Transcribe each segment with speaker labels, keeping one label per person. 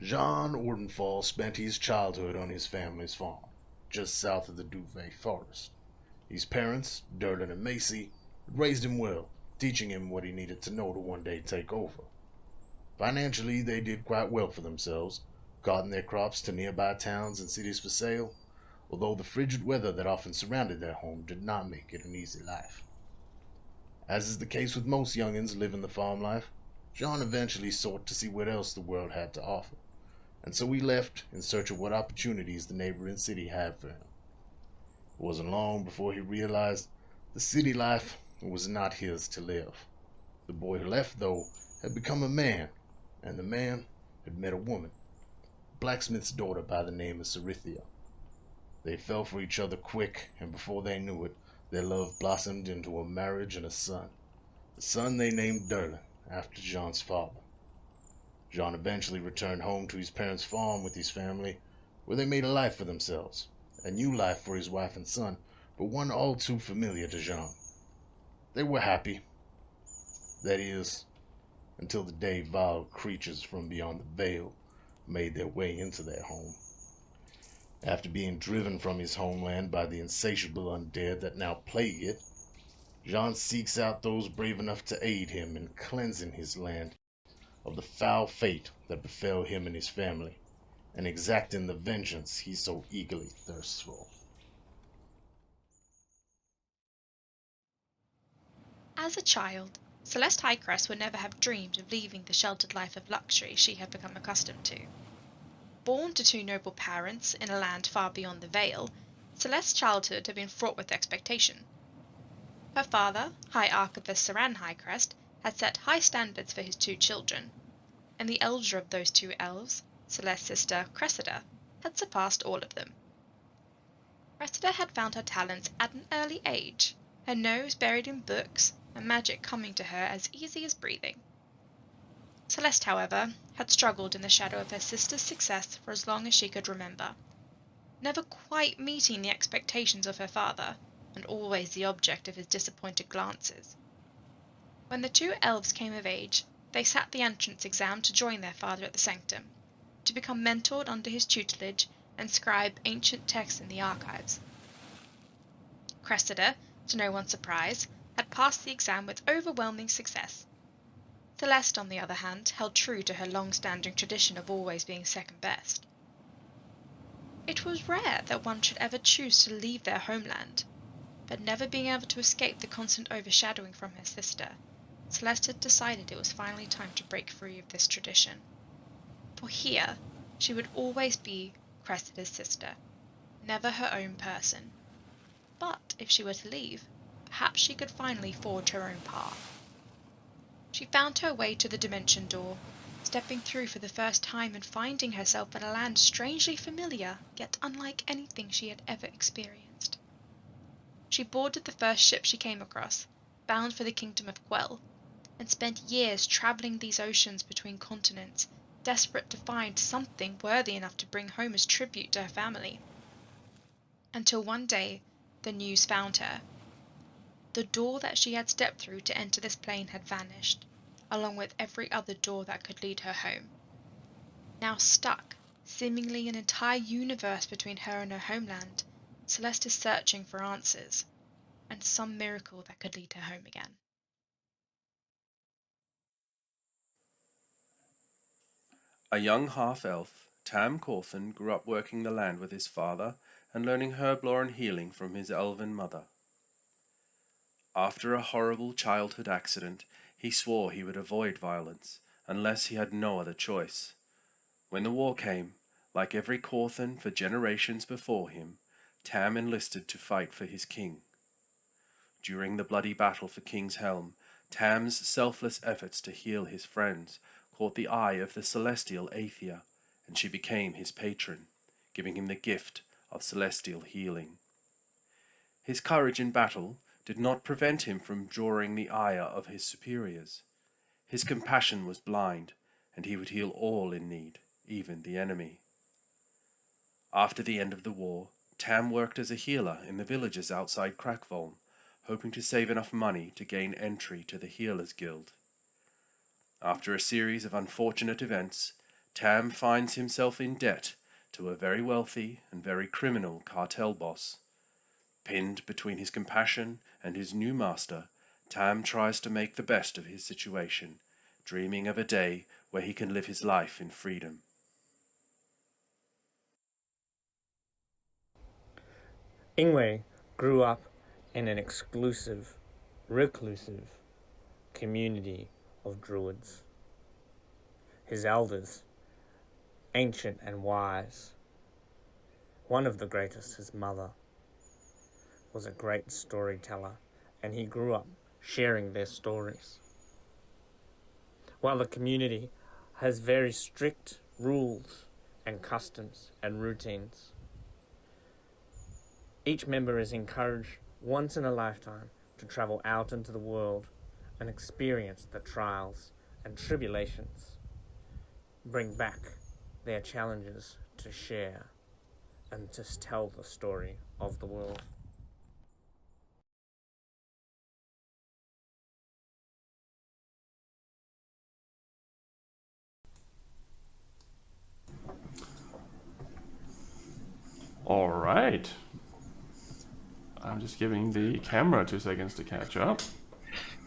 Speaker 1: Jean Ordenfall spent his childhood on his family's farm, just south of the Duvet Forest. His parents, Derlin and Macy, had raised him well, teaching him what he needed to know to one day take over. Financially, they did quite well for themselves, carting their crops to nearby towns and cities for sale, although the frigid weather that often surrounded their home did not make it an easy life. As is the case with most youngins living the farm life, John eventually sought to see what else the world had to offer, and so he left in search of what opportunities the neighboring city had for him. It wasn't long before he realized the city life was not his to live. The boy who left, though, had become a man, and the man had met a woman, a blacksmith's daughter by the name of Cerithia. They fell for each other quick, and before they knew it, their love blossomed into a marriage and a son. The son they named Derlin, after Jean's father. Jean eventually returned home to his parents' farm with his family, where they made a life for themselves, a new life for his wife and son, but one all too familiar to Jean. They were happy. That is, until the day vile creatures from beyond the veil made their way into their home. After being driven from his homeland by the insatiable undead that now plague it, Jean seeks out those brave enough to aid him in cleansing his land of the foul fate that befell him and his family, and exacting the vengeance he so eagerly thirsts for.
Speaker 2: As a child, Celeste Highcrest would never have dreamed of leaving the sheltered life of luxury she had become accustomed to. Born to two noble parents in a land far beyond the Vale, Celeste's childhood had been fraught with expectation. Her father, High Archivist Saran Highcrest, had set high standards for his two children, and the elder of those two elves, Celeste's sister Cressida, had surpassed all of them. Cressida had found her talents at an early age, her nose buried in books, and magic coming to her as easy as breathing. Celeste, however, had struggled in the shadow of her sister's success for as long as she could remember, never quite meeting the expectations of her father, and always the object of his disappointed glances. When the two elves came of age, they sat the entrance exam to join their father at the sanctum, to become mentored under his tutelage and scribe ancient texts in the archives. Cressida, to no one's surprise, had passed the exam with overwhelming success. Celeste, on the other hand, held true to her long-standing tradition of always being second best. It was rare that one should ever choose to leave their homeland, but never being able to escape the constant overshadowing from her sister, Celeste had decided it was finally time to break free of this tradition. For here, she would always be Cressida's sister, never her own person. But if she were to leave, perhaps she could finally forge her own path. She found her way to the dimension door, stepping through for the first time and finding herself in a land strangely familiar, yet unlike anything she had ever experienced. She boarded the first ship she came across, bound for the kingdom of Quell, and spent years travelling these oceans between continents, desperate to find something worthy enough to bring home as tribute to her family. Until one day, the news found her. The door that she had stepped through to enter this plane had vanished, along with every other door that could lead her home. Now stuck, seemingly an entire universe between her and her homeland, Celeste is searching for answers, and some miracle that could lead her home again.
Speaker 3: A young half-elf, Tam Cawthon grew up working the land with his father and learning herblore and healing from his elven mother. After a horrible childhood accident, he swore he would avoid violence, unless he had no other choice. When the war came, like every Cawthon for generations before him, Tam enlisted to fight for his king. During the bloody battle for King's Helm, Tam's selfless efforts to heal his friends caught the eye of the celestial Aethia, and she became his patron, giving him the gift of celestial healing. His courage in battle did not prevent him from drawing the ire of his superiors. His compassion was blind, and he would heal all in need, even the enemy. After the end of the war, Tam worked as a healer in the villages outside Crackvolm, hoping to save enough money to gain entry to the Healers Guild. After a series of unfortunate events, Tam finds himself in debt to a very wealthy and very criminal cartel boss. Pinned between his compassion and his new master, Tam tries to make the best of his situation, dreaming of a day where he can live his life in freedom.
Speaker 4: Ingue grew up in an exclusive, reclusive community of druids. His elders, ancient and wise, one of the greatest, his mother, was a great storyteller, and he grew up sharing their stories. While the community has very strict rules and customs and routines, each member is encouraged once in a lifetime to travel out into the world and experience the trials and tribulations, bring back their challenges to share and to tell the story of the world.
Speaker 5: All right. I'm just giving the camera 2 seconds to catch up.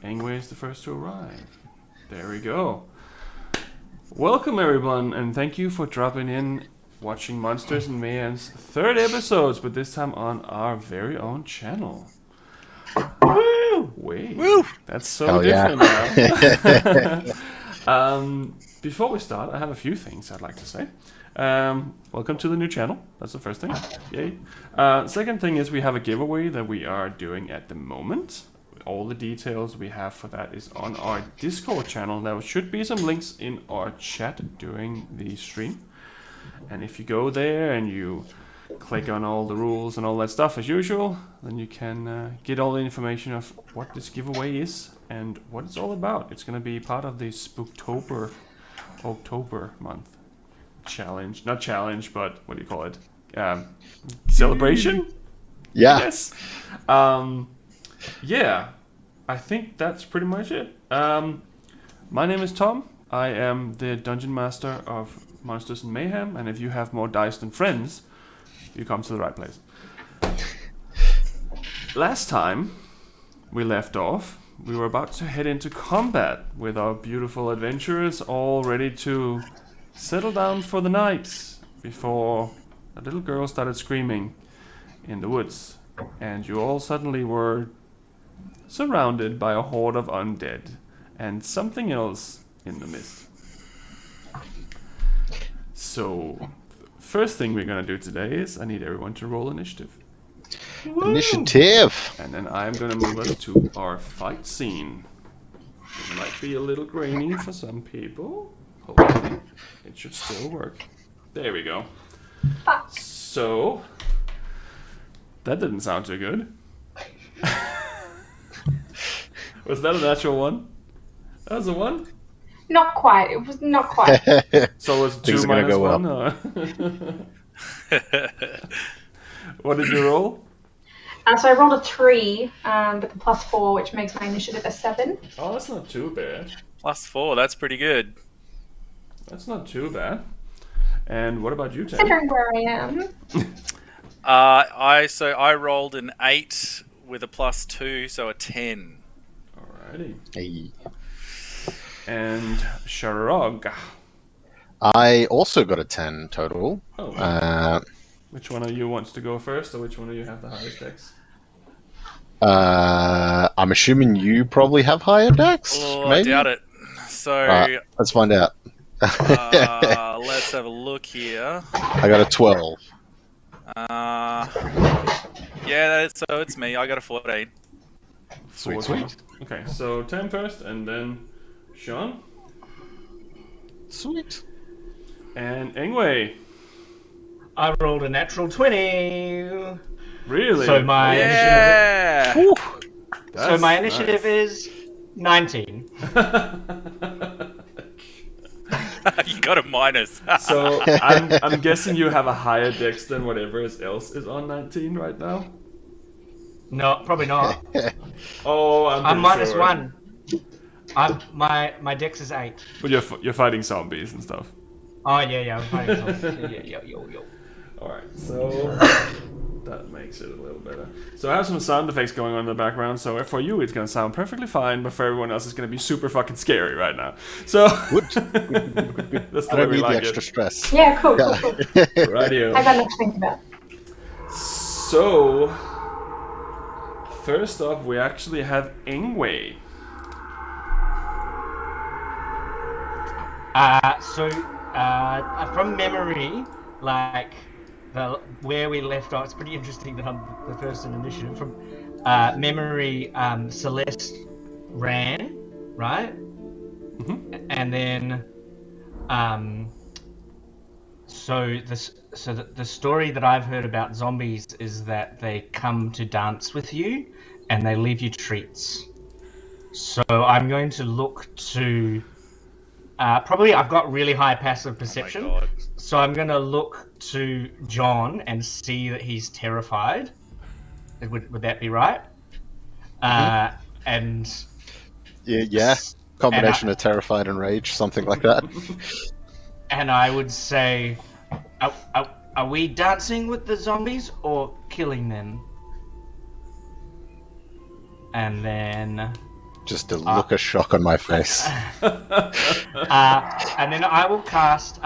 Speaker 5: Ingue is the first to arrive. There we go. Welcome everyone, and thank you for dropping in, watching Monsters and Mayhem's 3rd episodes, but this time on our very own channel. Woo! Wait,
Speaker 6: Woo!
Speaker 5: That's so
Speaker 6: Hell
Speaker 5: different
Speaker 6: yeah.
Speaker 5: now. Before we start, I have a few things I'd like to say. Welcome to the new channel. That's the first thing. Yay. Second thing is we have a giveaway that we are doing at the moment. All the details we have for that is on our Discord channel. There should be some links in our chat during the stream. And if you go there and you click on all the rules and all that stuff as usual, then you can get all the information of what this giveaway is and what it's all about. It's going to be part of the Spooktober October month challenge. Not challenge, but what do you call it? Celebration?
Speaker 6: Yeah.
Speaker 5: Yes. Yeah, I think that's pretty much it. My name is Tom. I am the Dungeon Master of Monsters and Mayhem, and if you have more dice than friends, you come to the right place. Last time we left off, we were about to head into combat with our beautiful adventurers, all ready to settle down for the night before a little girl started screaming in the woods, and you all suddenly were surrounded by a horde of undead and something else in the mist. So, first thing we're gonna do today is I need everyone to roll initiative.
Speaker 6: Initiative.
Speaker 5: And then I'm gonna move us to our fight scene. It might be a little grainy for some people. Hopefully, it should still work. There we go. So, that didn't sound too good. Was that a natural one? That was a 1?
Speaker 7: Not quite. It was not quite.
Speaker 5: So it was
Speaker 6: Things
Speaker 5: 2
Speaker 6: are gonna
Speaker 5: minus
Speaker 6: go
Speaker 5: 1?
Speaker 6: well.
Speaker 5: What did you roll?
Speaker 7: So I rolled a 3 with a +4, which makes my initiative a 7.
Speaker 5: Oh, that's not too bad.
Speaker 6: +4, that's pretty good.
Speaker 5: That's not too bad. And what about you, Ted?
Speaker 7: Considering where I am.
Speaker 6: I rolled an 8 with a +2, so a 10.
Speaker 5: Alrighty.
Speaker 6: Hey.
Speaker 5: And Sharog.
Speaker 6: I also got a 10 total.
Speaker 5: Oh, which one of you wants to go first, or which one of you have the highest dex?
Speaker 6: I'm assuming you probably have higher dex.
Speaker 8: Oh,
Speaker 6: maybe?
Speaker 8: I doubt it. So
Speaker 6: Right, let's find out.
Speaker 8: let's have a look here.
Speaker 6: I got a 12.
Speaker 8: Yeah, so it's me. I got a 14.
Speaker 6: Sweet, sweet.
Speaker 5: Okay, so 10 first, and then Sean.
Speaker 6: Sweet.
Speaker 5: And Ingue.
Speaker 4: I rolled a natural 20.
Speaker 5: Really?
Speaker 4: So my
Speaker 8: Yeah.
Speaker 4: initiative is 19.
Speaker 8: You got a minus.
Speaker 5: So I'm guessing you have a higher dex than whatever else is on 19 right now.
Speaker 4: No, probably not.
Speaker 5: Oh,
Speaker 4: I'm
Speaker 5: pretty sure.
Speaker 4: -1. My dex is 8.
Speaker 5: But you're fighting zombies and stuff.
Speaker 4: Oh yeah. I'm fighting zombies. Yeah. Yo.
Speaker 5: Alright, so that makes it a little better. So I have some sound effects going on in the background, so for you it's gonna sound perfectly fine, but for everyone else it's gonna be super fucking scary right now. So
Speaker 9: Good.
Speaker 5: that's the
Speaker 9: I
Speaker 5: way
Speaker 9: don't
Speaker 5: we
Speaker 9: need the
Speaker 5: like
Speaker 9: extra
Speaker 5: it.
Speaker 9: stress.
Speaker 7: Yeah, cool.
Speaker 5: Rightio.
Speaker 7: I got nothing to think about.
Speaker 5: So first up we actually have Ingue.
Speaker 4: From memory, like where we left off, it's pretty interesting that I'm the first in initiative. From memory, Celeste ran, right?
Speaker 5: Mm-hmm.
Speaker 4: And then, the story that I've heard about zombies is that they come to dance with you, and they leave you treats. So I'm going to look to. Probably I've got really high passive perception,
Speaker 6: Oh my God.
Speaker 4: so I'm going to look to John and see that he's terrified. Would that be right? And
Speaker 9: Yeah. Combination of terrified and rage, something like that.
Speaker 4: and I would say, are we dancing with the zombies or killing them? And then...
Speaker 9: Just a look of shock on my face.
Speaker 4: and then I will cast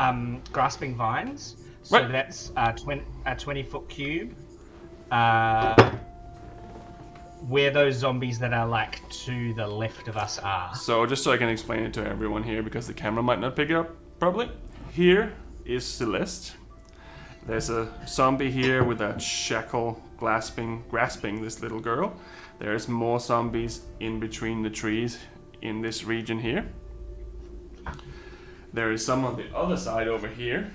Speaker 4: Grasping Vines. So
Speaker 5: Right.
Speaker 4: that's a 20-foot cube. Where those zombies that are like to the left of us are.
Speaker 5: So just so I can explain it to everyone here, because the camera might not pick it up probably. Here is Celeste. There's a zombie here with a shackle grasping this little girl. There's more zombies in between the trees in this region here. There is some on the other side over here,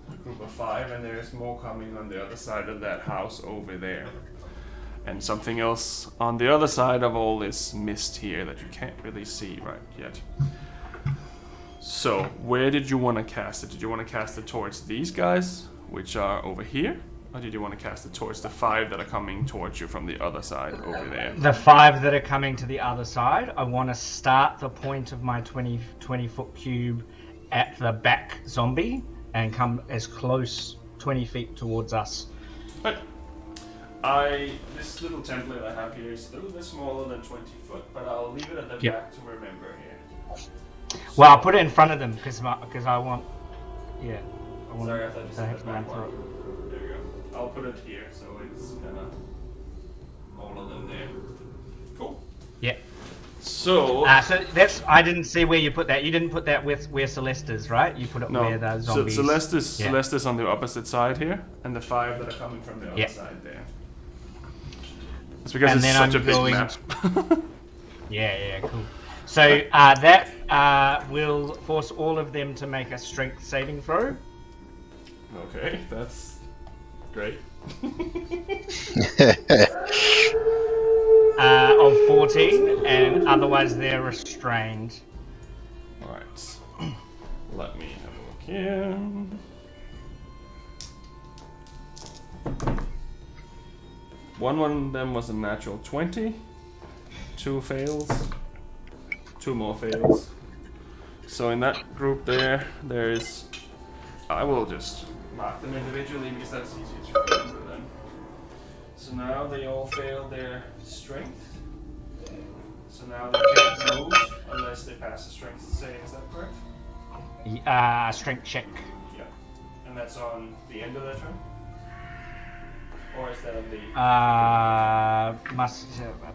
Speaker 5: a group of 5, and there's more coming on the other side of that house over there. And something else on the other side of all this mist here that you can't really see right yet. So, where did you want to cast it? Did you want to cast it towards these guys, which are over here? Or did you want to cast it towards the 5 that are coming towards you from the other side over there?
Speaker 4: The 5 that are coming to the other side, I want to start the point of my 20-foot cube at the back zombie and come as close 20 feet towards us.
Speaker 5: Right. This little template I have here is a little bit smaller than 20 foot, but I'll leave it at the back to remember here.
Speaker 4: Well, I'll put it in front of them because I want... Yeah.
Speaker 5: Sorry, I thought you said
Speaker 4: have
Speaker 5: the
Speaker 4: to run
Speaker 5: back
Speaker 4: through
Speaker 5: one.
Speaker 4: it.
Speaker 5: There you go. I'll put it here, so it's kind of all of them there. Cool.
Speaker 4: Yeah.
Speaker 5: So...
Speaker 4: So that's... I didn't see where you put that. You didn't put that with where Celeste is, right? You put it where the zombies...
Speaker 5: Celeste is on the opposite side here, and the 5 that are coming from the other side there. It's because
Speaker 4: And
Speaker 5: it's
Speaker 4: then
Speaker 5: such a
Speaker 4: I'm
Speaker 5: big
Speaker 4: going-
Speaker 5: map.
Speaker 4: Yeah, cool. So that will force all of them to make a strength saving throw.
Speaker 5: Okay, that's great.
Speaker 4: Of 14, and otherwise they're restrained.
Speaker 5: Alright. Let me have a look here. One of them was a natural 20. 2 fails. 2 more fails. So in that group there's... I will just mark them individually because that's easier to remember then. So now they all fail their strength. So now they can't move unless they pass a strength save, is that correct?
Speaker 4: Strength check.
Speaker 5: Yeah. And that's on the end of their turn? Or is that on the...
Speaker 4: Must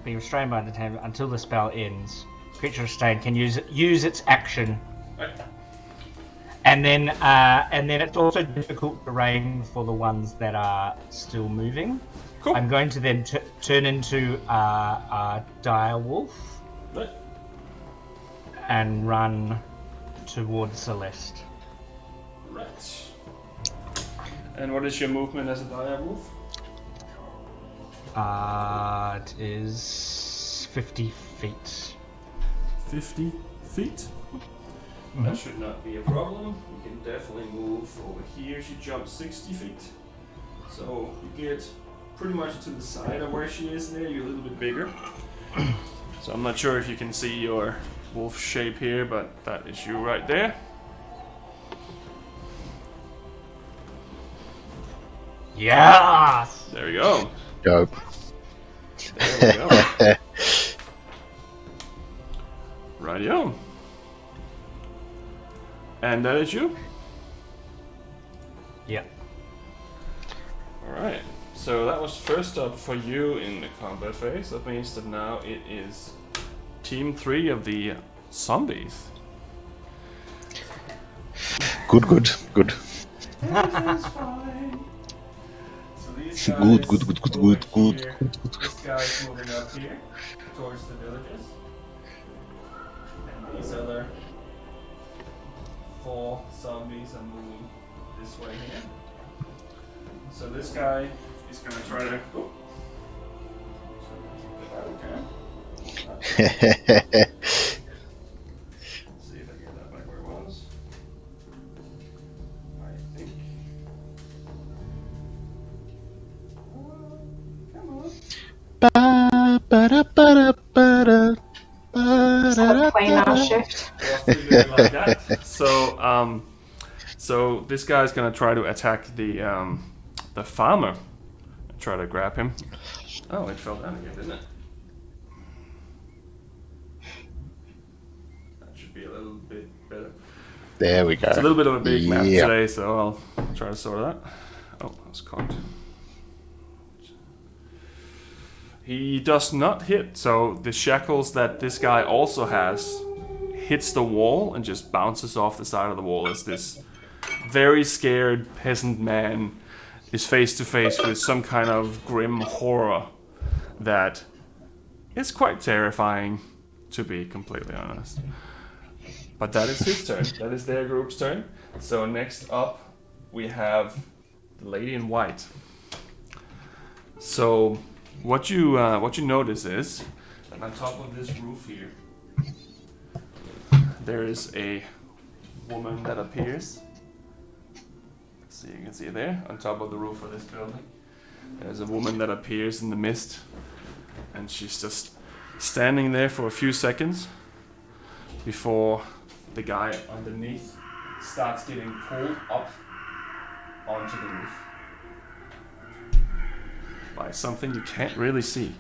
Speaker 4: be restrained by the time until the spell ends. Creature restrained can use its action.
Speaker 5: Right.
Speaker 4: And then it's also difficult terrain for the ones that are still moving.
Speaker 5: Cool.
Speaker 4: I'm going to then turn into a dire wolf
Speaker 5: Right.
Speaker 4: and run towards Celeste.
Speaker 5: Right. And what is your movement as a dire wolf?
Speaker 4: It is 50 feet.
Speaker 5: 50 feet? That should not be a problem. You can definitely move over here. She jumps 60 feet. So you get pretty much to the side of where she is there. You're a little bit bigger. So I'm not sure if you can see your wolf shape here, but that is you right there.
Speaker 4: Yes!
Speaker 5: There we go.
Speaker 9: Go.
Speaker 5: There we go. Rightio. And that is you?
Speaker 4: Yeah.
Speaker 5: Alright. So that was first up for you in the combat phase. That means that now it is Team 3 of the zombies.
Speaker 9: Good.
Speaker 5: Everything's fine. So these guys
Speaker 9: Good.
Speaker 5: over here, this guy's moving up here towards the villages. And these other 4 zombies are moving this way here. So this guy is gonna try to. Oh. Okay. Let's see if I get that back where it was. I think. Come on.
Speaker 7: Is that a planar shift?
Speaker 5: Like that. So this guy's gonna try to attack the farmer and try to grab him. Oh, it fell down again, didn't it? That should be a little bit better.
Speaker 9: There we go.
Speaker 5: It's a little bit of a big map today, so I'll try to sort that. Oh, I was caught. He does not hit, so the shackles that this guy also has hits the wall and just bounces off the side of the wall as this very scared peasant man is face to face with some kind of grim horror that is quite terrifying, to be completely honest. But that is his turn. That is their group's turn. So next up, we have the lady in white. So what you notice is that on top of this roof here, there is a woman that appears. So you can see it there on top of the roof of this building. There's a woman that appears in the mist, and she's just standing there for a few seconds before the guy underneath starts getting pulled up onto the roof by something you can't really see,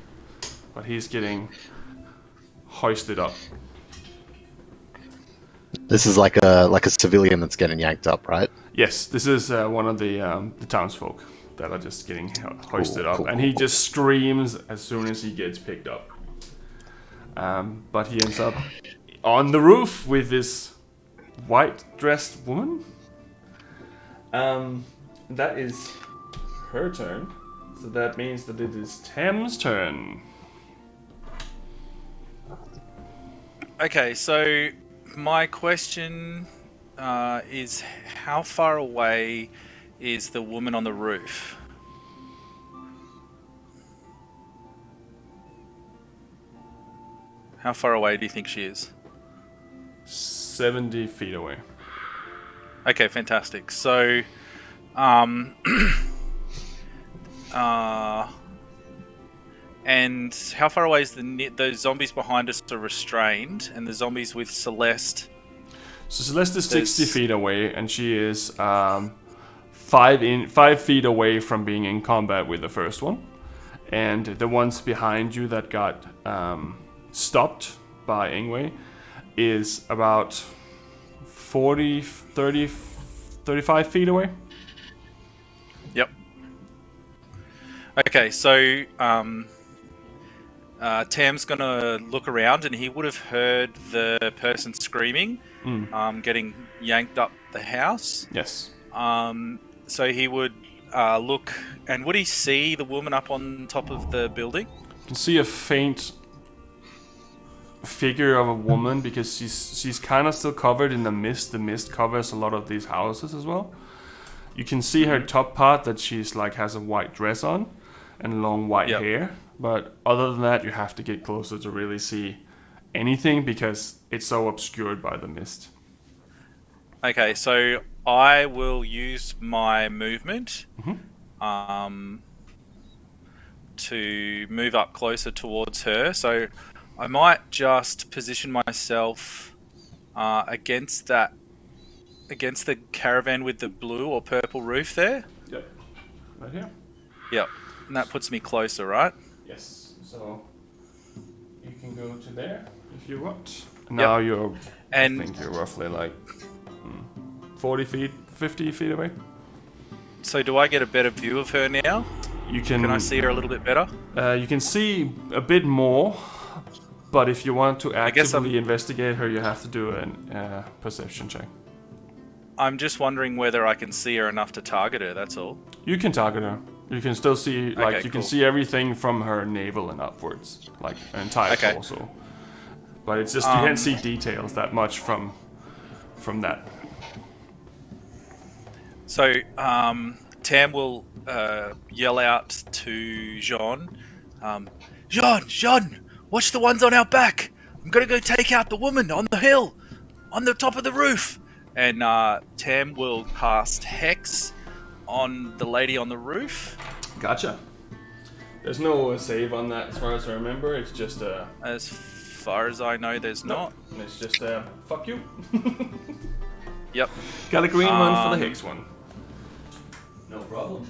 Speaker 5: but he's getting hoisted up.
Speaker 9: This is like a civilian that's getting yanked up, right?
Speaker 5: Yes, this is one of the townsfolk that are just getting hoisted up, and he just screams as soon as he gets picked up. But he ends up on the roof with this white-dressed woman. That is her turn, so that means that it is Tam's turn.
Speaker 6: Okay, so my question is, how far away is the woman on the roof? How far away do you think she is?
Speaker 5: 70 feet away.
Speaker 6: Okay, fantastic. So, and how far away is those zombies behind us are restrained, and the zombies with Celeste?
Speaker 5: So Celeste is 60 feet away, and she is 5 feet away from being in combat with the first one. And the ones behind you that got stopped by Ingue is about 35 feet away.
Speaker 6: Yep. Okay, so Tam's gonna look around, and he would have heard the person screaming, getting yanked up the house.
Speaker 5: Yes.
Speaker 6: So he would look, and would he see the woman up on top of the building?
Speaker 5: You can see a faint figure of a woman because she's kind of still covered in the mist. The mist covers a lot of these houses as well. You can see her top part that she's like has a white dress on and long white hair. But other than that, you have to get closer to really see anything because it's so obscured by the mist.
Speaker 6: Okay, so I will use my movement to move up closer towards her. So I might just position myself against the caravan with the blue or purple roof there.
Speaker 5: Yep, right here.
Speaker 6: Yep. And that puts me closer, right?
Speaker 5: Yes. So you can go to there if you want. Now you're. I think you're roughly like 40 feet, 50 feet away.
Speaker 6: So do I get a better view of her now? Can I see her a little bit better?
Speaker 5: You can see a bit more, but if you want to actively investigate her, you have to do a perception check.
Speaker 6: I'm just wondering whether I can see her enough to target her, that's all.
Speaker 5: You can target her. You can still see, like, you can see everything from her navel and upwards, like her entire torso. But it's just, you can't see details that much from that.
Speaker 6: So, Tam will yell out to Jean, Jean, watch the ones on our back! I'm gonna go take out the woman on the hill, on the top of the roof! And Tam will cast Hex on the lady on the roof.
Speaker 5: Gotcha. There's no save on that as far as I remember, it's just a...
Speaker 6: As far as I know, there's not.
Speaker 5: It's just a fuck you.
Speaker 6: Yep.
Speaker 5: Got a green one for the Hex one. No problem.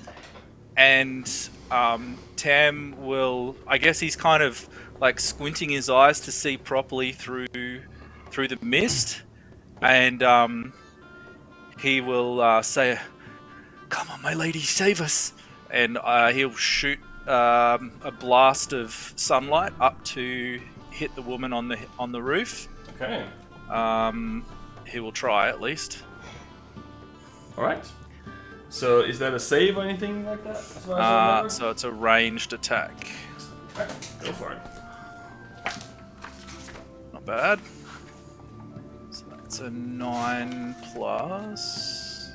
Speaker 6: And Tam will... I guess he's kind of like squinting his eyes to see properly through the mist. And he will say, "Come on, my lady, save us!" And he'll shoot a blast of sunlight up to hit the woman on the roof.
Speaker 5: Okay.
Speaker 6: He will try at least.
Speaker 5: All right. So is that a save or anything like that? As far as I remember?
Speaker 6: So it's a ranged attack.
Speaker 5: Okay, go for it.
Speaker 6: Not bad. It's a 9 plus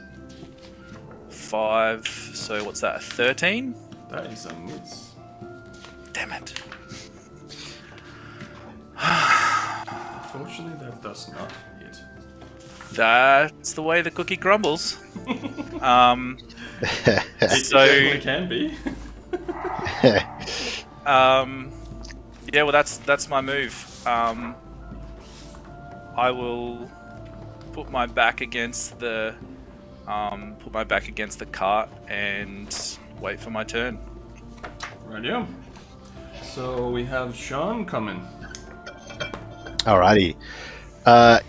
Speaker 6: 5, so what's that, 13?
Speaker 5: That is a miss.
Speaker 6: Damn it.
Speaker 5: Unfortunately, that does not hit.
Speaker 6: That's the way the cookie crumbles.
Speaker 5: It definitely can be.
Speaker 6: Yeah, well that's my move. I will put my back against the cart and wait for my turn.
Speaker 5: Rightio. So we have Sean coming.
Speaker 9: Alrighty.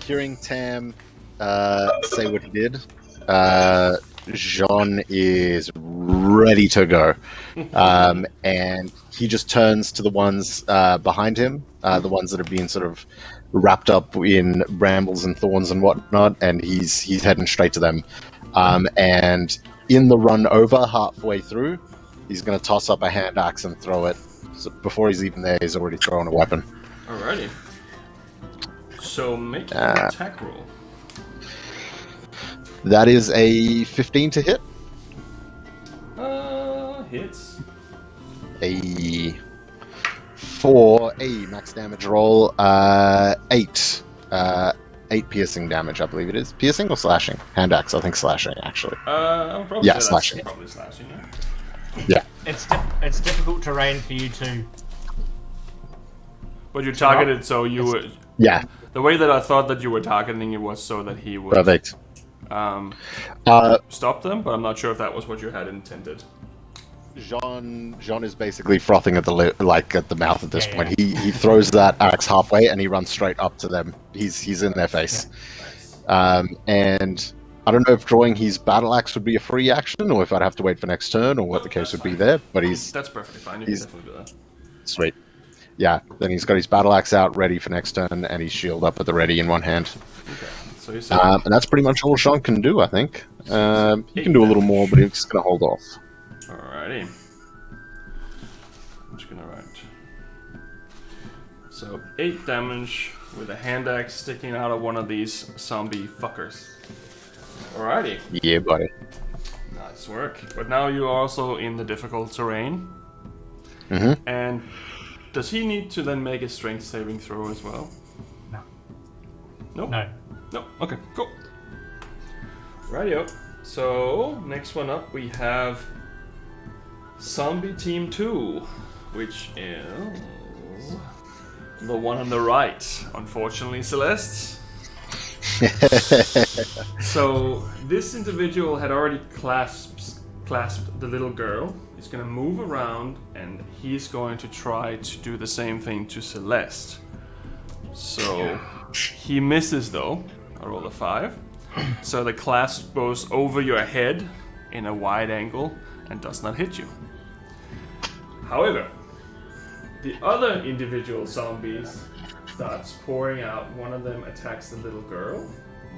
Speaker 9: Hearing Tam say what he did, Jean is ready to go. And he just turns to the ones behind him, the ones that have been sort of wrapped up in brambles and thorns and whatnot, and he's heading straight to them. And in the run over, halfway through, he's going to toss up a hand axe and throw it. So before he's even there, he's already thrown a weapon.
Speaker 5: Alrighty. So make an attack roll.
Speaker 9: That is a 15 to hit.
Speaker 5: Hits.
Speaker 9: For a max damage roll, 8 piercing damage, I believe it is. Piercing or slashing? Hand axe, I think slashing, actually.
Speaker 5: I'll probably
Speaker 9: yeah,
Speaker 5: say
Speaker 9: slashing.
Speaker 5: Probably slashing, yeah.
Speaker 9: Yeah.
Speaker 10: It's difficult terrain for you too.
Speaker 5: But you targeted, so you would...
Speaker 9: Yeah.
Speaker 5: The way that I thought that you were targeting it was so that he would...
Speaker 9: Perfect.
Speaker 5: Stop them, but I'm not sure if that was what you had intended.
Speaker 9: Jean is basically frothing at the mouth at this point. He throws that axe halfway and he runs straight up to them. He's in their face. Yeah. And I don't know if drawing his battle axe would be a free action or if I'd have to wait for next turn or what the case would be there. But
Speaker 5: that's perfectly fine. You can definitely do that.
Speaker 9: Sweet. Yeah. Then he's got his battle axe out ready for next turn and his shield up at the ready in one hand.
Speaker 5: Okay. So
Speaker 9: and that's pretty much all Jean can do, I think. He can do a little more, but he's just going to hold off.
Speaker 5: Alrighty. I'm just gonna write. So 8 damage with a hand axe sticking out of one of these zombie fuckers. Alrighty.
Speaker 9: Yeah, buddy.
Speaker 5: Nice work. But now you're also in the difficult terrain.
Speaker 9: Mm-hmm.
Speaker 5: And does he need to then make a strength saving throw as well?
Speaker 10: No.
Speaker 5: Nope.
Speaker 10: No.
Speaker 5: No. Okay, cool. Rightio. So, next one up we have Zombie Team 2, which is the one on the right. Unfortunately, Celeste. So, this individual had already clasped the little girl is going to move around, and he's going to try to do the same thing to Celeste. So he misses though. I roll a 5. So the clasp goes over your head in a wide angle and does not hit you. However, the other individual zombies starts pouring out. One of them attacks the little girl.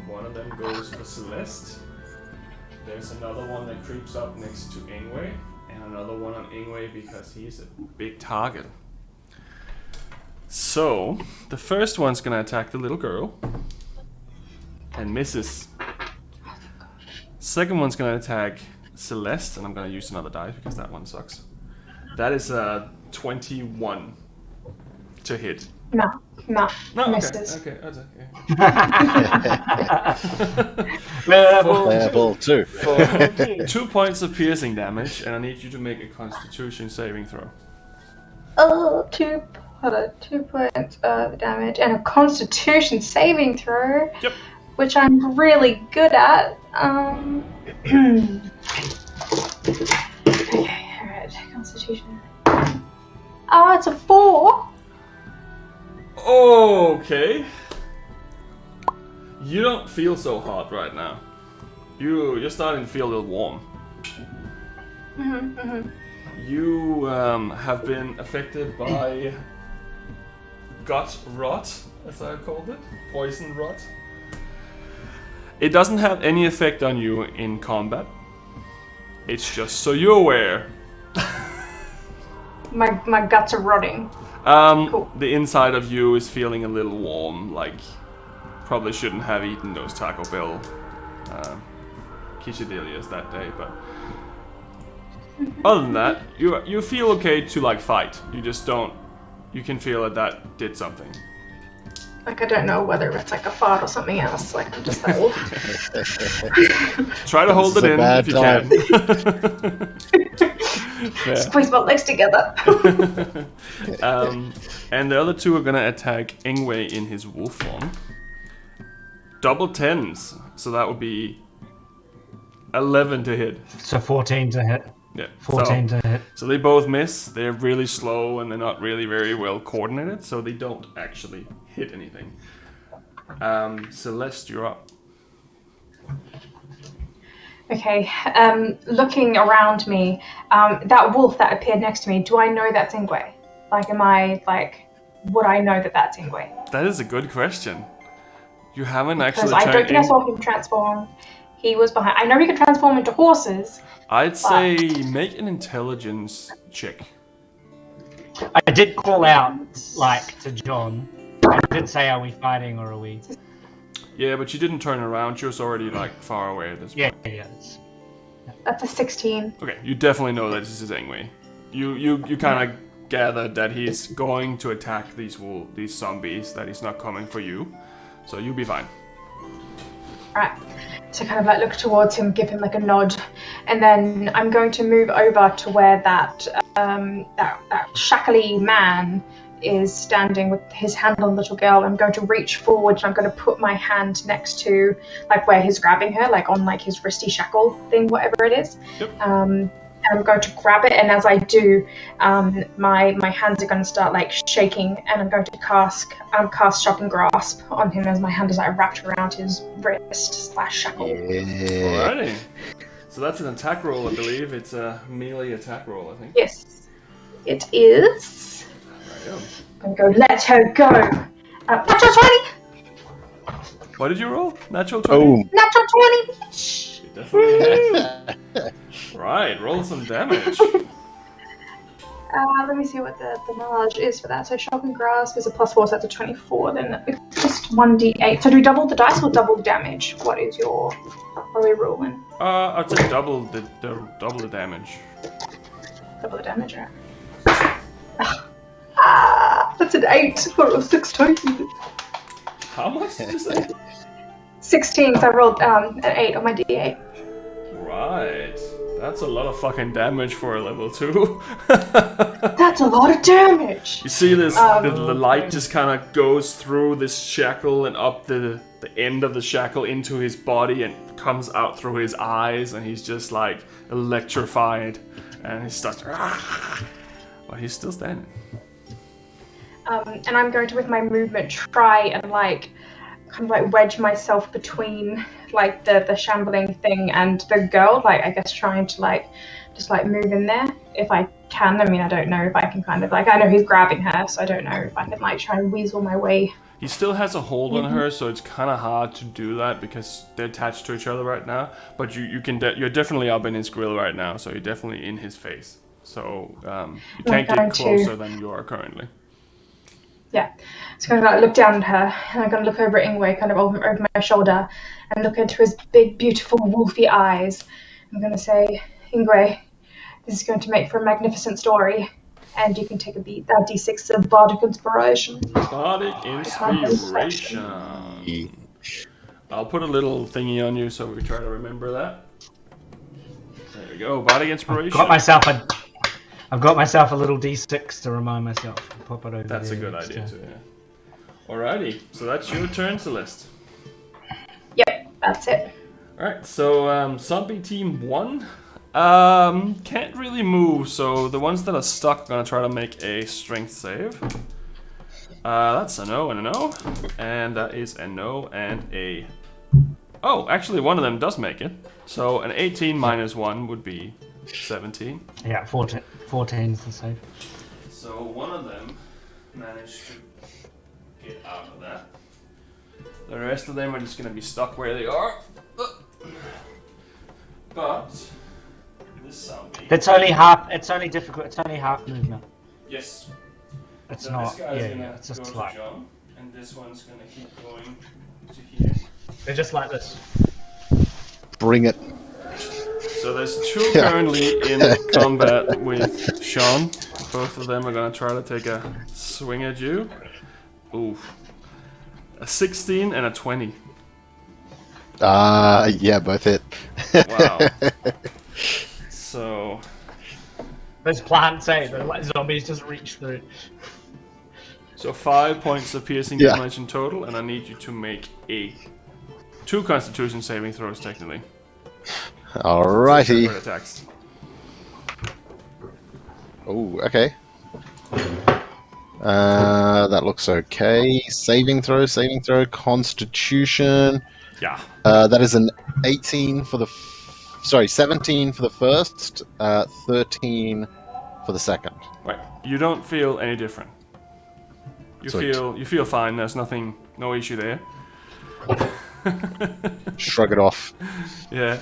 Speaker 5: One of them goes for Celeste. There's another one that creeps up next to Ingue, and another one on Ingue because he's a big target. So, the first one's gonna attack the little girl and misses. Second one's gonna attack Celeste, and I'm gonna use another die because that one sucks. That is a 21 to hit.
Speaker 7: No,
Speaker 5: misses.
Speaker 7: misses.
Speaker 5: Okay, that's okay.
Speaker 9: Level 2.
Speaker 5: For 2 points of piercing damage, and I need you to make a Constitution saving throw.
Speaker 7: Oh, 2 points of damage and a Constitution saving throw.
Speaker 5: Yep.
Speaker 7: Which I'm really good at. Okay, alright, Constitution. It's a 4.
Speaker 5: Okay. You don't feel so hot right now. You're starting to feel a little warm. You have been affected by gut rot, as I called it, poison rot. It doesn't have any effect on you in combat. It's just so you're aware.
Speaker 7: My guts are rotting. Cool.
Speaker 5: The inside of you is feeling a little warm, like probably shouldn't have eaten those Taco Bell quesadillas that day, but other than that, you feel okay to like fight. You just don't. You can feel that did something.
Speaker 7: Like I don't know whether it's like a fart or something else. Like I'm just like, oh.
Speaker 5: Try to hold it in if you can.
Speaker 7: Squeeze my legs together.
Speaker 5: And the other two are gonna attack Ingue in his wolf form. Double 10s, so that would be 11 to hit.
Speaker 10: So 14 to hit.
Speaker 5: Yeah,
Speaker 10: 14 to hit.
Speaker 5: So they both miss. They're really slow and they're not really very well coordinated, so they don't actually hit anything. Celeste, you're up.
Speaker 7: Okay, looking around me, that wolf that appeared next to me, do I know that's Ingue? Like, would I know that that's Ingue?
Speaker 5: That is a good question. You haven't actually
Speaker 7: Because I don't think I saw him transform. He was behind. I know he could transform into horses.
Speaker 5: I'd say make an intelligence check.
Speaker 10: I did call out, like, to John. I did say, are we fighting or are we...
Speaker 5: Yeah, but you didn't turn around. She was already, like, far away at this point.
Speaker 10: Yeah.
Speaker 7: That's a 16.
Speaker 5: Okay, you definitely know that this is Ingue. You kind of gathered that he's going to attack these zombies, that he's not coming for you. So you'll be fine.
Speaker 7: Alright. So kind of like look towards him, give him like a nod, and then I'm going to move over to where that shackly man is standing with his hand on the little girl. I'm going to reach forward and I'm going to put my hand next to like where he's grabbing her, like on like his wristy shackle thing, whatever it is.
Speaker 5: Yep.
Speaker 7: And I'm going to grab it, and as I do, my hands are going to start like shaking, and I'm going to cast Shock and Grasp on him as my hand is like wrapped around his wrist / shackle.
Speaker 9: Yeah.
Speaker 5: Alrighty. So that's an attack roll, I believe. It's a melee attack roll, I think.
Speaker 7: Yes, it is. I'm going to go, let her go. Natural 20!
Speaker 5: What did you roll? Natural 20?
Speaker 9: Oh.
Speaker 7: Natural 20, bitch!
Speaker 5: You definitely hit. Right, roll some damage.
Speaker 7: Let me see what the knowledge is for that. So Shock and Grasp is a +4, so that's a 24. Then it's just 1d8. So do we double the dice or double the damage? What are we rolling?
Speaker 5: I'd say double the damage.
Speaker 7: Double the damage, right? That's an 8 or a 16.
Speaker 5: How much did you say?
Speaker 7: 16, so I rolled an 8 on my d8.
Speaker 5: Right. That's a lot of fucking damage for a level 2.
Speaker 7: That's a lot of damage!
Speaker 5: You see this, the light just kind of goes through this shackle and up the end of the shackle into his body and comes out through his eyes, and he's just like electrified. And he starts, but he's still standing.
Speaker 7: And I'm going to, with my movement, try and like kind of like wedge myself between like the shambling thing and the girl, like I guess trying to like just like move in there if I can. I mean, I don't know if I can kind of like, I know he's grabbing her, so I don't know if I can like try and weasel my way.
Speaker 5: He still has a hold on her, so it's kind of hard to do that because they're attached to each other right now. But you're definitely up in his grill right now, so you're definitely in his face. So you can't get closer than you are currently.
Speaker 7: Yeah, so I'm going to look down at her, and I'm going to look over at Ingue, kind of over my shoulder, and look into his big, beautiful, wolfy eyes. I'm going to say, Ingue, this is going to make for a magnificent story, and you can take a D6 of bardic inspiration.
Speaker 5: Bardic inspiration. I'll put a little thingy on you so we try to remember that. There we go, bardic inspiration.
Speaker 10: I've got myself a little D6 to remind myself to pop it over.
Speaker 5: That's a good idea too, yeah. Alrighty, so that's your turn, Celeste.
Speaker 7: Yep, that's it.
Speaker 5: Alright, so zombie team 1 can't really move, so the ones that are stuck are gonna try to make a strength save. That's a no and a no, and that is a no and a... Oh, actually one of them does make it. So an 18 minus 1 would be 17.
Speaker 10: Yeah, 14 is the save.
Speaker 5: So one of them managed to get out of that. The rest of them are just gonna be stuck where they are. But this zombie...
Speaker 10: It's only half. It's only difficult. It's only half movement.
Speaker 5: Yes.
Speaker 10: It's
Speaker 5: so
Speaker 10: not.
Speaker 5: This guy's gonna
Speaker 10: it's just
Speaker 5: go
Speaker 10: like
Speaker 5: to John, and this one's gonna keep going to here.
Speaker 10: they're just like this.
Speaker 9: Bring it.
Speaker 5: So there's two currently in combat with Sean. Both of them are gonna try to take a swing at you. Oof. A 16 and a 20.
Speaker 9: Yeah, both hit.
Speaker 5: Wow. So...
Speaker 10: Those plants, the zombies just reach through.
Speaker 5: So 5 points of piercing damage in total, and I need you to make 2 Constitution saving throws, technically.
Speaker 9: Alrighty.
Speaker 5: Separate attacks.
Speaker 9: Oh, okay. That looks okay. Saving throw, Constitution.
Speaker 5: Yeah.
Speaker 9: That is an 18 for the... 17 for the first, 13 for the second.
Speaker 5: Right. You don't feel any different. You feel fine. There's nothing, no issue there.
Speaker 9: Shrug it off.
Speaker 5: Yeah.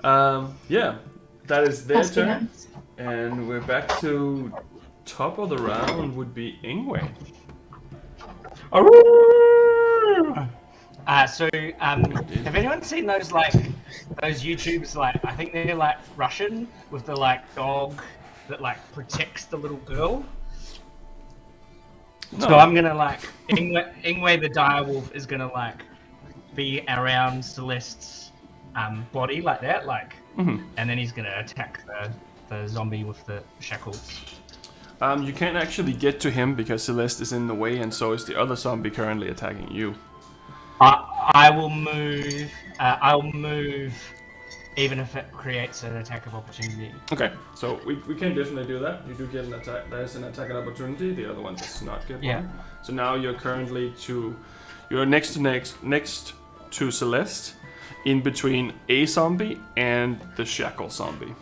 Speaker 5: Yeah. That is their turn. And we're back to top of the round would be Ingue.
Speaker 10: Have anyone seen those YouTubes, I think they're like Russian, with the dog that protects the little girl? No. So I'm gonna Ingue the direwolf is gonna be around Celeste's body like that, and then he's gonna attack the zombie with the shackles.
Speaker 5: You can't actually get to him because Celeste is in the way, and so is the other zombie currently attacking you.
Speaker 10: I will move. I'll move, even if it creates an attack of opportunity.
Speaker 5: Okay, so we can definitely do that. You do get an attack. There's an attack of opportunity. The other one does not get one. So now you're currently you're next to Celeste, in between a zombie and the shackle zombie.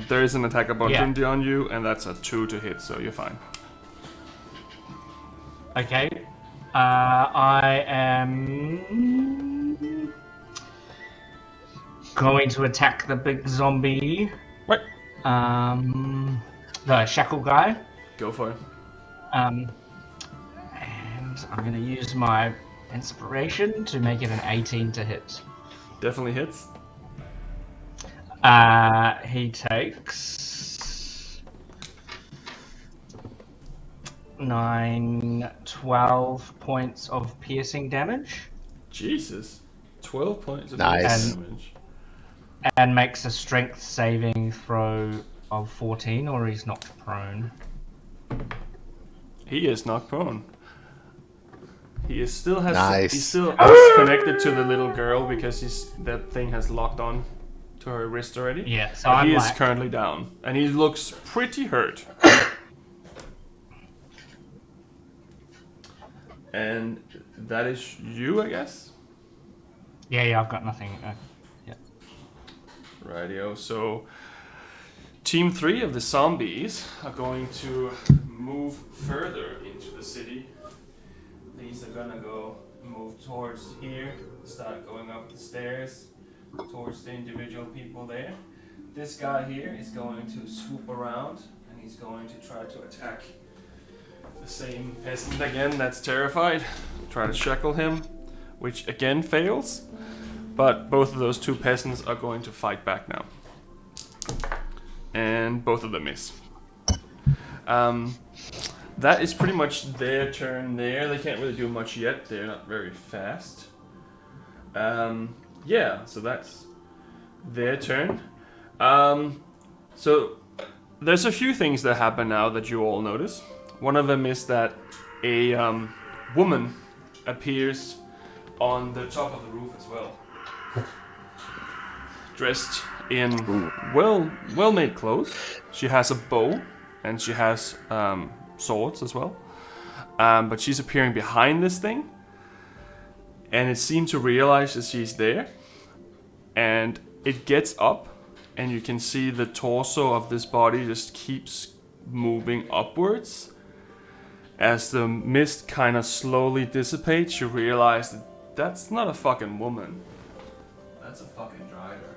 Speaker 5: There is an attack of opportunity on you, and that's a 2 to hit, so you're fine.
Speaker 10: Okay. I am going to attack the big zombie.
Speaker 5: Right.
Speaker 10: The shackle guy.
Speaker 5: Go for it.
Speaker 10: And I'm going to use my inspiration to make it an 18 to hit.
Speaker 5: Definitely hits.
Speaker 10: He takes 12 points of piercing damage.
Speaker 5: Jesus. 12 points of piercing damage.
Speaker 10: And makes a strength saving throw of 14, or he's knocked prone.
Speaker 5: He is knocked prone. He still has.
Speaker 9: Nice.
Speaker 5: He's still connected to the little girl because that thing has locked on to to her wrist already.
Speaker 10: Yeah, so
Speaker 5: But
Speaker 10: I'm
Speaker 5: he is
Speaker 10: like...
Speaker 5: currently down, and he looks pretty hurt. And that is you, I guess?
Speaker 10: Yeah, I've got nothing. Yeah.
Speaker 5: Rightio. So, Team 3 of the zombies are going to move further into the city. These are gonna move towards here, start going up the stairs, towards the individual people there. This guy here is going to swoop around, and he's going to try to attack the same peasant again that's terrified. Try to shackle him, which again fails. But both of those two peasants are going to fight back now. And both of them miss. That is pretty much their turn there. They can't really do much yet. They're not very fast. Yeah, so that's their turn. So there's a few things that happen now that you all notice. One of them is that a woman appears on the top of the roof as well. Dressed in well-made clothes. She has a bow and she has swords as well. But she's appearing behind this thing, and it seems to realize that she's there. And it gets up, and you can see the torso of this body just keeps moving upwards. As the mist kind of slowly dissipates, you realize that that's not a fucking woman. That's a fucking driver.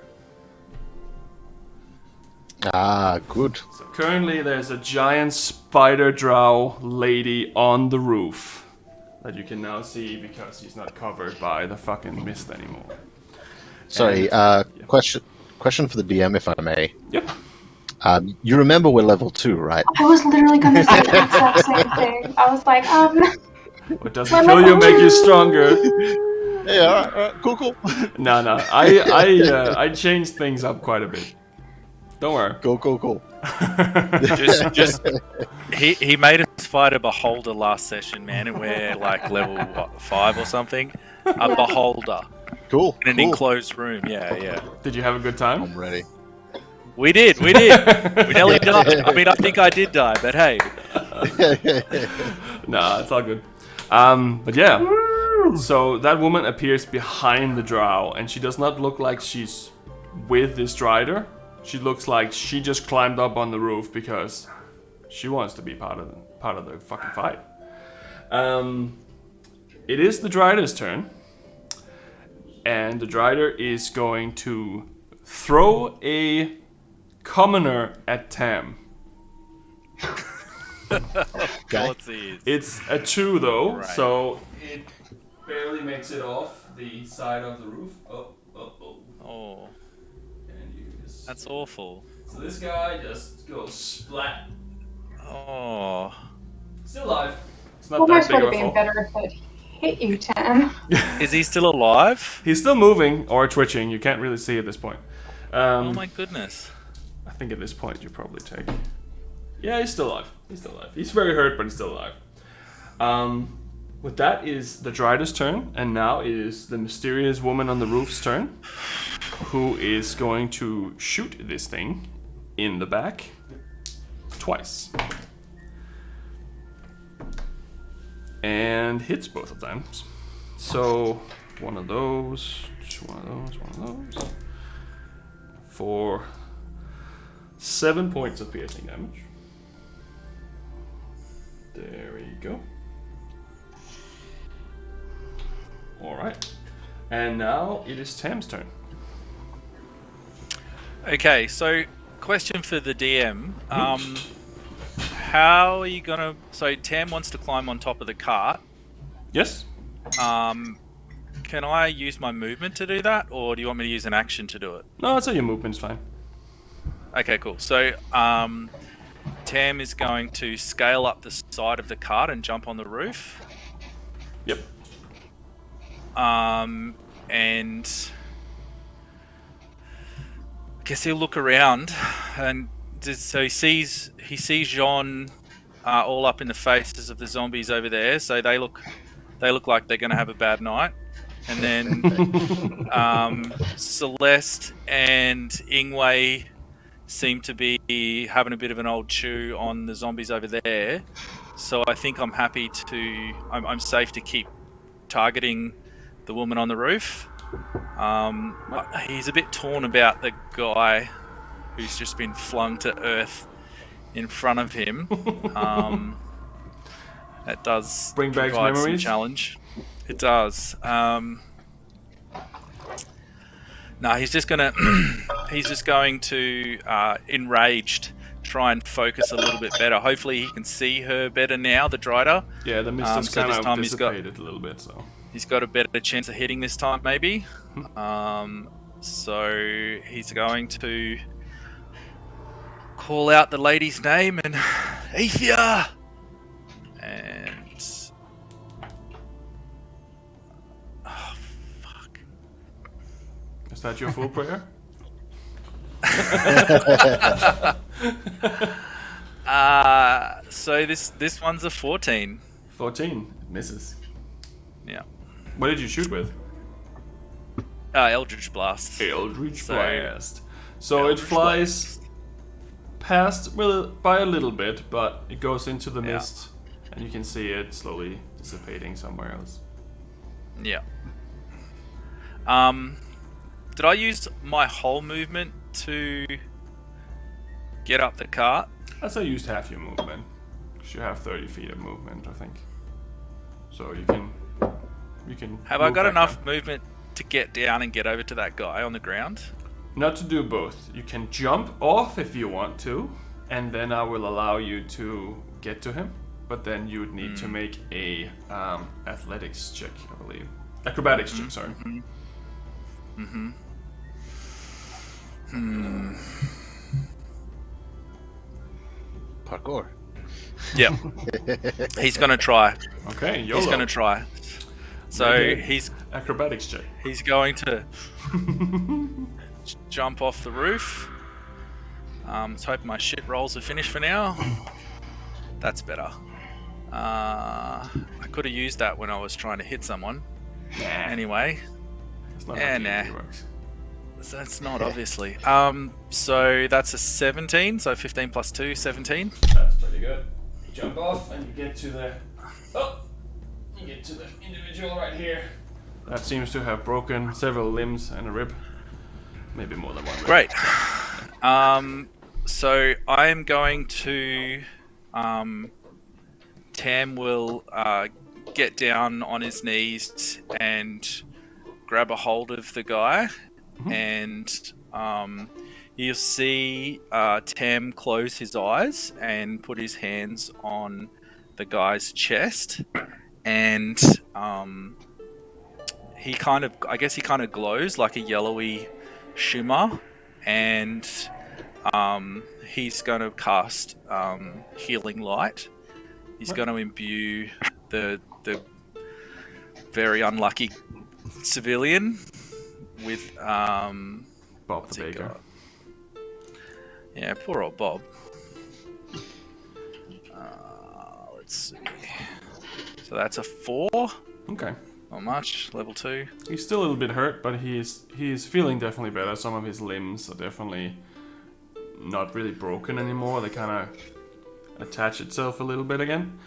Speaker 9: Ah, good.
Speaker 5: So currently there's a giant spider drow lady on the roof that you can now see because she's not covered by the fucking mist anymore.
Speaker 9: Sorry,
Speaker 5: Yeah.
Speaker 9: question for the DM, if I may.
Speaker 5: Yep.
Speaker 9: You remember we're level 2, right?
Speaker 7: I was literally going to say the exact same thing. I was like,
Speaker 5: What doesn't kill you make you stronger.
Speaker 9: Yeah, alright, cool.
Speaker 5: No. I changed things up quite a bit. Don't worry.
Speaker 9: Cool.
Speaker 6: just he made us fight a beholder last session, man, and we're like level 5 or something. A beholder.
Speaker 9: Cool.
Speaker 6: In an enclosed room. Yeah.
Speaker 5: Did you have a good time?
Speaker 9: I'm ready.
Speaker 6: We did. We nearly died. I mean, I think I did die, but hey.
Speaker 5: Nah, it's all good. But yeah. So that woman appears behind the drow, and she does not look like she's with this strider. She looks like she just climbed up on the roof because she wants to be part of the fucking fight. It is the Drider's turn, and the Drider is going to throw a commoner at Tam.
Speaker 9: Okay.
Speaker 5: It's a 2 though,
Speaker 6: Right.
Speaker 5: so it barely makes it off the side of the roof.
Speaker 6: Oh,
Speaker 5: And you just...
Speaker 6: that's awful.
Speaker 5: So this guy just goes splat.
Speaker 6: Oh.
Speaker 5: Still alive. It's not
Speaker 7: almost
Speaker 5: that big
Speaker 7: would
Speaker 5: of
Speaker 7: have
Speaker 5: a
Speaker 7: been
Speaker 5: fall.
Speaker 7: better if it hit you, Tam.
Speaker 6: Is he still alive?
Speaker 5: He's still moving or twitching. You can't really see at this point.
Speaker 6: Oh my goodness.
Speaker 5: I think at this point you probably take. Yeah, he's still alive. He's very hurt, but he's still alive. With that is the Drider's turn, and now it is the mysterious woman on the roof's turn, who is going to shoot this thing in the back twice. And hits both of them. So, one of those, for 7 points of piercing damage. There we go. Alright. And now it is Tam's turn.
Speaker 6: Okay, so question for the DM. How are you gonna... So Tam wants to climb on top of the cart.
Speaker 5: Yes?
Speaker 6: Can I use my movement to do that, or do you want me to use an action to do it?
Speaker 5: No, I'd say your movement's fine.
Speaker 6: Okay, cool. So, Tam is going to scale up the side of the cart and jump on the roof.
Speaker 5: Yep.
Speaker 6: And I guess he'll look around, and so he sees Jean all up in the faces of the zombies over there. So they look like they're going to have a bad night. And then Celeste and Ingue seem to be having a bit of an old chew on the zombies over there. So I think I'm I'm safe to keep targeting the woman on the roof. He's a bit torn about the guy who's just been flung to earth in front of him. That does
Speaker 5: bring back
Speaker 6: provide some
Speaker 5: memories.
Speaker 6: Challenge. It does. No, he's just going to enraged try and focus a little bit better. Hopefully he can see her better now, the Drider.
Speaker 5: Yeah, the mist has
Speaker 6: so
Speaker 5: kind
Speaker 6: this
Speaker 5: of
Speaker 6: time
Speaker 5: dissipated a little bit, so
Speaker 6: he's got a better chance of hitting this time, maybe. So he's going to call out the lady's name and Aethia! And oh, fuck.
Speaker 5: Is that your full prayer?
Speaker 6: So this one's a 14.
Speaker 5: 14. It misses.
Speaker 6: Yeah.
Speaker 5: What did you shoot with?
Speaker 6: Eldritch Blast.
Speaker 5: Eldritch
Speaker 6: So-
Speaker 5: Blast. So
Speaker 6: Eldritch
Speaker 5: it flies past by a little bit, but it goes into the
Speaker 6: Yeah.
Speaker 5: mist, and you can see it slowly dissipating somewhere else.
Speaker 6: Yeah. Did I use my whole movement to get up the cart?
Speaker 5: As I used half your movement, 'cause you have 30 feet of movement, I think. So you can.
Speaker 6: Have I
Speaker 5: move
Speaker 6: got
Speaker 5: back
Speaker 6: enough
Speaker 5: down.
Speaker 6: movement to get down and get over to that guy on the ground?
Speaker 5: Not to do both. You can jump off if you want to, and then I will allow you to get to him. But then you would need to make a athletics check, I believe. Acrobatics check, sorry.
Speaker 9: Parkour.
Speaker 6: Yeah. He's gonna try.
Speaker 5: Okay, YOLO.
Speaker 6: He's gonna try. So
Speaker 5: Okay.
Speaker 6: he's
Speaker 5: Acrobatics check.
Speaker 6: going to jump off the roof. Let's hope my shit rolls are finished for now. That's better. I could have used that when I was trying to hit someone.
Speaker 5: Nah,
Speaker 6: Anyway,
Speaker 5: that's not
Speaker 6: yeah,
Speaker 5: how
Speaker 6: nah.
Speaker 5: D&D works.
Speaker 6: that's not obviously. So that's a 17. So 15 plus 2, 17.
Speaker 5: That's pretty good. You jump off and you get to the individual right here. That seems to have broken several limbs and a rib. Maybe more than one rib.
Speaker 6: Great. So I am going to. Tam will get down on his knees and grab a hold of the guy, and you'll see Tam close his eyes and put his hands on the guy's chest, and he kind of glows like a yellowy shimmer, and he's going to cast healing light. He's going to imbue the very unlucky civilian with
Speaker 5: Bob
Speaker 6: what's
Speaker 5: the
Speaker 6: he
Speaker 5: Baker.
Speaker 6: got? Yeah, poor old Bob. Let's see. So that's a 4.
Speaker 5: Okay.
Speaker 6: Not much. Level 2.
Speaker 5: He's still a little bit hurt, but he's feeling definitely better. Some of his limbs are definitely not really broken anymore. They kind of attach itself a little bit again.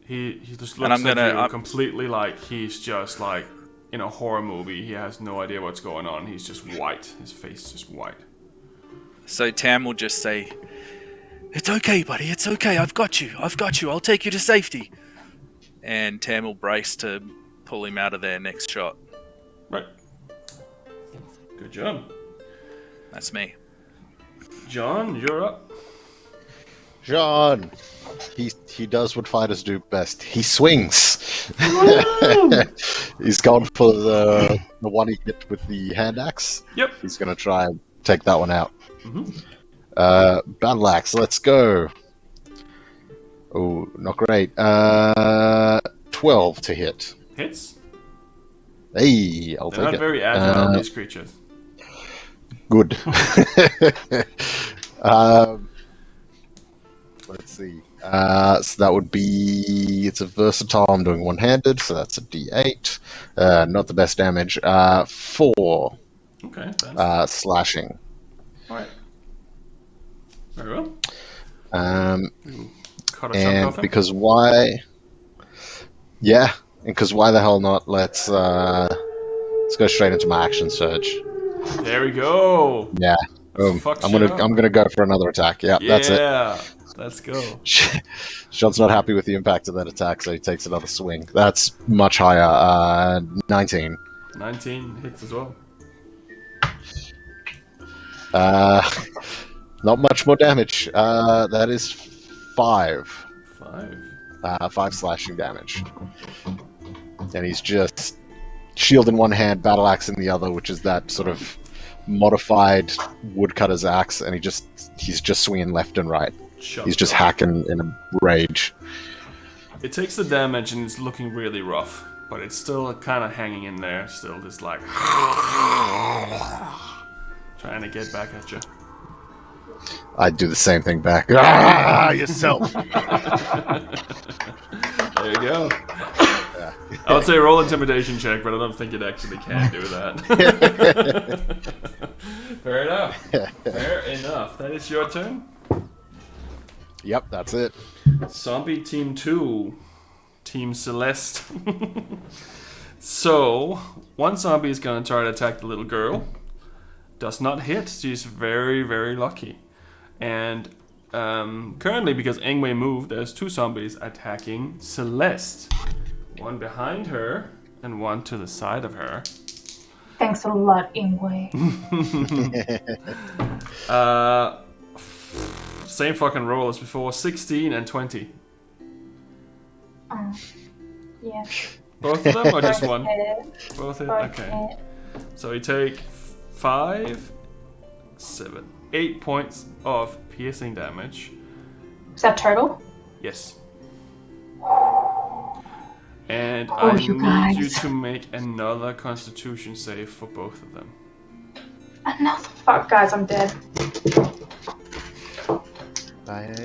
Speaker 5: He just looks at you completely like he's just like in a horror movie. He has no idea what's going on. He's just white. His face is just white.
Speaker 6: So Tam will just say, "It's okay, buddy. It's okay. I've got you. I'll take you to safety." And Tam will brace to pull him out of there next shot.
Speaker 5: Right. Good job.
Speaker 6: That's me.
Speaker 5: John, you're up.
Speaker 9: John, he does what fighters do best. He swings. He's gone for the one he hit with the hand axe.
Speaker 5: Yep.
Speaker 9: He's going to try and take that one out.
Speaker 5: Mm-hmm.
Speaker 9: Battle axe, let's go. Oh, not great. 12 to hit.
Speaker 5: Hits.
Speaker 9: Hey, I'll
Speaker 5: They're
Speaker 9: take
Speaker 5: not
Speaker 9: it.
Speaker 5: very agile, these creatures.
Speaker 9: Good. Let's see. So that would be... It's a versatile. I'm doing one-handed, so that's a D8. Not the best damage. 4
Speaker 5: Okay.
Speaker 9: slashing.
Speaker 5: All right. Very well. Cut a chunk
Speaker 9: And
Speaker 5: off him.
Speaker 9: because why... Yeah, because why the hell not? Let's go straight into my action surge.
Speaker 5: There we go.
Speaker 9: Yeah. Boom. I'm gonna go for another attack. Yeah, that's it.
Speaker 5: Yeah. Let's go.
Speaker 9: Sean's not happy with the impact of that attack, so he takes another swing. That's much higher. 19.
Speaker 5: 19 hits as well.
Speaker 9: Not much more damage. That is 5. 5 slashing damage. And he's just shield in one hand, battle axe in the other, which is that sort of modified woodcutter's axe, and he's just swinging left and right. He's just hacking in a rage.
Speaker 5: It takes the damage and it's looking really rough, but it's still kind of hanging in there, still just like trying to get back at you.
Speaker 9: I'd do the same thing back. Ah, yourself.
Speaker 5: There you go. Yeah. I would say roll intimidation check, but I don't think it actually can do that. Fair enough. Fair enough. That is your turn.
Speaker 9: Yep, that's it.
Speaker 5: Zombie Team 2. Team Celeste. So, one zombie is going to try to attack the little girl. Does not hit. She's very, very lucky. And currently, because Ingue moved, there's 2 zombies attacking Celeste. One behind her and one to the side of her.
Speaker 7: Thanks a lot, Ingue.
Speaker 5: Same fucking roll as before. 16 and 20.
Speaker 7: Yeah.
Speaker 5: Both of them or just one?
Speaker 7: Both
Speaker 5: hit? Okay. So you take 5, 7, 8 points of piercing damage.
Speaker 7: Is that total?
Speaker 5: Yes. And I need you to make another Constitution save for both of them.
Speaker 7: Another fuck, guys, I'm dead. Okay,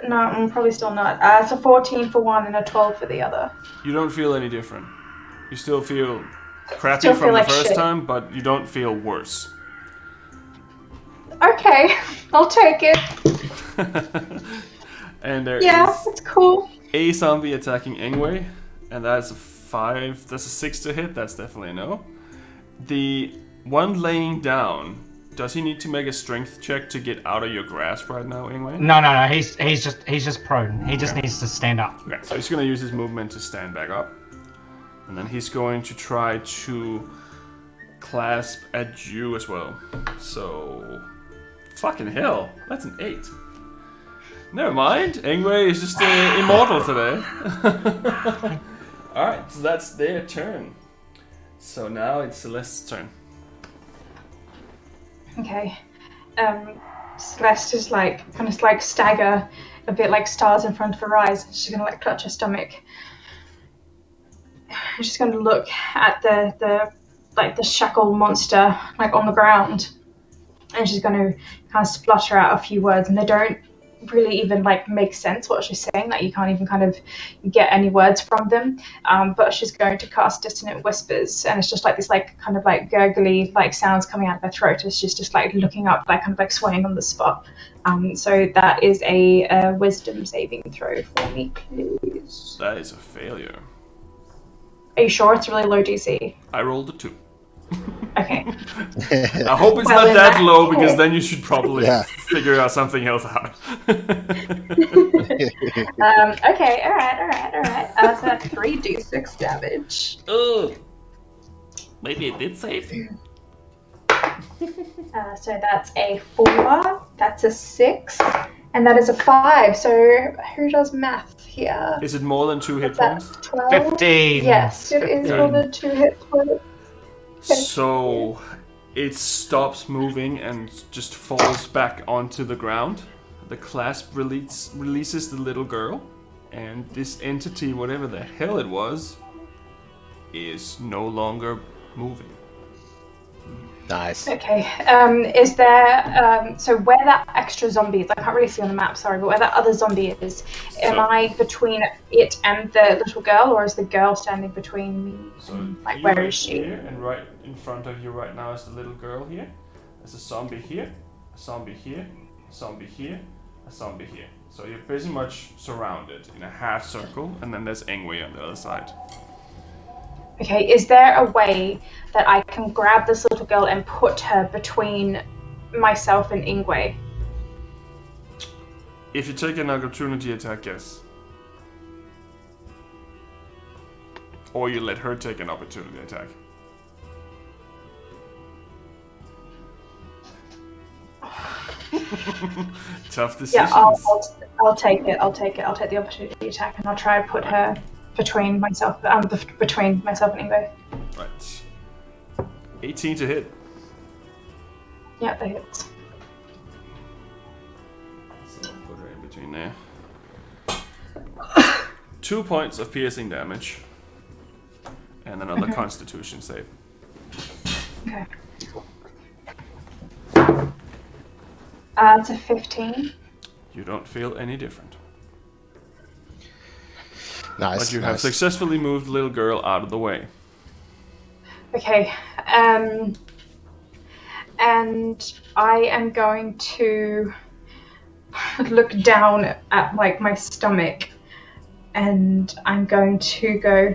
Speaker 7: no, I'm probably still not. It's a 14 for one and a 12 for the other.
Speaker 5: You don't feel any different. You still feel crappy from the first time, but you don't feel worse.
Speaker 7: Okay, I'll take it.
Speaker 5: And there
Speaker 7: is it's cool.
Speaker 5: A zombie attacking Ingue, and that's a 5. That's a 6 to hit. That's definitely a no. The one laying down, does he need to make a strength check to get out of your grasp right now, Ingue?
Speaker 10: No. He's just prone. He just needs to stand up.
Speaker 5: Okay, so he's gonna use his movement to stand back up, and then he's going to try to clasp at you as well. So, fucking hell, that's an 8. Never mind, Ingue is just immortal today. Alright, so that's their turn. So now it's Celeste's turn.
Speaker 7: Okay. Celeste is kind of stagger a bit, like stars in front of her eyes. She's gonna clutch her stomach. She's gonna look at the shackled monster on the ground, and she's gonna kind of splutter out a few words, and they don't really even make sense what she's saying. You can't even kind of get any words from them. But she's going to cast Dissonant Whispers, and it's just this kind of gurgly sounds coming out of her throat as she's just looking up, kind of swaying on the spot. So that is a Wisdom saving throw for me, please.
Speaker 5: That is a failure.
Speaker 7: Are you sure it's really low DC?
Speaker 5: I rolled a 2.
Speaker 7: Okay.
Speaker 5: I hope it's not that low, because then you should probably figure out something else out.
Speaker 7: Okay, alright. So that's 3d6 damage.
Speaker 5: Oh, maybe it did save.
Speaker 7: So that's a 4, that's a 6, and that is a 5. So who does math here?
Speaker 5: Is it more than 2 hit points?
Speaker 7: 12?
Speaker 10: 15.
Speaker 7: Yes, it is more than 2 hit points.
Speaker 5: So it stops moving and just falls back onto the ground. The clasp releases the little girl, and this entity, whatever the hell it was, is no longer moving.
Speaker 9: Nice.
Speaker 7: Okay. Is there so where that extra zombie is? I can't really see on the map. Sorry, but where that other zombie is, am I between it and the little girl, or is the girl standing between me? Like, where is she?
Speaker 5: Here, and right in front of you right now is the little girl here. There's a zombie here, a zombie here, a zombie here, a zombie here. So you're pretty much surrounded in a half circle, and then there's Ingue on the other side.
Speaker 7: Okay, is there a way that I can grab this little girl and put her between myself and Ingue?
Speaker 5: If you take an opportunity attack, yes. Or you let her take an opportunity attack. Tough decisions.
Speaker 7: Yeah, I'll take it. I'll take the opportunity attack, and I'll try to put her between myself and Ingue.
Speaker 5: Right. 18 to hit.
Speaker 7: Yeah, that hits.
Speaker 5: So put her in between there. 2 points of piercing damage. And another Constitution save.
Speaker 7: Okay. It's a 15.
Speaker 5: You don't feel any different.
Speaker 9: Nice.
Speaker 5: But you have successfully moved the little girl out of the way.
Speaker 7: Okay. And I am going to look down at like my stomach, and I'm going to go,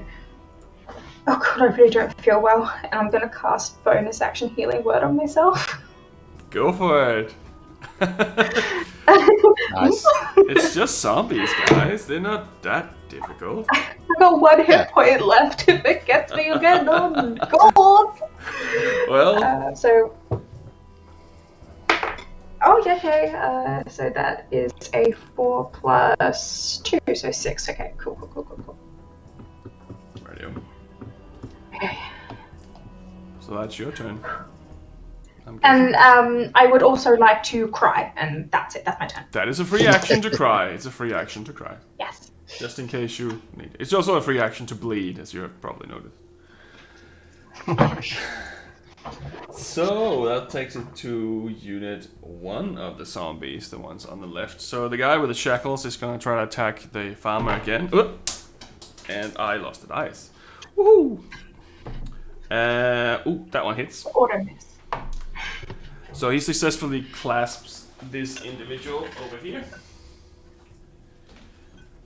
Speaker 7: oh god, I really don't feel well, and I'm going to cast bonus action healing word on myself.
Speaker 5: Go for it.
Speaker 9: Nice.
Speaker 5: It's just zombies, guys. They're not that difficult.
Speaker 7: I've got 1 hit point left. If it gets me again, oh god.
Speaker 5: Well.
Speaker 7: Oh yeah, okay. So that is a 4 plus 2, so 6. Okay, cool.
Speaker 5: Radio.
Speaker 7: Okay.
Speaker 5: So that's your turn.
Speaker 7: And I would also like to cry, and that's it. That's my turn.
Speaker 5: That is a free action to cry. It's a free action to cry.
Speaker 7: Yes.
Speaker 5: Just in case you need it. It's also a free action to bleed, as you have probably noticed. So that takes it to unit 1 of the zombies, the ones on the left. So the guy with the shackles is going to try to attack the farmer again. And I lost the dice. Woohoo! That one hits.
Speaker 7: Auto miss.
Speaker 5: So he successfully clasps this individual over here.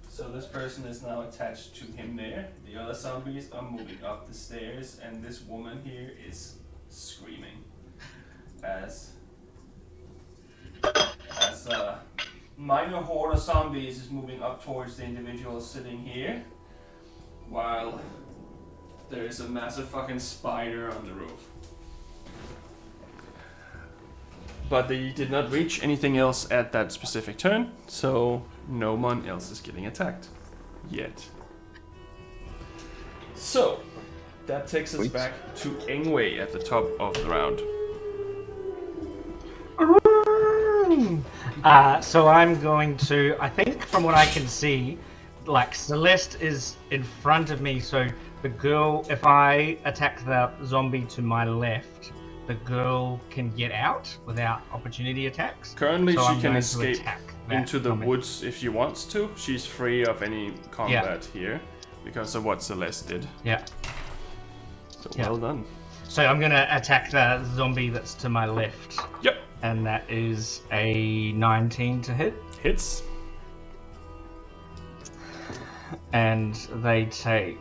Speaker 5: So this person is now attached to him there. The other zombies are moving up the stairs, and this woman here is screaming as a minor horde of zombies is moving up towards the individual sitting here, while there is a massive fucking spider on the roof. But they did not reach anything else at that specific turn, so no one else is getting attacked yet. So that takes us back to Ingue at the top of the round.
Speaker 10: So I'm going to, I think from what I can see, like Celeste is in front of me, so the girl, if I attack the zombie to my left, the girl can get out without opportunity attacks.
Speaker 5: Currently
Speaker 10: so
Speaker 5: she can escape into the woods if she wants to. She's free of any combat here because of what Celeste did.
Speaker 10: Yeah.
Speaker 5: So well done.
Speaker 10: So I'm going to attack the zombie that's to my left.
Speaker 5: Yep.
Speaker 10: And that is a 19 to hit.
Speaker 5: Hits.
Speaker 10: And they take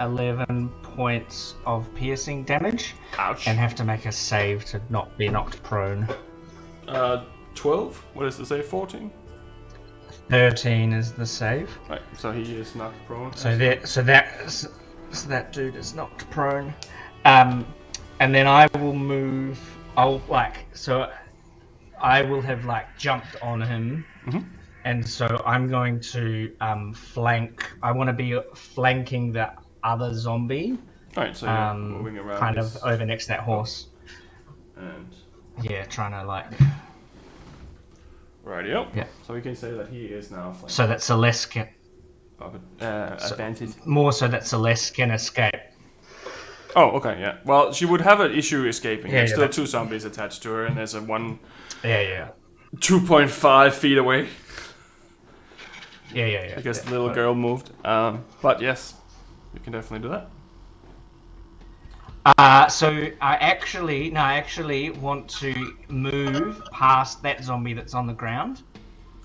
Speaker 10: 11 points of piercing damage.
Speaker 5: Ouch.
Speaker 10: And have to make a save to not be knocked prone.
Speaker 5: 12? What is the save? 14?
Speaker 10: 13 is the save.
Speaker 5: Right, so he is knocked prone.
Speaker 10: So that dude is knocked prone. And then I will move. I will have jumped on him.
Speaker 5: Mm-hmm.
Speaker 10: And so I'm going to flank. I want to be flanking the other zombie.
Speaker 5: Right, so you're moving around.
Speaker 10: Kind of over next to that horse.
Speaker 5: And
Speaker 10: yeah, trying to
Speaker 5: Rightio.
Speaker 10: Yeah.
Speaker 5: So we can say that he is now flanking.
Speaker 10: So that Celeste can.
Speaker 5: advantage.
Speaker 10: More so that Celeste can escape.
Speaker 5: Oh, okay, yeah. Well, she would have an issue escaping.
Speaker 10: Yeah,
Speaker 5: There's
Speaker 10: yeah,
Speaker 5: still
Speaker 10: that-
Speaker 5: 2 zombies attached to her, and there's a one
Speaker 10: Yeah.
Speaker 5: 2.5 feet away.
Speaker 10: Yeah.
Speaker 5: Because the little girl moved. But yes, you can definitely do that.
Speaker 10: So I actually want to move past that zombie that's on the ground.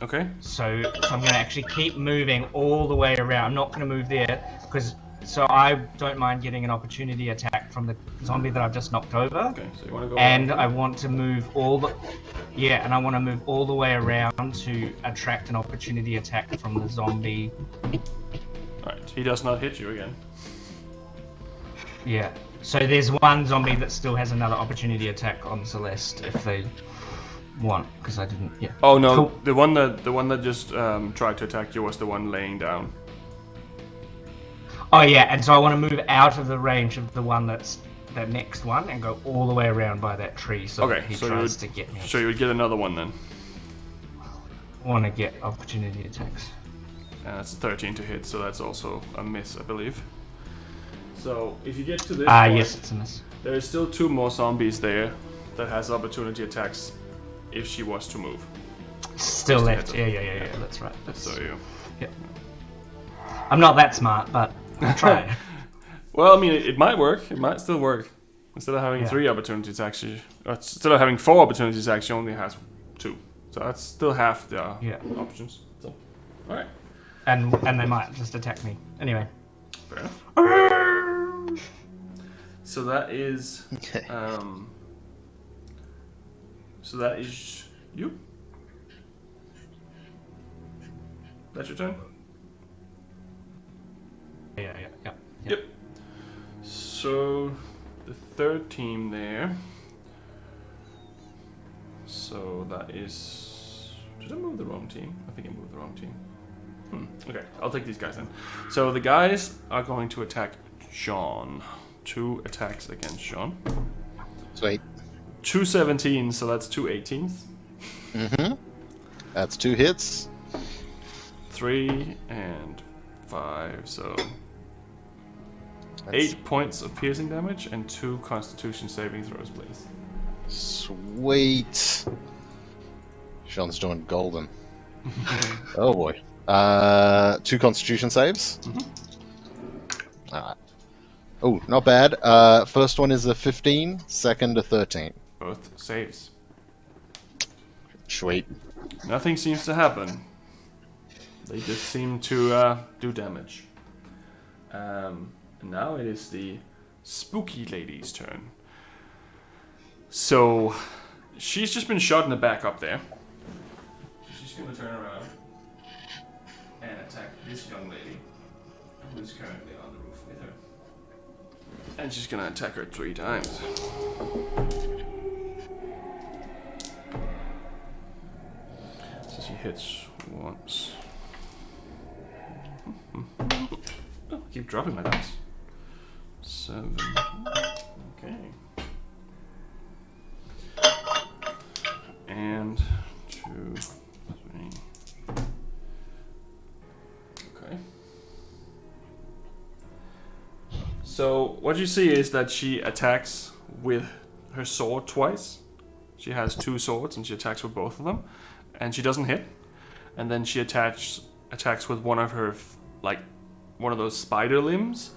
Speaker 5: Okay.
Speaker 10: So I'm going to actually keep moving all the way around. I'm not going to move there because I don't mind getting an opportunity attack from the zombie that I've just knocked over.
Speaker 5: Okay, so you want to go.
Speaker 10: And I want to move all the way around to attract an opportunity attack from the zombie.
Speaker 5: Alright, he does not hit you again.
Speaker 10: Yeah. So there's one zombie that still has another opportunity attack on Celeste if they want, because I didn't. Yeah.
Speaker 5: Oh no,
Speaker 10: Cool.
Speaker 5: the one that just tried to attack you was the one laying down.
Speaker 10: Oh yeah, and so I want to move out of the range of the one that's the next one and go all the way around by that tree so that he tries to get me.
Speaker 5: So you would get another one then.
Speaker 10: I want to get opportunity attacks.
Speaker 5: That's 13 to hit, so that's also a miss, I believe. So if you get to this point,
Speaker 10: yes, it's a miss.
Speaker 5: there is still 2 more zombies there that has opportunity attacks if she was to move.
Speaker 10: Still
Speaker 5: Just
Speaker 10: left. Yeah. That's right.
Speaker 5: So you.
Speaker 10: Yeah. I'm not that smart, but I'll try.
Speaker 5: Well, I mean, it might work. It might still work. Instead of having 3 opportunity attacks, instead of having 4 opportunity attacks, she only has 2. So that's still half the options. So, all right.
Speaker 10: And they might just attack me anyway.
Speaker 5: Fair enough. So that is you. That's your turn.
Speaker 10: Yeah.
Speaker 5: Yep. So the third team there. So that is. Did I move the wrong team? I think I moved the wrong team. Okay, I'll take these guys then. So the guys are going to attack Sean. 2 attacks against Sean.
Speaker 9: Sweet.
Speaker 5: 2 17s, so that's 2 18s.
Speaker 9: Mm-hmm. That's 2 hits.
Speaker 5: 3 and 5, so
Speaker 9: That's
Speaker 5: 8 points of piercing damage and 2 Constitution saving throws, please.
Speaker 9: Sweet. Sean's doing golden. Oh boy. 2 Constitution saves.
Speaker 5: Mm-hmm.
Speaker 9: Alright. Oh, not bad. First one is a 15, second a 13.
Speaker 5: Both saves.
Speaker 9: Sweet.
Speaker 5: Nothing seems to happen. They just seem to do damage. And now it is the spooky lady's turn. So she's just been shot in the back up there. She's going to turn around and attack this young lady who's currently on the roof with her. And she's going to attack her 3 times. So she hits once. Oh, keep dropping my dice. 7. Okay. And 2, 3. Okay. So what you see is that she attacks with her sword twice. She has 2 swords and she attacks with both of them, and she doesn't hit. And then she attacks with one of her one of those spider limbs,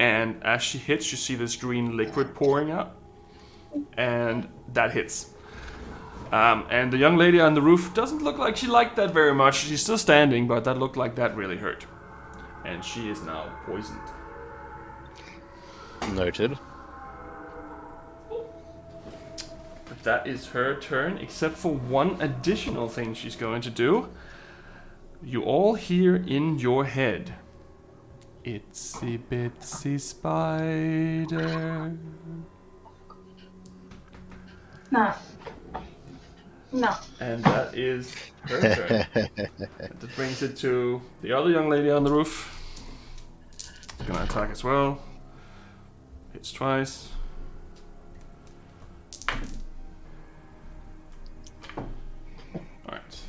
Speaker 5: and as she hits, you see this green liquid pouring out, and that hits. And the young lady on the roof doesn't look like she liked that very much. She's still standing, but that looked like that really hurt. And she is now poisoned.
Speaker 9: Noted.
Speaker 5: But that is her turn, except for one additional thing she's going to do. You all hear in your head, "Itsy bitsy spider."
Speaker 7: No.
Speaker 5: And that is her turn. That brings it to the other young lady on the roof. She's gonna attack as well. Hits twice. Alright.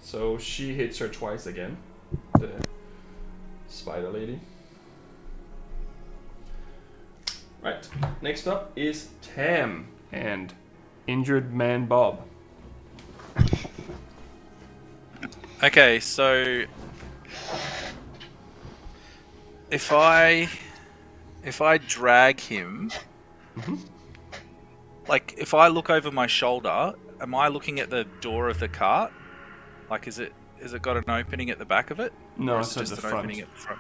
Speaker 5: So she hits her twice again. spider lady. Right. Next up is Tam and injured man Bob.
Speaker 6: Okay, so if I drag him, like if I look over my shoulder, am I looking at the door of the cart? Like, is it got an opening at the back of it?
Speaker 5: No,
Speaker 6: Or
Speaker 5: it's
Speaker 6: is
Speaker 5: at
Speaker 6: it
Speaker 5: the
Speaker 6: just an
Speaker 5: front.
Speaker 6: opening at the front?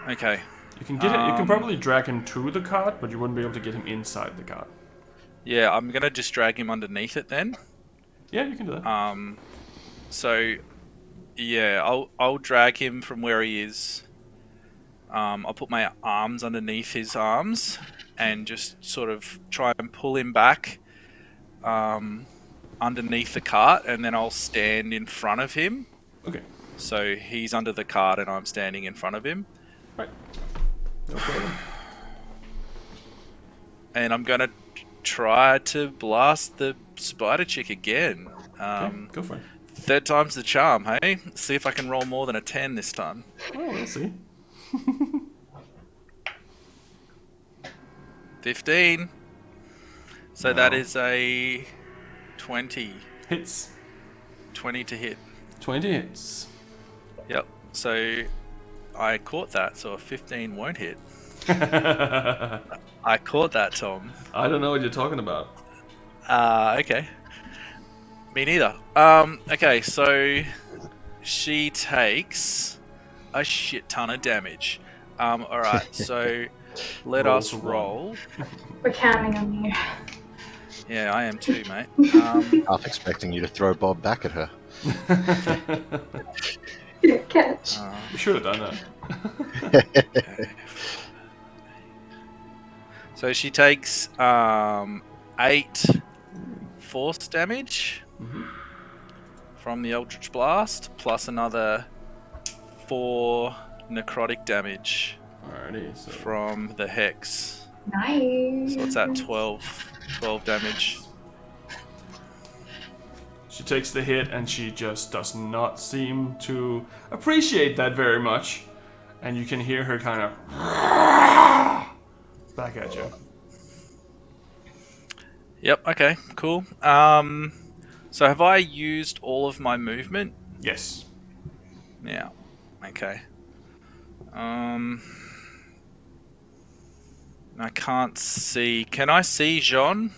Speaker 6: Okay.
Speaker 5: You can get you can probably drag him to the cart, but you wouldn't be able to get him inside the cart.
Speaker 6: Yeah, I'm gonna just drag him underneath it then.
Speaker 5: Yeah, you can do that.
Speaker 6: So yeah, I'll drag him from where he is. I'll put my arms underneath his arms and just sort of try and pull him back underneath the cart, and then I'll stand in front of him.
Speaker 5: Okay.
Speaker 6: So he's under the cart and I'm standing in front of him.
Speaker 5: Right. No problem.
Speaker 6: And I'm gonna try to blast the spider chick again.
Speaker 5: Okay, go for it.
Speaker 6: Third time's the charm, hey? See if I can roll more than a 10 this time.
Speaker 5: Oh, we'll see.
Speaker 6: 15. So
Speaker 5: Wow.
Speaker 6: that is a 20.
Speaker 5: Hits.
Speaker 6: 20 to hit.
Speaker 5: 20 hits.
Speaker 6: Yep. So I caught that, so a 15 won't hit. I caught that, Tom.
Speaker 5: I don't know what you're talking about.
Speaker 6: Okay. Me neither. Okay, so she takes a shit ton of damage. Alright, so let us roll.
Speaker 7: We're counting on you.
Speaker 6: Yeah, I am too, mate.
Speaker 9: Half expecting you to throw Bob back at her.
Speaker 7: Good catch.
Speaker 5: We should have done that.
Speaker 6: So she takes 8 force damage from the Eldritch Blast, plus another 4 necrotic damage
Speaker 5: Alrighty, so
Speaker 6: from the Hex.
Speaker 7: Nice.
Speaker 6: So what's that? 12 damage.
Speaker 5: she takes the hit and she just does not seem to appreciate that very much. And you can hear her kind of back at you.
Speaker 6: Yep, okay, cool. So have I used all of my movement?
Speaker 5: Yes.
Speaker 6: Yeah. Okay. I can't see. Can I see Jean?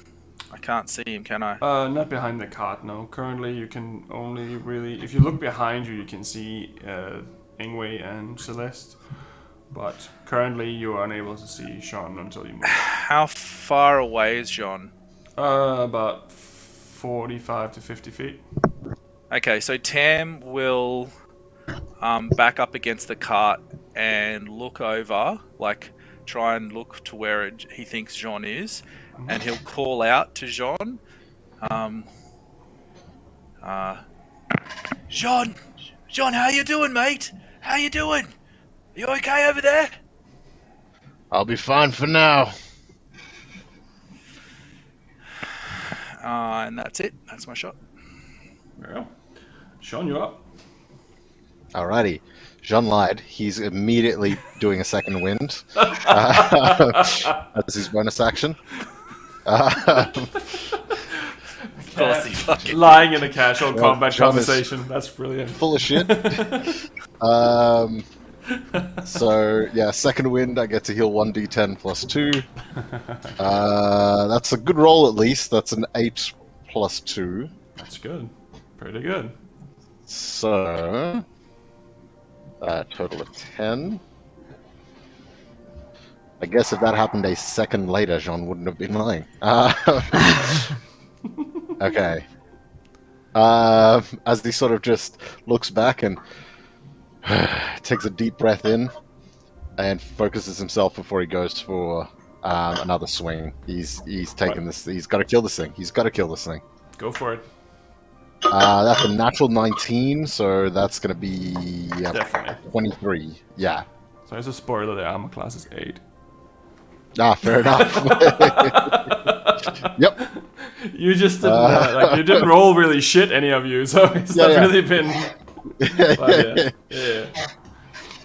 Speaker 6: I can't see him, can I?
Speaker 5: Not behind the cart, no. Currently, you can only really... If you look behind you, you can see Ingue and Celeste. But currently, you are unable to see Sean until you move.
Speaker 6: How far away is Jean?
Speaker 5: About 45 to 50 feet.
Speaker 6: Okay, so Tam will back up against the cart and look over, like try and look to where he thinks Jean is, and he'll call out to Jean. Jean, how you doing, mate? How you doing? You okay over there?
Speaker 9: I'll be fine for now.
Speaker 6: And that's it. That's my shot.
Speaker 5: Well, Sean, you're up.
Speaker 9: Alrighty. Jean lied. He's immediately doing a second wind. That's his bonus action.
Speaker 6: Of course he fucking
Speaker 5: Lying in a casual
Speaker 9: Well,
Speaker 5: combat
Speaker 9: Sean is
Speaker 5: conversation. That's brilliant.
Speaker 9: full of shit. So, yeah, second wind, I get to heal 1d10 plus 2. That's a good roll at least. That's an 8 plus 2.
Speaker 5: That's good. Pretty good.
Speaker 9: So, total of 10. I guess if that happened a second later, Jean wouldn't have been lying. Okay. As he sort of just looks back and takes a deep breath in and focuses himself before he goes for another swing. He's taken this. He's got to kill this thing.
Speaker 5: Go for it.
Speaker 9: That's a natural 19, so that's going to be
Speaker 5: Definitely.
Speaker 9: 23. Yeah.
Speaker 5: So as a spoiler, the armor class is 8.
Speaker 9: Ah, fair enough. Yep.
Speaker 5: You just didn't you didn't roll really shit, any of you. So it's not really been But yeah.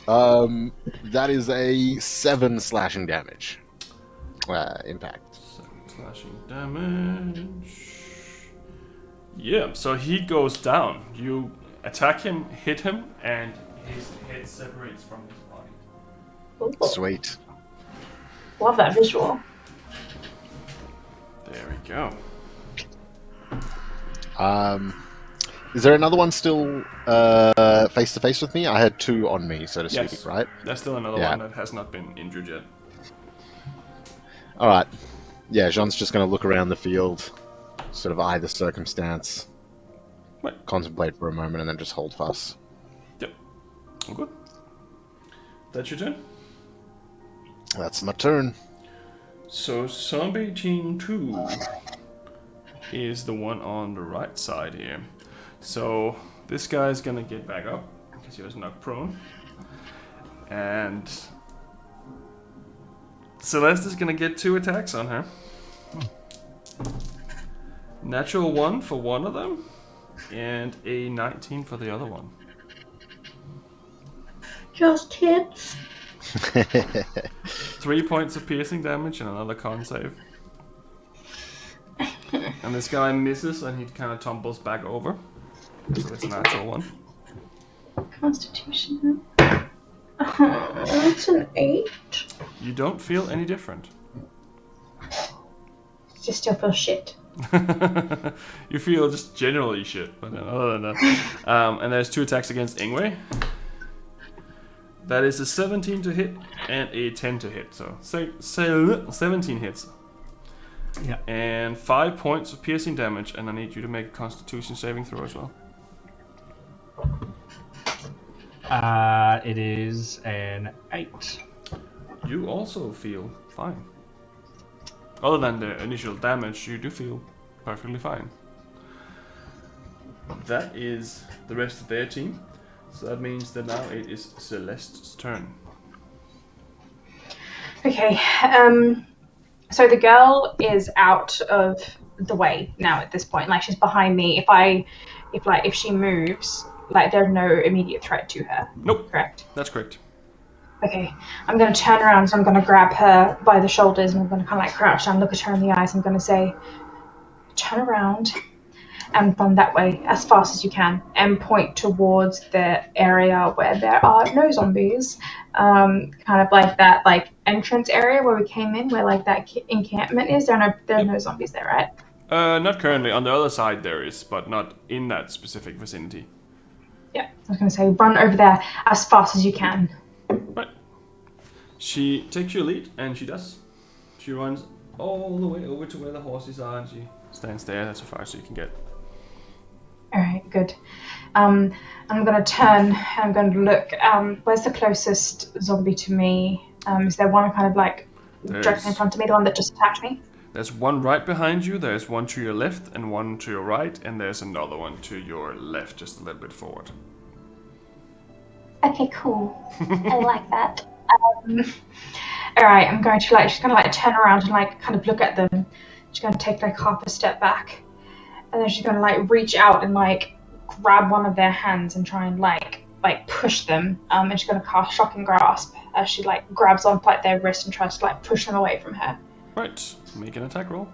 Speaker 9: That is a 7 slashing damage. Impact.
Speaker 5: 7 slashing damage. Yeah, so he goes down. You attack him, hit him, and his head separates from his body.
Speaker 7: Ooh,
Speaker 9: Sweet.
Speaker 7: love that visual.
Speaker 5: There we go.
Speaker 9: Is there another one still face to face with me? I had 2 on me, so to speak,
Speaker 5: Yes.
Speaker 9: right?
Speaker 5: There's still another
Speaker 9: Yeah.
Speaker 5: one that has not been injured yet.
Speaker 9: All right. Yeah, Jean's just going to look around the field, sort of eye the circumstance,
Speaker 5: Right.
Speaker 9: contemplate for a moment, and then just hold fast.
Speaker 5: Yep. All good. That's your turn.
Speaker 9: That's my turn.
Speaker 5: So Zombie Team 2 is the one on the right side here. So this guy's gonna get back up because he was knocked prone. And Celeste is gonna get 2 attacks on her. Natural 1 for one of them, and a 19 for the other one.
Speaker 7: Just hits.
Speaker 5: 3 points of piercing damage and another con save. And this guy misses and he kind of tumbles back over. So it's a natural 1.
Speaker 7: Constitution. It's an 8.
Speaker 5: You don't feel any different.
Speaker 7: Just still feel shit.
Speaker 5: You feel just generally shit, but other than that. And there's 2 attacks against Ingue. That is a 17 to hit and a 10 to hit. So 17 hits.
Speaker 10: Yeah.
Speaker 5: And 5 points of piercing damage, and I need you to make a Constitution saving throw as well.
Speaker 10: It is an 8.
Speaker 5: You also feel fine. Other than the initial damage, you do feel perfectly fine. That is the rest of their team. So that means that now it is Celeste's turn.
Speaker 7: Okay. So the girl is out of the way now at this point. Like, she's behind me. If she moves, like, there's no immediate threat to her.
Speaker 5: Nope.
Speaker 7: Correct.
Speaker 5: That's correct.
Speaker 7: Okay. I'm going to turn around, so I'm going to grab her by the shoulders, and I'm going to kind of like crouch down, look at her in the eyes. I'm going to say, turn around and run that way as fast as you can, and point towards the area where there are no zombies. Kind of like that, like, entrance area where we came in, where like that encampment is. There are no zombies there, right?
Speaker 5: Not currently. On the other side there is, but not in that specific vicinity.
Speaker 7: Yeah, I was going to say, run over there as fast as you can.
Speaker 5: Right. She takes your lead, and she does. She runs all the way over to where the horses are, and she stands there. That's as far as you can get.
Speaker 7: Alright, good. I'm going to turn, and I'm going to look. Where's the closest zombie to me? Is there one kind of like directly in front of me, the one that just attacked me?
Speaker 5: There's one right behind you, there's one to your left, and one to your right, and there's another one to your left, just a little bit forward.
Speaker 7: Okay, cool. I like that. Alright, I'm going to like, just going to like turn around and like kind of look at them. She's going to take like half a step back. And then she's going to like reach out and like grab one of their hands and try and like push them. And she's going to cast Shocking Grasp as she like grabs on like their wrist and tries to like push them away from her.
Speaker 5: Right, make an attack roll.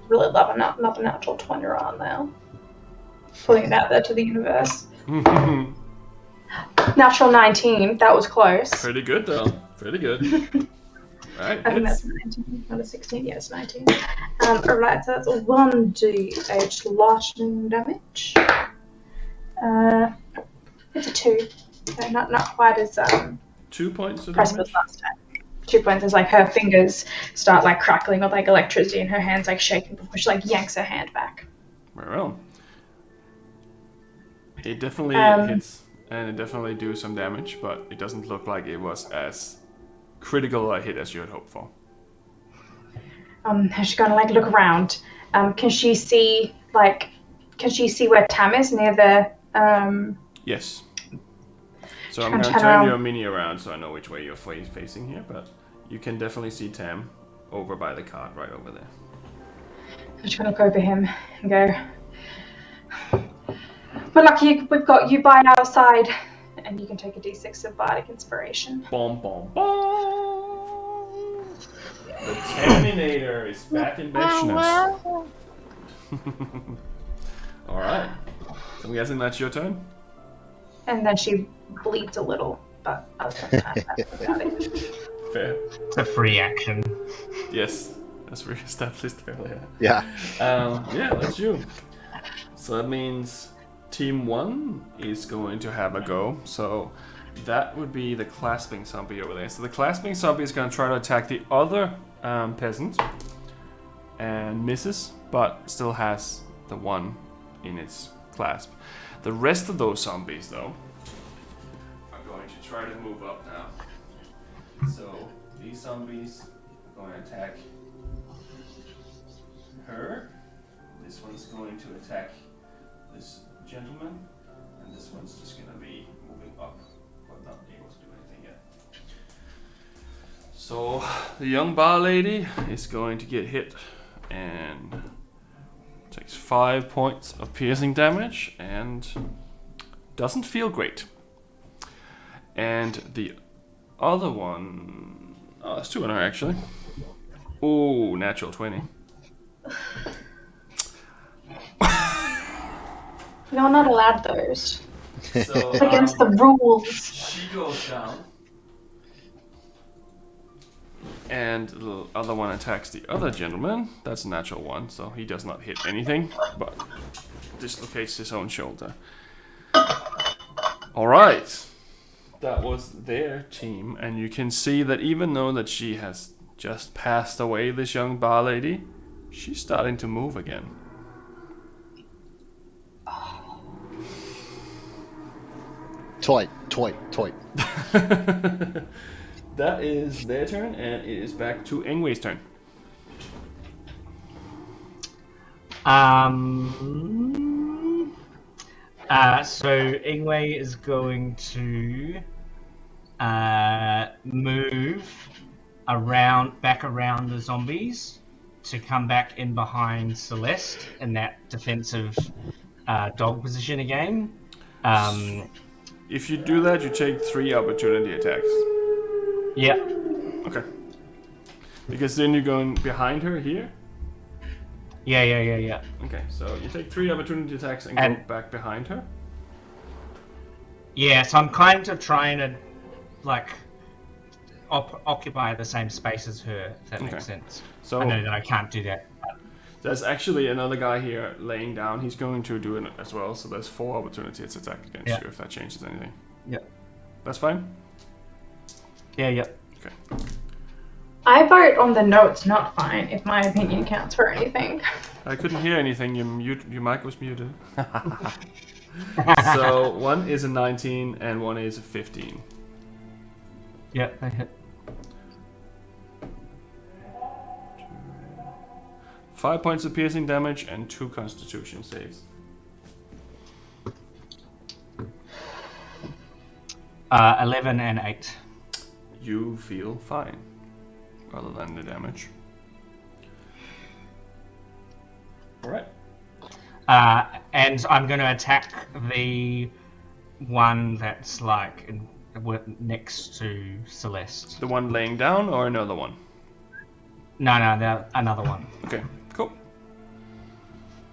Speaker 7: Really love another natural 20 around now. Putting it out there to the universe. Natural 19, that was close.
Speaker 5: Pretty good though, pretty good. Right,
Speaker 7: I think
Speaker 5: hits.
Speaker 7: that's 19, not a 16, yeah, it's 19. Alright, so that's 1d8 slashing damage. It's a 2. So not quite as
Speaker 5: 2 points of
Speaker 7: impressive
Speaker 5: damage.
Speaker 7: as last time. 2 points as like her fingers start like crackling with like electricity and her hands like shaking before she like yanks her hand back.
Speaker 5: Very well. It definitely hits, and it definitely do some damage, but it doesn't look like it was as critical a hit as you had hoped for.
Speaker 7: She's gonna like look around. Can she see where Tam is near the
Speaker 5: Yes. So I'm
Speaker 7: Turn
Speaker 5: going to turn
Speaker 7: around.
Speaker 5: your mini around so I know which way you're facing here, but you can definitely see Tam over by the cart right over there.
Speaker 7: I'm just gonna look over him and go, We're lucky we've got you by our side. And you can take a d6 of bardic inspiration.
Speaker 5: Bom, bom, bom. The Terminator is back in business. Alright. So I'm guessing that's your turn?
Speaker 7: And then she bleeds a little, but other than that, that's about it.
Speaker 5: Fair.
Speaker 10: It's a free action.
Speaker 5: Yes. As we established earlier.
Speaker 9: Yeah.
Speaker 5: Yeah, that's you. So that means Team 1 is going to have a go. So that would be the clasping zombie over there. So the clasping zombie is going to try to attack the other peasant and misses, but still has the one in its clasp. The rest of those zombies, though, are going to try to move up now. So these zombies are going to attack her. This one's going to attack this gentleman, and this one's just going to be moving up, but not able to do anything yet. So the young bar lady is going to get hit and takes 5 points of piercing damage and doesn't feel great. And the other one, oh, there's two on her actually. Oh, natural 20.
Speaker 7: You're not allowed those.
Speaker 5: So,
Speaker 7: It's against the rules.
Speaker 5: she goes down. And the other one attacks the other gentleman. That's a natural 1, so he does not hit anything, but dislocates his own shoulder. Alright. That was their team, and you can see that even though that she has just passed away, this young bar lady, she's starting to move again.
Speaker 9: Toy.
Speaker 5: That is their turn, and it is back to Ingwe's turn.
Speaker 10: So Ingue is going to move back around the zombies to come back in behind Celeste in that defensive dog position again.
Speaker 5: If you do that, you take 3 opportunity attacks.
Speaker 10: Yeah.
Speaker 5: Okay. Because then you're going behind her here?
Speaker 10: Yeah.
Speaker 5: Okay, so you take 3 opportunity attacks and go back behind her?
Speaker 10: Yeah, so I'm kind of trying to, like, occupy the same space as her, if that makes sense.
Speaker 5: So
Speaker 10: I know that I can't do that.
Speaker 5: there's actually another guy here laying down. He's going to do it as well, so there's 4 opportunities attack against you if that changes anything.
Speaker 10: Yeah.
Speaker 5: That's fine?
Speaker 10: Yeah.
Speaker 5: Okay.
Speaker 7: I vote on the notes not fine, if my opinion counts for anything.
Speaker 5: I couldn't hear anything. Your mic was muted. So 1 is a 19 and 1 is a 15.
Speaker 10: Yeah, they hit.
Speaker 5: 5 points of piercing damage and 2 constitution saves.
Speaker 10: 11 and 8.
Speaker 5: You feel fine, other than the damage. Alright.
Speaker 10: And I'm going to attack the one that's like next to Celeste.
Speaker 5: The one laying down or another one?
Speaker 10: No, another one.
Speaker 5: Okay, cool.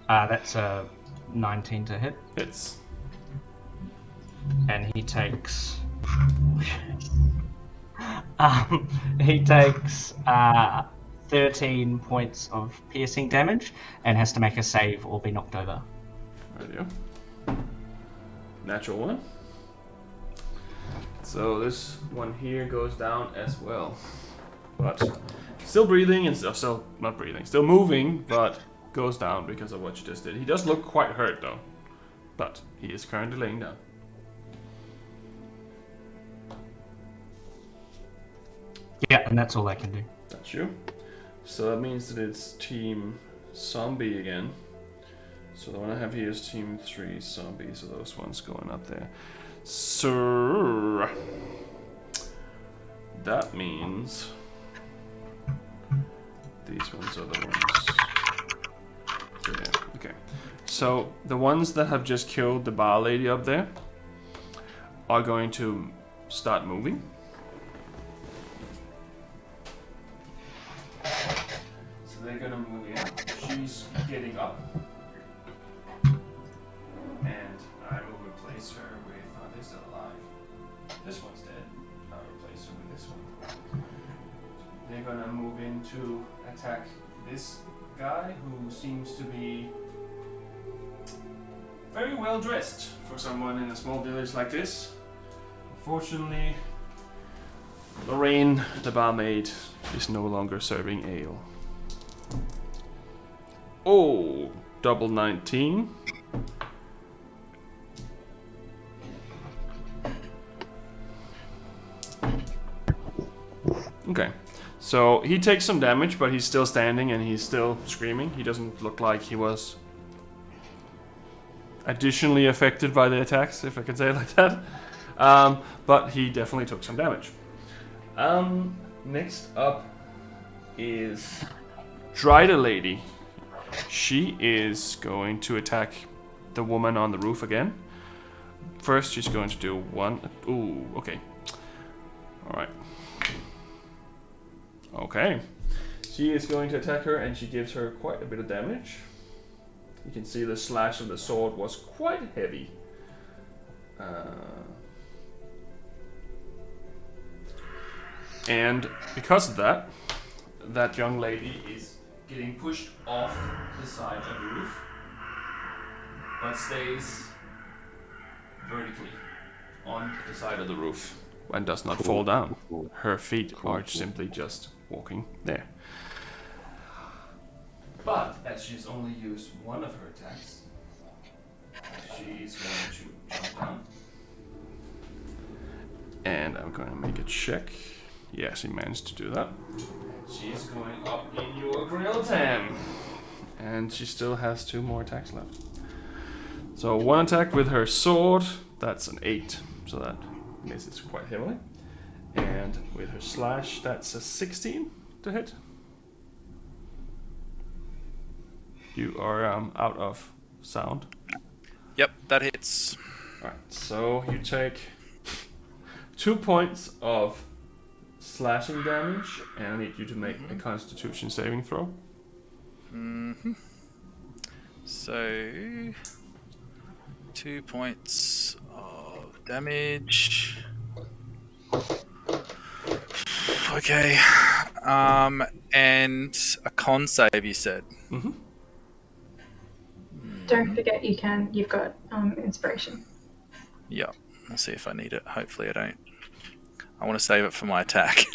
Speaker 10: That's a 19 to hit.
Speaker 5: Hits.
Speaker 10: And he takes... he takes 13 points of piercing damage and has to make a save or be knocked over.
Speaker 5: Radio. Natural 1. So this one here goes down as well. But still breathing and still not breathing. Still moving, but goes down because of what you just did. He does look quite hurt though. But he is currently laying down.
Speaker 10: Yeah, and that's all I can do.
Speaker 5: That's you. So that means that it's Team Zombie again. So the one I have here is Team 3 Zombie, so those ones going up there. So that means these ones are the ones there. Okay. So the ones that have just killed the bar lady up there are going to start moving. So they're gonna move in. She's getting up. And I will replace her with... Oh, they're still alive. This one's dead. I'll replace her with this one. They're gonna move in to attack this guy who seems to be very well dressed for someone in a small village like this. Unfortunately, Lorraine, the barmaid, is no longer serving ale. Oh, double 19. Okay, so he takes some damage, but he's still standing and he's still screaming. He doesn't look like he was additionally affected by the attacks, if I can say it like that. But he definitely took some damage. Next up is Dryder Lady. She is going to attack the woman on the roof again. First, she's going to do one. Ooh, okay. Alright. Okay. She is going to attack her, and she gives her quite a bit of damage. You can see the slash of the sword was quite heavy. And because of that, that young lady is getting pushed off the side of the roof, but stays vertically on the side of the roof and does not fall down. Her feet are simply just walking there. But as she's only used one of her attacks, she is going to jump down. And I'm going to make a check. Yes, she managed to do that. She's going up in your grill, Tam. And she still has 2 more attacks left. So 1 attack with her sword, that's an 8. So that misses quite heavily. And with her slash, that's a 16 to hit. You are out of sound.
Speaker 6: Yep, that hits.
Speaker 5: Alright, so you take 2 points of slashing damage, and I need you to make a Constitution saving throw.
Speaker 6: So 2 points of damage. Okay. And a con save, you said.
Speaker 7: Don't forget you've got inspiration.
Speaker 6: Yeah, I'll see if I need it. Hopefully I don't. I want to save it for my attack.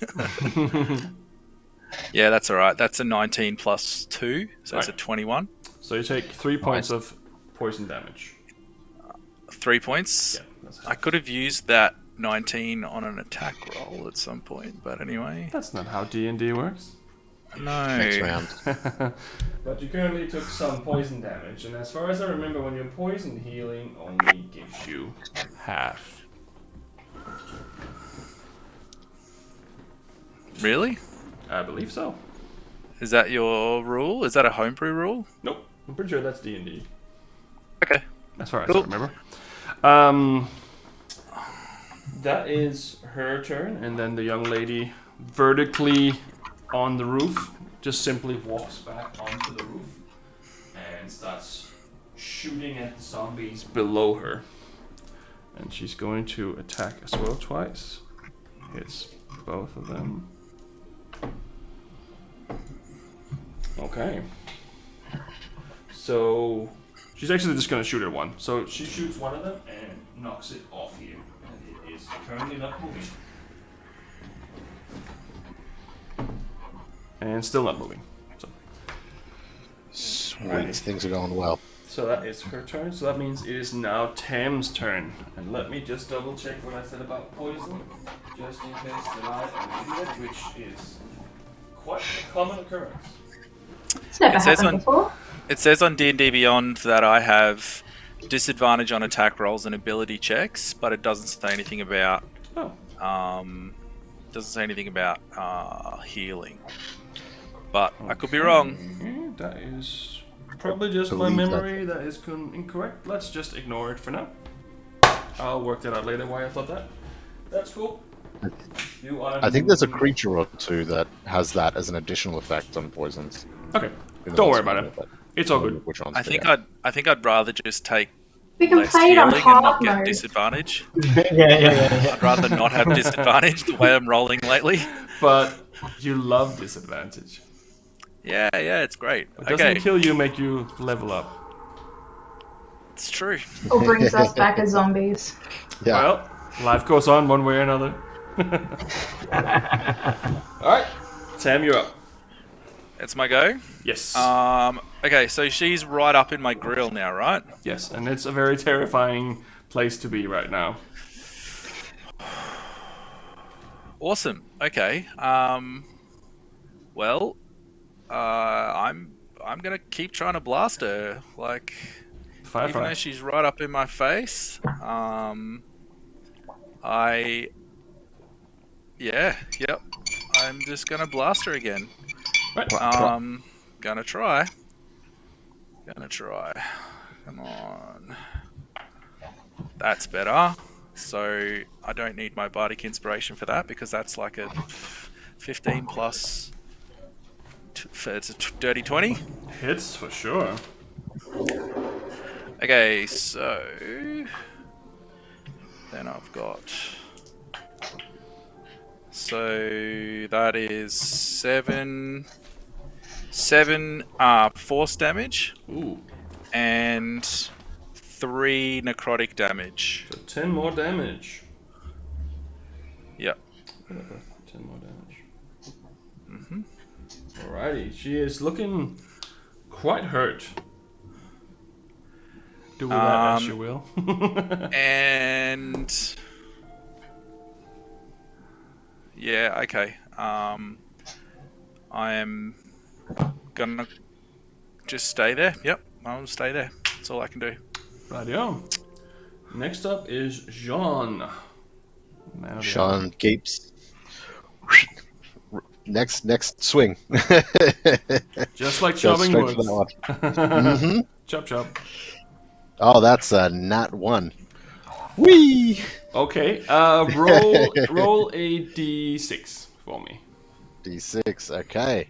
Speaker 6: Yeah, that's alright. That's a 19 plus 2, so that's a 21.
Speaker 5: So you take 3 points of poison damage.
Speaker 6: 3 points?
Speaker 5: Yeah, that's
Speaker 6: I could have used that 19 on an attack roll at some point, but anyway.
Speaker 5: That's not how D&D works.
Speaker 6: No.
Speaker 9: Next round.
Speaker 5: But you currently took some poison damage, and as far as I remember, when you're poison healing, only gives you half.
Speaker 6: Really?
Speaker 5: I believe so.
Speaker 6: Is that your rule? Is that a homebrew rule?
Speaker 5: Nope. I'm pretty sure that's D&D.
Speaker 6: Okay.
Speaker 5: As far as I remember. That is her turn, and then the young lady vertically on the roof just simply walks back onto the roof and starts shooting at the zombies below her. And she's going to attack as well twice. Hits both of them. Okay. So she's actually just going to shoot at one. So she shoots one of them and knocks it off here. And it is currently not moving. And still not moving. So.
Speaker 9: Sweet, things are going well.
Speaker 5: So that is her turn. So that means it is now Tam's turn. And let me just double check what I said about poison, just in case that I am an idiot, which is quite a common occurrence.
Speaker 7: It's never happened before.
Speaker 6: It says on D&D Beyond that I have disadvantage on attack rolls and ability checks, but it doesn't say anything about healing. But I could be wrong.
Speaker 5: That is probably just my
Speaker 9: believe
Speaker 5: memory that is incorrect. Let's just ignore it for now. I'll work that out later why I thought that. That's cool.
Speaker 9: I think there's a creature or two that has that as an additional effect on poisons.
Speaker 5: Okay, don't worry about it. It's all good.
Speaker 9: Which one's
Speaker 6: I think I'd rather just take
Speaker 7: We can
Speaker 6: less
Speaker 7: play it on
Speaker 6: healing and not
Speaker 7: hard
Speaker 6: get
Speaker 7: mode.
Speaker 6: disadvantage.
Speaker 10: Yeah.
Speaker 6: I'd rather not have disadvantage the way I'm rolling lately.
Speaker 5: But you love disadvantage.
Speaker 6: Yeah, it's great.
Speaker 5: It doesn't kill you, make you level up.
Speaker 6: It's true.
Speaker 7: Or brings us back as zombies.
Speaker 9: Yeah.
Speaker 5: Well, life goes on one way or another. Alright, Sam, you're up.
Speaker 6: It's my go.
Speaker 5: Yes.
Speaker 6: Okay, so she's right up in my grill now, right?
Speaker 5: Yes, and it's a very terrifying place to be right now.
Speaker 6: Awesome. Okay. Well, I'm gonna keep trying to blast her. Like,
Speaker 5: Fire.
Speaker 6: even though she's right up in my face, yep. I'm just gonna blast her again.
Speaker 5: Right.
Speaker 6: Gonna try. Come on. That's better. So I don't need my bardic inspiration for that because that's like a 15 plus. It's a dirty 20.
Speaker 5: Hits for sure.
Speaker 6: Okay, so then I've got. So that is seven force damage.
Speaker 5: Ooh.
Speaker 6: And 3 necrotic damage.
Speaker 5: So 10 more damage.
Speaker 6: Yep.
Speaker 5: 10 more damage. Alrighty, she is looking quite hurt. Do with that as you will.
Speaker 6: And yeah, okay. I am gonna just stay there. Yep, I'll stay there. That's all I can do.
Speaker 5: Rightio. Next up is Jean.
Speaker 9: Sean gapes. Next swing.
Speaker 5: Just like
Speaker 9: Goes
Speaker 5: chopping
Speaker 9: straight for
Speaker 5: wood.
Speaker 9: that one.
Speaker 5: Chop.
Speaker 9: Oh, that's a nat 1. Whee!
Speaker 5: Okay, roll a d6 for me.
Speaker 9: D6, okay.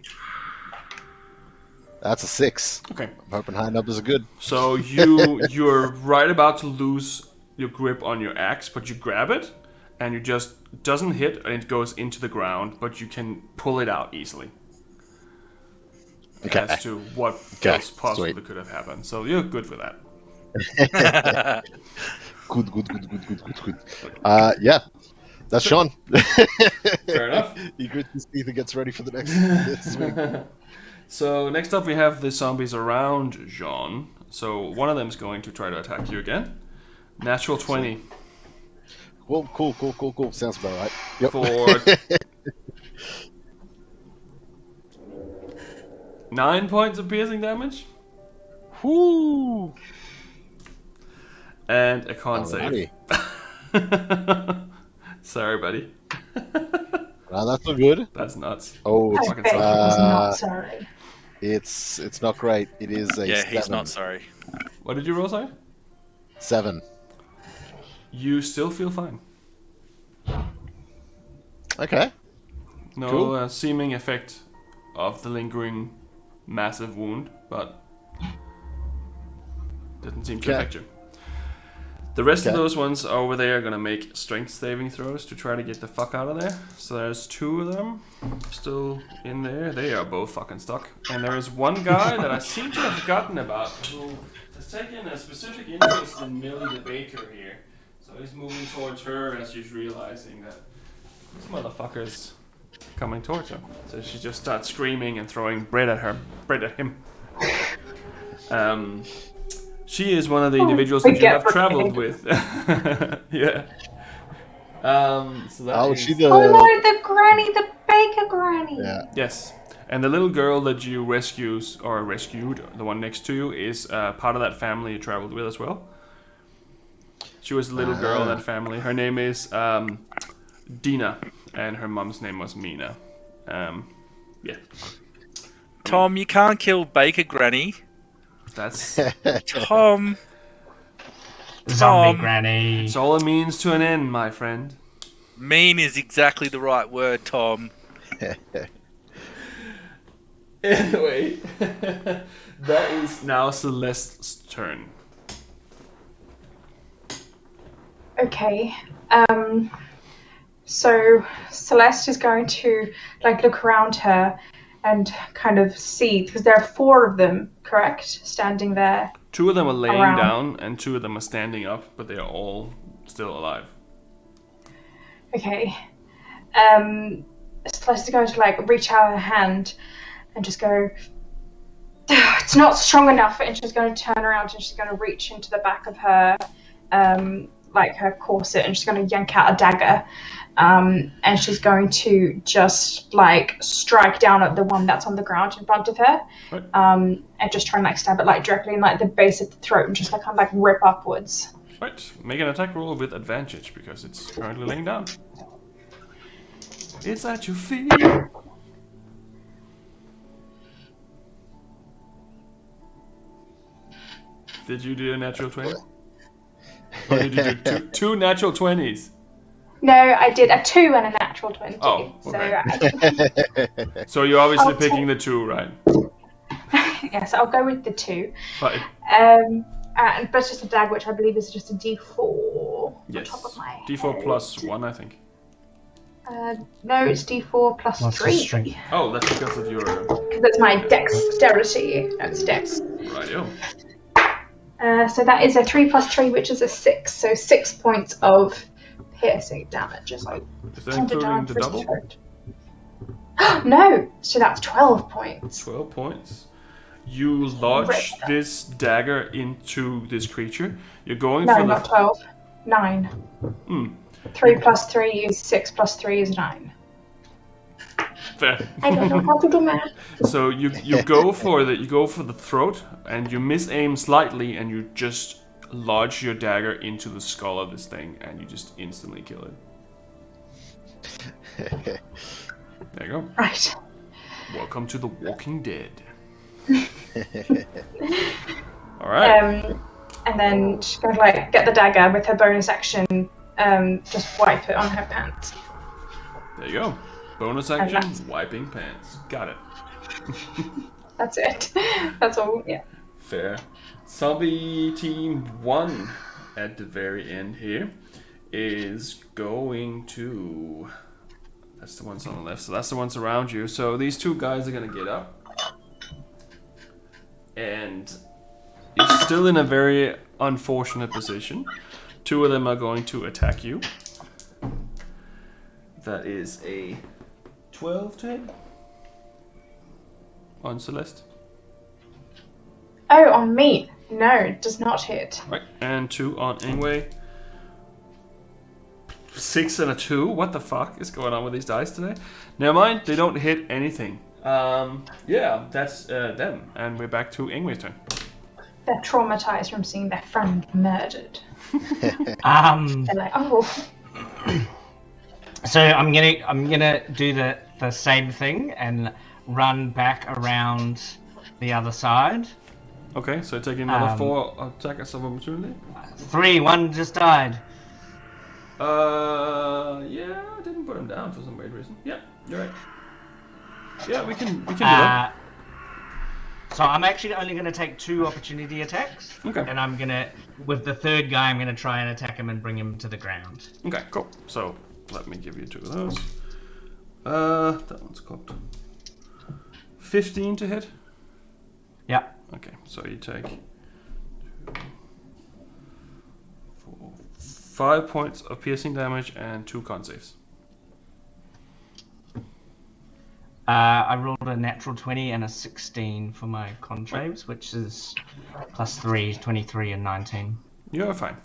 Speaker 9: That's a 6.
Speaker 5: Okay.
Speaker 9: I'm hoping high numbers are good.
Speaker 5: So you're right about to lose your grip on your axe, but you grab it, and you just doesn't hit, and it goes into the ground, but you can pull it out easily.
Speaker 9: Okay.
Speaker 5: As to what else possibly could have happened. So you're good with that.
Speaker 9: Good. Yeah. That's Sean.
Speaker 5: Fair enough.
Speaker 9: He grits his teeth and gets ready for the next swing.
Speaker 5: So next up we have the zombies around Jean. So one of them is going to try to attack you again. Natural 20.
Speaker 9: Well, cool. Sounds about right. Yep.
Speaker 5: For 9 points of piercing damage.
Speaker 9: Whoo!
Speaker 5: And a con save. Sorry, buddy.
Speaker 9: Well, that's not good.
Speaker 5: That's nuts.
Speaker 9: Oh,
Speaker 7: I bet he was not sorry.
Speaker 9: It's not great. It is a 7.
Speaker 6: He's not sorry.
Speaker 5: What did you roll, sorry?
Speaker 9: 7.
Speaker 5: You still feel fine.
Speaker 9: Okay.
Speaker 5: No
Speaker 9: Cool.
Speaker 5: seeming effect of the lingering massive wound, but didn't seem to affect you. The rest of those ones over there are gonna make strength saving throws to try to get the fuck out of there. So there's 2 of them still in there. They are both fucking stuck. And there is one guy that I seem to have forgotten about who has taken a specific interest in Millie the baker here. So he's moving towards her as she's realizing that this motherfucker's coming towards her. So she just starts screaming and throwing bread at him. She is one of the individuals that you have traveled with. Yeah. So that is...
Speaker 9: she the...
Speaker 7: Oh no, the granny, the baker granny.
Speaker 9: Yeah.
Speaker 5: Yes. And the little girl that you rescued, the one next to you, is part of that family you traveled with as well. She was the little girl in that family. Her name is Dina, and her mom's name was Mina. Yeah.
Speaker 6: Tom, you can't kill Baker Granny.
Speaker 5: That's
Speaker 6: Tom.
Speaker 10: Zombie
Speaker 6: Tom.
Speaker 10: granny.
Speaker 5: it's all a means to an end, my friend.
Speaker 6: Mean is exactly the right word, Tom.
Speaker 5: Anyway, that is now Celeste's turn.
Speaker 7: Okay. So Celeste is going to look around her and kind of see, because there are 4 of them, correct, standing there.
Speaker 5: 2 of them are laying
Speaker 7: around.
Speaker 5: down, and 2 of them are standing up, but they are all still alive.
Speaker 7: Okay. Celeste is going to reach out her hand and just go, it's not strong enough, and she's going to turn around and she's going to reach into the back of her her corset, and she's going to yank out a dagger, and she's going to just strike down at the one that's on the ground in front of her,
Speaker 5: right.
Speaker 7: And just try and stab it directly in the base of the throat, and just kind of rip upwards.
Speaker 5: Right, make an attack roll with advantage because it's currently laying down. It's at your feet. Did you do a natural 20? Or did you do two natural 20s?
Speaker 7: No, I did a 2 and a natural 20.
Speaker 5: Oh, okay.
Speaker 7: So,
Speaker 5: so you're obviously picking the 2, right?
Speaker 7: yes, I'll go with the 2.
Speaker 5: Fine.
Speaker 7: But it's just a dagger, which I believe is just a D4.
Speaker 5: Yes.
Speaker 7: On top of my
Speaker 5: D4
Speaker 7: head.
Speaker 5: plus 1, I think.
Speaker 7: No, it's D4 plus
Speaker 10: Lots of
Speaker 7: 3.
Speaker 10: strength.
Speaker 5: Oh, that's because of your...
Speaker 7: Because it's my dexterity. No, it's dex.
Speaker 5: Right-o.
Speaker 7: So that is a 3 plus 3, which is a 6. So 6 points of piercing damage.
Speaker 5: Is that including the double?
Speaker 7: No, so that's 12 points.
Speaker 5: 12 points. You lodge this dagger into this creature. You're going
Speaker 7: No,
Speaker 5: for the...
Speaker 7: not 12. 9.
Speaker 5: Hmm.
Speaker 7: 3 plus 3 is 6 plus 3 is 9.
Speaker 5: Fair.
Speaker 7: I don't know how to do math.
Speaker 5: So you go for the throat, and you miss aim slightly, and you just lodge your dagger into the skull of this thing, and you just instantly kill it. There you go.
Speaker 7: Right.
Speaker 5: Welcome to the Walking Dead. All right.
Speaker 7: And then she's going to get the dagger with her bonus action. Just wipe it on her pants.
Speaker 5: There you go. Bonus action, wiping pants. Got it.
Speaker 7: That's it. That's all. Yeah.
Speaker 5: Fair. Zombie Team 1 at the very end here is going to... That's the ones on the left, so that's the ones around you. So these 2 guys are going to get up. And you're still in a very unfortunate position. 2 of them are going to attack you. That is a 12 to hit on Celeste.
Speaker 7: Oh, on me. No, it does not hit.
Speaker 5: Right, and 2 on Ingue. 6 and a 2. What the fuck is going on with these dice today? Never mind, they don't hit anything. Yeah, that's them, and we're back to Ingwe's turn.
Speaker 7: They're traumatized from seeing their friend murdered. They're like, oh.
Speaker 10: So I'm gonna do the same thing and run back around the other side.
Speaker 5: Okay, so taking another 4 attackers of opportunity.
Speaker 10: 3, 1 just died.
Speaker 5: Yeah, I didn't put him down for some weird reason. Yeah, you're right. Yeah, we can do that.
Speaker 10: So I'm actually only going to take 2 opportunity attacks.
Speaker 5: Okay.
Speaker 10: And I'm going to, with the 3rd guy, I'm going to try and attack him and bring him to the ground.
Speaker 5: Okay, cool. So let me give you 2 of those. That one's cocked. 15 to hit.
Speaker 10: Yeah.
Speaker 5: Okay, so you take 2, 4, 5 points of piercing damage and 2 con saves.
Speaker 10: I rolled a natural 20 and a 16 for my con saves, which is plus 3, 23 and 19.
Speaker 5: You're fine.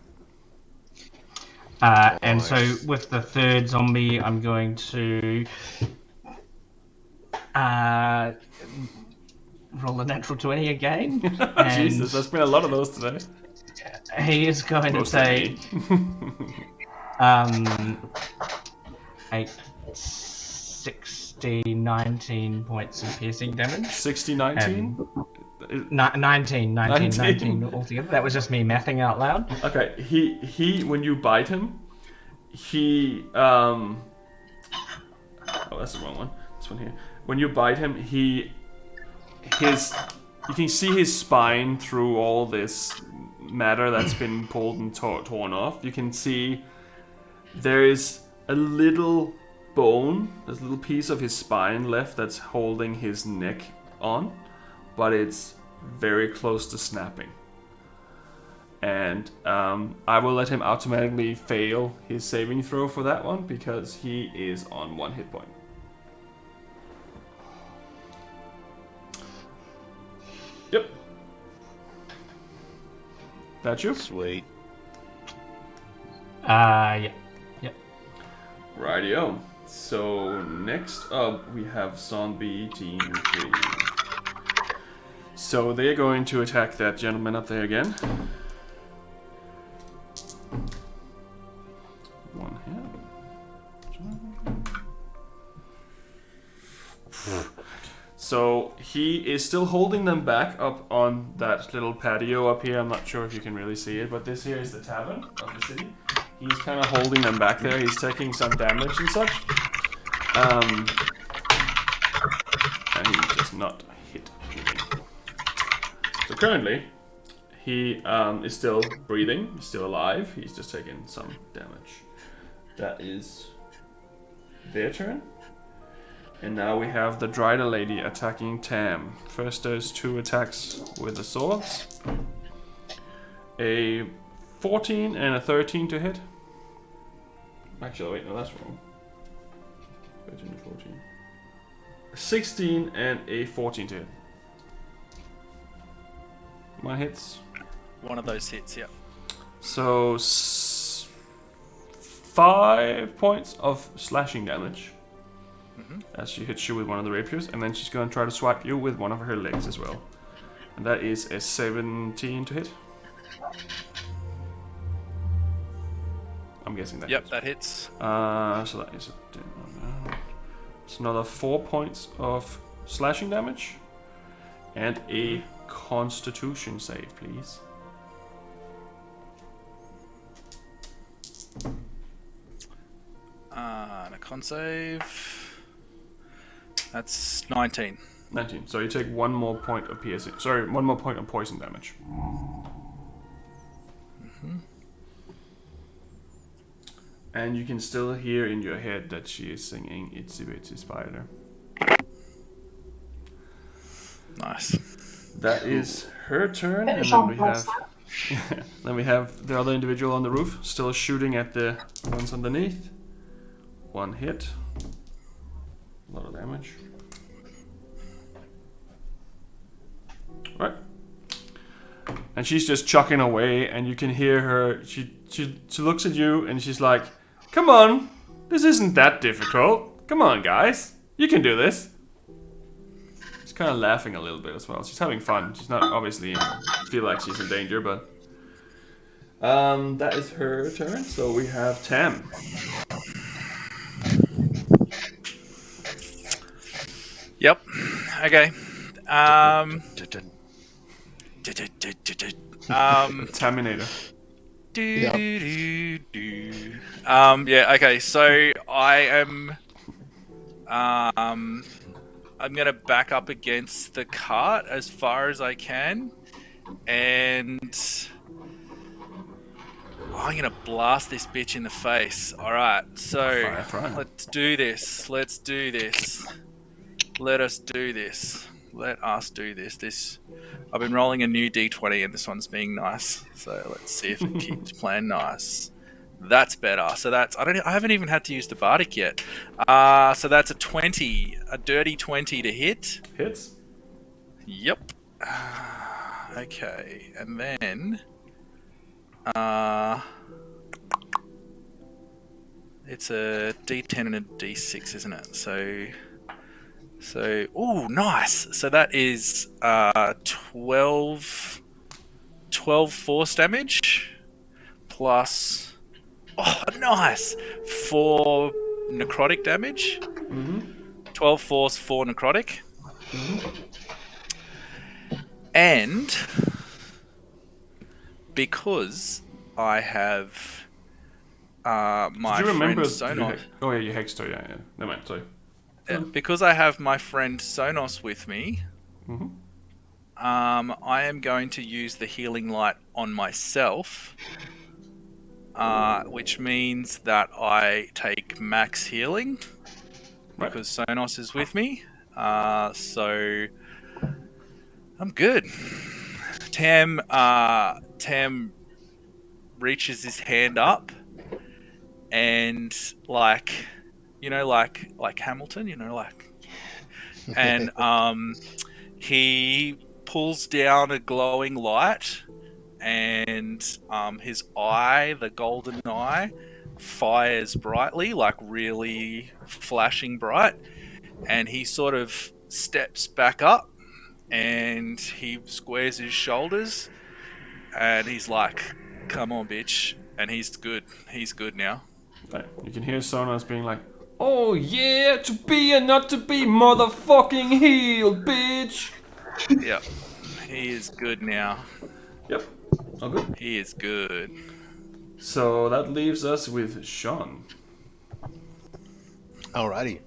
Speaker 10: And so with the 3rd zombie, I'm going to roll a natural 20 again. And
Speaker 5: Jesus, there's been a lot of those today.
Speaker 10: he is going to take 8, 16, 19 points of piercing damage.
Speaker 5: 60, 19?
Speaker 10: 19 altogether. That was just me mathing out loud.
Speaker 5: Okay, he when you bite him, he oh, that's the wrong one. This one here. When you bite him, you can see his spine through all this matter that's been pulled and torn off. You can see there is a little bone, there's a little piece of his spine left that's holding his neck on, but it's very close to snapping. And I will let him automatically fail his saving throw for that one because he is on 1 hit point. Yep. That you?
Speaker 9: Sweet.
Speaker 10: Yeah. Yep.
Speaker 5: Rightio. So next up we have Zombie Team 3. So they're going to attack that gentleman up there again. One hit. So he is still holding them back up on that little patio up here. I'm not sure if you can really see it, but this here is the tavern of the city. He's kind of holding them back there. He's taking some damage and such. And he does not hit anything. So currently, he is still breathing. He's still alive. He's just taking some damage. That is their turn. And now we have the Drider Lady attacking Tam. First there's 2 attacks with the swords. A 14 and a 13 to hit. Actually, wait, no, that's wrong. 13 to 14. 16 and a 14 to hit. One hits.
Speaker 6: One of those hits, yeah.
Speaker 5: So 5 points of slashing damage. As she hits you with one of the rapiers, and then she's going to try to swipe you with one of her legs as well. And that is a 17 to hit. I'm guessing that hits.
Speaker 6: That hits.
Speaker 5: So that is it's another 4 points of slashing damage. And a Constitution save, please.
Speaker 6: And a con save. That's 19.
Speaker 5: 19. So you take 1 more point of piercing. Sorry, 1 more point of poison damage. And you can still hear in your head that she is singing Itsy Bitsy Spider.
Speaker 6: Nice.
Speaker 5: That is her turn, and then we have the other individual on the roof, still shooting at the ones underneath. 1 hit. A lot of damage. Right. And she's just chucking away, and you can hear her. She looks at you, and she's like, "Come on, this isn't that difficult. Come on, guys, you can do this." She's kind of laughing a little bit as well. She's having fun. She's not obviously feel like she's in danger, but that is her turn. So we have Tam.
Speaker 6: Yep. Okay.
Speaker 5: Terminator.
Speaker 6: Yeah. Okay. So I am. I'm gonna back up against the cart as far as I can, and I'm gonna blast this bitch in the face. All right. So let's do this. Let's do this. Let us do this. Let us do this. I've been rolling a new d20 and this one's being nice. So let's see if it keeps playing nice. That's better. So that's I haven't even had to use the bardic yet. So that's a 20, a dirty 20 to hit.
Speaker 5: Hits.
Speaker 6: Yep. Okay, and then it's a d10 and a d6, isn't it? So, oh, nice. So that is 12 force damage plus, oh, nice, 4 necrotic damage. 12 force, 4 necrotic. And because I have my
Speaker 5: Did you remember
Speaker 6: friend Sonos.
Speaker 5: Oh yeah, you hexed her. Yeah. Never mind. Sorry.
Speaker 6: Because I have my friend Sonos with me, I am going to use the healing light on myself, which means that I take max healing because Sonos is with me. So I'm good. Tam reaches his hand up and like Hamilton, and he pulls down a glowing light, and his eye, the golden eye, fires brightly, like really flashing bright, and he sort of steps back up and he squares his shoulders and he's like, "Come on, bitch," and he's good now.
Speaker 5: Right. You can hear Sonos being like, "Oh yeah, to be and not to be, motherfucking healed, bitch."
Speaker 6: Yep, he is good now.
Speaker 5: Yep, all good.
Speaker 6: He is good.
Speaker 5: So that leaves us with Sean.
Speaker 9: Alrighty.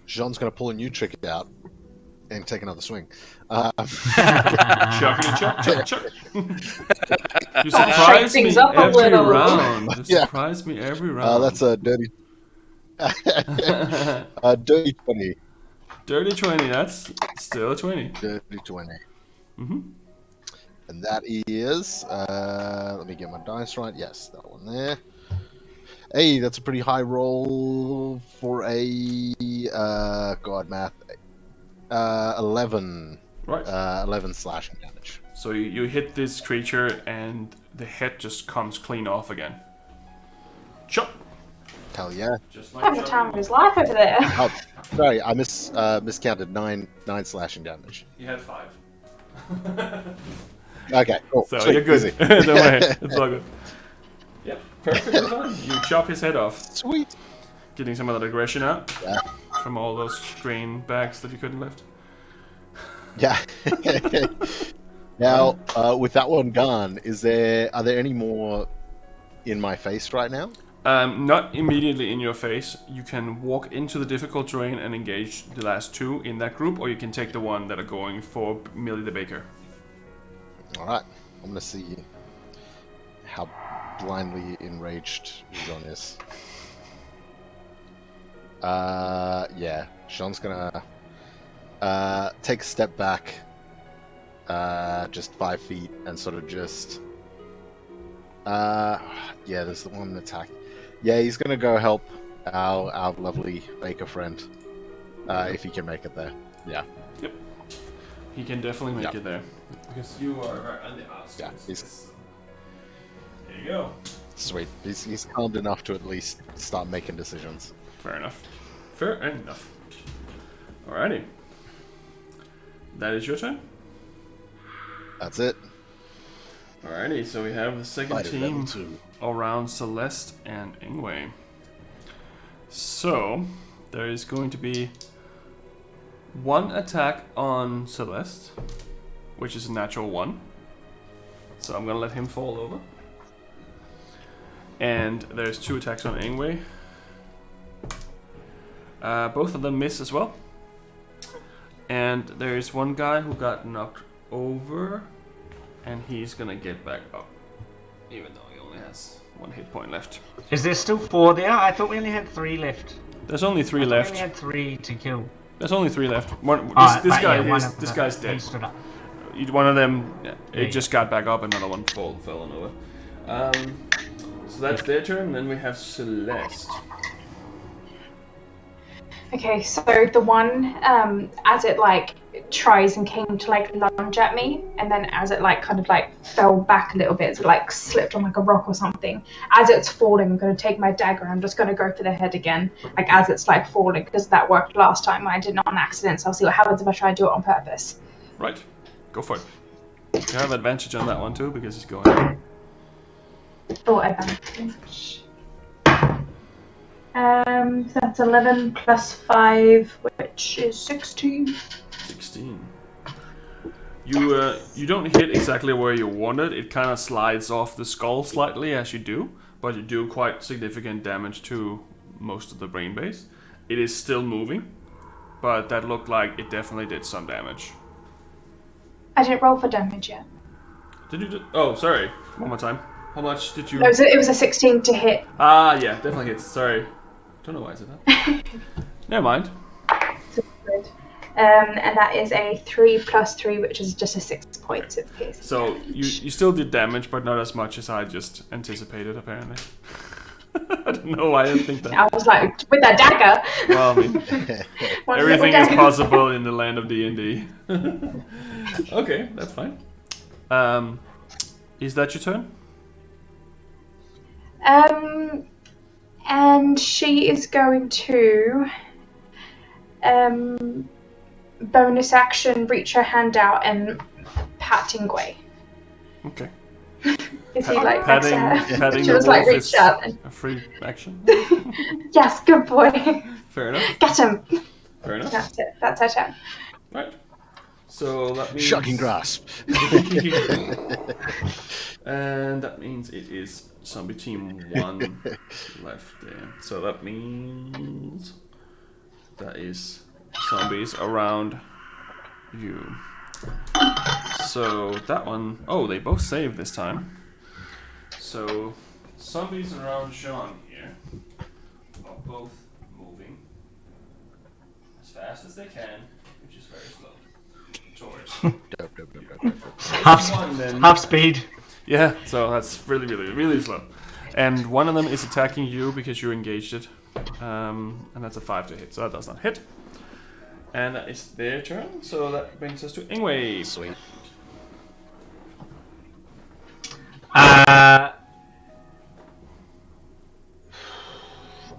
Speaker 9: Jean's going to pull a new trick out and take another swing.
Speaker 5: Chuck. You surprise me every round. You surprise me every round.
Speaker 9: That's a dirty... dirty 20.
Speaker 5: Dirty 20, that's still a 20.
Speaker 9: Dirty 20.
Speaker 5: Mm-hmm.
Speaker 9: And that is... let me get my dice right. Yes, that one there. Hey, that's a pretty high roll for a... God, math. 11.
Speaker 5: Right.
Speaker 9: 11 slashing damage.
Speaker 5: So you hit this creature and the head just comes clean off again. Chop!
Speaker 9: Hell yeah.
Speaker 5: Just
Speaker 7: Having the time of his life over there.
Speaker 9: Oh, sorry, I miscounted 9 slashing damage.
Speaker 5: You had 5.
Speaker 9: Okay, cool.
Speaker 5: So
Speaker 9: Sweet,
Speaker 5: you're good.
Speaker 9: easy.
Speaker 5: Don't worry, it's all good. Yep, perfectly fine. You chop his head off.
Speaker 9: Sweet.
Speaker 5: Getting some of that aggression out.
Speaker 9: Yeah.
Speaker 5: From all those grain bags that you couldn't lift.
Speaker 9: Yeah. Now, with that one gone, are there any more in my face right now?
Speaker 5: Not immediately in your face. You can walk into the difficult terrain and engage the last 2 in that group, or you can take the one that are going for Millie the Baker.
Speaker 9: Alright, I'm gonna see how blindly enraged Jean is. Yeah, Jean's gonna take a step back, just 5 feet, and sort of just... yeah, there's the one attack. Yeah, he's gonna go help our lovely Baker friend, if he can make it there. Yeah.
Speaker 5: Yep. He can definitely make it there. Because you are right on the outskirts.
Speaker 9: Yeah,
Speaker 5: there you go.
Speaker 9: Sweet. He's calm enough to at least start making decisions.
Speaker 5: Fair enough. Fair enough. Alrighty. That is your turn?
Speaker 9: That's it.
Speaker 5: Alrighty, so we have the second team around Celeste and Ingue. So, there is going to be 1 attack on Celeste, which is a natural 1. So I'm gonna let him fall over. And there's 2 attacks on Ingue. Both of them miss as well. And there's one guy who got knocked over, and he's gonna get back up, even though he only has 1 hit point left.
Speaker 10: Is there still 4 there? I thought we only had 3 left.
Speaker 5: There's only 3 left.
Speaker 10: We only had 3 to kill.
Speaker 5: There's only 3 left. This guy's dead.
Speaker 10: Stood up.
Speaker 5: One of them, it just got back up. Another one fell on over. So that's their turn. Then we have Celeste.
Speaker 7: Okay, so the one, as it like tries and came to like lunge at me, and then as it like kind of like fell back a little bit, so it like slipped on like a rock or something. As it's falling, I'm going to take my dagger. I'm just going to go for the head again, like as it's like falling, because that worked last time. I did it on accident, so I'll see what happens if I try and do it on purpose.
Speaker 5: Right, go for it. You have advantage on that one too because it's going.
Speaker 7: Oh, advantage. That's 11 plus 5, which is 16.
Speaker 5: 16. You don't hit exactly where you want it. It kind of slides off the skull slightly as you do, but you do quite significant damage to most of the brain base. It is still moving, but that looked like it definitely did some damage.
Speaker 7: I didn't roll for damage yet.
Speaker 5: Did you? Oh, sorry. One more time. How much did you?
Speaker 7: No, it was a 16 to hit.
Speaker 5: Ah, yeah, definitely hits. Sorry. Don't know why I said that. Never mind.
Speaker 7: Good. And that is a 3 plus 3, which is just a 6 points of piercing.
Speaker 5: So you still did damage, but not as much as I just anticipated, apparently. I don't know why I didn't think that.
Speaker 7: I was like, with that dagger.
Speaker 5: Well, I mean, everything is possible in the land of D&D. Okay, that's fine. Is that your turn?
Speaker 7: And she is going to bonus action reach her hand out and pat Ingue.
Speaker 5: Okay.
Speaker 7: Is he like
Speaker 5: patting
Speaker 7: she
Speaker 5: the
Speaker 7: was like
Speaker 5: wolf
Speaker 7: reached out and...
Speaker 5: a free action?
Speaker 7: Yes, good boy.
Speaker 5: Fair enough.
Speaker 7: Get him.
Speaker 5: Fair enough.
Speaker 7: That's it. That's her turn.
Speaker 5: Right. So that means...
Speaker 9: Shocking grasp.
Speaker 5: And that means it is zombie team 1 left there. So that means that is zombies around you. So that one... Oh, they both saved this time. So zombies around Sean here are both moving as fast as they can, which is very slow. Towards
Speaker 10: half speed.
Speaker 5: Yeah, so that's really slow. And one of them is attacking you because you engaged it. And that's a 5 to hit, so that does not hit. And that is their turn, so that brings us to Ingue.
Speaker 9: Sweet.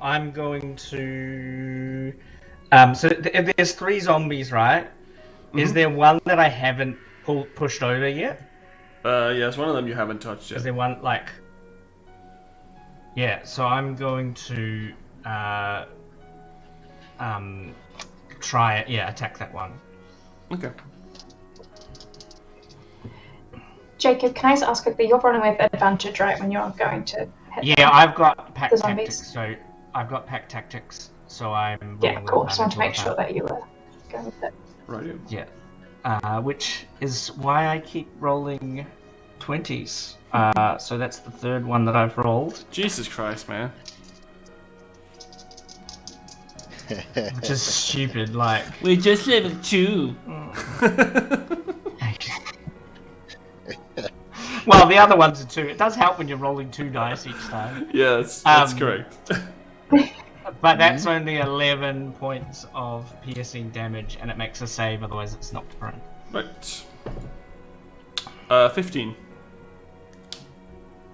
Speaker 10: I'm going to... So there's 3 zombies, right? Mm-hmm. Is there one that I haven't pushed over yet?
Speaker 5: Yes, one of them you haven't touched yet.
Speaker 10: Is there one, like... Yeah, so I'm going to... try it. Yeah, attack that one.
Speaker 5: Okay.
Speaker 7: Jacob, can I just ask quickly? You're running with advantage, right? When you're going to hit
Speaker 10: Yeah, I've got pack
Speaker 7: the
Speaker 10: tactics.
Speaker 7: zombies.
Speaker 10: So I've got pack tactics. So I'm.
Speaker 7: Yeah, cool. Just wanted to make sure that you were going with it.
Speaker 5: Right.
Speaker 10: Yeah. Which is why I keep rolling 20s. So that's the 3rd one that I've rolled.
Speaker 5: Jesus Christ, man.
Speaker 10: Which is stupid, like...
Speaker 5: We're just level 2.
Speaker 10: Well, the other ones are 2. It does help when you're rolling 2 dice each time.
Speaker 5: Yeah, that's correct.
Speaker 10: But that's only 11 points of piercing damage, and it makes a save, otherwise it's knocked prone.
Speaker 5: Right. 15.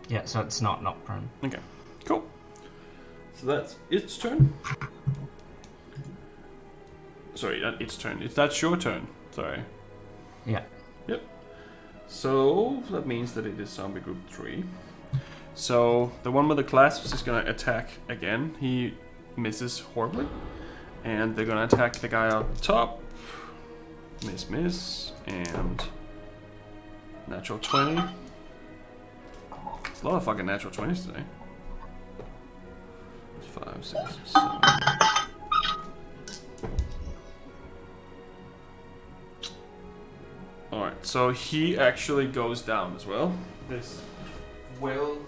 Speaker 10: Yeah, so it's not knocked prone.
Speaker 5: Okay, cool. So that's its turn. Sorry, not its turn. That's your turn. Sorry.
Speaker 10: Yeah.
Speaker 5: Yep. So that means that it is zombie group 3. So the one with the clasps is gonna attack again. He misses horribly, and they're gonna attack the guy up top. Miss, and natural 20. It's a lot of fucking natural 20s today. 5, 6, 7. Alright, so he actually goes down as well. This well-dressed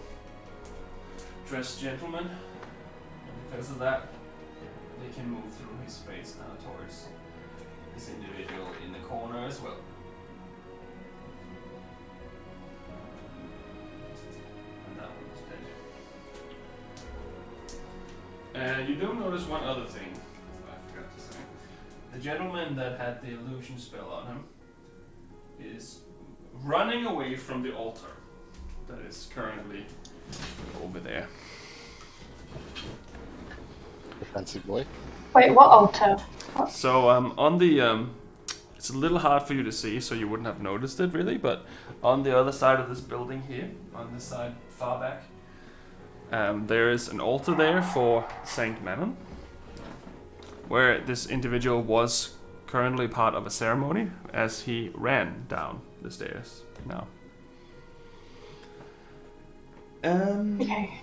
Speaker 5: gentleman. And because of that, they can move through his space now towards this individual in the corner as well. And that one is dead. And you do notice one other thing I forgot to say. The gentleman that had the illusion spell on him is running away from the altar that is currently over there.
Speaker 9: Defensive boy.
Speaker 7: Wait, what altar? What?
Speaker 5: So on the it's a little hard for you to see, so you wouldn't have noticed it really, but on the other side of this building here, on this side far back, there is an altar there for Saint Manon, where this individual was currently part of a ceremony as he ran down the stairs now.
Speaker 7: Okay.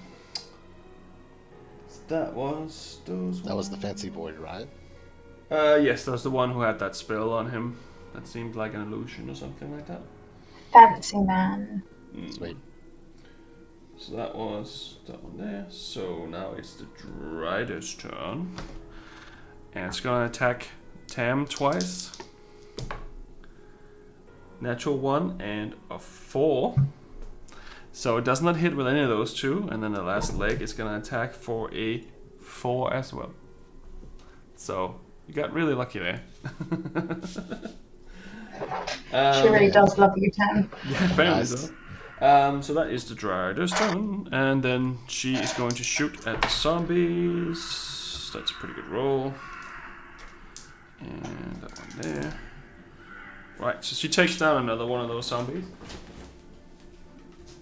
Speaker 5: That was those.
Speaker 9: That was the fancy boy, right?
Speaker 5: Yes, that was the one who had that spell on him. That seemed like an illusion or something like that.
Speaker 7: Fancy man.
Speaker 9: Sweet.
Speaker 5: So that was that one there. So now it's the Drider's turn. And it's gonna attack Tam twice. Natural 1 and a 4. So it does not hit with any of those two. And then the last leg is gonna attack for a 4 as well. So you got really lucky there.
Speaker 7: She really does love you, Tam.
Speaker 5: Yeah, apparently so. So that is the Drider's turn, and then she is going to shoot at the zombies. That's a pretty good roll. And that one there. Right, so she takes down another one of those zombies.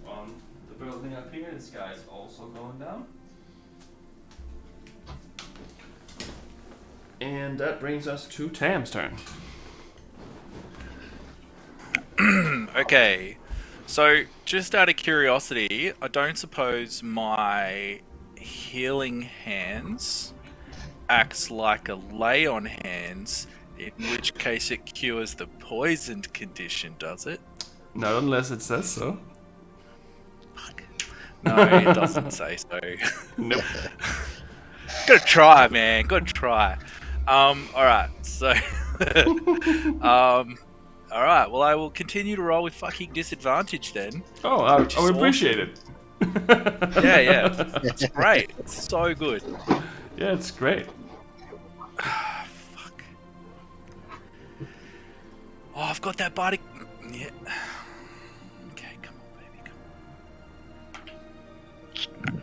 Speaker 5: On the building up here, this guy's also going down. And that brings us to Tam's turn.
Speaker 6: Okay. So, just out of curiosity, I don't suppose my healing hands acts like a lay on hands, in which case it cures the poisoned condition, does it?
Speaker 5: Not unless it says so.
Speaker 6: Fuck. No, it doesn't say so.
Speaker 5: Nope.
Speaker 6: Gotta try, man. Gotta try. Alright, so... Alright, well I will continue to roll with fucking disadvantage then.
Speaker 5: Oh, I would appreciate it.
Speaker 6: Yeah. It's great. It's so good.
Speaker 5: Yeah, it's great.
Speaker 6: Fuck. Oh, I've got that body. Yeah. Okay, come on, baby, come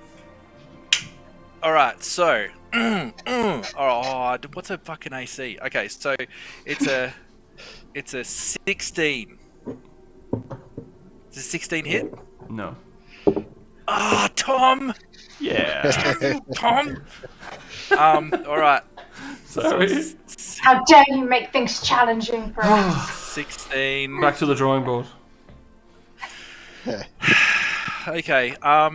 Speaker 6: on. Alright, so... oh, what's a fucking AC? Okay, so it's a 16. Does a 16 hit?
Speaker 5: No.
Speaker 6: Ah, Tom!
Speaker 5: Yeah.
Speaker 6: Tom! Alright.
Speaker 5: Sorry.
Speaker 7: How dare you make things challenging for us?
Speaker 6: 16.
Speaker 5: Back to the drawing board.
Speaker 6: Okay, yeah,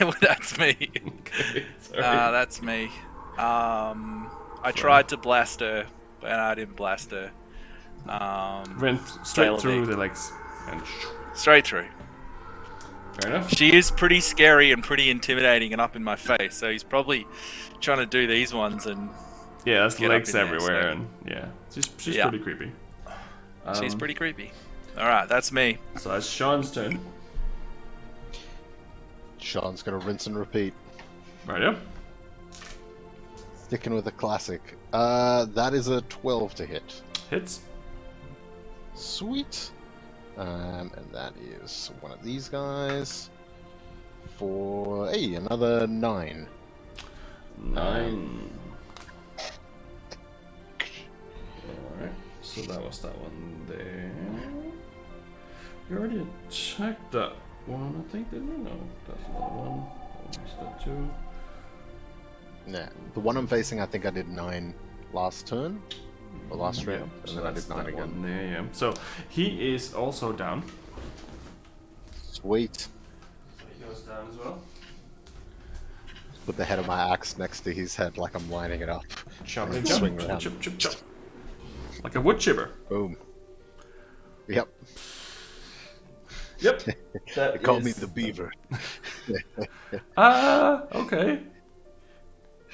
Speaker 6: well, that's me.
Speaker 5: Okay, sorry.
Speaker 6: That's me. I tried to blast her, but I didn't blast her.
Speaker 5: Went straight
Speaker 6: Tail
Speaker 5: through
Speaker 6: of
Speaker 5: the legs. And
Speaker 6: Straight through.
Speaker 5: fair enough.
Speaker 6: She is pretty scary and pretty intimidating and up in my face, so he's probably trying to do these ones and...
Speaker 5: Yeah, there's
Speaker 6: Get up
Speaker 5: legs
Speaker 6: in there,
Speaker 5: everywhere,
Speaker 6: so-
Speaker 5: and yeah, she's
Speaker 6: Yeah.
Speaker 5: pretty creepy.
Speaker 6: She's pretty creepy. Alright, that's me.
Speaker 5: So it's Sean's turn.
Speaker 9: Sean's gonna rinse and repeat.
Speaker 5: Right, yeah.
Speaker 9: Sticking with the classic. That is a 12 to hit.
Speaker 5: Hits.
Speaker 9: Sweet. And that is one of these guys. For another 9.
Speaker 5: 9. Alright, so that was that one there. You already checked that one, I think, didn't you? No, that's another one. That was that too.
Speaker 9: Nah, the one I'm facing, I think I did 9 last turn. Or last
Speaker 5: Yeah,
Speaker 9: round. And
Speaker 5: so
Speaker 9: then I
Speaker 5: that's
Speaker 9: did 9
Speaker 5: that
Speaker 9: again.
Speaker 5: one there, yeah. So he is also down.
Speaker 9: Sweet.
Speaker 5: So he goes down as well.
Speaker 9: Put the head of my axe next to his head like I'm lining it up.
Speaker 5: Chop
Speaker 9: And
Speaker 5: and
Speaker 9: then
Speaker 5: chop,
Speaker 9: swing
Speaker 5: chop,
Speaker 9: around.
Speaker 5: chop, chop, chop. Like a wood chipper.
Speaker 9: Boom. Yep.
Speaker 5: Yep.
Speaker 9: They call me the beaver.
Speaker 5: Okay.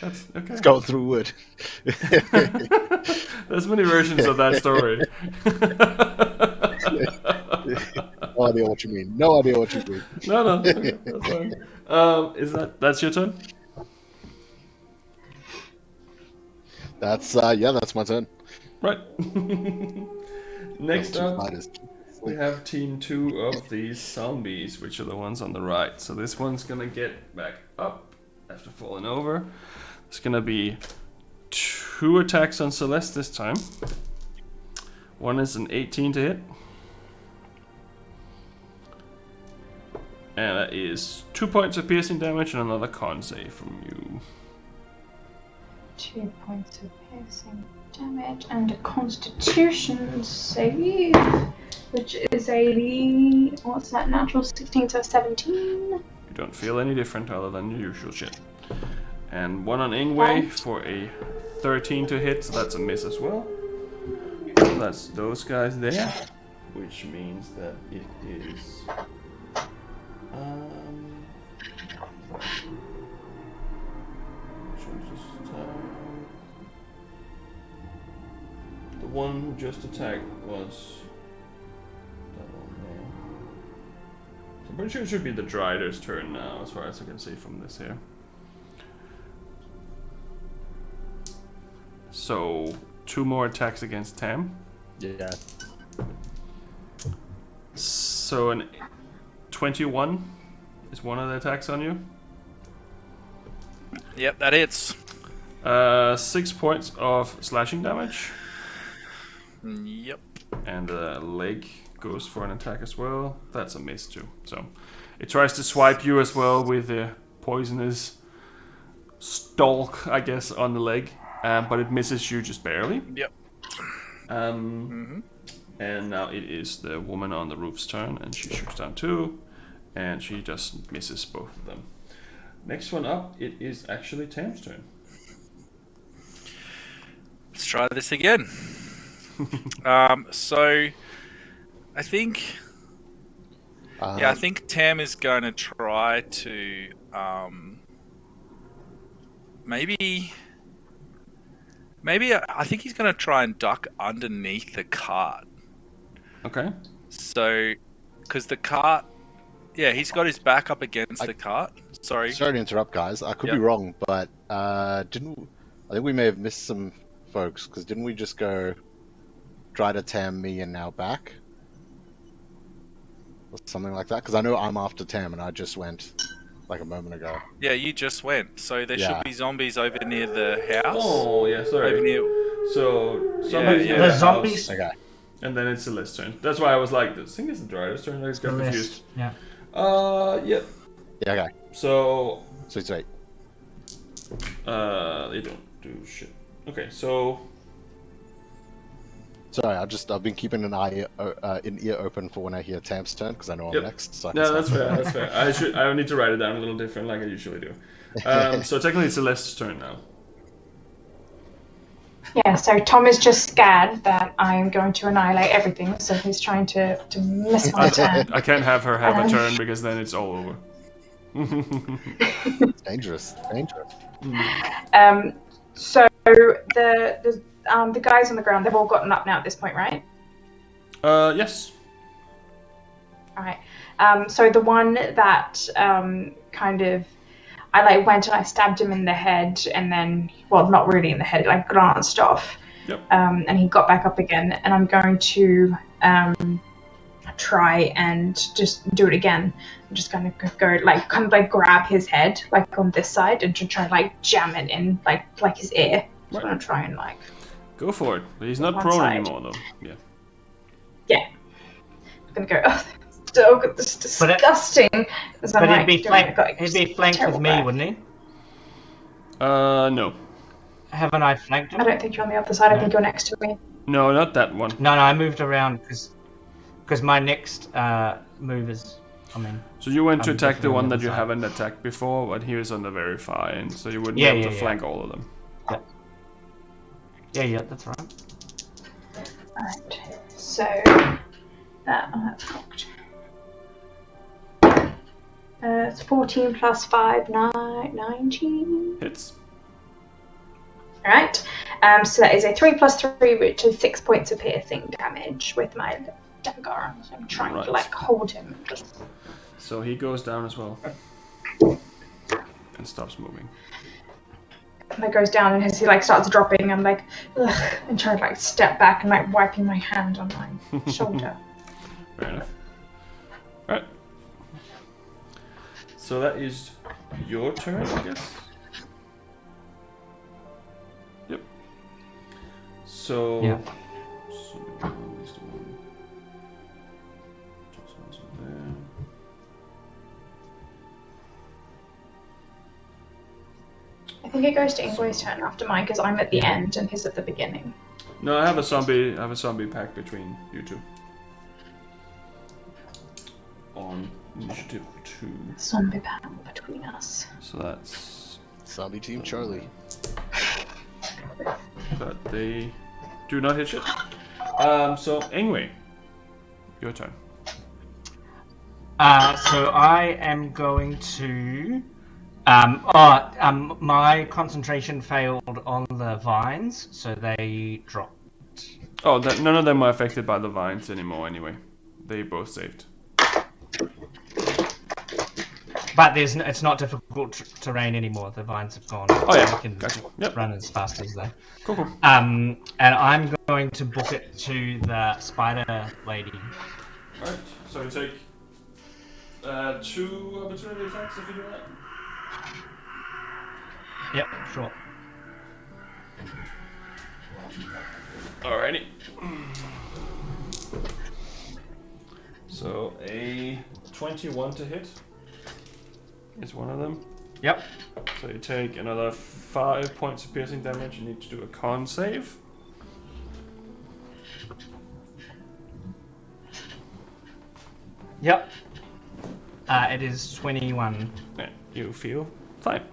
Speaker 5: That's okay.
Speaker 9: It's going through wood.
Speaker 5: There's many versions of that story.
Speaker 9: No idea what you mean. No idea what you mean.
Speaker 5: No, okay, that's fine. That's your turn?
Speaker 9: That's my turn.
Speaker 5: Right. Next
Speaker 9: Level 2
Speaker 5: up,
Speaker 9: fighters.
Speaker 5: we have team 2 of these zombies, which are the ones on the right. So this one's gonna get back up after falling over. It's gonna be 2 attacks on Celeste this time. One is an 18 to hit. And that is 2 points of piercing damage and another con save from you.
Speaker 7: 2 points of piercing damage and a constitution save, which is a, what's that, natural 16 to 17?
Speaker 5: You don't feel any different other than your usual shit. And one on Ingue for a 13 to hit, so that's a miss as well. So that's those guys there, which means that it is the one who just attacked was that one there. So I'm pretty sure it should be the Drider's turn now, as far as I can see from this here. So 2 more attacks against Tam.
Speaker 9: Yeah.
Speaker 5: So an 21 is one of the attacks on you.
Speaker 6: Yep, that hits.
Speaker 5: 6 points of slashing damage.
Speaker 6: Yep.
Speaker 5: And the leg goes for an attack as well. That's a miss too. So it tries to swipe you as well with the poisonous stalk, I guess, on the leg. But it misses you just barely.
Speaker 6: Yep.
Speaker 5: And now it is the woman on the roof's turn, and she shoots down 2, and she just misses both of them. Next one up, it is actually Tam's turn.
Speaker 6: Let's try this again. So I think, I think Tam is going to try to maybe I think he's going to try and duck underneath the cart.
Speaker 5: Okay.
Speaker 6: So, because the cart, he's got his back up against the cart. Sorry
Speaker 9: to interrupt, guys. I could be wrong, but I think we may have missed some folks, because didn't we just go Drider, Tam, me, and now back? Or something like that? Because I know I'm after Tam, and I just went like a moment ago.
Speaker 6: Yeah, you just went. So there should be zombies over near the house.
Speaker 5: Oh, yeah, sorry.
Speaker 6: Over near...
Speaker 5: So,
Speaker 10: the zombies.
Speaker 9: Okay.
Speaker 5: And then it's Celeste's turn. That's why I was like, this thing is the Drider's turn. I just got confused.
Speaker 10: Yeah.
Speaker 5: Yep.
Speaker 9: Yeah, okay.
Speaker 5: So,
Speaker 9: Sweet.
Speaker 5: they don't do shit. Okay, so...
Speaker 9: Sorry, I've been keeping an ear open for when I hear Tam's turn, because I know I'm next. So
Speaker 5: that's fair. I need to write it down a little different, like I usually do. So technically, it's Celeste's turn now.
Speaker 7: Yeah, so Tom is just scared that I'm going to annihilate everything, so he's trying to miss my turn.
Speaker 5: I can't have her have a turn, because then it's all over.
Speaker 9: Dangerous.
Speaker 7: So the guys on the ground, they've all gotten up now at this point, right?
Speaker 5: Yes.
Speaker 7: Alright. So the one that kind of, I went and I stabbed him in the head, and then, well, not really in the head, it glanced off.
Speaker 5: Yep.
Speaker 7: And he got back up again, and I'm going to try and just do it again. I'm just going to go, grab his head, on this side, and to try, jam it in, like his ear. So I'm going to try and,
Speaker 5: Go for it. But he's not prone anymore, though. Yeah.
Speaker 7: Yeah. I'm going to go, oh, this is disgusting.
Speaker 10: But he'd be flanked with me, wouldn't he?
Speaker 5: No.
Speaker 10: Haven't I flanked him?
Speaker 7: I don't think you're on the other side. I think you're next to me.
Speaker 5: No, not that one.
Speaker 10: No, I moved around because my next move is...
Speaker 5: So you went to attack the one that you haven't attacked before, but he was on the very far end, so you wouldn't be able to flank all of them.
Speaker 10: Yeah, that's right.
Speaker 7: Alright, so... that's cocked. It's 14 plus 5, 19.
Speaker 5: Hits.
Speaker 7: Alright, so that is a 3 plus 3, which is 6 points of piercing damage with my dagger. So I'm trying to hold him.
Speaker 5: So he goes down as well. And stops moving.
Speaker 7: And it goes down, and as he starts dropping, I'm ugh, and trying to step back and wiping my hand on my shoulder.
Speaker 5: Fair enough. Alright. So that is your turn, I guess? Yep. So...
Speaker 10: Yeah.
Speaker 7: I think it goes to Ingue's turn after mine because I'm at the end and he's at the beginning.
Speaker 5: No, I have a zombie pack between you two. On initiative 2.
Speaker 7: Zombie pack between us.
Speaker 5: So that's...
Speaker 1: Zombie Team Charlie.
Speaker 5: But they do not hit shit. So, Ingue, your turn.
Speaker 10: So I am going to... my concentration failed on the vines, so they dropped.
Speaker 5: Oh, none of them are affected by the vines anymore anyway. They both saved.
Speaker 10: But it's not difficult terrain anymore. The vines have gone.
Speaker 5: Oh yeah,
Speaker 10: I can run as fast as they.
Speaker 5: Cool.
Speaker 10: And I'm going to book it to the spider lady.
Speaker 5: Alright, so you take 2 opportunity attacks if you do that.
Speaker 10: Yep, sure.
Speaker 5: Alrighty. So a 21 to hit is one of them.
Speaker 10: Yep.
Speaker 5: So you take another 5 points of piercing damage. You need to do a con save.
Speaker 10: Yep. It is 21.
Speaker 5: Yeah, you feel fine.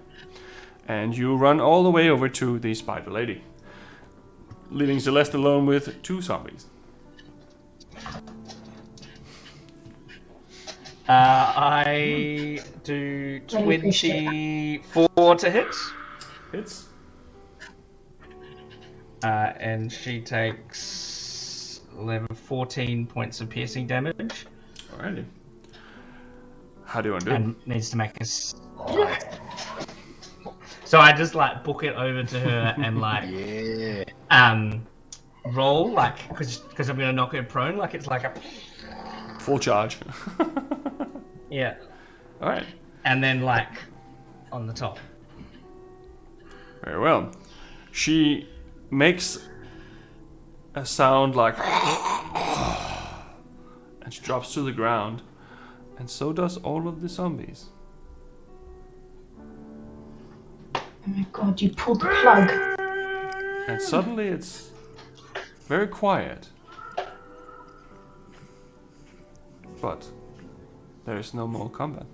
Speaker 5: And you run all the way over to the spider lady, leaving Celeste alone with 2 zombies.
Speaker 10: I do 24 to hit.
Speaker 5: Hits.
Speaker 10: And she takes 14 points of piercing damage.
Speaker 5: Alrighty. How do you want to do?
Speaker 10: And needs to make us. So I just like book it over to her and like roll like because I'm gonna knock her prone like it's like a
Speaker 5: full charge.
Speaker 10: Yeah.
Speaker 5: All right.
Speaker 10: And then like on the top.
Speaker 5: Very well. She makes a sound like and she drops to the ground, and so does all of the zombies.
Speaker 7: Oh my god, you pulled the plug.
Speaker 5: And suddenly it's very quiet. But there is no more combat.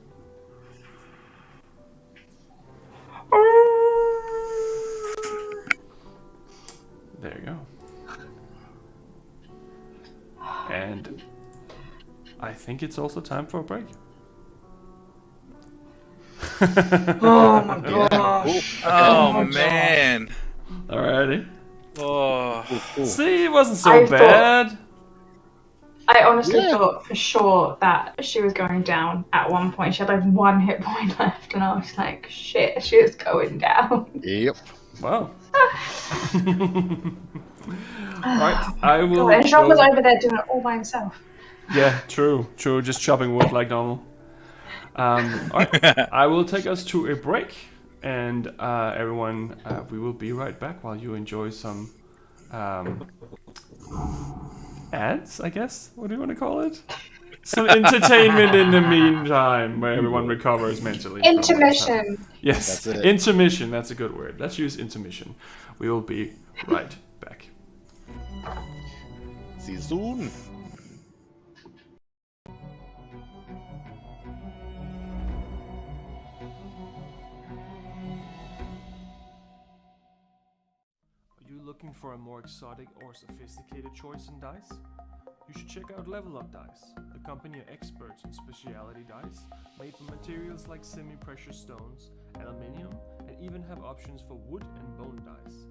Speaker 5: There you go. And I think it's also time for a break.
Speaker 10: Oh my gosh.
Speaker 6: Oh man.
Speaker 5: Alrighty.
Speaker 6: Oh.
Speaker 5: See, it wasn't so bad.
Speaker 7: I honestly thought for sure that she was going down at one point. She had like 1 hit point left, and I was like, shit, she is going down.
Speaker 9: Yep.
Speaker 5: Wow. Right, I will.
Speaker 7: God, and Sean was over there doing it all by himself.
Speaker 5: Yeah, true. Just chopping wood like normal. Alright, I will take us to a break, and everyone, we will be right back while you enjoy some ads, I guess? What do you want to call it? Some entertainment in the meantime, where everyone recovers mentally.
Speaker 7: Intermission.
Speaker 5: Yes, intermission, that's a good word. Let's use intermission. We will be right back.
Speaker 9: See you soon.
Speaker 5: Looking for a more exotic or sophisticated choice in dice? You should check out Level Up Dice, the company of experts in specialty dice, made from materials like semi-precious stones, aluminium, and even have options for wood and bone dice.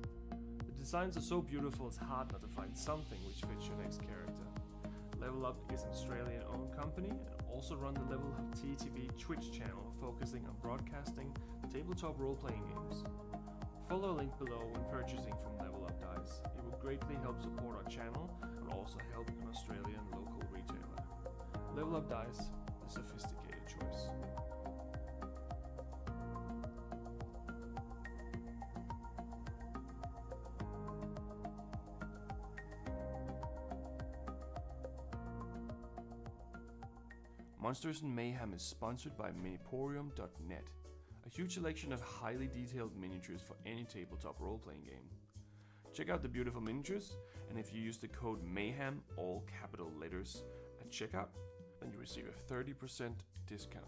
Speaker 5: The designs are so beautiful it's hard not to find something which fits your next character. Level Up is an Australian-owned company and also run the Level Up TTV Twitch channel focusing on broadcasting tabletop role-playing games. Follow a link below when purchasing from Level Up Dice. It will greatly help support our channel and also help an Australian local retailer. Level Up Dice, the sophisticated choice. Monsters and Mayhem is sponsored by Miniporium.net, a huge selection of highly detailed miniatures for any tabletop role-playing game. Check out the beautiful miniatures, and if you use the code Mayhem, all capital letters, at checkout, then you receive a 30% discount.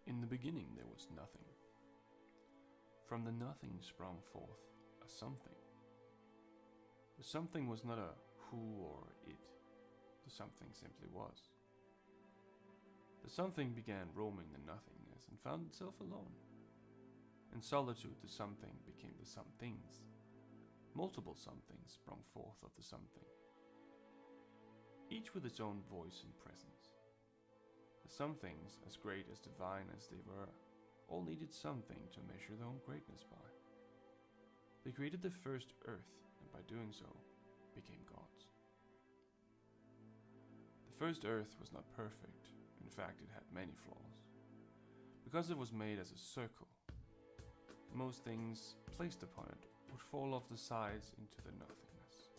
Speaker 5: In the beginning there was nothing. From the nothing sprung forth a something. The something was not a who or it. The something simply was. The something began roaming the nothingness and found itself alone. In solitude the something became the somethings. Multiple somethings sprung forth of the something, each with its own voice and presence. The somethings, as great as divine as they were, all needed something to measure their own greatness by. They created the first earth, and by doing so, became gods. The first earth was not perfect. In fact, it had many flaws. Because it was made as a circle, most things placed upon it would fall off the sides into the nothingness.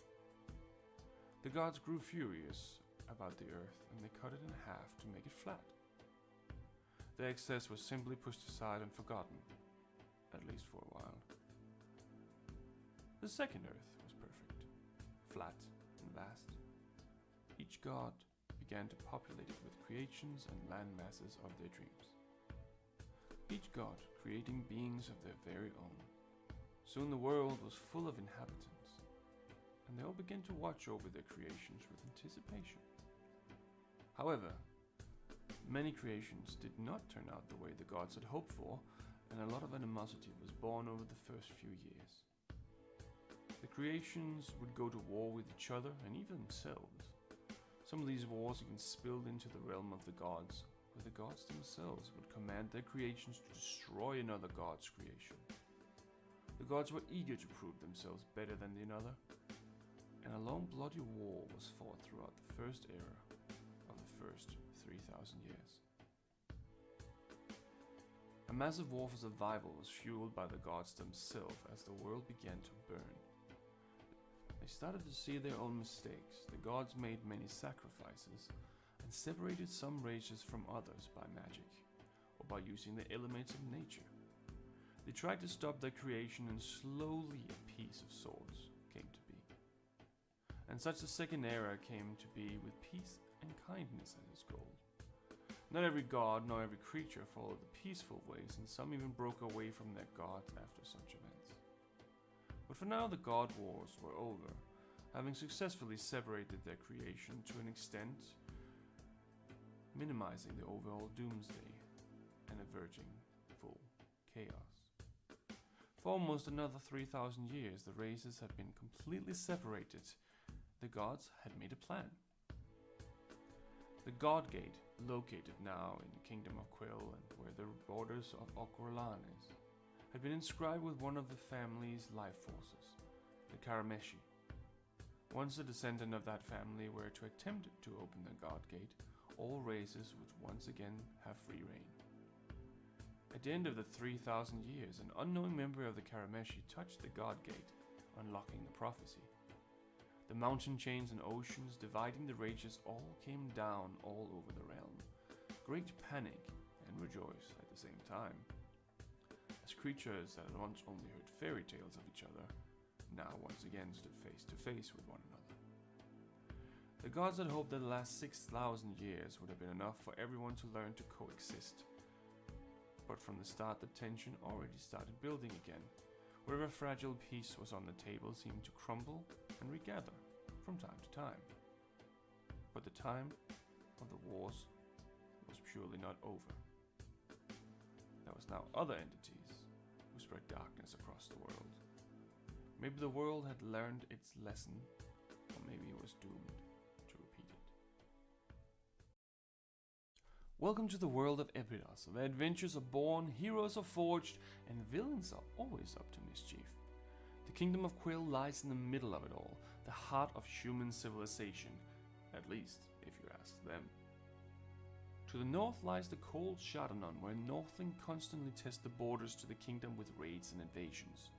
Speaker 5: The gods grew furious about the earth, and they cut it in half to make it flat. The excess was simply pushed aside and forgotten, at least for a while. The second earth was perfect, flat and vast. Each god began to populate it with creations and land masses of their dreams. Each god creating beings of their very own. Soon the world was full of inhabitants, and they all began to watch over their creations with anticipation. However, many creations did not turn out the way the gods had hoped for, and a lot of animosity was born over the first few years. The creations would go to war with each other and even themselves. Some of these wars even spilled into the realm of the gods, where the gods themselves would command their creations to destroy another god's creation. The gods were eager to prove themselves better than another, and a long bloody war was fought throughout the first era of the first 3,000 years. A massive war for survival was fueled by the gods themselves as the world began to burn. They started to see their own mistakes. The gods made many sacrifices and separated some races from others by magic or by using the elements of nature. They tried to stop their creation, and slowly a peace of sorts came to be. And such the second era came to be, with peace and kindness as its goal. Not every god nor every creature followed the peaceful ways, and some even broke away from their gods after such events. But for now the god wars were over, having successfully separated their creation to an extent, minimizing the overall doomsday and averting full chaos. For almost another 3,000 years the races had been completely separated. The gods had made a plan. The God Gate, located now in the Kingdom of Quill and where the borders of Okorlan is, had been inscribed with one of the family's life forces, the Karameshi. Once a descendant of that family were to attempt to open the God Gate, all races would once again have free reign. At the end of the 3,000 years, an unknown member of the Karameshi touched the God Gate, unlocking the prophecy. The mountain chains and oceans dividing the races all came down all over the realm. Great panic and rejoice at the same time, as creatures that had once only heard fairy tales of each other now once again stood face to face with one another. The gods had hoped that the last 6,000 years would have been enough for everyone to learn to coexist. But from the start the tension already started building again. Wherever fragile peace was on the table seemed to crumble and regather from time to time. But the time of the wars was surely not over. There was now other entities who spread darkness across the world. Maybe the world had learned its lesson, or maybe it was doomed to repeat it. Welcome to the world of Epidos, where adventures are born, heroes are forged, and villains are always up to mischief. The Kingdom of Quill lies in the middle of it all, the heart of human civilization, at least if you ask them. To the north lies the cold Chardonnay, where Northling constantly test the borders to the kingdom with raids and invasions.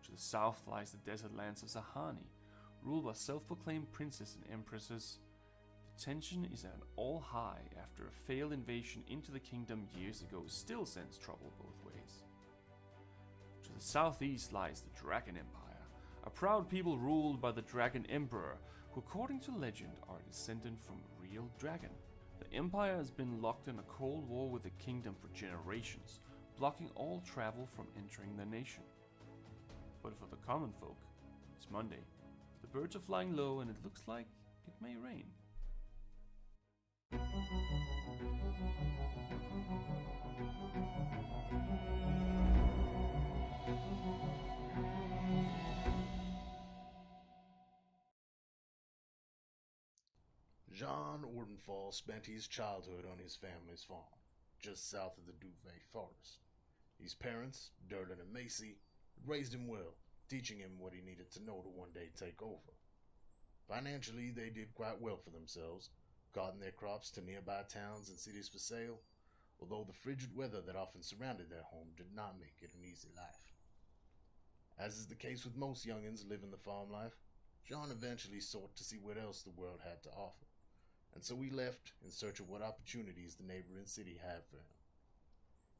Speaker 5: To the south lies the desert lands of Zahani, ruled by self-proclaimed princes and empresses. The tension is at an all-high after a failed invasion into the kingdom years ago still sends trouble both ways. To the southeast lies the Dragon Empire, a proud people ruled by the Dragon Emperor, who according to legend are descended from a real dragon. The empire has been locked in a cold war with the kingdom for generations, blocking all travel from entering the nation. But for the common folk, it's Monday. The birds are flying low and it looks like it may rain.
Speaker 1: Jean Ortenfall spent his childhood on his family's farm, just south of the Duvet Forest. His parents, Durden and Macy, had raised him well, teaching him what he needed to know to one day take over. Financially, they did quite well for themselves, carting their crops to nearby towns and cities for sale, although the frigid weather that often surrounded their home did not make it an easy life. As is the case with most youngins living the farm life, Jean eventually sought to see what else the world had to offer, and so he left in search of what opportunities the neighboring city had for him.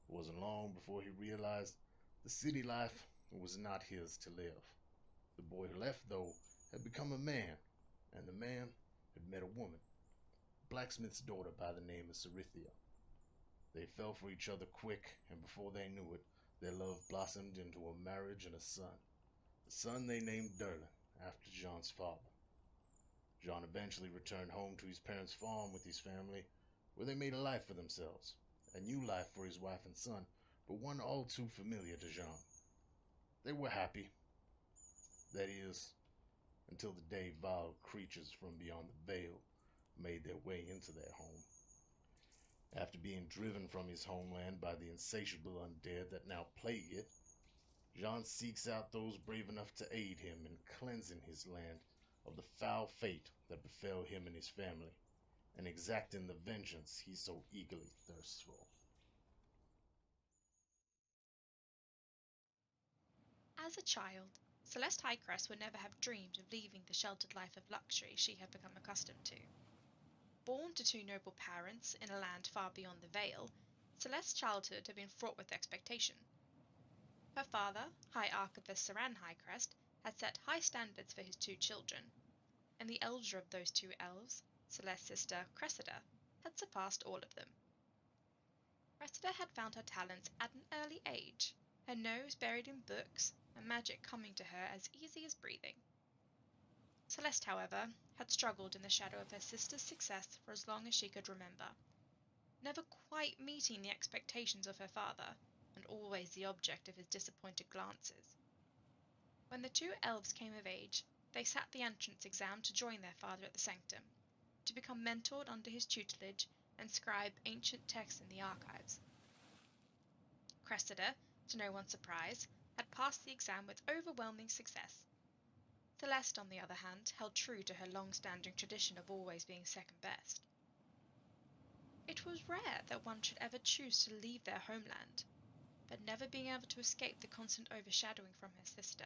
Speaker 1: It wasn't long before he realized the city life was not his to live. The boy who left, though, had become a man, and the man had met a woman, a blacksmith's daughter by the name of Cerithia. They fell for each other quick, and before they knew it, their love blossomed into a marriage and a son they named Durlin, after Jean's father. Jean eventually returned home to his parents' farm with his family, where they made a life for themselves, a new life for his wife and son, but one all too familiar to Jean. They were happy. That is, until the day vile creatures from beyond the veil made their way into their home. After being driven from his homeland by the insatiable undead that now plague it, Jean seeks out those brave enough to aid him in cleansing his land of the foul fate that befell him and his family, and exacting the vengeance he so eagerly thirsts for.
Speaker 2: As a child, Celeste Highcrest would never have dreamed of leaving the sheltered life of luxury she had become accustomed to. Born to two noble parents in a land far beyond the Vale, Celeste's childhood had been fraught with expectation. Her father, High Archivist Saran Highcrest, had set high standards for his two children, and the elder of those two elves, Celeste's sister Cressida, had surpassed all of them. Cressida had found her talents at an early age, her nose buried in books, and magic coming to her as easy as breathing. Celeste, however, had struggled in the shadow of her sister's success for as long as she could remember, never quite meeting the expectations of her father, and always the object of his disappointed glances. When the two elves came of age, they sat the entrance exam to join their father at the sanctum, to become mentored under his tutelage and scribe ancient texts in the archives. Cressida, to no one's surprise, had passed the exam with overwhelming success. Celeste, on the other hand, held true to her long-standing tradition of always being second best. It was rare that one should ever choose to leave their homeland, but never being able to escape the constant overshadowing from her sister,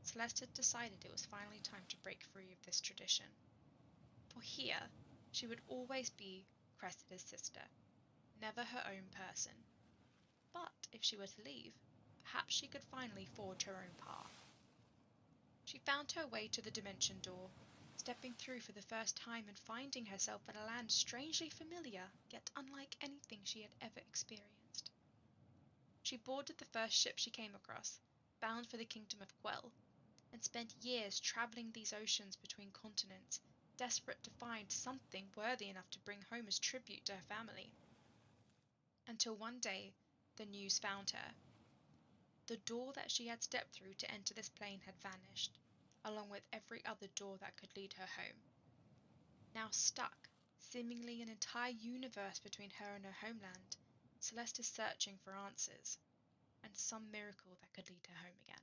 Speaker 2: Celeste had decided it was finally time to break free of this tradition. For here, she would always be Cressida's sister, never her own person. But if she were to leave, perhaps she could finally forge her own path. She found her way to the dimension door, stepping through for the first time and finding herself in a land strangely familiar, yet unlike anything she had ever experienced. She boarded the first ship she came across, bound for the kingdom of Quell, and spent years travelling these oceans between continents, desperate to find something worthy enough to bring home as tribute to her family. Until one day, the news found her. The door that she had stepped through to enter this plane had vanished, along with every other door that could lead her home. Now stuck, seemingly an entire universe between her and her homeland, Celeste is searching for answers, and some miracle that could lead her home again.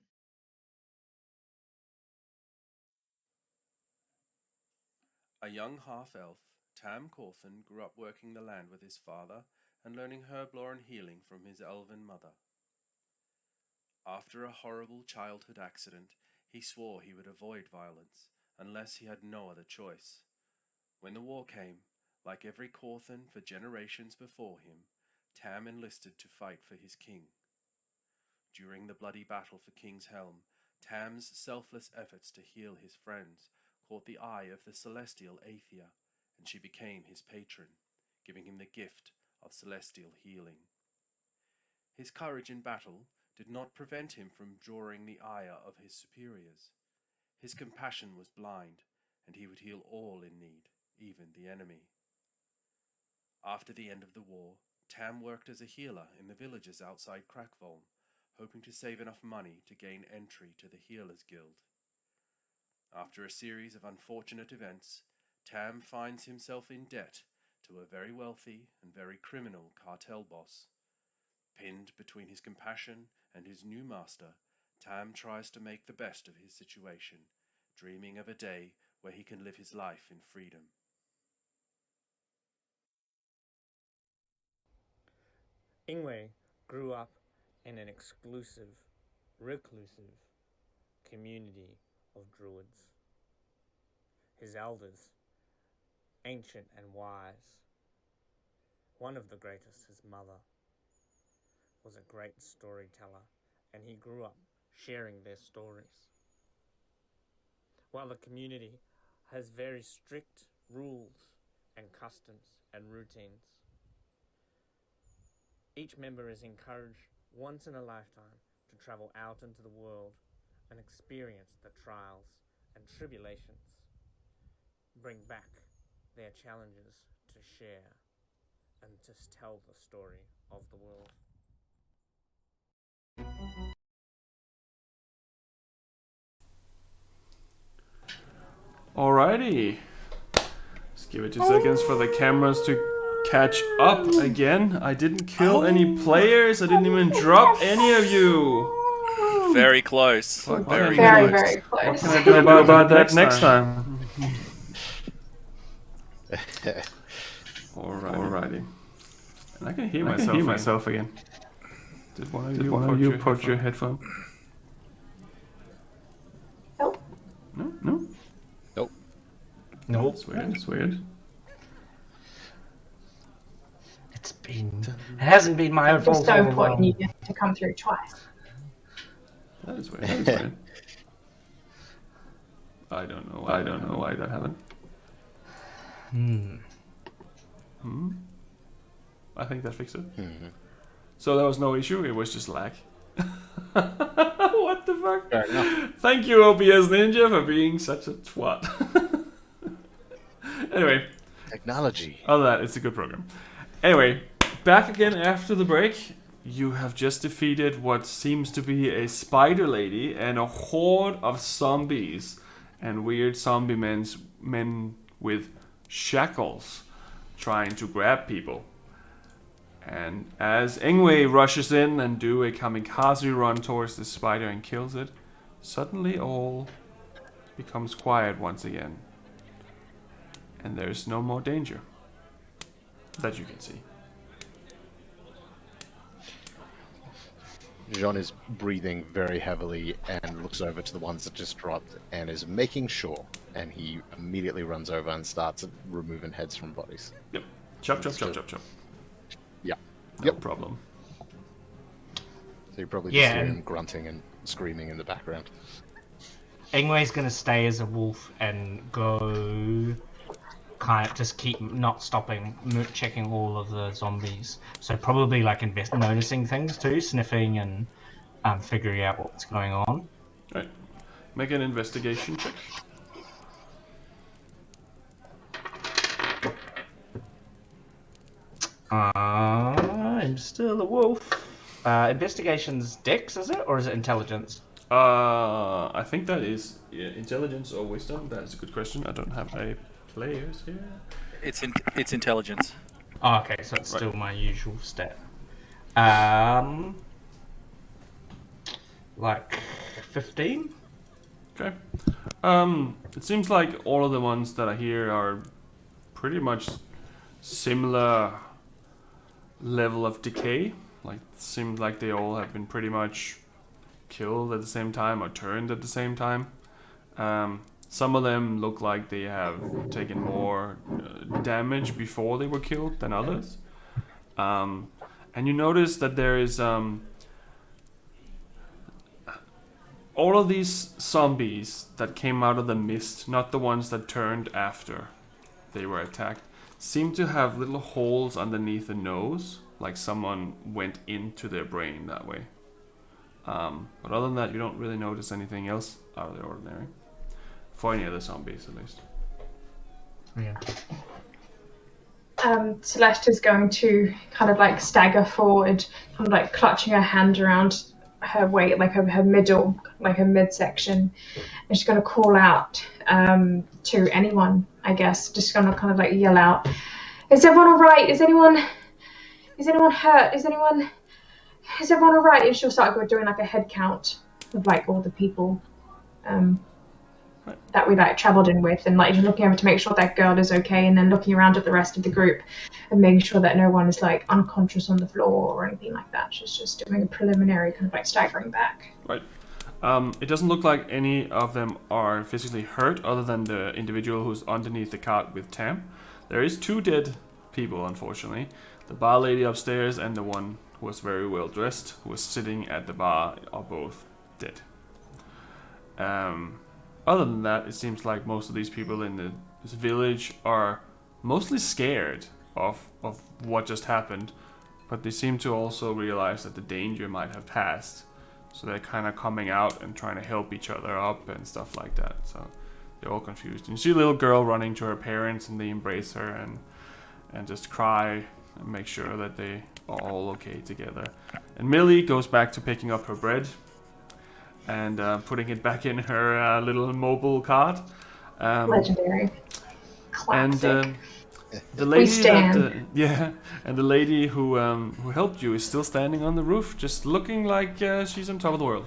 Speaker 3: A young half-elf Tam Corthan grew up working the land with his father and learning herblore and healing from his elven mother. After a horrible childhood accident, he swore he would avoid violence unless he had no other choice. When the war came, like every Corthan for generations before him, Tam enlisted to fight for his king. During the bloody battle for King's Helm, Tam's selfless efforts to heal his friends caught the eye of the celestial Aethia, and she became his patron, giving him the gift of celestial healing. His courage in battle did not prevent him from drawing the ire of his superiors. His compassion was blind, and he would heal all in need, even the enemy. After the end of the war, Tam worked as a healer in the villages outside Crackvolm, hoping to save enough money to gain entry to the Healers Guild. After a series of unfortunate events, Tam finds himself in debt to a very wealthy and very criminal cartel boss. Pinned between his compassion and his new master, Tam tries to make the best of his situation, dreaming of a day where he can live his life in freedom.
Speaker 4: Ingue grew up in an exclusive, reclusive community of druids. His elders, ancient and wise, one of the greatest, his mother, was a great storyteller, and he grew up sharing their stories. While the community has very strict rules and customs and routines, each member is encouraged once in a lifetime to travel out into the world and experience the trials and tribulations, bring back their challenges to share, and to tell the story of the world.
Speaker 5: Alrighty. Just give it 2 seconds for the cameras to catch up again. I didn't kill any players. I didn't even drop any of you.
Speaker 6: Very close.
Speaker 7: Very,
Speaker 6: close.
Speaker 7: very close.
Speaker 5: What can I do about that next time? Alrighty. And I can hear myself again. Did one of you put your headphone?
Speaker 7: Nope.
Speaker 5: No?
Speaker 9: Nope.
Speaker 10: Nope.
Speaker 5: It's weird.
Speaker 10: It hasn't been my
Speaker 7: It was
Speaker 10: fault.
Speaker 7: so
Speaker 10: all
Speaker 7: important
Speaker 10: along.
Speaker 7: you get to come through twice.
Speaker 5: That is weird. I don't know why that happened. I think that fixed it. So there was no issue, it was just lag. What the fuck?
Speaker 9: Fair enough.
Speaker 5: Thank you, OBS Ninja, for being such a twat. Anyway,
Speaker 9: Technology.
Speaker 5: other than that, it's a good program. Anyway, back again after the break. You have just defeated what seems to be a spider lady and a horde of zombies and weird zombie men with shackles trying to grab people. And as Ingue rushes in and do a kamikaze run towards the spider and kills it, suddenly all becomes quiet once again. And there's no more danger that you can see.
Speaker 9: Jean is breathing very heavily and looks over to the ones that just dropped and is making sure. And he immediately runs over and starts removing heads from bodies.
Speaker 5: Yep. Chop.
Speaker 9: Yeah.
Speaker 5: No problem.
Speaker 9: So you probably just hear him grunting and screaming in the background.
Speaker 10: Ingwe's gonna stay as a wolf and go kind of just keep not stopping, checking all of the zombies. So probably like noticing things too, sniffing and figuring out what's going on.
Speaker 5: Right. Make an investigation check.
Speaker 10: I'm still a wolf. Investigation's Dex, is it? Or is it intelligence?
Speaker 5: I think that is intelligence or wisdom. That is a good question. I don't have a players here.
Speaker 6: It's intelligence.
Speaker 10: Oh, okay, so it's still my usual stat. Like 15?
Speaker 5: Okay. It seems like all of the ones that are here are pretty much similar level of decay. Like, it seems like they all have been pretty much killed at the same time or turned at the same time. Some of them look like they have taken more damage before they were killed than others. And you notice that there is all of these zombies that came out of the mist, not the ones that turned after they were attacked, seem to have little holes underneath the nose, like someone went into their brain that way. But other than that, you don't really notice anything else out of the ordinary. For any other zombies, at least.
Speaker 10: Yeah.
Speaker 7: Celeste is going to kind of like stagger forward, kind of like clutching her hand around her waist, like her middle, like her midsection, and she's going to call out to anyone, I guess, just going to kind of like yell out, "Is everyone all right? Is anyone hurt? Is everyone all right?" And she'll start doing like a head count of like all the people that we like traveled in with, and like just looking over to make sure that girl is okay, and then looking around at the rest of the group and making sure that no one is like unconscious on the floor or anything like that. She's just doing a preliminary kind of like staggering back.
Speaker 5: Right. It doesn't look like any of them are physically hurt, other than the individual who's underneath the cart with Tam. There is 2 dead people, unfortunately. The bar lady upstairs and the one who was very well dressed, who was sitting at the bar, are both dead. Other than that, it seems like most of these people in this village are mostly scared of what just happened, but they seem to also realize that the danger might have passed. So they're kind of coming out and trying to help each other up and stuff like that. So they're all confused. And you see a little girl running to her parents, and they embrace her and just cry and make sure that they are all okay together. And Millie goes back to picking up her bread and putting it back in her little mobile cart.
Speaker 7: Legendary. Classic.
Speaker 5: And the lady and the lady who helped you is still standing on the roof, just looking like she's on top of the world.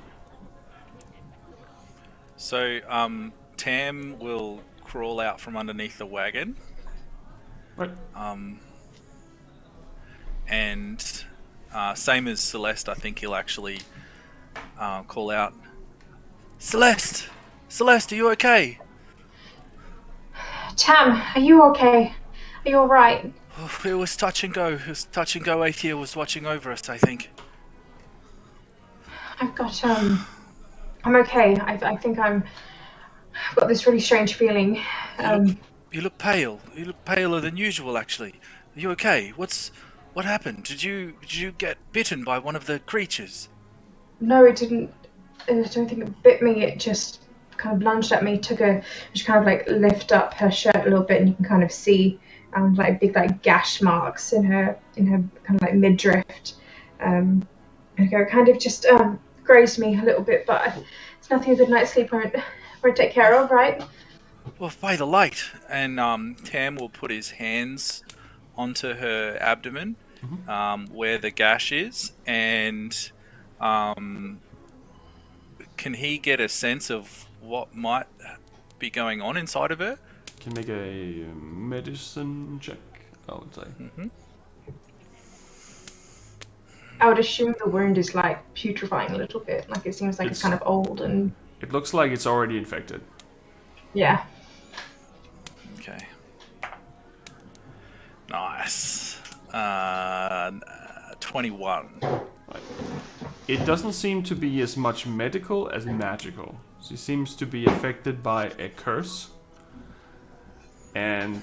Speaker 6: So Tam will crawl out from underneath the wagon.
Speaker 5: Right.
Speaker 6: And same as Celeste, I think he'll actually call out, "Celeste! Celeste, are you okay?"
Speaker 7: Tam, are you okay? Are you alright?
Speaker 6: Oh, it was touch and go. It was touch and go. Athea was watching over us, I think.
Speaker 7: I've got I'm okay. I think I've got this really strange feeling.
Speaker 6: You look pale. You look paler than usual, actually. Are you okay? What happened? Did you get bitten by one of the creatures?
Speaker 7: No, it didn't. I don't think it bit me. It just kind of lunged at me. Just kind of like lift up her shirt a little bit, and you can kind of see like big like gash marks in her kind of like midriff. And it kind of just grazed me a little bit, but it's nothing a good night's sleep won't take care of, right?
Speaker 6: Well, by the light. And Tam will put his hands onto her abdomen, where the gash is, and can he get a sense of what might be going on inside of her?
Speaker 5: Can make a medicine check, I would say.
Speaker 7: I would assume the wound is like putrefying a little bit. Like it seems like it's kind of old and.
Speaker 5: It looks like it's already infected.
Speaker 7: Yeah.
Speaker 6: Okay. Nice. 21.
Speaker 5: Right. It doesn't seem to be as much medical as magical. She seems to be affected by a curse. And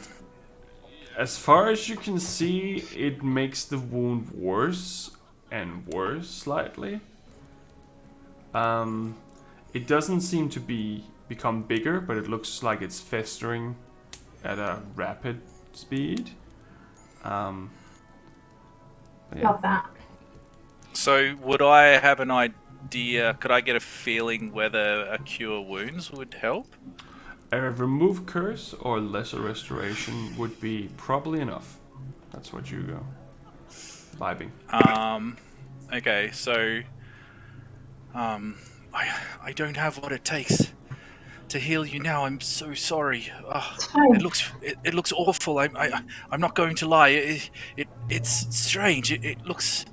Speaker 5: as far as you can see, it makes the wound worse and worse slightly. It doesn't seem to become bigger, but it looks like it's festering at a rapid speed. Yeah.
Speaker 7: Love that.
Speaker 6: So, would I have an idea? Could I get a feeling whether a cure wounds would help?
Speaker 5: A remove curse or lesser restoration would be probably enough. That's what you go vibing.
Speaker 6: Okay, so I don't have what it takes to heal you now. I'm so sorry.
Speaker 7: It's fine.
Speaker 6: It looks awful. I'm not going to lie. It's strange. It looks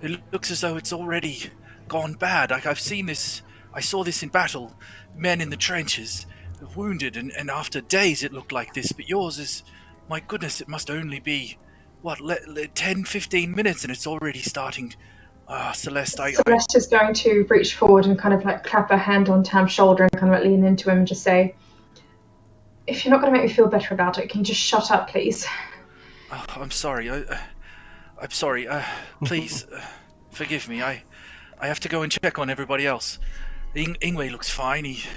Speaker 6: as though it's already gone bad. I've seen this. I saw this in battle. Men in the trenches, wounded, and after days it looked like this. But yours is, my goodness, it must only be, what, 10, 15 minutes, and it's already starting. Celeste,
Speaker 7: Celeste is going to reach forward and kind of like clap her hand on Tam's shoulder and kind of like lean into him and just say, "If you're not going to make me feel better about it, can you just shut up, please?"
Speaker 6: Oh, I'm sorry. I'm sorry. Please, forgive me. I have to go and check on everybody else. Ingue looks fine. He's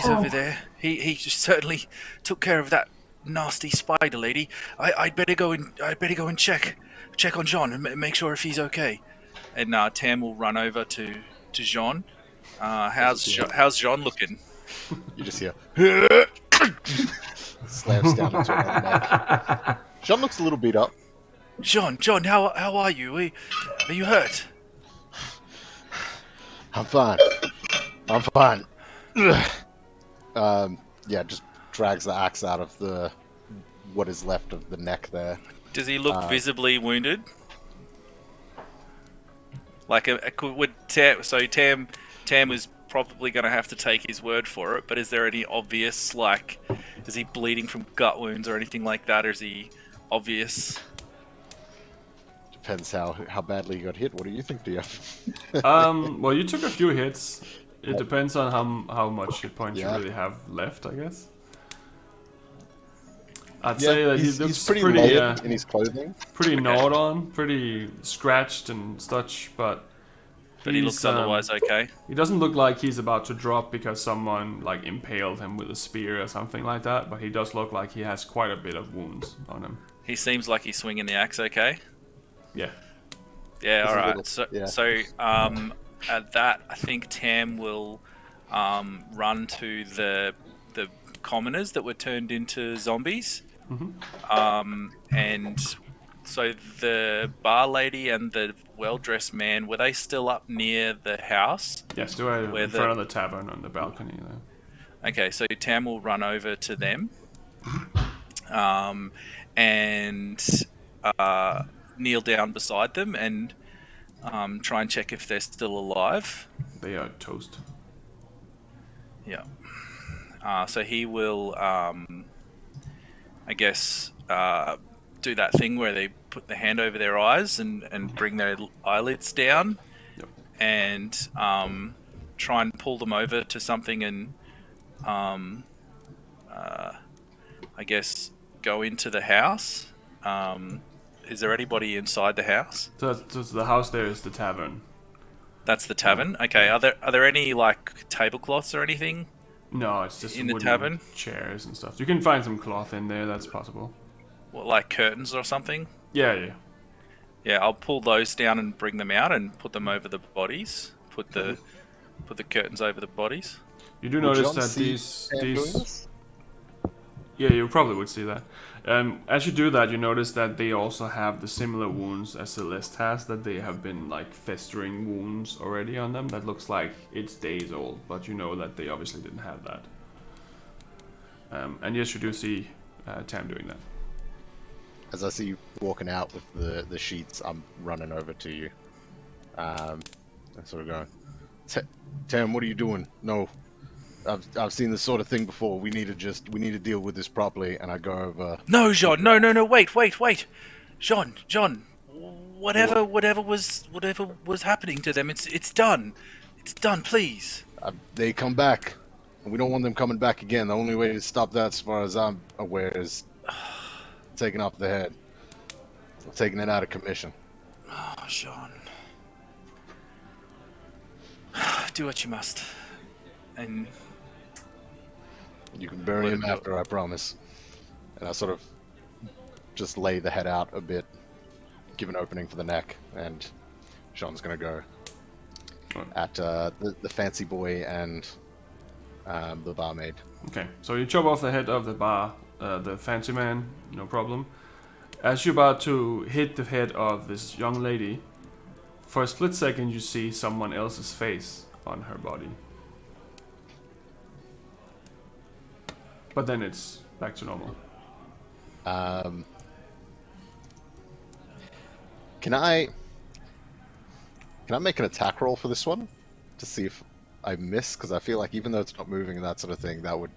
Speaker 6: over there. He just certainly took care of that nasty spider lady. I'd better go and check on Jean and make sure if he's okay. And Tam will run over to Jean. How's Jean looking?
Speaker 9: You just hear slams down into her neck. Jean looks a little beat up.
Speaker 6: Jean, how are you? Are you hurt?
Speaker 9: I'm fine. Yeah, just drags the axe out of what is left of the neck there.
Speaker 6: Does he look visibly wounded? Like Tam is probably going to have to take his word for it, but is there any obvious, like, is he bleeding from gut wounds or anything like that, or is he obvious?
Speaker 9: Depends how badly you got hit. What do you think, Dia?
Speaker 5: Well, you took a few hits. It depends on how much hit points you really have left, I guess. I'd say that he looks pretty
Speaker 9: in his clothing.
Speaker 5: Pretty gnawed on, pretty scratched and such, but
Speaker 6: he looks otherwise okay.
Speaker 5: He doesn't look like he's about to drop because someone like impaled him with a spear or something like that, but he does look like he has quite a bit of wounds on him.
Speaker 6: He seems like he's swinging the axe okay.
Speaker 5: Yeah.
Speaker 6: Yeah, alright. So at that, I think Tam will run to the commoners that were turned into zombies.
Speaker 5: Mm-hmm.
Speaker 6: And so the bar lady and the well-dressed man, were they still up near the house?
Speaker 5: Yes, they were in front of the tavern on the balcony there.
Speaker 6: Okay, so Tam will run over to them and kneel down beside them and try and check if they're still alive.
Speaker 5: They are toast.
Speaker 6: Yeah. So he will, I guess, do that thing where they put the hand over their eyes and bring their eyelids down.
Speaker 5: Yep.
Speaker 6: And try and pull them over to something and, I guess, go into the house. Is there anybody inside the house?
Speaker 5: So the house there is the tavern.
Speaker 6: That's the tavern? Okay, are there any, like, tablecloths or anything?
Speaker 5: No, it's just
Speaker 6: in the
Speaker 5: wooden
Speaker 6: tavern?
Speaker 5: Chairs and stuff. You can find some cloth in there, that's possible.
Speaker 6: What, like curtains or something?
Speaker 5: Yeah.
Speaker 6: Yeah, I'll pull those down and bring them out and put them over the bodies. Put the curtains over the bodies.
Speaker 5: You do notice that these yeah, you probably would see that. As you do that, you notice that they also have the similar wounds as Celeste has, that they have been like festering wounds already on them. That looks like it's days old, but you know that they obviously didn't have that. And yes, you do see Tam doing that.
Speaker 9: As I see you walking out with the sheets, I'm running over to you. And sort of going, Tam, what are you doing? No, I've seen this sort of thing before. We need to deal with this properly. And I go over.
Speaker 6: No, Jean, no, wait, Jean, whatever was happening to them, it's done, please.
Speaker 9: They come back, and we don't want them coming back again. The only way to stop that, as far as I'm aware, is taking off the head, taking it out of commission.
Speaker 6: Oh, Jean, do what you must, and
Speaker 9: you can bury him after, I promise. And I sort of just lay the head out a bit, give an opening for the neck, and Sean's gonna go at the fancy boy and the barmaid.
Speaker 5: Okay, so you chop off the head of the fancy man, no problem. As you're about to hit the head of this young lady, for a split second you see someone else's face on her body. But then it's back to normal.
Speaker 9: Can I make an attack roll for this one to see if I miss? Because I feel like even though it's not moving and that sort of thing, that would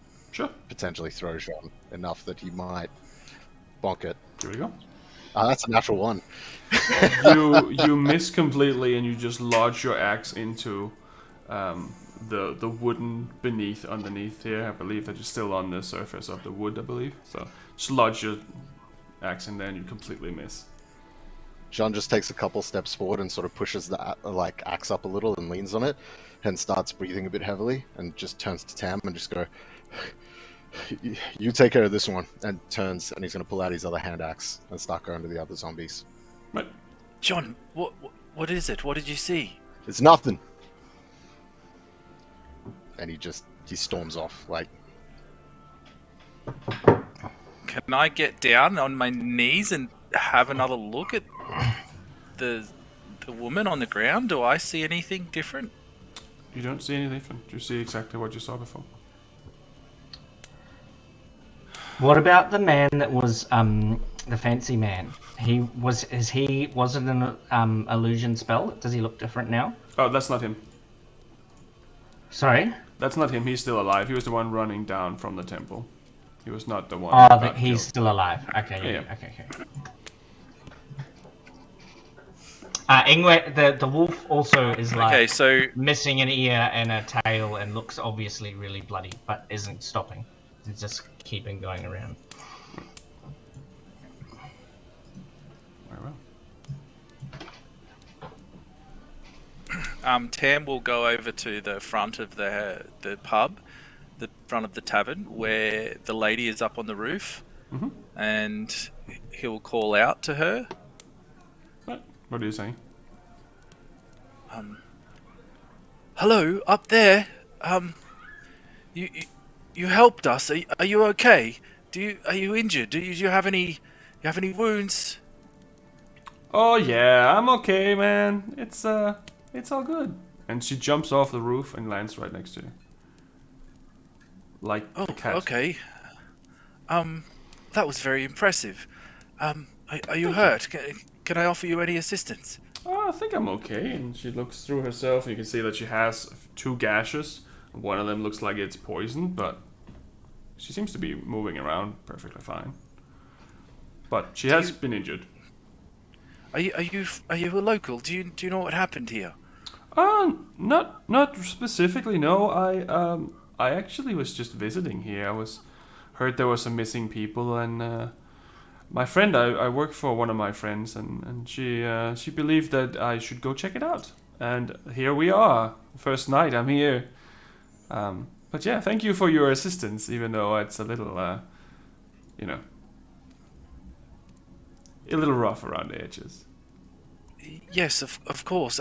Speaker 9: potentially throw Jean enough that he might bonk it.
Speaker 5: Here we go.
Speaker 9: That's a natural one.
Speaker 5: You miss completely, and you just lodge your axe into the wooden underneath here. I believe that you're still on the surface of the wood, I believe. So just lodge your axe in there, and you completely miss.
Speaker 9: Jean just takes a couple steps forward and sort of pushes the axe up a little and leans on it, and starts breathing a bit heavily, and just turns to Tam and just go, "You take care of this one," and turns, and he's going to pull out his other hand axe and start going to the other zombies.
Speaker 5: Right.
Speaker 6: John, what is it? What did you see?
Speaker 9: It's nothing. And he storms off, like...
Speaker 6: Can I get down on my knees and have another look at the woman on the ground? Do I see anything different?
Speaker 5: You don't see anything different. You see exactly what you saw before.
Speaker 10: What about the man that was the fancy man? Was it an illusion spell? Does he look different now?
Speaker 5: Oh, that's not him.
Speaker 10: Sorry?
Speaker 5: That's not him. He's still alive. He was the one running down from the temple. He was not the one.
Speaker 10: Oh, he's still alive. Okay,
Speaker 5: yeah.
Speaker 10: Okay. Ingue, the wolf also is missing an ear and a tail and looks obviously really bloody, but isn't stopping. It's just keeping going around.
Speaker 5: Very
Speaker 6: well. Tam will go over to the front of the pub, the front of the tavern, where the lady is up on the roof, and he'll call out to her.
Speaker 5: What are you saying?
Speaker 6: Hello, up there. You helped us. Are you okay? Are you injured? Do you have any wounds?
Speaker 5: Oh yeah, I'm okay, man. It's all good. And she jumps off the roof and lands right next to you. Like a cat.
Speaker 6: Okay. That was very impressive. Are you hurt? Can I offer you any assistance?
Speaker 5: Oh, I think I'm okay. And she looks through herself, and you can see that she has 2 gashes. One of them looks like it's poisoned, but she seems to be moving around perfectly fine. But she has been injured.
Speaker 6: Are you a local? Do you know what happened here?
Speaker 5: Not specifically. No, I actually was just visiting here. Heard there were some missing people, and my friend, I work for one of my friends, and she believed that I should go check it out. And here we are. First night I'm here. But yeah, thank you for your assistance, even though it's a little, a little rough around the edges.
Speaker 6: Yes, of course.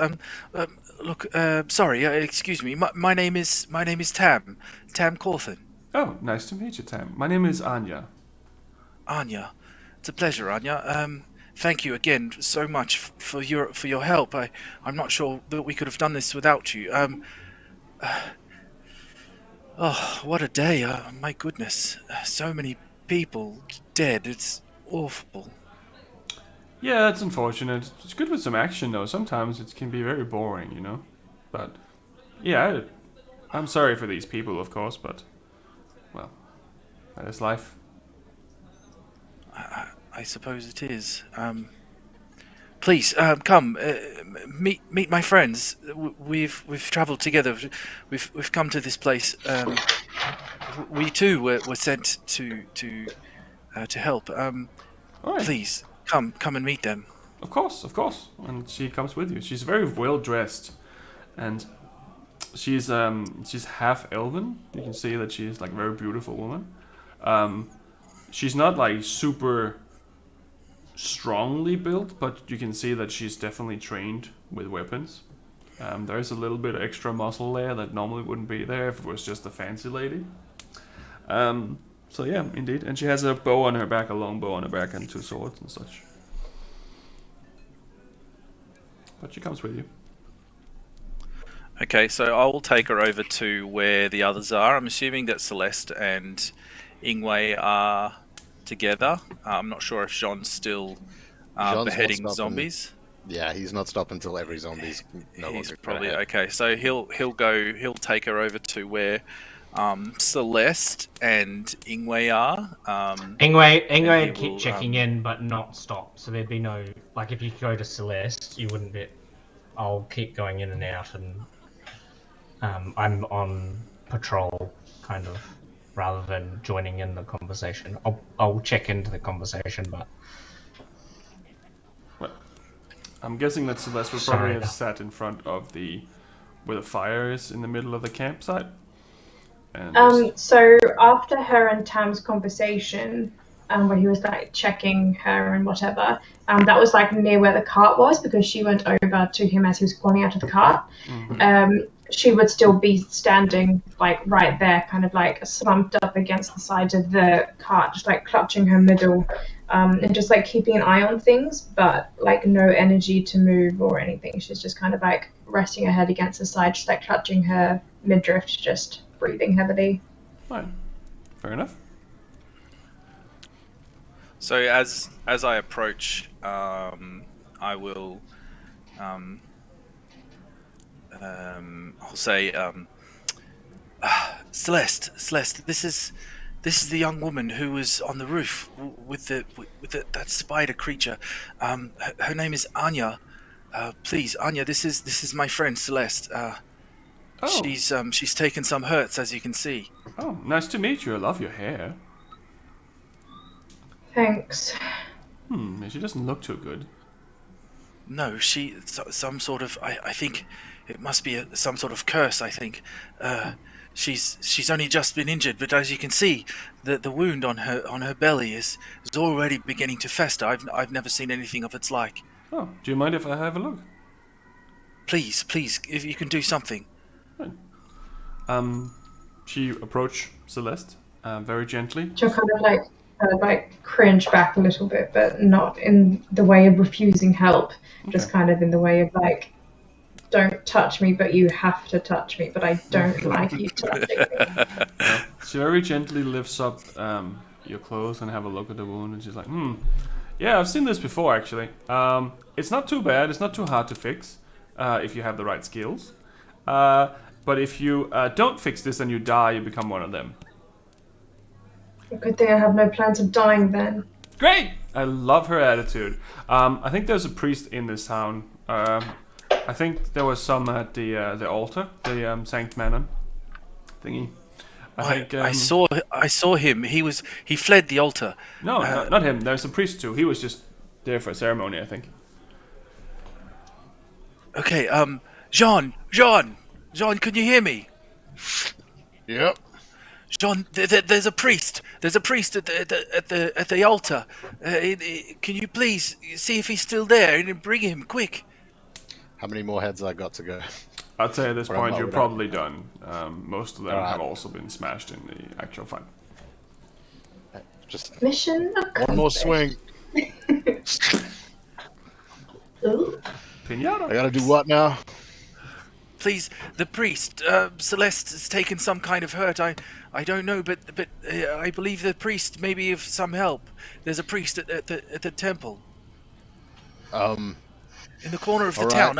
Speaker 6: Look, sorry, excuse me. My name is Tam Cawthon.
Speaker 5: Oh, nice to meet you, Tam. My name is Anya.
Speaker 6: Anya, it's a pleasure, Anya. Thank you again so much for your help. I'm not sure that we could have done this without you. Oh, what a day! My goodness, so many people dead. It's awful.
Speaker 5: Yeah, it's unfortunate. It's good with some action, though. Sometimes it can be very boring, you know. But yeah, I'm sorry for these people, of course. But well, that is life.
Speaker 6: I suppose it is. Please come meet my friends. We've travelled together. We've come to this place. We too were sent to help.
Speaker 5: All right.
Speaker 6: Please come and meet them.
Speaker 5: Of course. And she comes with you. She's very well dressed, and she's half elven. You can see that she's like a very beautiful woman. She's not like super strongly built, but you can see that she's definitely trained with weapons. There's a little bit of extra muscle there that normally wouldn't be there if it was just a fancy lady. So yeah, indeed. And she has a bow on her back, a long bow on her back, and 2 swords and such. But she comes with you.
Speaker 6: Okay, so I will take her over to where the others are. I'm assuming that Celeste and Ingue are together. I'm not sure if Jean's still
Speaker 9: Jean's
Speaker 6: beheading
Speaker 9: not stopping.
Speaker 6: zombies.
Speaker 9: Yeah, he's not stopped until every zombie's no
Speaker 6: He's
Speaker 9: longer
Speaker 6: probably
Speaker 9: ahead.
Speaker 6: okay. So he'll take her over to where Celeste and Ingue are.
Speaker 10: Ingwe
Speaker 6: he
Speaker 10: would keep
Speaker 6: will,
Speaker 10: checking in, but not stop. So there'd be no like if you go to Celeste, you wouldn't be. I'll keep going in and out, and I'm on patrol, kind of, rather than joining in the conversation. I'll check into the conversation, but.
Speaker 5: I'm guessing that Celeste would probably have sat in front of where the fire is in the middle of the campsite. And
Speaker 7: So after her and Tam's conversation, where he was like checking her and whatever, that was like near where the cart was because she went over to him as he was crawling out of the cart.
Speaker 5: Mm-hmm.
Speaker 7: She would still be standing like right there, kind of like slumped up against the side of the cart, just like clutching her middle, and just like keeping an eye on things, but like no energy to move or anything. She's just kind of like resting her head against the side, just like clutching her midriff, just breathing heavily.
Speaker 5: Fine. Fair enough.
Speaker 6: So as I approach, I will I'll say, Celeste, this is the young woman who was on the roof with that spider creature. Her name is Anya. Please, Anya, this is my friend Celeste. She's taken some hurts, as you can see.
Speaker 5: Oh, nice to meet you. I love your hair.
Speaker 7: Thanks.
Speaker 5: She doesn't look too good.
Speaker 6: No, some sort of. I think it must be some sort of curse. I think. She's only just been injured, but as you can see, the wound on her belly is already beginning to fester. I've never seen anything of its like.
Speaker 5: Oh, do you mind if I have a look?
Speaker 6: Please, if you can do something.
Speaker 5: Fine. She approached Celeste very gently.
Speaker 7: She'll kind of like cringe back a little bit, but not in the way of refusing help, just kind of in the way of like, don't touch me, but you have to touch me, but I don't like you touching me.
Speaker 5: She very gently lifts up your clothes and have a look at the wound, and she's like, yeah, I've seen this before, actually. It's not too bad, it's not too hard to fix, if you have the right skills. But if you don't fix this and you die, you become one of them.
Speaker 7: Good thing I have no plans of dying then.
Speaker 5: Great! I love her attitude. I think there's a priest in this town. I think there was some at the altar, the Sankt Manon thingy.
Speaker 6: I saw him. He fled the altar.
Speaker 5: No, not him. There's a priest too. He was just there for a ceremony, I think.
Speaker 6: Okay, Jean, can you hear me?
Speaker 1: Yep.
Speaker 6: Jean, there's a priest. There's a priest at the altar. Can you please see if he's still there and bring him quick?
Speaker 9: How many more heads I got to go?
Speaker 5: I'd say at this point you're probably done. Most of them
Speaker 9: Alright.
Speaker 5: have also been smashed in the actual fight.
Speaker 9: Just
Speaker 7: Mission accomplished.
Speaker 1: One more swing.
Speaker 7: Ooh.
Speaker 5: Pinata.
Speaker 1: I gotta do what now?
Speaker 6: Please, the priest, Celeste has taken some kind of hurt. I don't know, but I believe the priest may be of some help. There's a priest at the temple. In the corner of the town,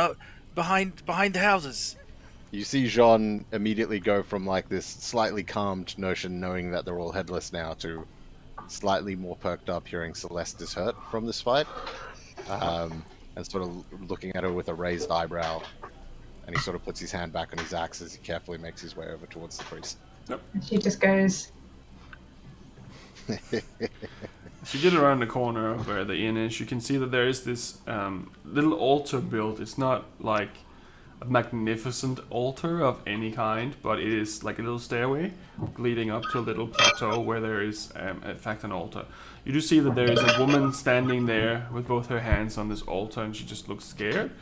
Speaker 6: behind the houses.
Speaker 9: You see Jean immediately go from like this slightly calmed notion, knowing that they're all headless now, to slightly more perked up, hearing Celeste is hurt from this fight, and sort of looking at her with a raised eyebrow. And he sort of puts his hand back on his axe as he carefully makes his way over towards the priest.
Speaker 7: She just goes.
Speaker 5: As you get around the corner where the inn is, you can see that there is this little altar built. It's not like a magnificent altar of any kind, but it is like a little stairway leading up to a little plateau where there is, in fact, an altar. You do see that there is a woman standing there with both her hands on this altar, and she just looks scared,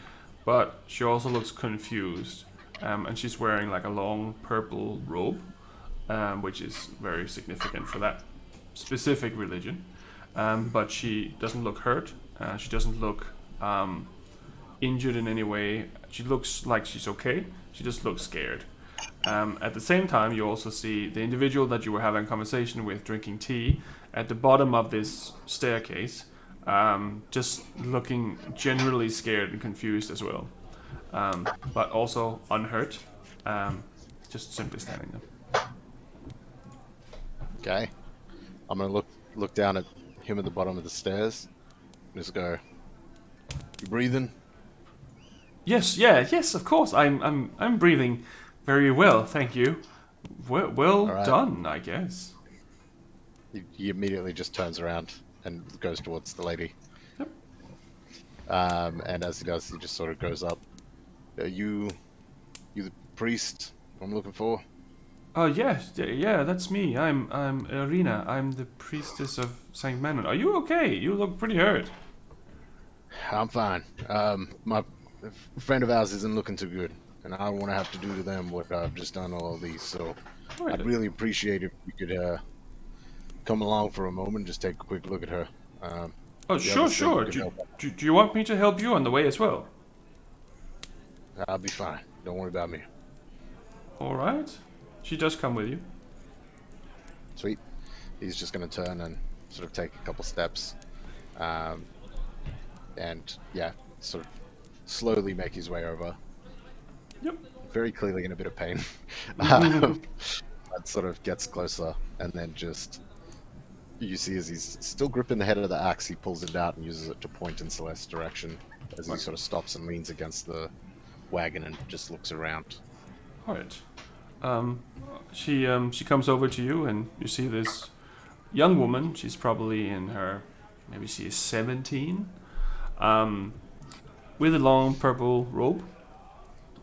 Speaker 5: but she also looks confused. And she's wearing like a long purple robe, which is very significant for that specific religion. But she doesn't look hurt. She doesn't look injured in any way. She looks like she's okay. She just looks scared. At the same time, you also see the individual that you were having a conversation with drinking tea at the bottom of this staircase, just looking generally scared and confused as well, but also unhurt, just simply standing there.
Speaker 9: Okay. I'm gonna look down at him at the bottom of the stairs. Just go. You breathing?
Speaker 5: Yes, yes, of course. I'm breathing very well, thank you. Well
Speaker 9: right.
Speaker 5: done, I guess.
Speaker 9: He immediately just turns around and goes towards the lady.
Speaker 5: Yep.
Speaker 9: And as he does, he just sort of goes up. You the priest I'm looking for?
Speaker 5: Oh yes, yeah, that's me. I'm Irina. I'm the priestess of Saint Manon. Are you okay? You look pretty hurt.
Speaker 9: I'm fine. My friend of ours isn't looking too good, and I don't want to have to do to them what I've just done to all these. So
Speaker 5: Right.
Speaker 9: I'd really appreciate if you could come along for a moment and just take a quick look at her.
Speaker 5: Oh, sure. Do you want me to help you on the way as well?
Speaker 9: I'll be fine. Don't worry about me.
Speaker 5: All right. She does come with you.
Speaker 9: Sweet. He's just going to turn and sort of take a couple steps. And yeah, sort of slowly make his way over.
Speaker 5: Yep.
Speaker 9: Very clearly in a bit of pain. But sort of gets closer, and then just you see as he's still gripping the head of the axe, he pulls it out and uses it to point in Celeste's direction as he sort of stops and leans against the wagon and just looks around.
Speaker 5: All right. She comes over to you, and you see this young woman. She's probably in her, maybe she is 17, with a long purple robe,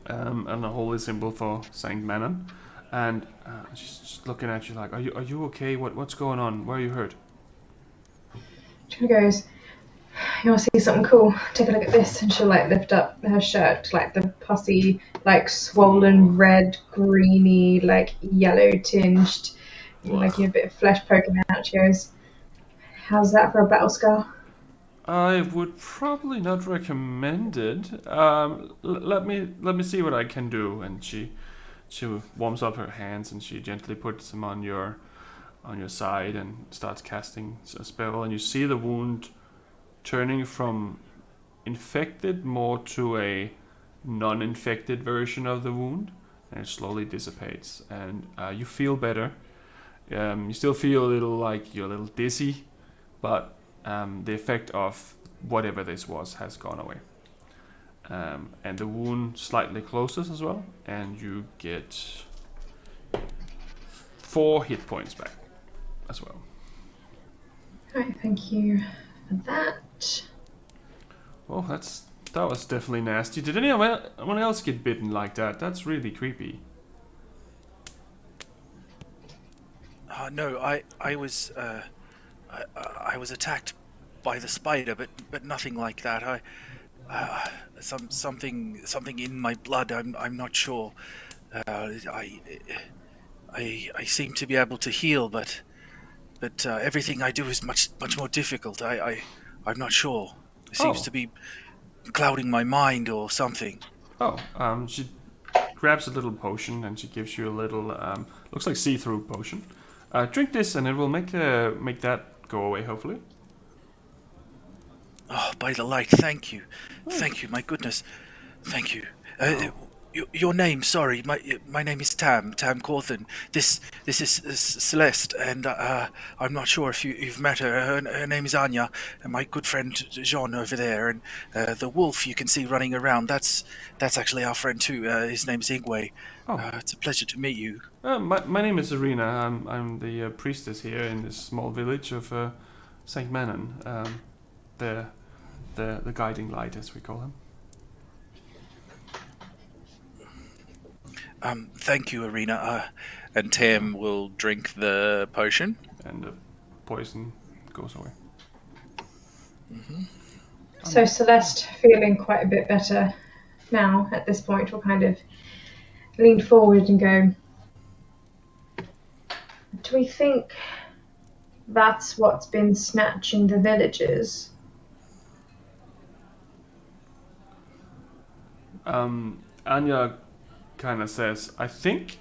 Speaker 5: and a holy symbol for Saint Manon. And she's just looking at you like, "Are you okay? What's going on? Where are you hurt?"
Speaker 7: She goes, "You want to see something cool? Take a look at this." And she'll like lift up her shirt, like the pussy, like swollen red, greeny, like yellow tinged, like a bit of flesh poking out. She goes, "How's that for a battle scar?"
Speaker 5: I would probably not recommend it. Let me see what I can do. And she warms up her hands and she gently puts them on your side and starts casting a spell. And you see the wound turning from infected more to a non-infected version of the wound, and it slowly dissipates. And you feel better. You still feel a little like you're a little dizzy, but the effect of whatever this was has gone away. And the wound slightly closes as well, and you get 4 hit points back as well.
Speaker 7: Alright, thank you for that.
Speaker 5: Well, that was definitely nasty. Did anyone else get bitten like that? That's really creepy.
Speaker 6: No, I was attacked by the spider, but nothing like that. Something in my blood. I'm not sure. I seem to be able to heal, but everything I do is much more difficult. I'm not sure. It seems to be clouding my mind or something.
Speaker 5: She grabs a little potion and she gives you a little looks like see-through potion. Drink this and it will make that go away, hopefully.
Speaker 6: Oh, by the light, thank you. Thank you, my goodness. Thank you. Your name, sorry, my name is Tam Cawthon. This is Celeste, and I'm not sure if you've met her. Her name is Anya, and my good friend Jean over there, and the wolf you can see running around, that's actually our friend too. His name's Ingue. It's a pleasure to meet you.
Speaker 5: My name is Irina. I'm the priestess here in this small village of Saint Manon. The guiding light, as we call him.
Speaker 6: Thank you, Irina. And Tam will drink the potion.
Speaker 5: And the poison goes away.
Speaker 6: Mm-hmm.
Speaker 7: So Celeste, feeling quite a bit better now at this point, will kind of lean forward and go, "Do we think that's what's been snatching the villagers?"
Speaker 5: Anya kind of says, I think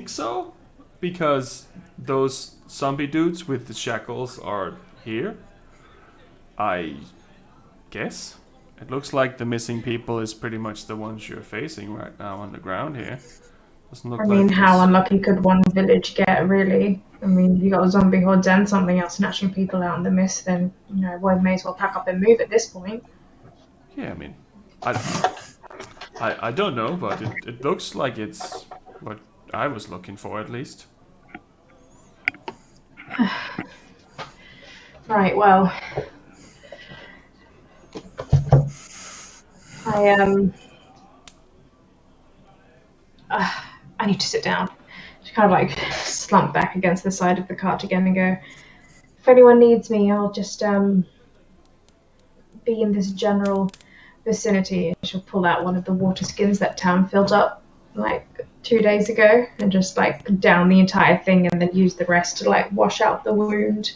Speaker 5: so, because those zombie dudes with the shackles are here. I guess. It looks like the missing people is pretty much the ones you're facing right now on the ground here. Doesn't look
Speaker 7: How unlucky could one village get, really? I mean, you got zombie hordes and something else snatching people out in the mist, then, we may as well pack up and move at this point.
Speaker 5: Yeah, I mean, I don't know, but it looks like it's what I was looking for, at least.
Speaker 7: Right, well... I need to sit down. She kind of slump back against the side of the cart again and go, if anyone needs me, I'll just be in this general vicinity. And she'll pull out one of the water skins that town filled up 2 days ago and just down the entire thing and then use the rest to wash out the wound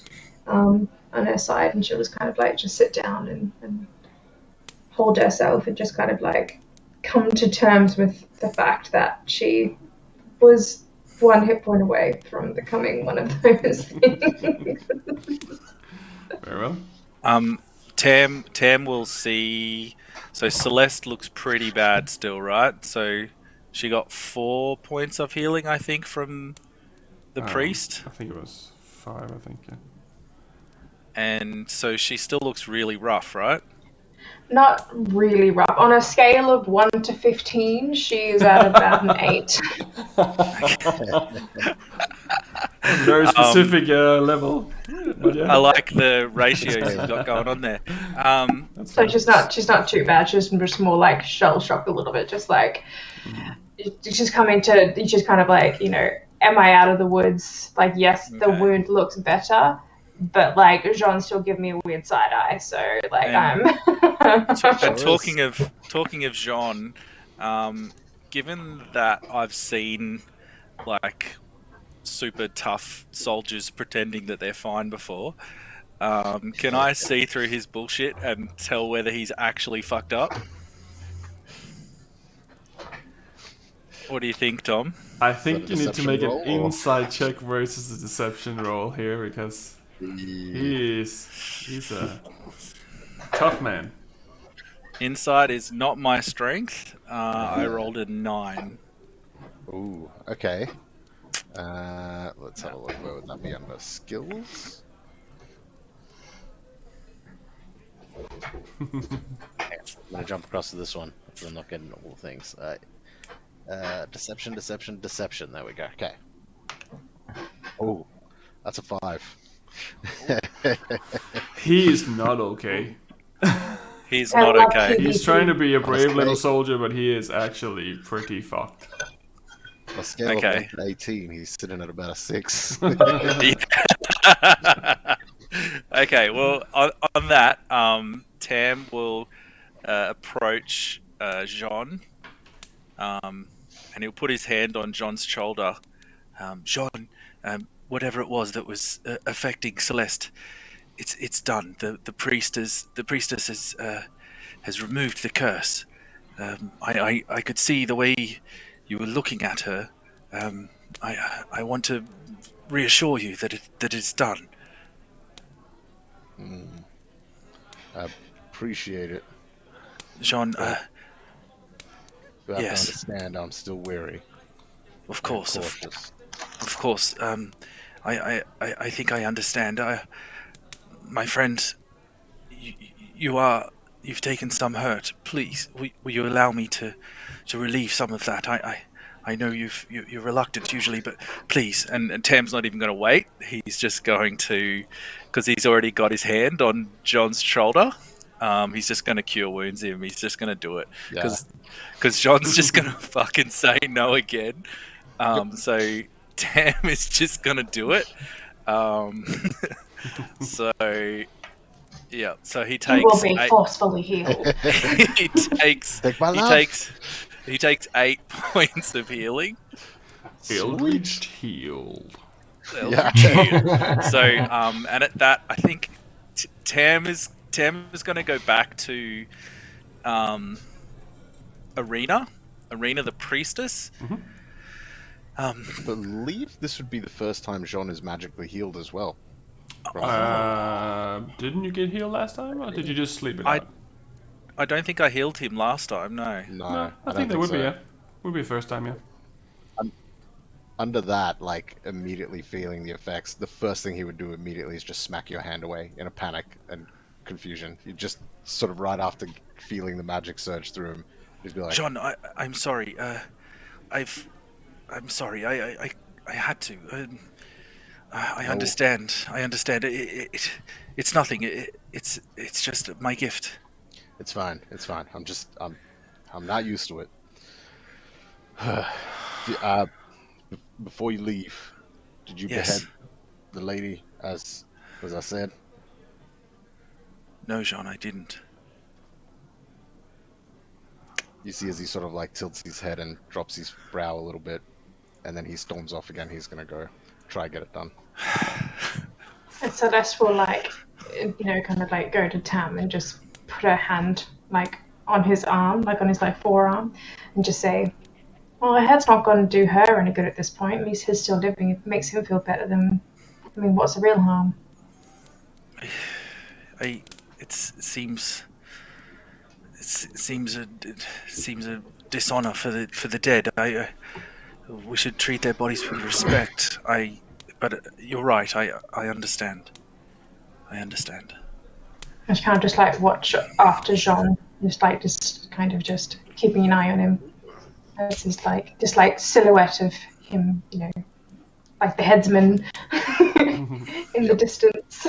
Speaker 7: on her side. And she'll just kind of just sit down and hold herself and just kind of come to terms with the fact that she was one hit point away from becoming one of those things.
Speaker 5: Very well.
Speaker 6: Tam will see. So Celeste looks pretty bad still, right? So she got 4 points of healing, I think, from the priest.
Speaker 5: I think it was 5. I think. Yeah.
Speaker 6: And so she still looks really rough, right?
Speaker 7: Not really rough. On a scale of 1 to 15, she's at about an 8.
Speaker 5: Very specific level. But yeah.
Speaker 6: I like the ratios you've got going on there.
Speaker 7: So she's not too bad. She's just more shell shocked a little bit. Just she's coming to. She's kind of am I out of the woods? Yes, the wound looks better. But Jean's still giving me a weird side eye, so I'm.
Speaker 6: And talking of Jean, given that I've seen super tough soldiers pretending that they're fine before, can I see through his bullshit and tell whether he's actually fucked up? What do you think, Tom?
Speaker 5: I think you need to make an insight check versus a deception roll here because. He's a tough man.
Speaker 6: Insight is not my strength. I rolled a 9.
Speaker 9: Ooh, okay. Let's have a look. Where would that be under skills? I'm gonna jump across to this one. I'm not getting all things. Deception. There we go. Okay. Oh, that's a 5.
Speaker 5: He is not okay.
Speaker 6: He's not okay.
Speaker 5: He's trying to be a brave little soldier, but he is actually pretty fucked.
Speaker 9: On a scale of 1 to 18, he's sitting at about a 6.
Speaker 6: Okay, well, on that, Tam will approach Jean, and he'll put his hand on Jean's shoulder. Jean, whatever it was that was affecting Celeste, it's done. The priestess has removed the curse. I could see the way you were looking at her. I want to reassure you that it's done.
Speaker 9: I appreciate it.
Speaker 6: Jean,
Speaker 9: you have
Speaker 6: yes.
Speaker 9: to understand I'm still weary.
Speaker 6: Of course. Of course. I think I understand. My friend, you've taken some hurt. Please, will you allow me to relieve some of that? I know you're reluctant usually, but please. And Tam's not even going to wait. He's just going to, because he's already got his hand on John's shoulder. He's just going to cure wounds him. He's just going to do it because John's just going to fucking say no again. So Tam is just going to do it. So he takes.
Speaker 7: You will be forcefully healed.
Speaker 6: He takes 8 points of healing.
Speaker 5: Eldritch healed.
Speaker 6: So and at that, I think Tam is going to go back to Arena Arena the priestess.
Speaker 9: I believe this would be the first time Jean is magically healed as well.
Speaker 5: Didn't you get healed last time, or did you just sleep it out?
Speaker 6: I don't think I healed him last time. No.
Speaker 9: No,
Speaker 5: I think that would be would be first time, yeah.
Speaker 9: Under that, like immediately feeling the effects, the first thing he would do immediately is just smack your hand away in a panic and confusion. You just sort of right after feeling the magic surge through him, he'd be like,
Speaker 6: John, I'm sorry. I'm sorry. I had to. I understand. I understand. It's nothing. It's just my gift.
Speaker 9: It's fine. It's fine. I'm not used to it. Before you leave, did you behead the lady as I said?
Speaker 6: No, Jean, I didn't.
Speaker 9: You see as he sort of like tilts his head and drops his brow a little bit, and then he storms off again. He's gonna go try get it done.
Speaker 7: And Celeste will kind of like go to Tam and just put her hand like on his arm, like on his like forearm, and just say, well, her head's not going to do her any good at this point. At least he's still living. If it makes him feel better, then, I mean, what's the real harm?
Speaker 6: It seems a dishonor for the dead. We should treat their bodies with respect. But you're right. I understand. I understand.
Speaker 7: I kind of just like watch after Jean, just kind of keeping an eye on him. As this like silhouette of him, like the headsman in the distance.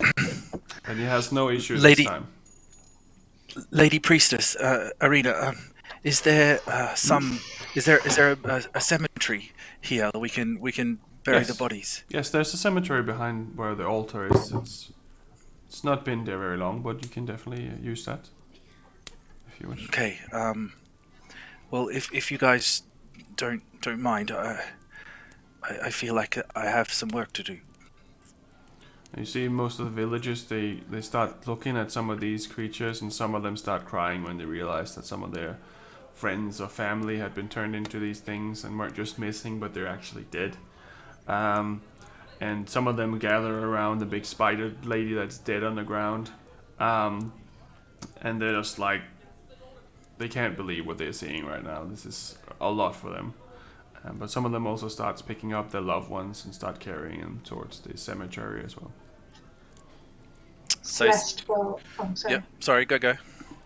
Speaker 5: And he has no issues this time.
Speaker 6: Lady Priestess, Arena, is there a cemetery here that we can bury the bodies?
Speaker 5: Yes, there's a cemetery behind where the altar is. It's not been there very long, but you can definitely use that if you wish.
Speaker 6: Okay. Well, if you guys don't mind, I feel like I have some work to do.
Speaker 5: You see, most of the villagers they start looking at some of these creatures, and some of them start crying when they realize that some of their friends or family had been turned into these things and weren't just missing, but they're actually dead. And some of them gather around the big spider lady that's dead on the ground, and they're just like, they can't believe what they're seeing right now. This is a lot for them. But some of them also starts picking up their loved ones and start carrying them towards the cemetery as well.
Speaker 7: Celeste will... Oh, sorry.
Speaker 6: Yeah, sorry, go.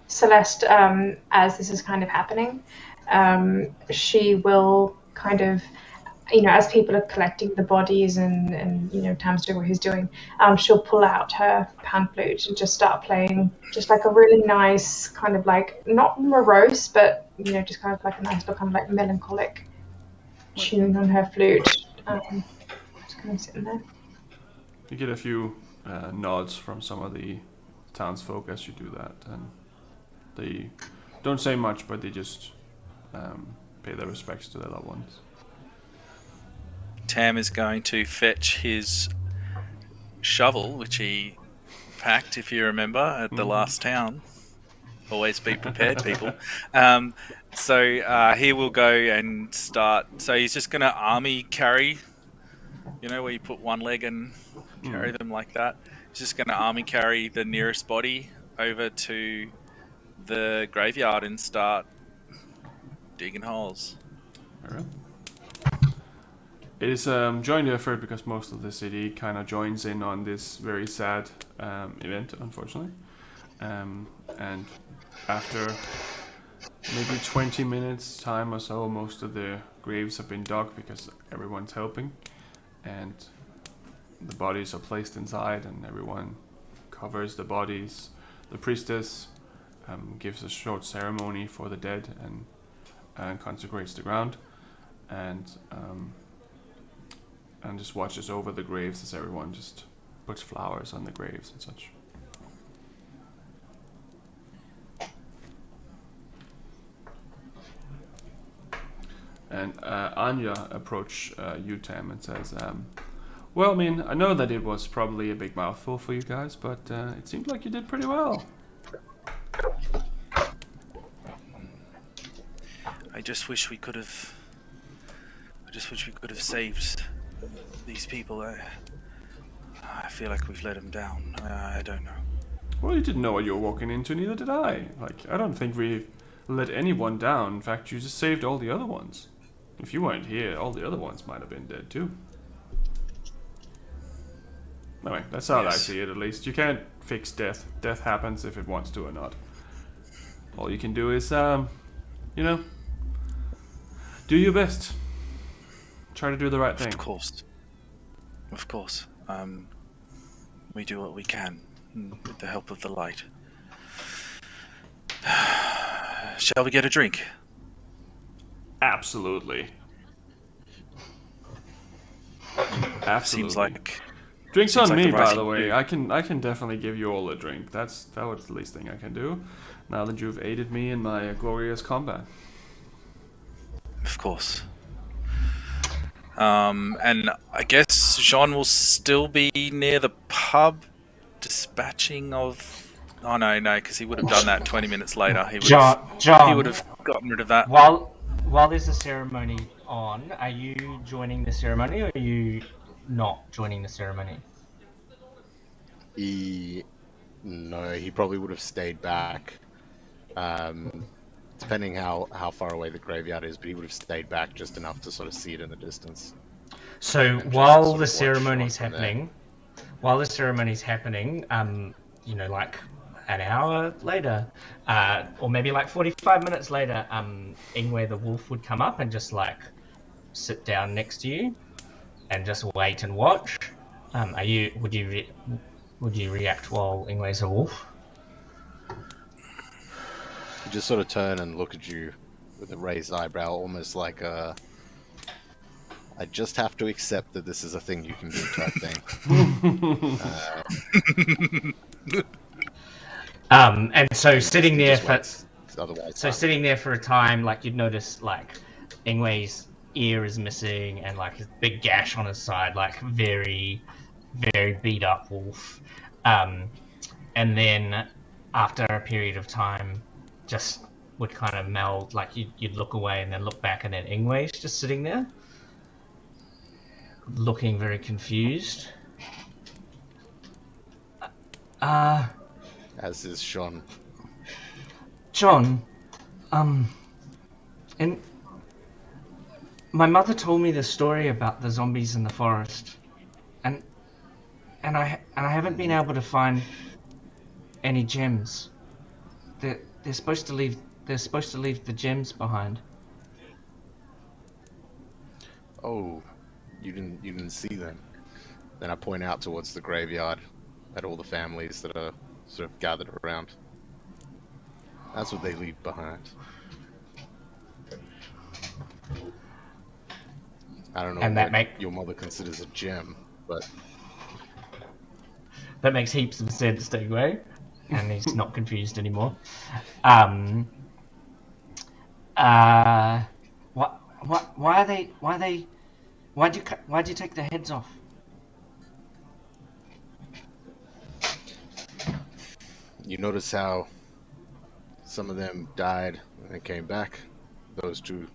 Speaker 7: Celeste, as this is kind of happening, she will kind of, as people are collecting the bodies and Tam's doing what he's doing, she'll pull out her pan flute and just start playing just like a really nice kind of like, not morose, but, just kind of like a nice little kind of like melancholic tune on her flute. Just kind of sitting there.
Speaker 5: You get a few nods from some of the townsfolk as you do that, and they don't say much, but they just pay their respects to their loved ones.
Speaker 6: Tam is going to fetch his shovel, which he packed, if you remember, at the last town. Always be prepared, people. So he will go and start. So he's just going to army carry, where you put one leg and carry them like that. He's just going to army carry the nearest body over to the graveyard and start digging holes.
Speaker 5: All right. It is a joint effort because most of the city kind of joins in on this very sad event, unfortunately. And after maybe 20 minutes time or so, most of the graves have been dug because everyone's helping. And the bodies are placed inside and everyone covers the bodies. The priestess gives a short ceremony for the dead and consecrates the ground. And just watches over the graves as everyone just puts flowers on the graves and such. And Anya approaches Tam and says, well, I mean, I know that it was probably a big mouthful for you guys, but it seemed like you did pretty well.
Speaker 6: I just wish we could have saved these people. I feel like we've let them down. I don't know.
Speaker 5: Well, you didn't know what you were walking into, neither did I. Like, I don't think we've let anyone down. In fact, you just saved all the other ones. If you weren't here, all the other ones might have been dead too. Anyway, that's how I see it, at least. You can't fix death. Death happens if it wants to or not. All you can do is, you know, do your best. Try to do the right thing.
Speaker 6: Of course. Of course. We do what we can with the help of the light. Shall we get a drink?
Speaker 5: Absolutely. Absolutely.
Speaker 6: Seems like
Speaker 5: drinks on me,
Speaker 6: the
Speaker 5: by
Speaker 6: right
Speaker 5: the way.
Speaker 6: thing to
Speaker 5: I can definitely give you all a drink. That was the least thing I can do. Now that you've aided me in my glorious combat.
Speaker 6: Of course. And I guess Jean will still be near the pub, dispatching of. Oh no, because he would have done that 20 minutes later. He would have gotten rid of that.
Speaker 10: While there's a ceremony on, are you joining the ceremony or are you not joining the ceremony?
Speaker 9: No, he probably would have stayed back. Depending how far away the graveyard is, but he would have stayed back just enough to sort of see it in the distance.
Speaker 10: So while the ceremony's happening, you know, like an hour later, or maybe like 45 minutes later, Ingue the wolf would come up and just like sit down next to you and just wait and watch. Would you react while Ingwe's a wolf?
Speaker 9: You just sort of turn and look at you with a raised eyebrow, almost like I just have to accept that this is a thing you can do type thing.
Speaker 10: And so sitting there
Speaker 9: sitting
Speaker 10: there for a time, like you'd notice, like Ingwe's ear is missing, and like his big gash on his side, like very, very beat up wolf. And then after a period of time, just would kind of meld, like you'd look away and then look back, and then Ingwe's just sitting there, looking very confused.
Speaker 9: As is Sean.
Speaker 10: John, and my mother told me the story about the zombies in the forest, and I haven't been able to find any gems. They're supposed to leave the gems behind.
Speaker 9: Oh, you didn't see them. Then I point out towards the graveyard at all the families that are sort of gathered around. That's what they leave behind. I don't know what your mother considers a gem, but
Speaker 10: that makes heaps of sense to Ingue, and he's not confused anymore. Why why'd you take the heads off?
Speaker 9: You notice how some of them died and they came back. Those two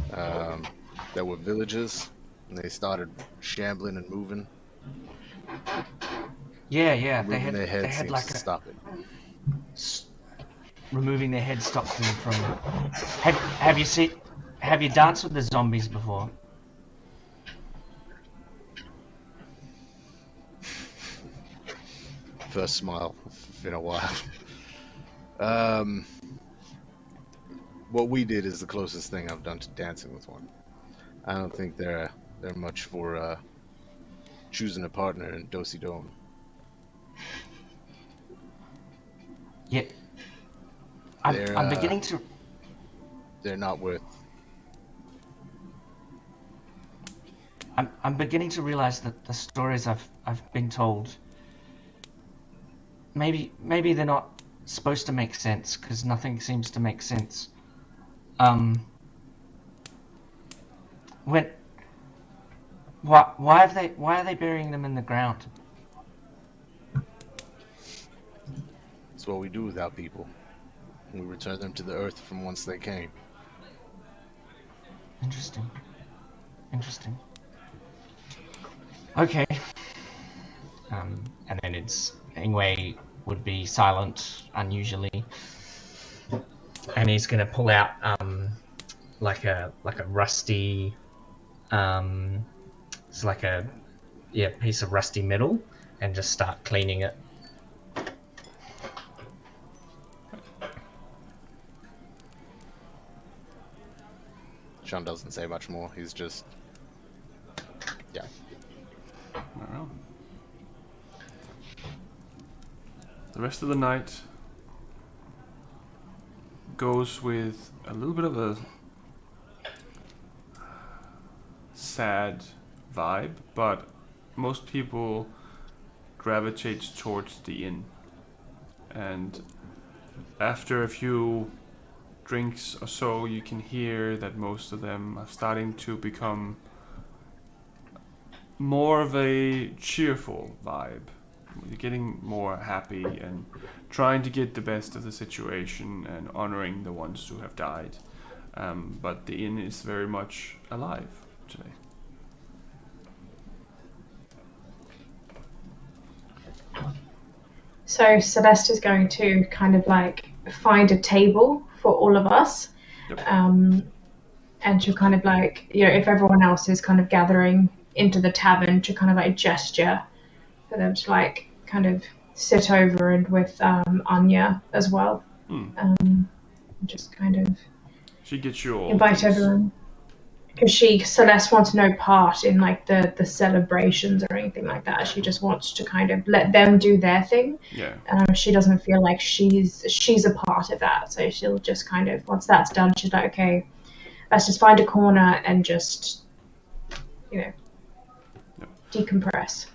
Speaker 9: that were villagers, and they started shambling and moving.
Speaker 10: Yeah.
Speaker 9: They had
Speaker 10: like
Speaker 9: to stop it.
Speaker 10: Removing their head stops them from. Have you danced with the zombies before?
Speaker 9: First smile in a while. What we did is the closest thing I've done to dancing with one. I don't think they're much for choosing a partner in do-si-do.
Speaker 10: Yeah. I'm beginning to.
Speaker 9: They're not worth.
Speaker 10: I'm beginning to realize that the stories I've been told. Maybe they're not supposed to make sense, because nothing seems to make sense. Why are they burying them in the ground?
Speaker 9: It's what we do with our people. We return them to the earth from whence they came.
Speaker 10: Interesting. Okay. And then it's Ingue would be silent unusually, and he's gonna pull out like a rusty it's like a piece of rusty metal and just start cleaning it.
Speaker 9: Sean doesn't say much more. He's just yeah.
Speaker 5: Well, the rest of the night goes with a little bit of a sad vibe, but most people gravitate towards the inn. And after a few drinks or so, you can hear that most of them are starting to become more of a cheerful vibe. You're getting more happy and trying to get the best of the situation and honoring the ones who have died. But the inn is very much alive today.
Speaker 7: So Celeste is going to kind of like find a table for all of us.
Speaker 5: Yep.
Speaker 7: And she'll kind of like, if everyone else is kind of gathering into the tavern, to kind of like gesture for them to like kind of sit over and with Anya as well. Just kind of
Speaker 5: she gets you all
Speaker 7: invite
Speaker 5: these.
Speaker 7: everyone. Because Celeste wants no part in like the celebrations or anything like that. She just wants to kind of let them do their thing.
Speaker 5: Yeah.
Speaker 7: She doesn't feel like she's a part of that. So she'll just kind of, once that's done, she's like, okay, let's just find a corner and just, decompress.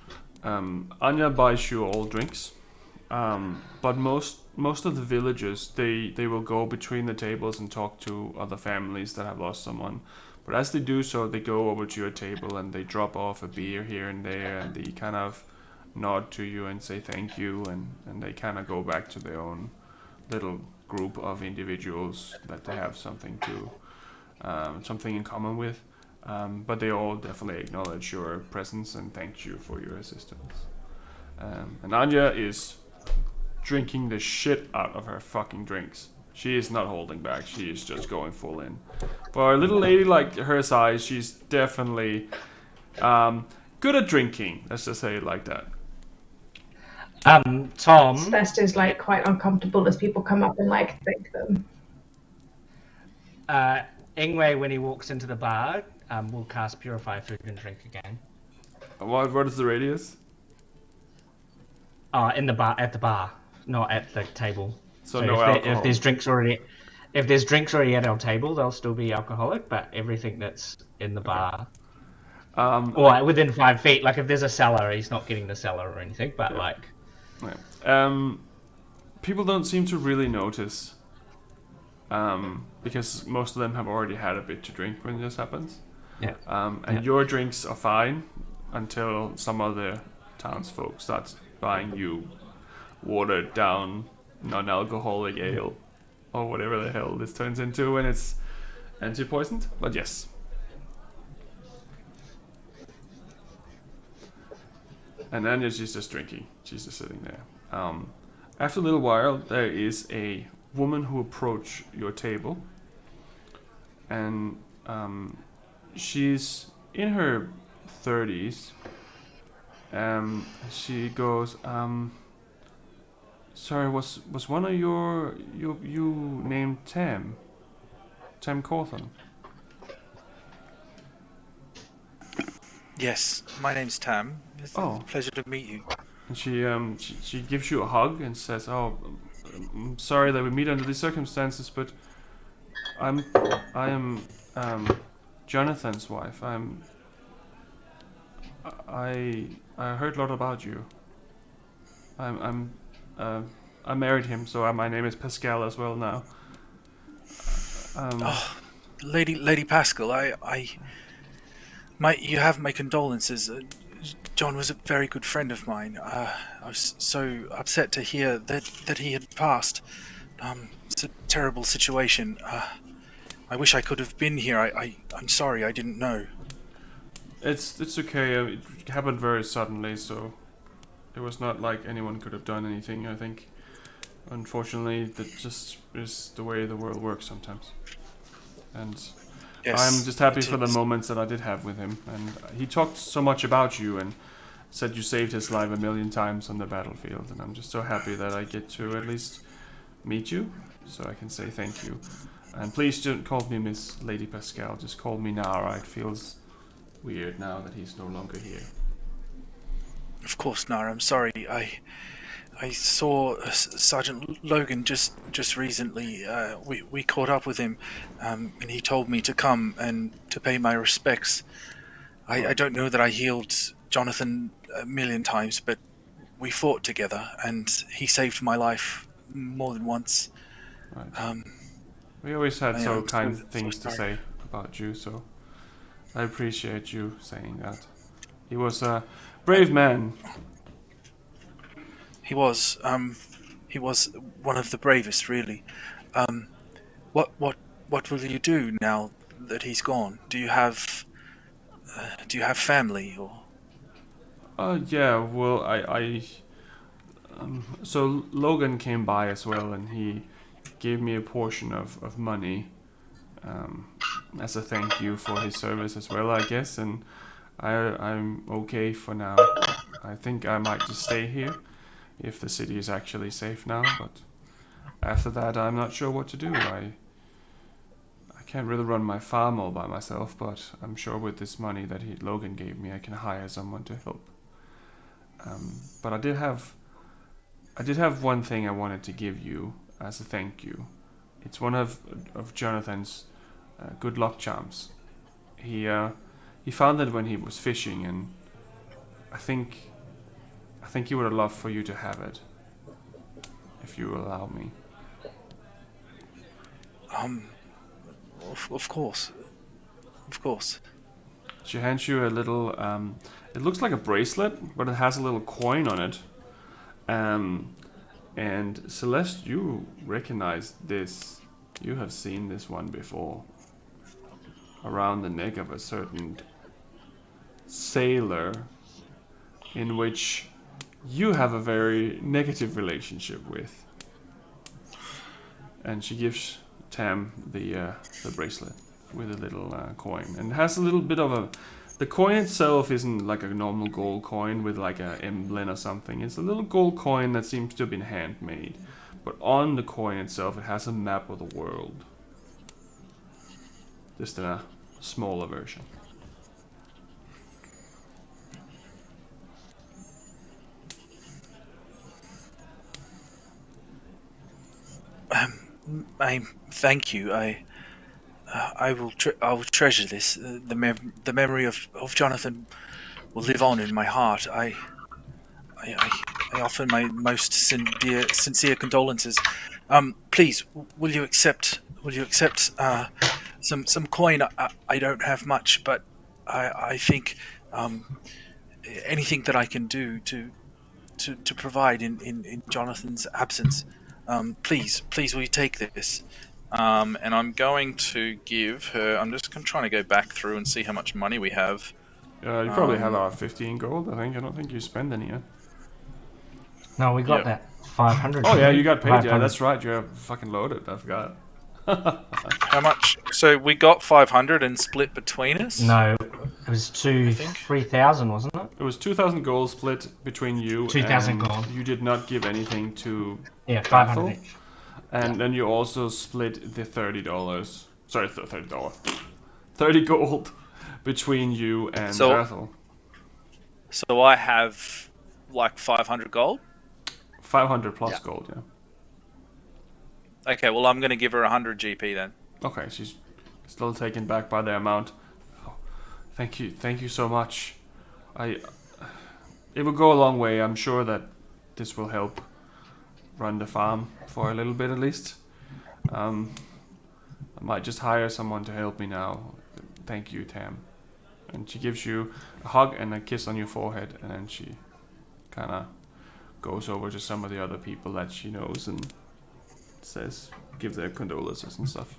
Speaker 5: Anya buys you all drinks, but most of the villagers they will go between the tables and talk to other families that have lost someone. But as they do so, they go over to your table and they drop off a beer here and there, and they kind of nod to you and say thank you, and they kind of go back to their own little group of individuals that they have something in common with. But they all definitely acknowledge your presence and thank you for your assistance. And Anya is drinking the shit out of her fucking drinks. She is not holding back. She is just going full in. For a little lady like her size, she's definitely good at drinking. Let's just say it like that.
Speaker 10: Tom.
Speaker 7: Celeste is like quite uncomfortable as people come up and like thank them.
Speaker 10: Ingue, when he walks into the bar, will cast Purify Food and Drink again.
Speaker 5: What is the radius?
Speaker 10: At the bar, not at the table.
Speaker 5: So no alcohol.
Speaker 10: If there's drinks already at our table, they'll still be alcoholic. But everything that's in the bar, or within 5 feet, like if there's a cellar, he's not getting the cellar or anything. But
Speaker 5: people don't seem to really notice, because most of them have already had a bit to drink when this happens.
Speaker 10: Yeah.
Speaker 5: And your drinks are fine until some other townsfolk starts buying you watered down non-alcoholic ale or whatever the hell this turns into when it's anti-poisoned. But yes. And then she's just drinking. She's just sitting there. After a little while, there is a woman who approaches your table, and she's in her 30s. She goes, sorry, was one of you named Tam Cawthon?
Speaker 6: Yes, my name's Tam. It's a pleasure to meet you.
Speaker 5: And she gives you a hug and says, "Oh, I'm sorry that we meet under these circumstances, but I am Jonathan's wife. I heard a lot about you. I married him, so my name is Pascall as well now."
Speaker 6: Lady Pascall, you have my condolences. John was a very good friend of mine. I was so upset to hear that he had passed. It's a terrible situation. I wish I could have been here. I'm sorry, I didn't know.
Speaker 5: It's okay. It happened very suddenly, so it was not like anyone could have done anything. I think, unfortunately, that just is the way the world works sometimes. And
Speaker 6: Yes,
Speaker 5: I'm just happy
Speaker 6: it
Speaker 5: for the
Speaker 6: is.
Speaker 5: moments that I did have with him. And he talked so much about you and said you saved his life a million times on the battlefield. And I'm just so happy that I get to at least meet you, so I can say thank you. And please don't call me Miss Lady Pascall. Just call me Nara. It feels weird now that he's no longer here.
Speaker 6: Of course, Nara. I'm sorry. I saw Sergeant Logan just recently. We caught up with him, and he told me to come and to pay my respects. I don't know that I healed Jonathan a million times, but we fought together, and he saved my life more than once.
Speaker 5: Right. We always had so kind
Speaker 6: so
Speaker 5: things to say about you, so I appreciate you saying that. He was a brave man.
Speaker 6: He was one of the bravest, really. What will you do now that he's gone? Do you have family or?
Speaker 5: Yeah. Well, so Logan came by as well, and he gave me a portion of money as a thank you for his service as well, I guess. And I'm okay for now. I think I might just stay here if the city is actually safe now, but after that I'm not sure what to do. I can't really run my farm all by myself, but I'm sure with this money that Logan gave me I can hire someone to help. But I did have one thing I wanted to give you as a thank you. It's one of Jonathan's good luck charms. He found it when he was fishing, and I think he would have loved for you to have it, if you allow me.
Speaker 6: Of course.
Speaker 5: She hands you a little. It looks like a bracelet, but it has a little coin on it. And Celeste, you recognize this. You have seen this one before. Around the neck of a certain sailor, in which you have a very negative relationship with. And she gives Tam the bracelet with a little coin, and it has a little bit of a. The coin itself isn't like a normal gold coin with like an emblem or something. It's a little gold coin that seems to have been handmade, but on the coin itself, it has a map of the world, just in a smaller version.
Speaker 6: I thank you. I will treasure this. The memory of Jonathan will live on in my heart. I offer my most sincere condolences. Please, will you accept some coin? I don't have much, but I think anything that I can do to provide in Jonathan's absence. Please, will you take this? And I'm going to give her. I'm just trying to go back through and see how much money we have.
Speaker 5: You probably have our 15 gold, I think. I don't think you spend any yet.
Speaker 10: No, we got that 500.
Speaker 5: Oh yeah, you got paid. Yeah, that's right. You're fucking loaded. I forgot.
Speaker 6: How much? So we got 500 and split between us?
Speaker 10: No, it was 3,000, wasn't it?
Speaker 5: It was 2,000 gold split between you.
Speaker 10: 2,000 gold.
Speaker 5: You did not give anything to.
Speaker 10: Yeah, 500 each.
Speaker 5: And then you also split the $30. Sorry, $30. 30 gold between you and Bethel.
Speaker 6: So I have like 500 gold?
Speaker 5: 500 plus gold, yeah.
Speaker 6: Okay, well I'm going to give her 100 GP then.
Speaker 5: Okay, she's still taken back by the amount. Oh, thank you so much. It will go a long way. I'm sure that this will help run the farm for a little bit at least. I might just hire someone to help me now. Thank you, Tam. And she gives you a hug and a kiss on your forehead, and then she kind of goes over to some of the other people that she knows and give their condolences and stuff.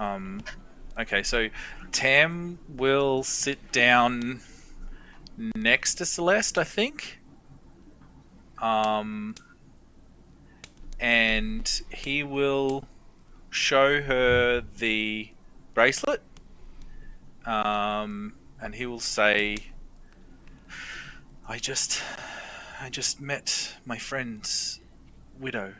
Speaker 6: Okay, so Tam will sit down next to Celeste, I think. And he will show her the bracelet. And he will say, I just met my friend's widow.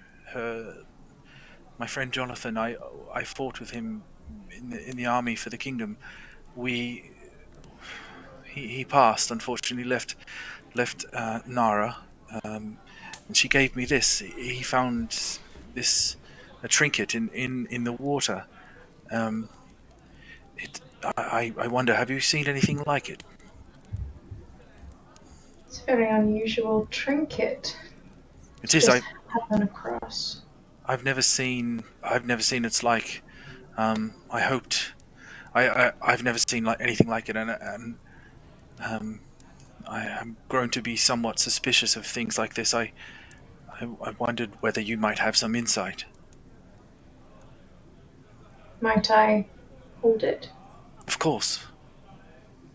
Speaker 6: My friend Jonathan. I fought with him in the army for the kingdom. He passed, unfortunately. Left Nara, and she gave me this. He found a trinket in the water. I wonder, have you seen anything like it?
Speaker 7: It's a very unusual trinket.
Speaker 6: It is.
Speaker 7: Just happened across.
Speaker 6: I've never seen its like. I hoped. I've never seen anything like it, and I am grown to be somewhat suspicious of things like this. I wondered whether you might have some insight.
Speaker 7: Might I hold it?
Speaker 6: Of course.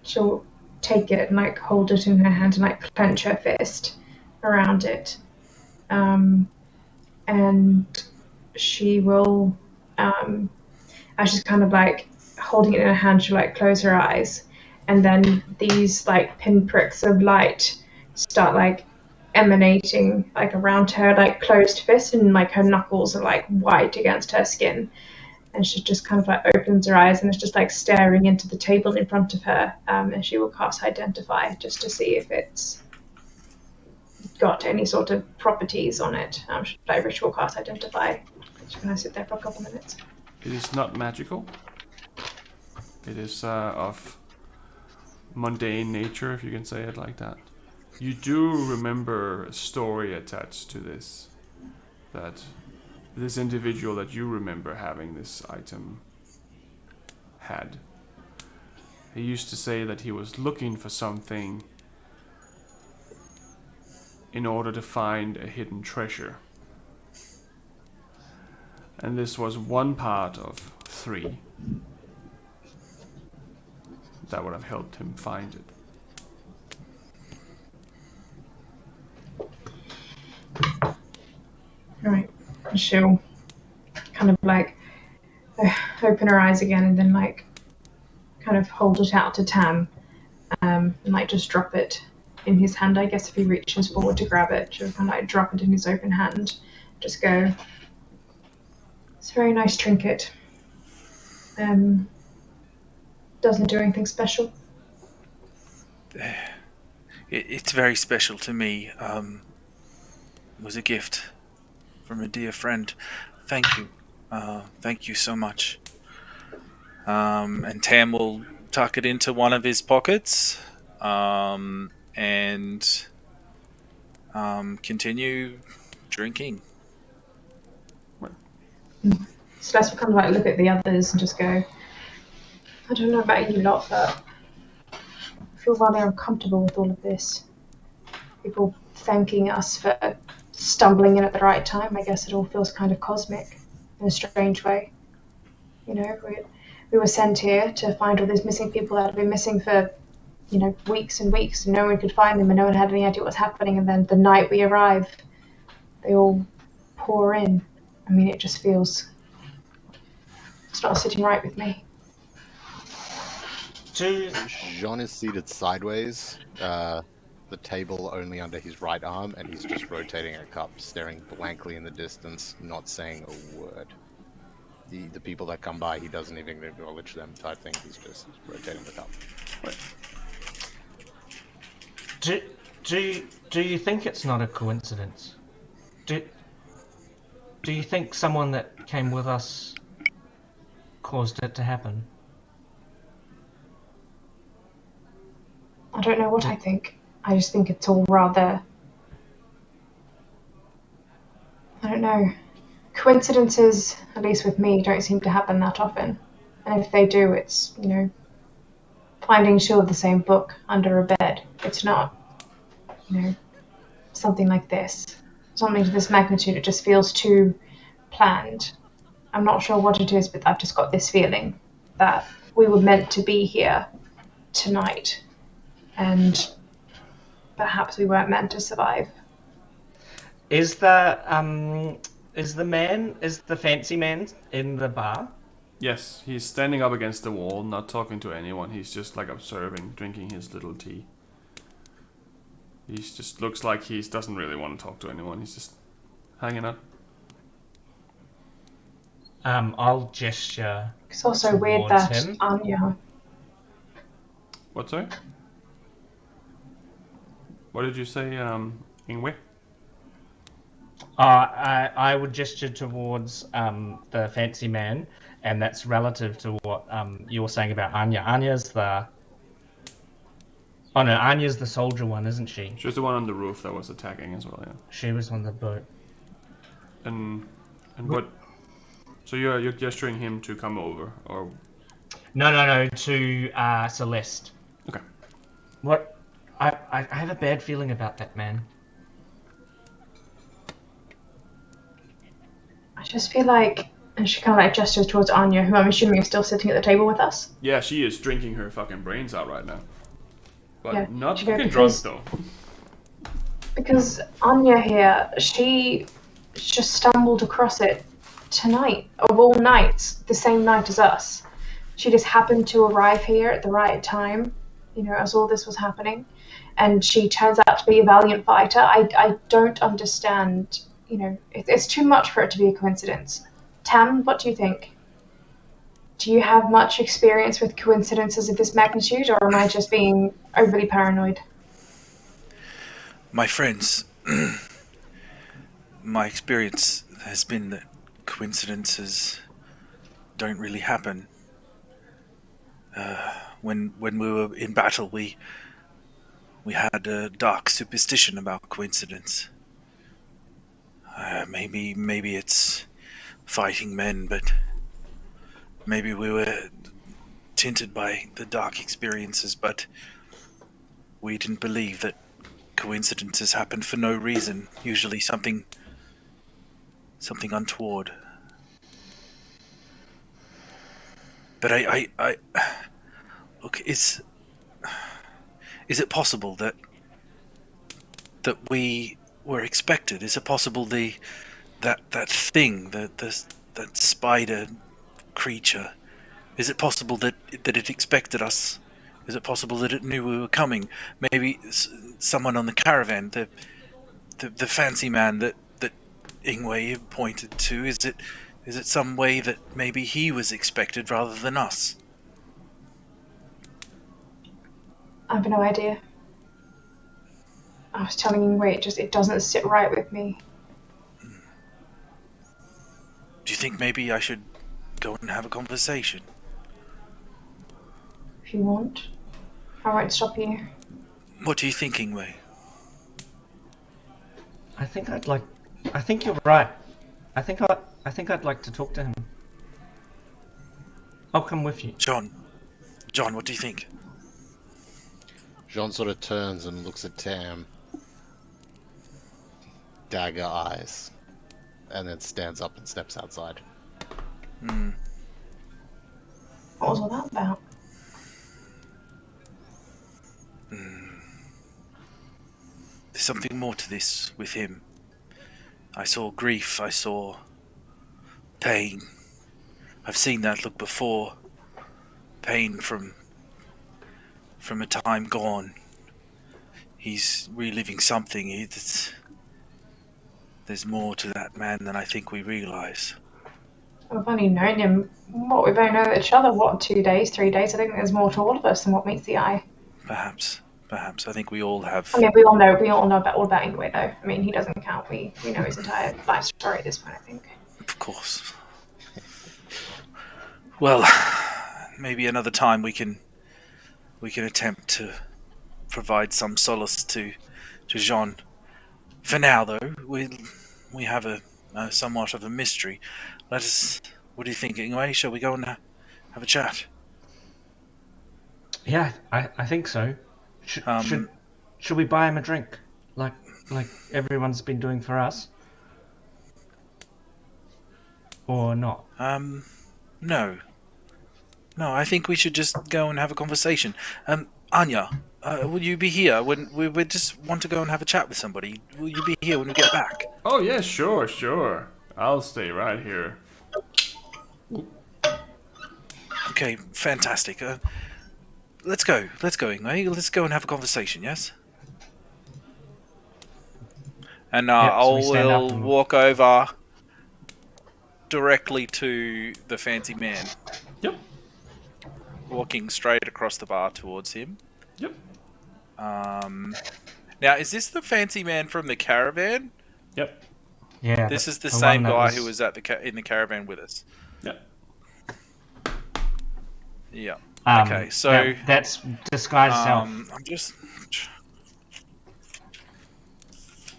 Speaker 7: She'll take it and hold it in her hand and clench her fist around it. And she will, as she's kind of holding it in her hand, she'll close her eyes, and then these pinpricks of light start emanating around her closed fist, and her knuckles are white against her skin. And she just kind of opens her eyes and is just staring into the table in front of her, and she will cast Identify just to see if it's got any sort of properties on it. Should I ritual cast Identify? Can I sit there for a couple minutes?
Speaker 5: It is not magical. It is of mundane nature, if you can say it like that. You do remember a story attached to this, that this individual that you remember having this item had. He used to say that he was looking for something in order to find a hidden treasure. And this was one part of 3 that would have helped him find it.
Speaker 7: Right. She'll kind of open her eyes again and then kind of hold it out to Tam, and just drop it in his hand. I guess if he reaches forward to grab it, she'll kind of drop it in his open hand. Just go, it's a very nice trinket. Doesn't do anything special.
Speaker 6: It's very special to me. It was a gift from a dear friend. Thank you. Thank you so much. And Tam will tuck it into one of his pockets, and continue drinking.
Speaker 7: Celeste will kind of look at the others and just go, I don't know about you lot, but I feel rather uncomfortable with all of this. People thanking us for stumbling in at the right time. I guess it all feels kind of cosmic in a strange way. You know, we were sent here to find all these missing people that have been missing for, weeks and weeks, and no one could find them, and no one had any idea what was happening. And then the night we arrive, they all pour in. I mean, it just feels, it's not sitting right with me.
Speaker 9: Jean is seated sideways, the table only under his right arm, and he's just rotating a cup, staring blankly in the distance, not saying a word. The people that come by, he doesn't even acknowledge them type thing, he's just rotating the cup.
Speaker 10: Do you think it's not a coincidence? Do you think someone that came with us caused it to happen?
Speaker 7: I don't know what I think. I just think it's all rather, I don't know. Coincidences, at least with me, don't seem to happen that often. And if they do, it's, finding two of the same book under a bed. It's not, something like this. Something to this magnitude. It just feels too planned. I'm not sure what it is, but I've just got this feeling that we were meant to be here tonight, and perhaps we weren't meant to survive.
Speaker 10: Is the fancy man in the bar?
Speaker 5: Yes, he's standing up against the wall, not talking to anyone. He's just like observing, drinking his little tea. He just looks like he doesn't really want to talk to anyone. He's just hanging out.
Speaker 10: I'll gesture.
Speaker 7: It's also weird that Anya.
Speaker 5: What, sorry? What did you say, Ingue?
Speaker 10: I would gesture towards the fancy man, and that's relative to what you were saying about Anya. Anya's the soldier one, isn't she?
Speaker 5: She was the one on the roof that was attacking as well, yeah.
Speaker 10: She was on the boat.
Speaker 5: And what? So you're gesturing him to come over, or?
Speaker 10: No, to Celeste.
Speaker 5: Okay.
Speaker 10: What? I have a bad feeling about that man.
Speaker 7: I just feel like, and she kind of like gestures towards Anya, who I'm assuming is still sitting at the table with us.
Speaker 5: Yeah, she is drinking her fucking brains out right now. But
Speaker 7: Yeah,
Speaker 5: not
Speaker 7: she
Speaker 5: fucking
Speaker 7: goes,
Speaker 5: drunk though.
Speaker 7: Because Anya here, she just stumbled across it tonight, of all nights, the same night as us. She just happened to arrive here at the right time, as all this was happening. And she turns out to be a valiant fighter. I don't understand, it's too much for it to be a coincidence. Tam, what do you think? Do you have much experience with coincidences of this magnitude, or am I just being overly paranoid?
Speaker 6: My friends, my experience has been that coincidences don't really happen. When we were in battle, we had a dark superstition about coincidence. Maybe it's fighting men, but maybe we were tinted by the dark experiences, but we didn't believe that coincidences happened for no reason. Usually something untoward. But I look, is it possible that we were expected? Is it possible that thing, that spider creature, is it possible that it expected us? Is it possible that it knew we were coming? Maybe someone on the caravan, the fancy man that Ingue pointed to, is it some way that maybe he was expected rather than us?
Speaker 7: I have no idea. I was telling Ingue, it doesn't sit right with me.
Speaker 6: Do you think maybe I should go and have a conversation?
Speaker 7: If you want, I won't stop you.
Speaker 6: What are you thinking, Way?
Speaker 10: I think you're right. I think I'd like to talk to him. I'll come with you.
Speaker 6: John, what do you think?
Speaker 9: John sort of turns and looks at Tam. Dagger eyes. And then stands up and steps outside.
Speaker 7: What was all that about?
Speaker 6: There's something more to this with him. I saw grief, I saw pain. I've seen that look before. Pain from a time gone. He's reliving something. There's more to that man than I think we realise.
Speaker 7: We've only known him, we've only known each other, 2 days, 3 days? I think there's more to all of us than what meets the eye.
Speaker 6: Perhaps. I think we all have...
Speaker 7: I mean, we all know all about Ingue, though. I mean, he doesn't count. We know his entire life story at this point, I think.
Speaker 6: Of course. Well, maybe another time we can attempt to provide some solace to Jean. For now, though, we have a somewhat of a mystery. What do you think, Ingue? Shall we go and have a chat?
Speaker 10: Yeah, I think so. Should we buy him a drink, like everyone's been doing for us? or not?
Speaker 6: No. No, I think we should just go and have a conversation. Anya, will you be here when we just want to go and have a chat with somebody? Will you be here when we get back?
Speaker 5: Oh, yeah, sure. I'll stay right here.
Speaker 6: Okay, fantastic. Let's go, Ingue. Let's go and have a conversation, yes? And
Speaker 10: Yep, so we stand up
Speaker 6: I'll
Speaker 10: and-
Speaker 6: walk over directly to the fancy man.
Speaker 5: Yep.
Speaker 6: Walking straight across the bar towards him.
Speaker 5: Yep.
Speaker 6: Now, is this the fancy man from the caravan?
Speaker 5: Yep.
Speaker 10: Yeah.
Speaker 6: This is the
Speaker 10: one
Speaker 6: same
Speaker 10: that
Speaker 6: guy who was at in the caravan with us.
Speaker 5: Yep.
Speaker 6: Yeah.
Speaker 10: Um,
Speaker 6: Okay, so
Speaker 10: that's disguise self.
Speaker 6: I'm just.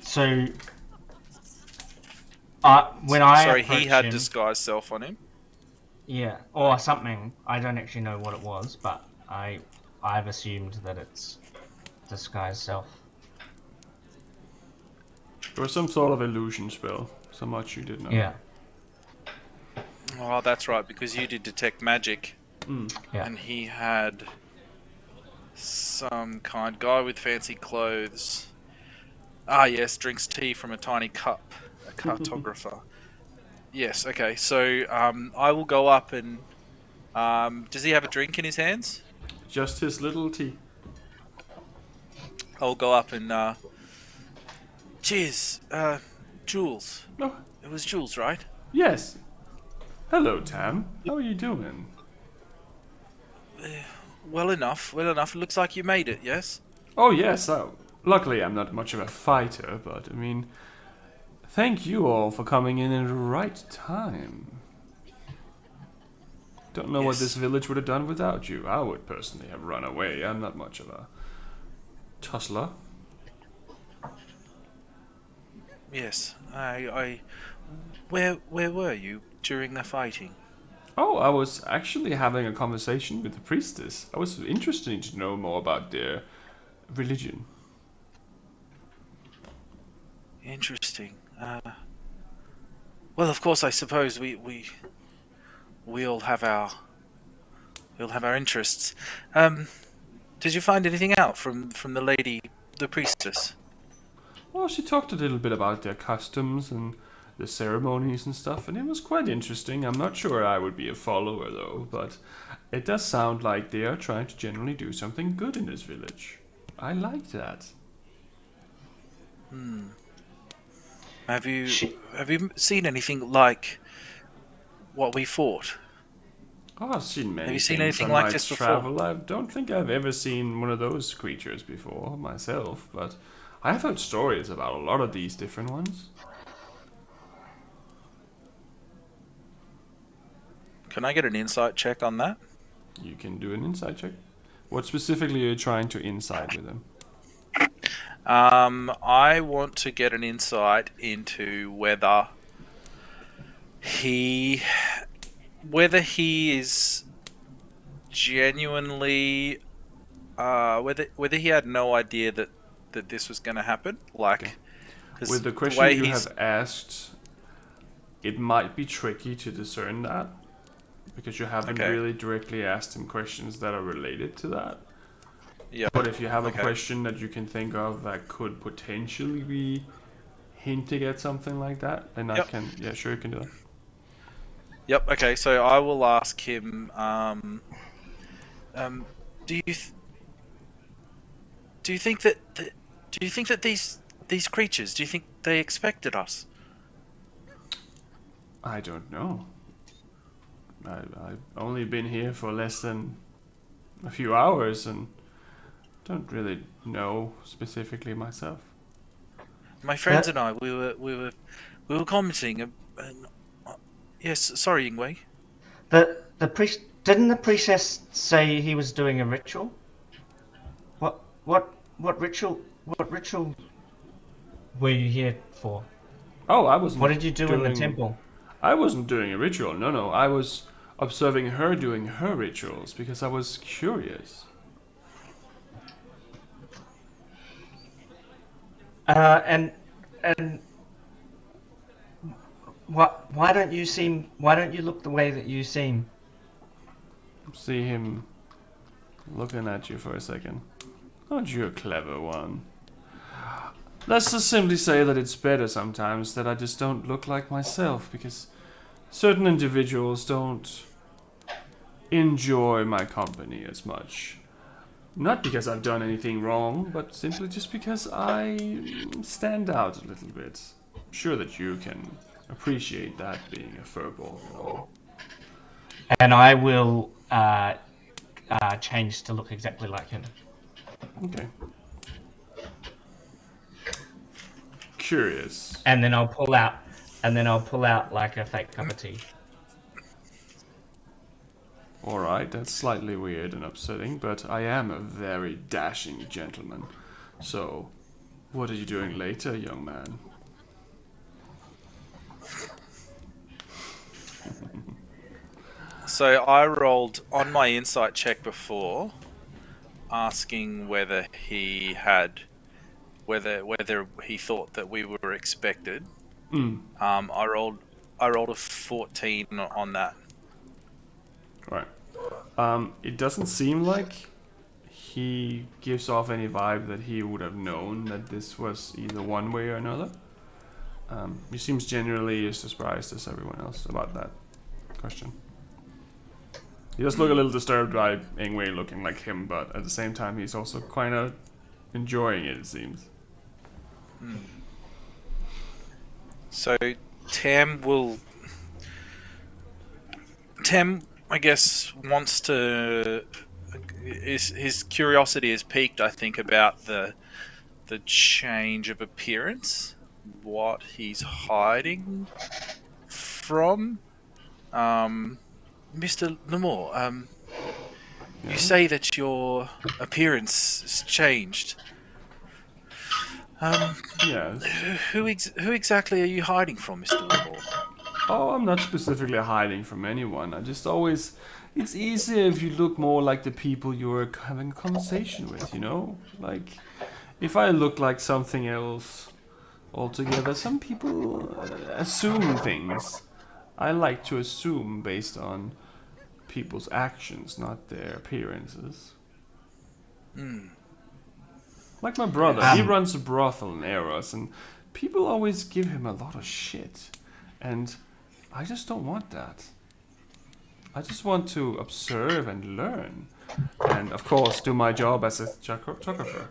Speaker 10: So, when I
Speaker 6: Sorry, he
Speaker 10: approach
Speaker 6: had
Speaker 10: him,
Speaker 6: disguised self on him.
Speaker 10: yeah, or something. I don't actually know what it was, but I've assumed that it's disguise self.
Speaker 5: Or some sort of illusion spell. So much you did know.
Speaker 10: Yeah.
Speaker 6: Oh, that's right, because you did detect magic,
Speaker 10: Yeah.
Speaker 6: and he had some kind guy with fancy clothes. Ah, yes, drinks tea from a tiny cup. A cartographer. Yes. Okay. So I will go up and. Does he have a drink in his hands?
Speaker 5: Just his little tea.
Speaker 6: I'll go up and. Cheers, Jules.
Speaker 5: Oh,
Speaker 6: It was Jules, right?
Speaker 5: yes. Hello, Tam. How are you doing?
Speaker 6: Well enough. Well enough. It looks like you made it. Yes.
Speaker 5: Oh, yes. Luckily, I'm not much of a fighter, but I mean, thank you all for coming in at the right time. Don't know what
Speaker 6: Yes.
Speaker 5: this village would have done without you. I would personally have run away. I'm not much of a tussler.
Speaker 6: Yes. Where were you during the fighting?
Speaker 5: Oh, I was actually having a conversation with the priestess. I was interested to know more about their religion.
Speaker 6: Interesting. Well, of course, I suppose we all have our interests. Did you find anything out from the lady, the priestess?
Speaker 5: Well, she talked a little bit about their customs and the ceremonies and stuff, and it was quite interesting. I'm not sure I would be a follower, though, but it does sound like they are trying to generally do something good in this village. I like that.
Speaker 6: Have you seen anything like what we fought?
Speaker 5: Oh, I've seen many
Speaker 6: Have you seen
Speaker 5: things
Speaker 6: anything
Speaker 5: on
Speaker 6: like
Speaker 5: my
Speaker 6: this before?
Speaker 5: travel. I don't think I've ever seen one of those creatures before myself, but I have heard stories about a lot of these different ones.
Speaker 6: Can I get an insight check on that?
Speaker 5: You can do an insight check. What specifically are you trying to insight with them?
Speaker 6: I want to get an insight into whether he is genuinely whether he had no idea that this was going to happen. Like,
Speaker 5: Okay.
Speaker 6: 'cause
Speaker 5: With the
Speaker 6: way
Speaker 5: question you
Speaker 6: he's-
Speaker 5: have asked, it might be tricky to discern that because you haven't
Speaker 6: Okay.
Speaker 5: really directly asked him questions that are related to that.
Speaker 6: Yeah.
Speaker 5: But if you have a
Speaker 6: Okay.
Speaker 5: question that you can think of that could potentially be hinting at something like that, then
Speaker 6: Yep.
Speaker 5: yeah, sure, you can do that.
Speaker 6: Yep. Okay. So I will ask him. Do you think that these creatures? Do you think they expected us?
Speaker 5: I don't know. I've only been here for less than a few hours and don't really know specifically myself.
Speaker 6: My friends and I, we were commenting. Yes. Sorry, Ingue.
Speaker 10: The priest didn't the priestess say he was doing a ritual? What ritual? What ritual were you here for?
Speaker 5: Oh, I wasn't.
Speaker 10: What did you do in the
Speaker 5: doing-
Speaker 10: temple?
Speaker 5: I wasn't doing a ritual. No. I was observing her doing her rituals because I was curious.
Speaker 10: And Why don't you look the way that you seem?
Speaker 5: See him looking at you for a second. Aren't you a clever one? Let's just simply say that it's better sometimes that I just don't look like myself, because certain individuals don't enjoy my company as much. Not because I've done anything wrong, but simply just because I stand out a little bit. I'm sure that you can appreciate that, being a furball and all.
Speaker 10: And I will change to look exactly like him.
Speaker 5: Okay. Curious.
Speaker 10: And then I'll pull out like a fake cup of tea.
Speaker 5: Alright, that's slightly weird and upsetting, but I am a very dashing gentleman. So, what are you doing later, young man?
Speaker 6: So I rolled on my insight check before, asking whether he thought that we were expected. I rolled a 14 on that.
Speaker 5: Right. It doesn't seem like he gives off any vibe that he would have known that this was either one way or another. He seems generally as surprised as everyone else about that question. He does look a little disturbed by Ingue looking like him, but at the same time he's also kind of enjoying it seems.
Speaker 6: So Tam, I guess, wants to. His curiosity is piqued, I think, about the change of appearance, what he's hiding from. Mr. Lamore, you say that your appearance has changed.
Speaker 5: Yes.
Speaker 6: Who exactly are you hiding from, Mr. Lamore?
Speaker 5: Oh, I'm not specifically hiding from anyone. I just always... It's easier if you look more like the people you're having a conversation with, you know? Like, if I look like something else altogether, some people assume things. I like to assume based on people's actions, not their appearances. Like my brother, he runs a brothel in Eros, and people always give him a lot of shit. And I just don't want that. I just want to observe and learn. And, of course, do my job as a photographer.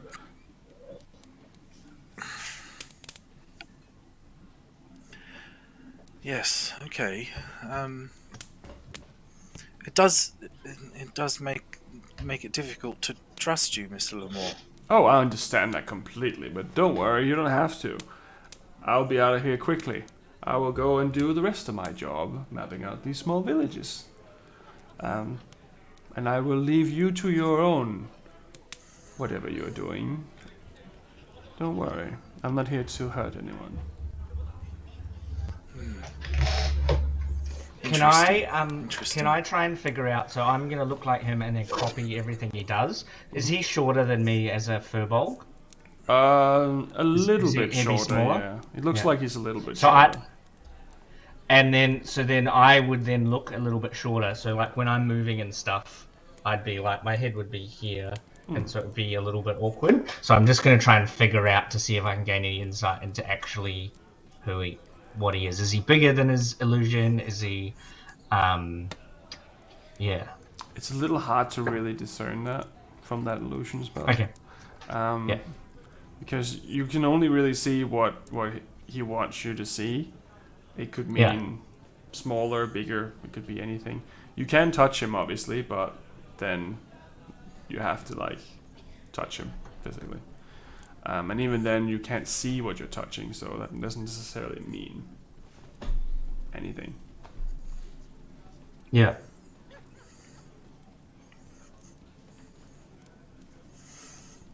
Speaker 6: Yes, okay. It does make it difficult to trust you, Mr. Lamore.
Speaker 5: Oh, I understand that completely, but don't worry, you don't have to. I'll be out of here quickly. I will go and do the rest of my job, mapping out these small villages. And I will leave you to your own, whatever you're doing. Don't worry, I'm not here to hurt anyone.
Speaker 10: Can I try and figure out? So I'm gonna look like him and then copy everything he does. Is he shorter than me as a furbolg?
Speaker 5: A little bit shorter.
Speaker 10: Smaller?
Speaker 5: Yeah, it looks like he's a little bit
Speaker 10: So
Speaker 5: shorter.
Speaker 10: then I would then look a little bit shorter. So like when I'm moving and stuff, I'd be like my head would be here, and so it'd be a little bit awkward. So I'm just gonna try and figure out to see if I can gain any insight into actually what he is. Is he bigger than his illusion? Is he, yeah.
Speaker 5: It's a little hard to really discern that from that illusion spell.
Speaker 10: Okay.
Speaker 5: Yeah. Because you can only really see what he wants you to see. It could mean smaller, bigger. It could be anything. You can touch him, obviously, but then you have to like touch him physically. And even then, you can't see what you're touching, so that doesn't necessarily mean anything.
Speaker 10: Yeah.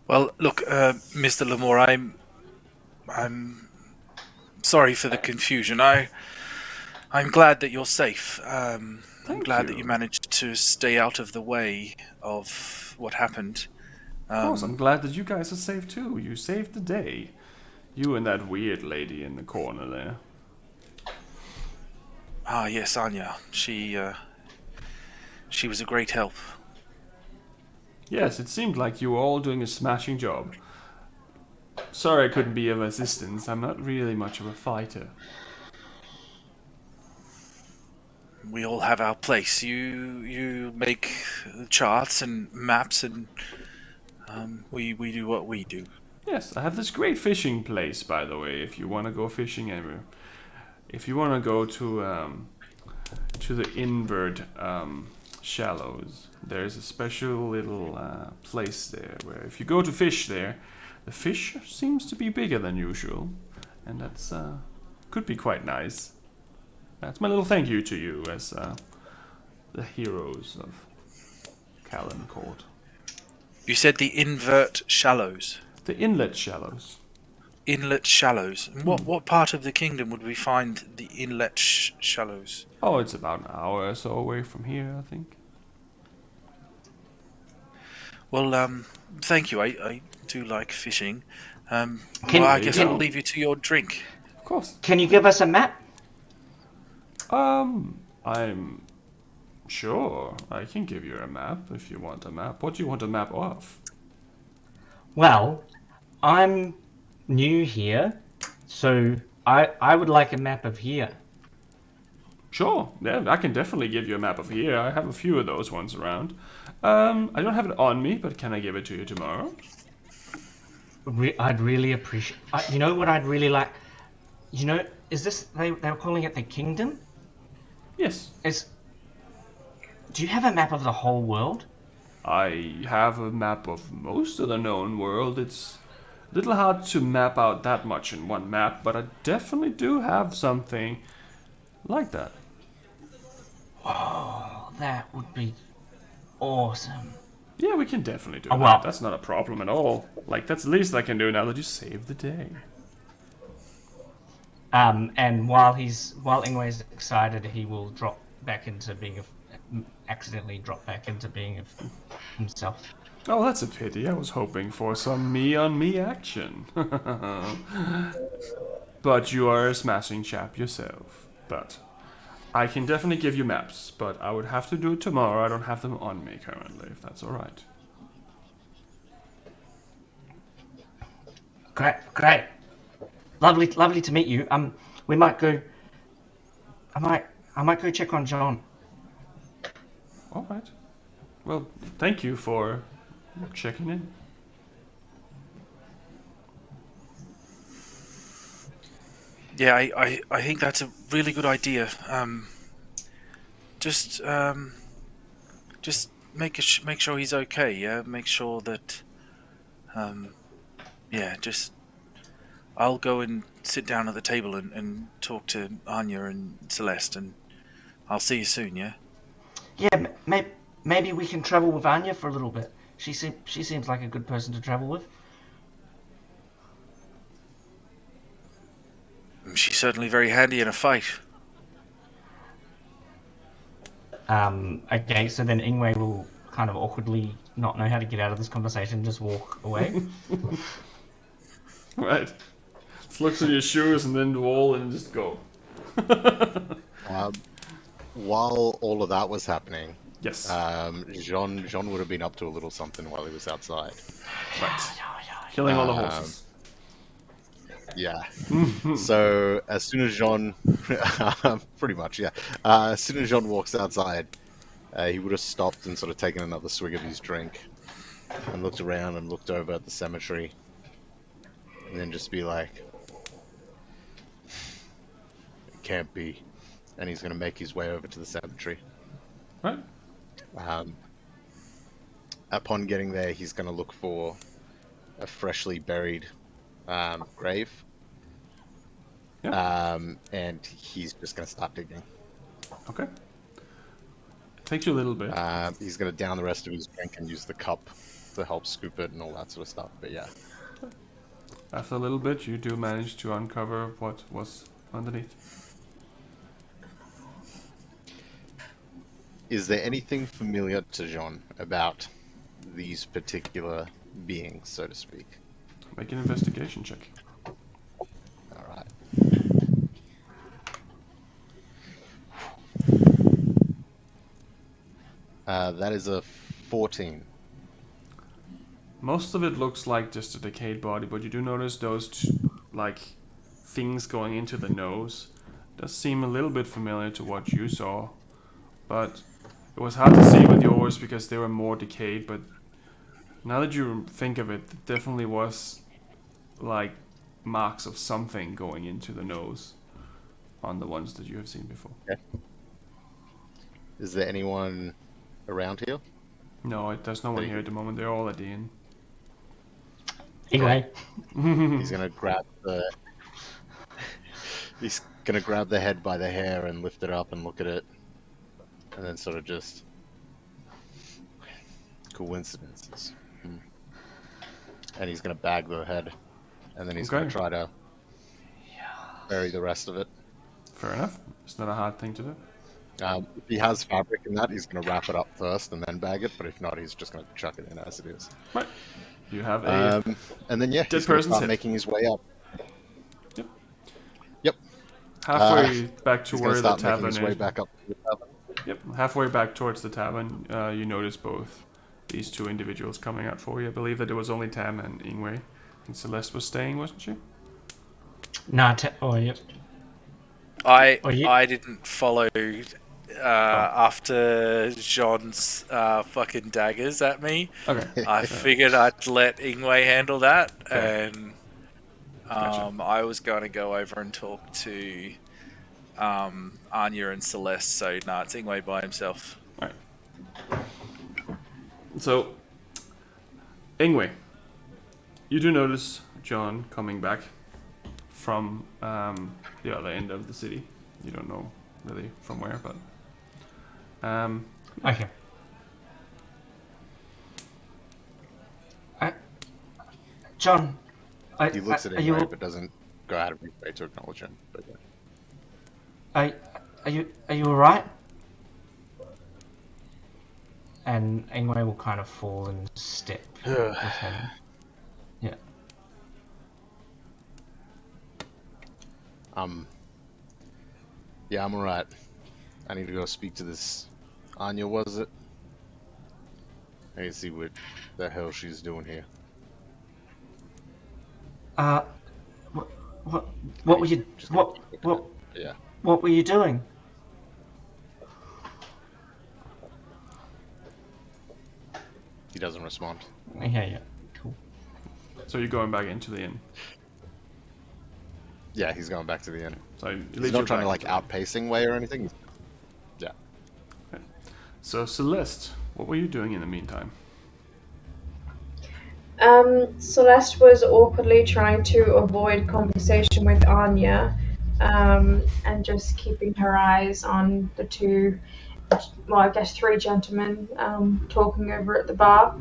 Speaker 6: Well, look, Mr. Lamore, I'm sorry for the confusion. I'm glad that you're safe. I'm glad that you managed to stay out of the way of what happened.
Speaker 5: Of course, I'm glad that you guys are safe too. You saved the day. You and that weird lady in the corner there.
Speaker 6: Ah, yes, Anya. She was a great help.
Speaker 5: Yes, it seemed like you were all doing a smashing job. Sorry I couldn't be of assistance. I'm not really much of a fighter.
Speaker 6: We all have our place. You make charts and maps, and we do what we do.
Speaker 5: Yes, I have this great fishing place, by the way, if you want to go fishing ever. If you want to go to the inward shallows, there's a special little place there where if you go to fish there, the fish seems to be bigger than usual, and that's could be quite nice. That's my little thank you to you as the heroes of Calencourt.
Speaker 6: You said the invert shallows.
Speaker 5: The inlet shallows.
Speaker 6: Inlet shallows. And what part of the kingdom would we find the inlet shallows?
Speaker 5: Oh, it's about an hour or so away from here, I think.
Speaker 6: Well, thank you. I do like fishing. I guess I'll leave you to your drink.
Speaker 5: Of course.
Speaker 10: Can you give us a map?
Speaker 5: I'm sure I can give you a map if you want a map. What do you want a map of?
Speaker 10: Well, I'm new here, so I would like a map of here.
Speaker 5: Sure, yeah, I can definitely give you a map of here. I have a few of those ones around. I don't have it on me, but can I give it to you tomorrow?
Speaker 10: I'd really appreciate. You know what I'd really like? You know, is this they were calling it the kingdom?
Speaker 5: Yes.
Speaker 10: Do you have a map of the whole world?
Speaker 5: I have a map of most of the known world. It's a little hard to map out that much in one map, but I definitely do have something like that.
Speaker 10: Whoa, that would be awesome.
Speaker 5: Yeah, we can definitely do
Speaker 10: well,
Speaker 5: that. That's not a problem at all. Like, that's the least I can do now that you saved the day.
Speaker 10: And while Ingwe's excited, he will drop back into being accidentally drop back into being of himself.
Speaker 5: Oh, that's a pity. I was hoping for some me-on-me action. But you are a smashing chap yourself. But I can definitely give you maps, but I would have to do it tomorrow. I don't have them on me currently, if that's alright.
Speaker 10: Great. Lovely to meet you. We might go. I might go check on John.
Speaker 5: Alright. Well, thank you for checking in.
Speaker 6: Yeah, I think that's a really good idea. Just make sure he's okay. Yeah, make sure that. I'll go and sit down at the table and talk to Anya and Celeste, and I'll see you soon. Yeah.
Speaker 10: Yeah, maybe we can travel with Anya for a little bit. She seems like a good person to travel with.
Speaker 6: She's certainly very handy in a fight.
Speaker 10: Okay, so then Ingwe will kind of awkwardly not know how to get out of this conversation, just walk away.
Speaker 5: Right. Just looks at your shoes and then the wall and just go.
Speaker 9: While all of that was happening,
Speaker 5: Yes.
Speaker 9: Jean would have been up to a little something while he was outside.
Speaker 5: Right. Killing all the horses.
Speaker 9: Yeah. So as soon as Jean, pretty much, yeah. As soon as Jean walks outside, he would have stopped and sort of taken another swig of his drink, and looked around and looked over at the cemetery, and then just be like, "It can't be," and he's going to make his way over to the cemetery.
Speaker 5: Right.
Speaker 9: Upon getting there, he's going to look for a freshly buried grave.
Speaker 5: Yep.
Speaker 9: And he's just going to start digging.
Speaker 5: Okay. Takes you a little bit.
Speaker 9: He's going to down the rest of his drink and use the cup to help scoop it and all that sort of stuff. But yeah.
Speaker 5: After a little bit, you do manage to uncover what was underneath.
Speaker 9: Is there anything familiar to Jean about these particular beings, so to speak?
Speaker 5: Make an investigation check.
Speaker 9: Alright. That is a 14.
Speaker 5: Most of it looks like just a decayed body, but you do notice those like things going into the nose. Does seem a little bit familiar to what you saw, but it was hard to see with yours because they were more decayed. But now that you think of it, it definitely was like marks of something going into the nose on the ones that you have seen before.
Speaker 9: Okay. Is there anyone around here?
Speaker 5: No, there's no one here at the moment. They're all at the inn.
Speaker 10: Anyway,
Speaker 9: He's gonna grab the head by the hair and lift it up and look at it, and then sort of just coincidences. And he's gonna bag the head, and then he's gonna try to bury the rest of it.
Speaker 5: Fair enough. It's not a hard thing to do.
Speaker 9: If he has fabric in that, he's gonna wrap it up first and then bag it. But if not, he's just gonna chuck it in as it is.
Speaker 5: Right. You have a
Speaker 9: and then
Speaker 5: dead
Speaker 9: he's gonna
Speaker 5: person's
Speaker 9: start
Speaker 5: head.
Speaker 9: making his way up.
Speaker 5: Yep. Halfway back to
Speaker 9: He's
Speaker 5: where
Speaker 9: gonna
Speaker 5: the
Speaker 9: start making
Speaker 5: tavern
Speaker 9: his way
Speaker 5: is.
Speaker 9: back up to the tavern.
Speaker 5: Yep. Halfway back towards the tavern, you notice both these two individuals coming out for you. I believe that it was only Tam and Ingue. And Celeste was staying, wasn't she?
Speaker 10: nah. Yeah.
Speaker 6: I didn't follow after Jean's fucking daggers at me.
Speaker 5: Okay.
Speaker 6: I figured I'd let Ingue handle that,
Speaker 5: Okay.
Speaker 6: and
Speaker 5: Gotcha.
Speaker 6: I was going to go over and talk to Anya and Celeste, so it's Ingue by himself.
Speaker 5: Right. So, Ingue, you do notice John coming back from the other end of the city. You don't know really from where, but
Speaker 10: Okay. John,
Speaker 9: He looks at Ingue, but doesn't go out of his way to acknowledge him. But
Speaker 10: are you alright? And Ingwe will kind of fall in step with him. Yeah.
Speaker 9: Yeah, I'm alright. I need to go speak to this Anya, was it? I need to see what the hell she's doing here.
Speaker 10: What were you
Speaker 9: Yeah.
Speaker 10: what were you doing?
Speaker 9: He doesn't respond.
Speaker 10: Yeah. Cool.
Speaker 5: so you're going back into the inn.
Speaker 9: Yeah, he's going back to the inn.
Speaker 5: So
Speaker 9: He's not trying to like outpacing way or anything. Yeah.
Speaker 5: Okay. So Celeste, what were you doing in the meantime?
Speaker 7: Celeste was awkwardly trying to avoid conversation with Anya, and just keeping her eyes on the two, well, I guess 3 gentlemen talking over at the bar,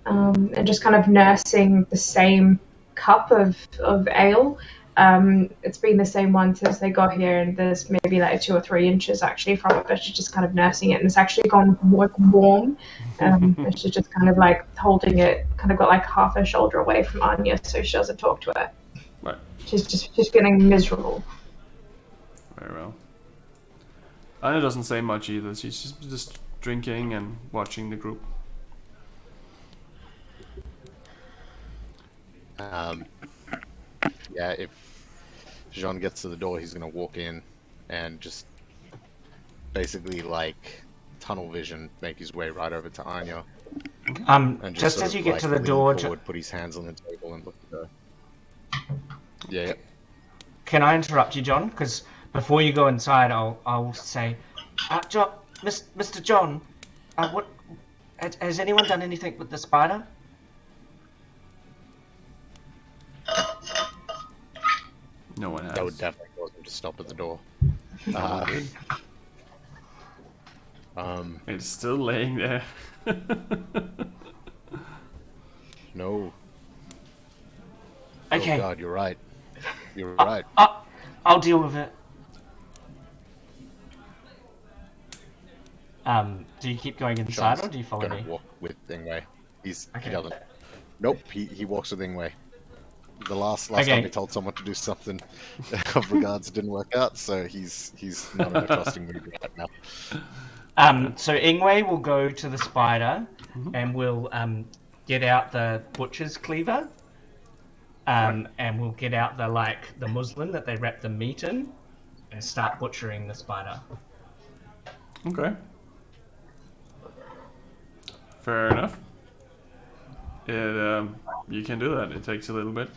Speaker 7: and just kind of nursing the same cup of ale. It's been the same one since they got here, and there's maybe like 2 or 3 inches actually from it, but she's just kind of nursing it, and it's actually gone like warm. And she's just kind of like holding it, kind of got like half her shoulder away from Anya, so she doesn't talk to her.
Speaker 5: Right.
Speaker 7: She's getting miserable.
Speaker 5: Very well. Anya doesn't say much either. She's just drinking and watching the group.
Speaker 9: Yeah, if Jean gets to the door, he's gonna walk in and just basically like tunnel vision, make his way right over to Anya. And
Speaker 10: Just
Speaker 9: sort
Speaker 10: as
Speaker 9: of,
Speaker 10: you get
Speaker 9: like,
Speaker 10: to the
Speaker 9: lean
Speaker 10: door,
Speaker 9: forward, put his hands on the table and look at her. Yeah.
Speaker 10: can I interrupt you, John? Because before you go inside, I'll say, John, Mr. John, what has anyone done anything with the spider?
Speaker 5: No one has.
Speaker 9: That would definitely cause him to stop at the door.
Speaker 5: It's still laying there.
Speaker 9: No.
Speaker 10: Okay.
Speaker 9: Oh God, you're right. You're right.
Speaker 10: I'll deal with it. Do you keep going inside,
Speaker 9: Sean's
Speaker 10: or do you follow
Speaker 9: gonna
Speaker 10: me?
Speaker 9: walk with Ingue. He
Speaker 10: Okay.
Speaker 9: doesn't. Nope. He walks with Ingue. The last
Speaker 10: Okay.
Speaker 9: time he told someone to do something of regards didn't work out, so he's not in a trusting mood right now.
Speaker 10: So Ingue will go to the spider and will get out the butcher's cleaver. And we'll get out the muslin that they wrap the meat in and start butchering the spider.
Speaker 5: Okay. Fair enough. You can do that. It takes a little bit.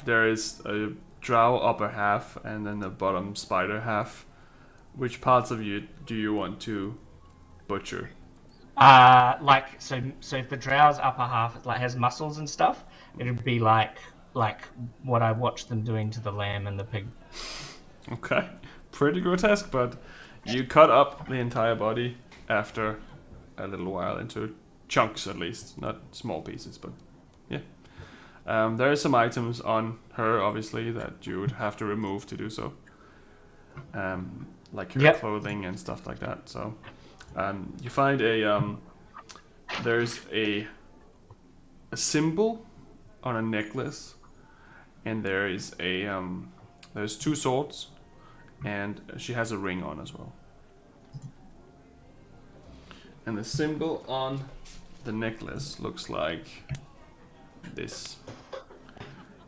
Speaker 5: There is a drow upper half and then the bottom spider half. Which parts of you do you want to butcher?
Speaker 10: So if the drow's upper half has muscles and stuff, it'd be like what I watched them doing to the lamb and the pig.
Speaker 5: Okay, pretty grotesque, but you cut up the entire body after a little while into chunks, at least, not small pieces, but yeah. There are some items on her, obviously, that you would have to remove to do so, like her clothing and stuff like that. So you find there's a symbol on a necklace, and there is there's 2 swords, and she has a ring on as well. And the symbol on the necklace looks like this.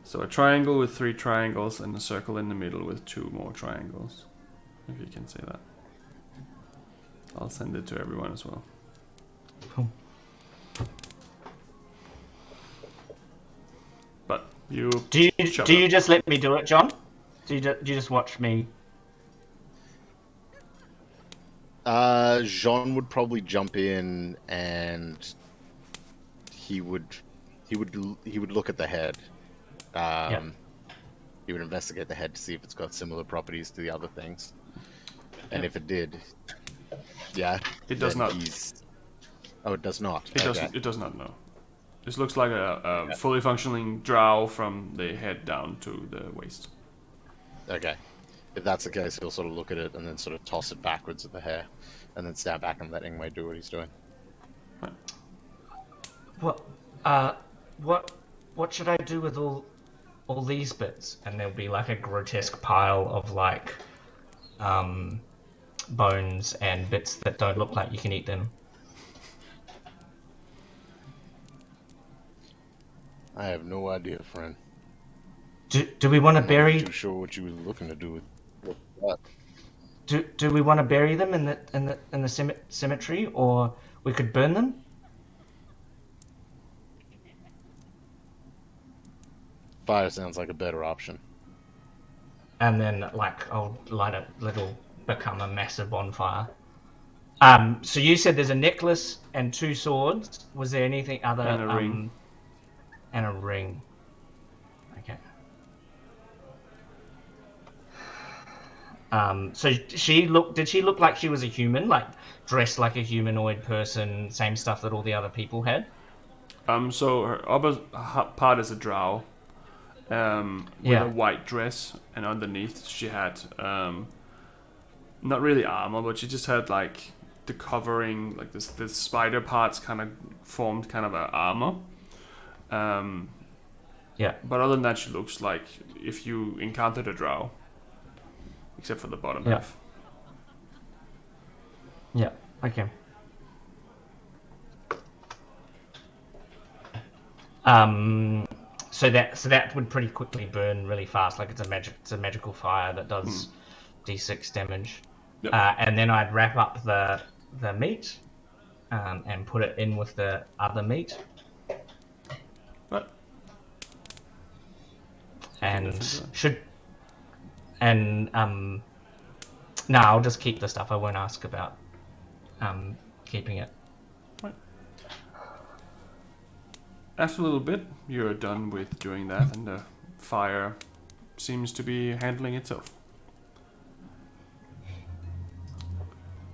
Speaker 5: So a triangle with 3 triangles and a circle in the middle with 2 more triangles. If you can say that. I'll send it to everyone as well.
Speaker 10: Cool.
Speaker 5: But you
Speaker 10: do you just let me do it, John? Do you just watch me?
Speaker 9: Jean would probably jump in and he would look at the head. He would investigate the head to see if it's got similar properties to the other things. And if it did,
Speaker 5: it does not.
Speaker 9: Oh, it does not.
Speaker 5: It does not. No. This looks like a fully functioning drow from the head down to the waist.
Speaker 9: Okay. If that's the case, he'll sort of look at it and then sort of toss it backwards at the hair, and then stand back and let Ingwe do what he's doing.
Speaker 5: Right.
Speaker 10: What should I do with all these bits? And there'll be like a grotesque pile of bones and bits that don't look like you can eat them.
Speaker 9: I have no idea, friend.
Speaker 10: Do we want to bury?
Speaker 9: I'm not too sure what you were looking to do with what.
Speaker 10: Do we want to bury them in the cemetery, or we could burn them?
Speaker 9: Fire sounds like a better option.
Speaker 10: And then I'll light it. It'll become a massive bonfire. So you said there's a necklace and 2 swords. Was there anything other?
Speaker 5: And a ring.
Speaker 10: And a ring. Okay. So did she look like she was a human, like dressed like a humanoid person, same stuff that all the other people had?
Speaker 5: So her upper part is a drow, with a white dress, and underneath she had not really armor, but she just had like the covering, like this spider parts kind of formed kind of a armor. But other than that, she looks like if you encountered a drow, except for the bottom half.
Speaker 10: Yeah. Okay. So that would pretty quickly burn really fast. Like it's a magical fire that does d6 damage.
Speaker 5: Yep.
Speaker 10: And then I'd wrap up the meat, and put it in with the other meat.
Speaker 5: What?
Speaker 10: No, I'll just keep the stuff. I won't ask about keeping it.
Speaker 5: Right. After a little bit, you're done with doing that, and the fire seems to be handling itself.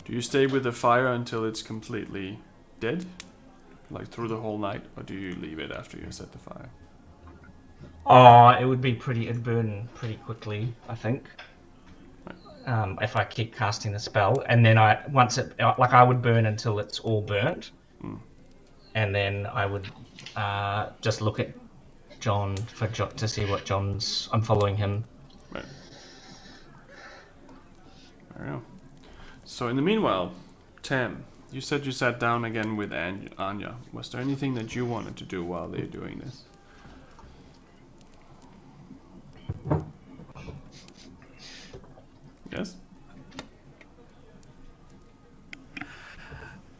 Speaker 5: Do you stay with the fire until it's completely dead, like through the whole night, or do you leave it after you set the fire?
Speaker 10: Oh, it'd burn pretty quickly, I think. If I keep casting the spell, and then I would burn until it's all burnt, and then I would just look at John to see what I'm following him.
Speaker 5: Right. There we go. So in the meanwhile, Tam, you said you sat down again with Anya. Was there anything that you wanted to do while they're doing this? Yes?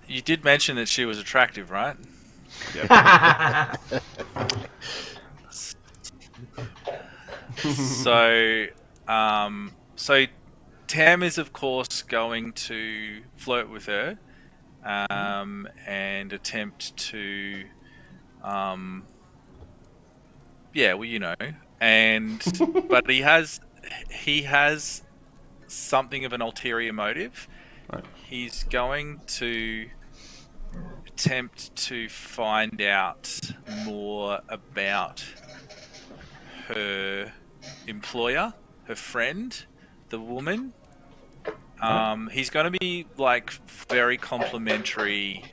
Speaker 6: You did mention that she was attractive, right?
Speaker 5: Yep.
Speaker 6: So Tam is of course going to flirt with her, and attempt to, but he has something of an ulterior motive.
Speaker 5: Right.
Speaker 6: He's going to attempt to find out more about her employer, her friend, the woman. He's going to be like very complimentary,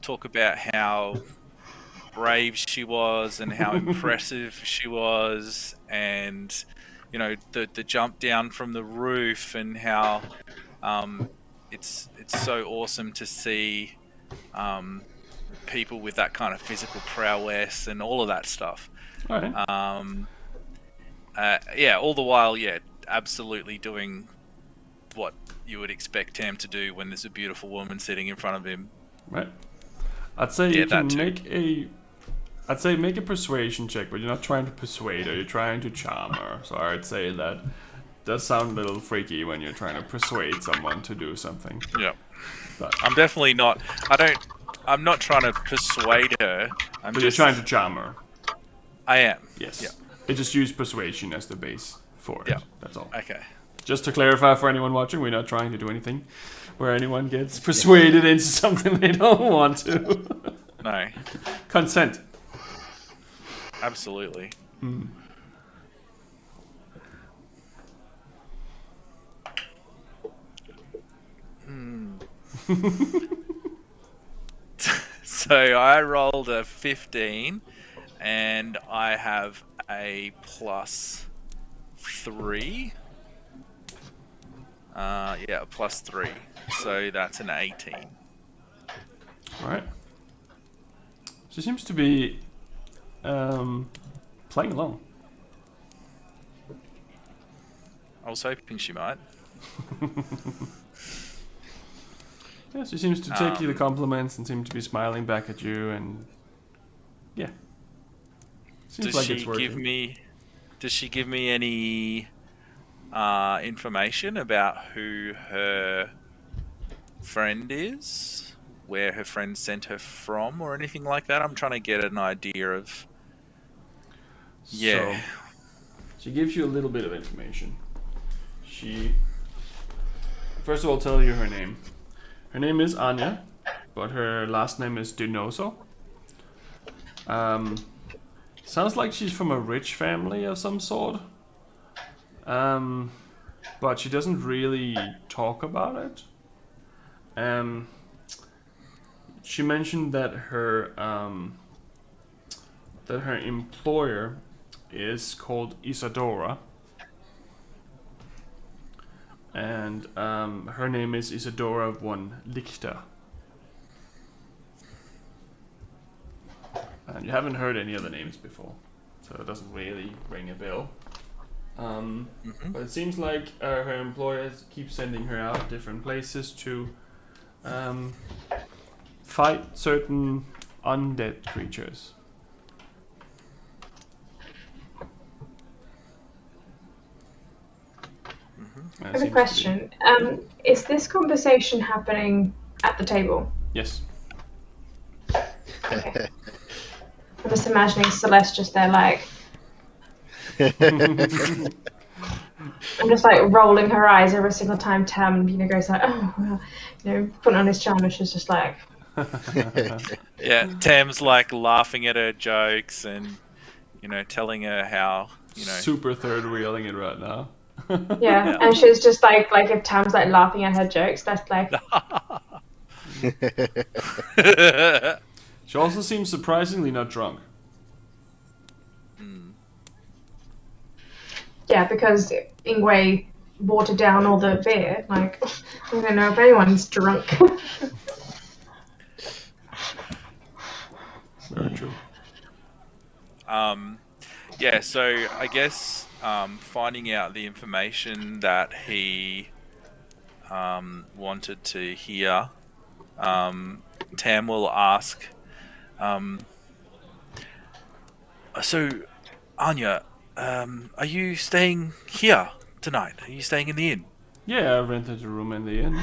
Speaker 6: talk about how brave she was and how impressive she was, and the jump down from the roof, and how it's so awesome to see people with that kind of physical prowess and all of that stuff.
Speaker 5: All right.
Speaker 6: All the while, absolutely doing what you would expect Tam to do when there's a beautiful woman sitting in front of him.
Speaker 5: Right. I'd say you can make a persuasion check, but you're not trying to persuade her, you're trying to charm her. So I'd say that does sound a little freaky when you're trying to persuade someone to do something.
Speaker 6: Yeah.
Speaker 5: But
Speaker 6: I'm definitely not. I'm not trying to persuade her.
Speaker 5: you're trying to charm her.
Speaker 6: I am.
Speaker 5: Yes.
Speaker 6: Yeah.
Speaker 5: I just use persuasion as the base for it.
Speaker 6: Yeah.
Speaker 5: That's all.
Speaker 6: Okay.
Speaker 5: Just to clarify for anyone watching, we're not trying to do anything where anyone gets persuaded into something they don't want to.
Speaker 6: No.
Speaker 5: Consent.
Speaker 6: Absolutely. So I rolled a 15, and I have a +3. +3. So that's an 18.
Speaker 5: Alright. She seems to be playing along.
Speaker 6: I was hoping she might.
Speaker 5: Yeah, she seems to take you the compliments and seem to be smiling back at you, and yeah. Seems like it's working.
Speaker 6: Does she give me any information about who her friend is, where her friend sent her from, or anything like that? I'm trying to get an idea of. Yeah.
Speaker 5: So, she gives you a little bit of information. She first of all tell you her name. Her name is Anya, but her last name is Dinoso. Sounds like she's from a rich family of some sort. But she doesn't really talk about it. She mentioned that her employer is called Isadora, and her name is Isadora von Lichter. And you haven't heard any other names before, so it doesn't really ring a bell. But it seems like her employers keep sending her out different places to fight certain undead creatures.
Speaker 7: I have a question. Is this conversation happening at the table?
Speaker 5: Yes.
Speaker 7: Okay. I'm just imagining Celeste just there, like. I'm just like rolling her eyes every single time Tam, goes like, oh, well, putting on his charm, and she's just like.
Speaker 6: Yeah, Tam's like laughing at her jokes and, telling her how,
Speaker 5: Super third wheeling it right now.
Speaker 7: Yeah, and she's just like if Tam's like laughing at her jokes, that's like.
Speaker 5: She also seems surprisingly not drunk.
Speaker 7: Yeah, because Ingue water down all the beer. Like, I don't know if anyone's drunk.
Speaker 5: Very true.
Speaker 6: Yeah, so I guess finding out the information that he wanted to hear, Tam will ask, so, Anya, are you staying here tonight? Are you staying in the inn?
Speaker 5: Yeah, I rented a room in the inn.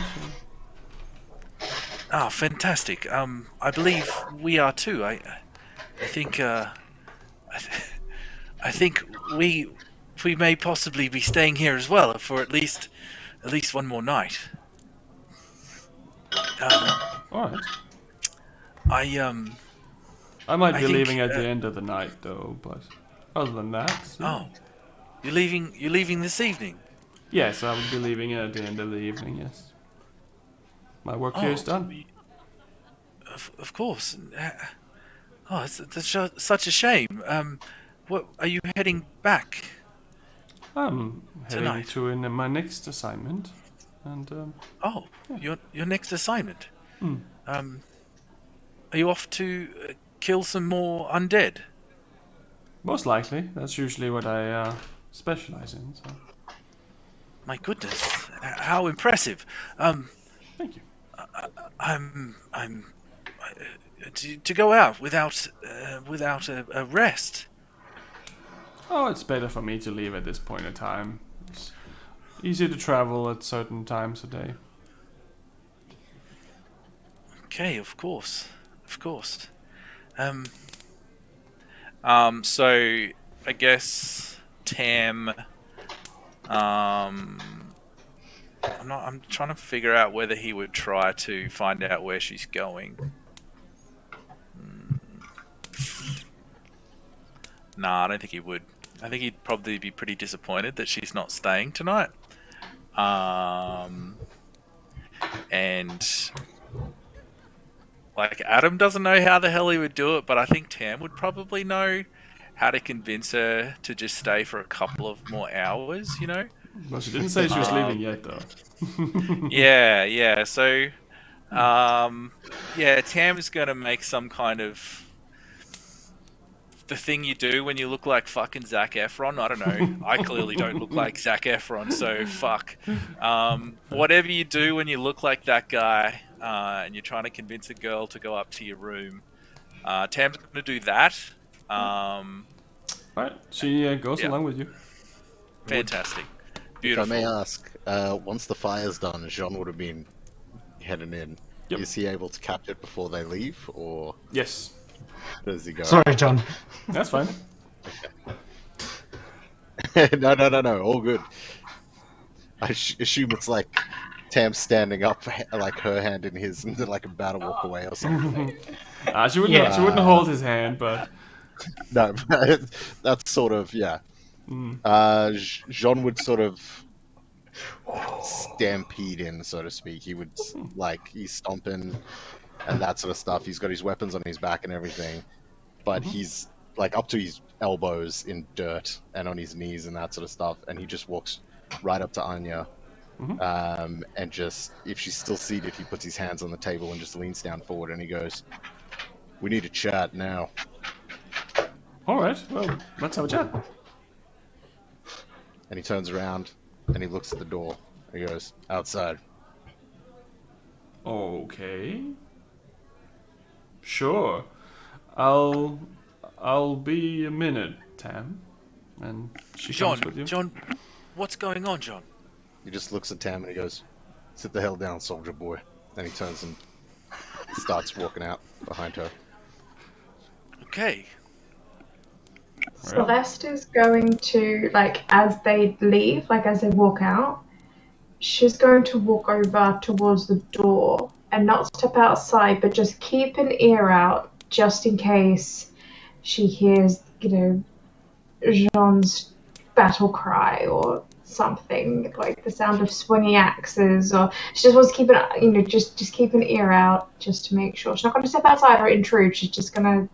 Speaker 5: So.
Speaker 6: Ah, fantastic. I believe we are too. I think, I think we may possibly be staying here as well for at least one more night.
Speaker 5: All right.
Speaker 6: I
Speaker 5: might be
Speaker 6: think,
Speaker 5: leaving at the end of the night, though. But other than that, yeah.
Speaker 6: Oh, you're leaving this evening?
Speaker 5: Yes, I will be leaving at the end of the evening. Yes. My work here is done.
Speaker 6: Of course. Oh, it's such a shame. What are you heading back?
Speaker 5: I'm heading
Speaker 6: tonight?
Speaker 5: to my next assignment, and
Speaker 6: your next assignment.
Speaker 5: Hmm.
Speaker 6: Are you off to kill some more undead?
Speaker 5: Most likely. That's usually what I specialize in. So.
Speaker 6: My goodness, how impressive!
Speaker 5: Thank you.
Speaker 6: To go out without a rest.
Speaker 5: Oh, it's better for me to leave at this point in time. It's easy to travel at certain times a day.
Speaker 6: Okay, of course. So I guess Tam. I'm trying to figure out whether he would try to find out where she's going. Nah, I don't think he would. I think he'd probably be pretty disappointed that she's not staying tonight. And like Adam doesn't know how the hell he would do it, but I think Tam would probably know how to convince her to just stay for a couple of more hours, you know?
Speaker 5: Well, she didn't say she was leaving yet, though.
Speaker 6: Yeah. So, Tam's gonna make some kind of the thing you do when you look like fucking Zac Efron. I don't know. I clearly don't look like Zac Efron, so fuck. Whatever you do when you look like that guy, and you're trying to convince a girl to go up to your room, Tam's gonna do that.
Speaker 5: Right, she goes along with you.
Speaker 6: Fantastic. Beautiful.
Speaker 9: If I may ask, once the fire's done, Jean would have been heading in.
Speaker 5: Yep.
Speaker 9: Is he able to capture it before they leave, or
Speaker 5: Yes.
Speaker 9: does he go?
Speaker 10: Sorry, John.
Speaker 5: That's fine.
Speaker 9: No, all good. I assume it's like Tam standing up, like her hand in his, and then like about to walk away or something.
Speaker 5: She wouldn't hold his hand, but
Speaker 9: No, that's sort of, yeah. Jean would sort of stampede in, so to speak. He would, like, he's stomping and that sort of stuff. He's got his weapons on his back and everything, but he's, like, up to his elbows in dirt and on his knees and that sort of stuff, and he just walks right up to Anya, and just, if she's still seated, he puts his hands on the table and just leans down forward, and he goes, "We need to chat now."
Speaker 5: Alright, well, let's have a chat.
Speaker 9: And he turns around and he looks at the door. He goes, "Outside."
Speaker 5: Okay. Sure. I'll be a minute, Tam. And she comes with you.
Speaker 6: John, what's going on, John?
Speaker 9: He just looks at Tam and he goes, "Sit the hell down, soldier boy." Then he turns and starts walking out behind her.
Speaker 6: Okay.
Speaker 7: Celeste is going to, like, as they leave, like, as they walk out, she's going to walk over towards the door and not step outside, but just keep an ear out just in case she hears, Jean's battle cry or something, like the sound of swinging axes, or she just wants to keep an, just keep an ear out just to make sure. She's not going to step outside or intrude. She's just going to.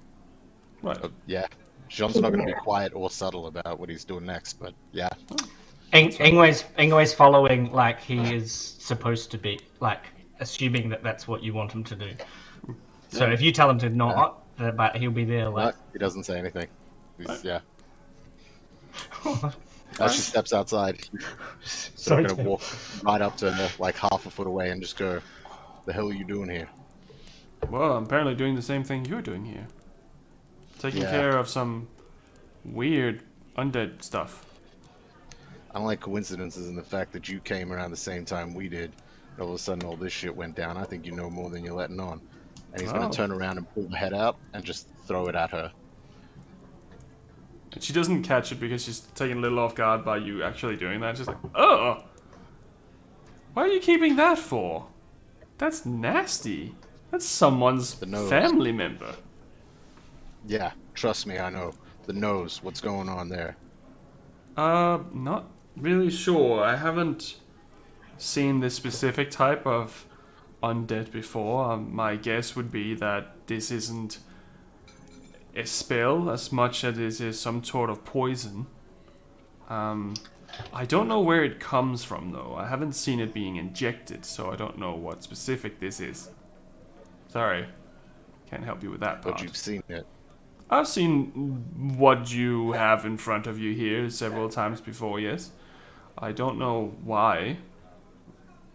Speaker 9: Right. Yeah. Jean's not going to be quiet or subtle about what he's doing next, but yeah.
Speaker 10: Ingwe's following like he is supposed to be, like assuming that that's what you want him to do. So if you tell him to not, but he'll be there like.
Speaker 9: No, he doesn't say anything. He's, yeah.
Speaker 10: Oh,
Speaker 9: As she steps outside, he's sort of going to walk right up to her, like half a foot away, and just go, "The hell are you doing here?"
Speaker 5: Well, I'm apparently doing the same thing you're doing here. Taking care of some weird undead stuff.
Speaker 9: I don't like coincidences in the fact that you came around the same time we did. All of a sudden, all this shit went down. I think you know more than you're letting on. And he's going to turn around and pull the head out and just throw it at her.
Speaker 5: And she doesn't catch it because she's taken a little off guard by you actually doing that. She's like, oh! Why are you keeping that for? That's nasty. That's someone's family member.
Speaker 9: Yeah, trust me, I know. The nose, what's going on there?
Speaker 5: Not really sure. I haven't seen this specific type of undead before. My guess would be that this isn't a spell as much as it is some sort of poison. I don't know where it comes from though. I haven't seen it being injected, so I don't know what specific this is. Sorry, can't help you with that part.
Speaker 9: But you've seen it.
Speaker 5: I've seen what you have in front of you here several times before, yes. I don't know why.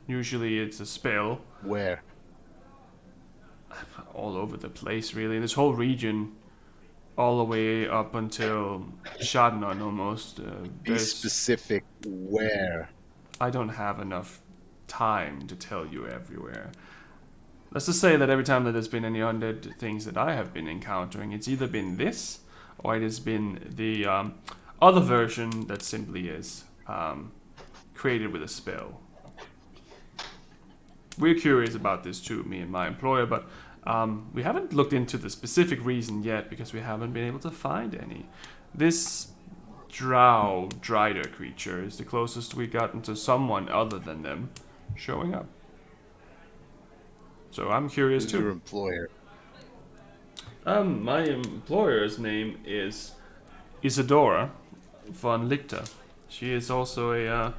Speaker 5: Usually it's a spell.
Speaker 9: Where?
Speaker 5: All over the place, really. This whole region, all the way up until Shadnon almost.
Speaker 9: Be specific where?
Speaker 5: I don't have enough time to tell you everywhere. Let's just say that every time that there's been any undead things that I have been encountering, it's either been this, or it has been the other version that simply is created with a spell. We're curious about this too, me and my employer, but we haven't looked into the specific reason yet because we haven't been able to find any. This drow drider creature is the closest we gotten to someone other than them showing up. So I'm curious too.
Speaker 9: Who's your employer?
Speaker 5: My employer's name is Isadora von Lichter. She is also a,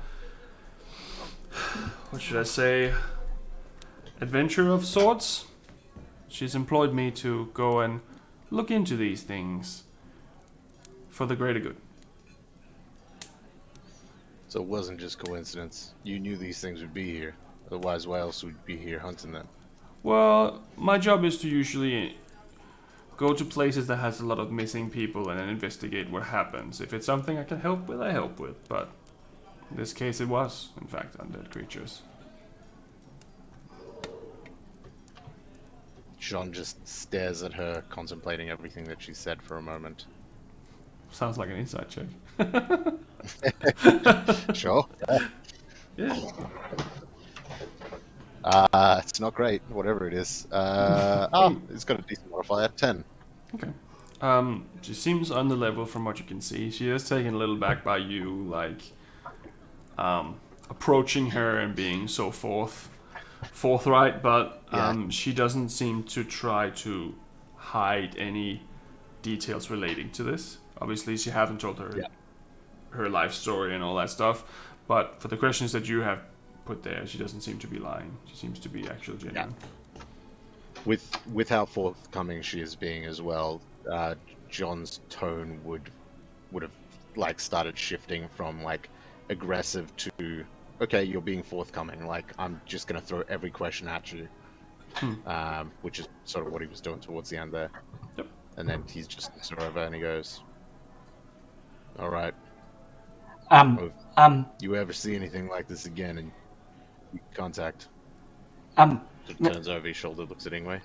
Speaker 5: what should I say, adventurer of sorts. She's employed me to go and look into these things for the greater good.
Speaker 9: So it wasn't just coincidence. You knew these things would be here. Otherwise, why else would you be here hunting them?
Speaker 5: Well, my job is to usually go to places that has a lot of missing people and then investigate what happens. If it's something I can help with, I help with. But in this case, it was, in fact, undead creatures.
Speaker 9: Jean just stares at her, contemplating everything that she said for a moment.
Speaker 5: Sounds like an inside check.
Speaker 9: Sure.
Speaker 5: Yeah.
Speaker 9: It's not great, whatever it is. It's got a decent modifier, 10.
Speaker 5: Okay. She seems on the level from what you can see. She is taken a little back by you, like, approaching her and being so forthright, but she doesn't seem to try to hide any details relating to this. Obviously, she hasn't told her life story and all that stuff, but for the questions that you have put there, she doesn't seem to be lying. She seems to be actually genuine.
Speaker 9: Yeah. With how forthcoming she is being as well, John's tone would have like started shifting from like aggressive to, okay, you're being forthcoming. Like, I'm just gonna throw every question at you, which is sort of what he was doing towards the end there.
Speaker 5: Yep.
Speaker 9: And then he's just looks her over and he goes, "All right. You ever see anything like this again, and you contact." Turns over his shoulder, looks at Ingue.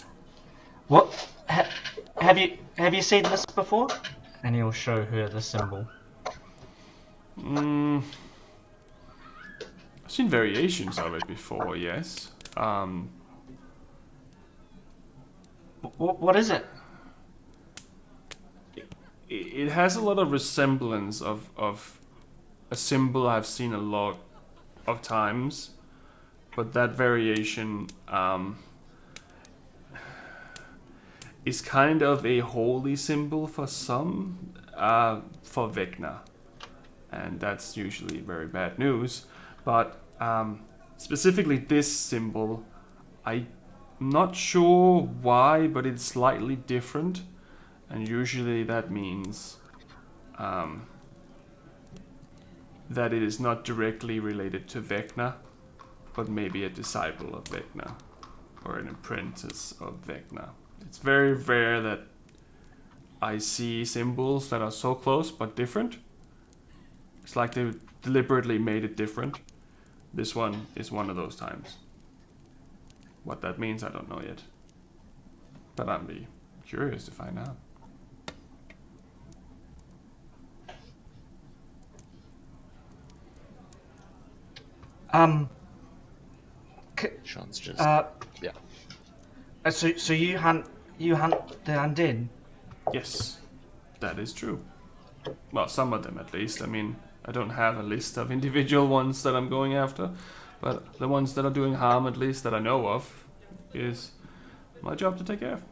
Speaker 10: What? Have you seen this before? And he'll show her the symbol.
Speaker 5: I've seen variations of it before, yes.
Speaker 10: What is it?
Speaker 5: It has a lot of resemblance of a symbol I've seen a lot of times, but that variation is kind of a holy symbol for some, for Vecna. and that's usually very bad news. But specifically this symbol, I'm not sure why, but it's slightly different, and usually that means that it is not directly related to Vecna, but maybe a disciple of Vecna or an apprentice of Vecna. It's very rare that I see symbols that are so close but different. It's like they deliberately made it different. This one is one of those times. What that means, I don't know yet. But I'd be curious to find out.
Speaker 9: Sean's just yeah.
Speaker 10: So you hunt the undead?
Speaker 5: Yes, that is true. Well, some of them at least. I mean, I don't have a list of individual ones that I'm going after, but the ones that are doing harm, at least that I know of, is my job to take care of.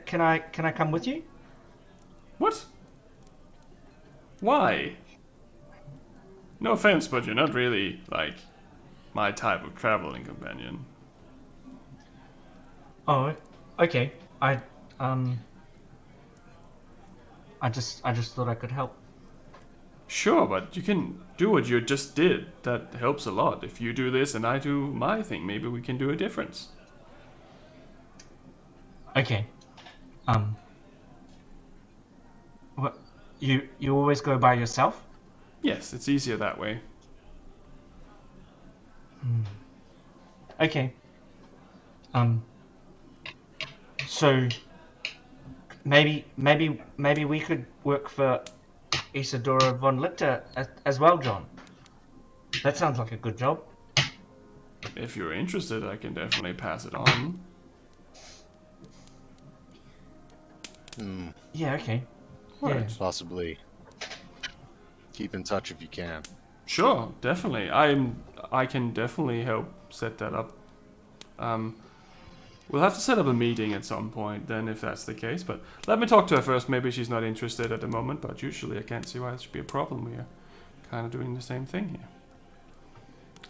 Speaker 10: Can I come with you?
Speaker 5: What? Why? No offense, but you're not really, like, my type of traveling companion.
Speaker 10: Oh, okay. I just thought I could help.
Speaker 5: Sure, but you can do what you just did. That helps a lot. If you do this and I do my thing, maybe we can do a difference.
Speaker 10: Okay. What? You always go by yourself?
Speaker 5: Yes, it's easier that way.
Speaker 10: Okay. So maybe we could work for Isadora von Lichter as well, John. That sounds like a good job.
Speaker 5: If you're interested, I can definitely pass it on.
Speaker 10: Yeah, okay.
Speaker 5: Right.
Speaker 10: Yeah.
Speaker 9: Possibly. Keep in touch if you can.
Speaker 5: Sure, definitely. I can definitely help set that up. We'll have to set up a meeting at some point then, if that's the case. But let me talk to her first. Maybe she's not interested at the moment, but usually I can't see why it should be a problem. We are kind of doing the same thing here.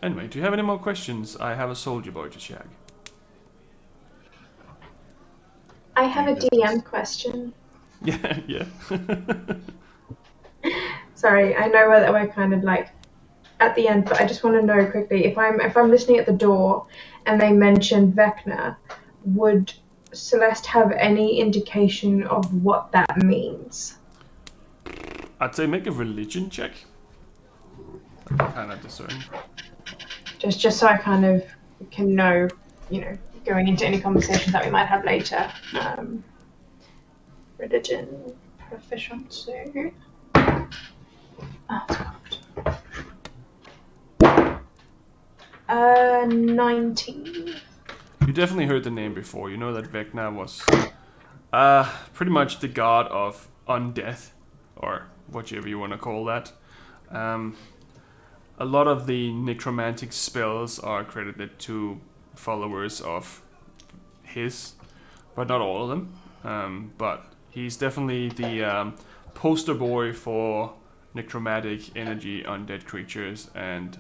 Speaker 5: Anyway, do you have any more questions? I have a soldier boy to shag.
Speaker 7: I have a DM question.
Speaker 5: Yeah, yeah.
Speaker 7: Sorry, I know that we're kind of like at the end, but I just want to know quickly if I'm listening at the door and they mention Vecna, would Celeste have any indication of what that means?
Speaker 5: I'd say make a religion check. I can kind of discern.
Speaker 7: Just so I kind of can know, going into any conversations that we might have later. Religion proficiency. Oh, it's 19.
Speaker 5: You definitely heard the name before. You know that Vecna was pretty much the god of undeath, or whatever you want to call that. A lot of the necromantic spells are credited to followers of his, but not all of them. But he's definitely the poster boy for necromantic energy undead creatures and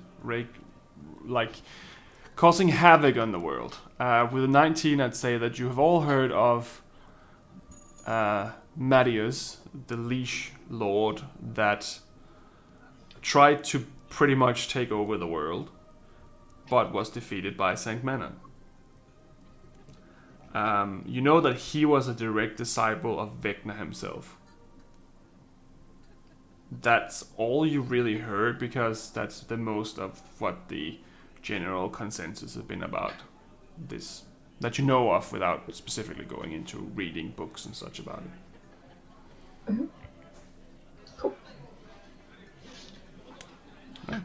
Speaker 5: causing havoc on the world. With a 19, I'd say that you have all heard of Marius, the leash lord that tried to pretty much take over the world, but was defeated by Saint Manon. You know that he was a direct disciple of Vecna himself. That's all you really heard, because that's the most of what the general consensus has been about this, that you know of, without specifically going into reading books and such about it.
Speaker 7: Mm-hmm. Cool.
Speaker 5: Right.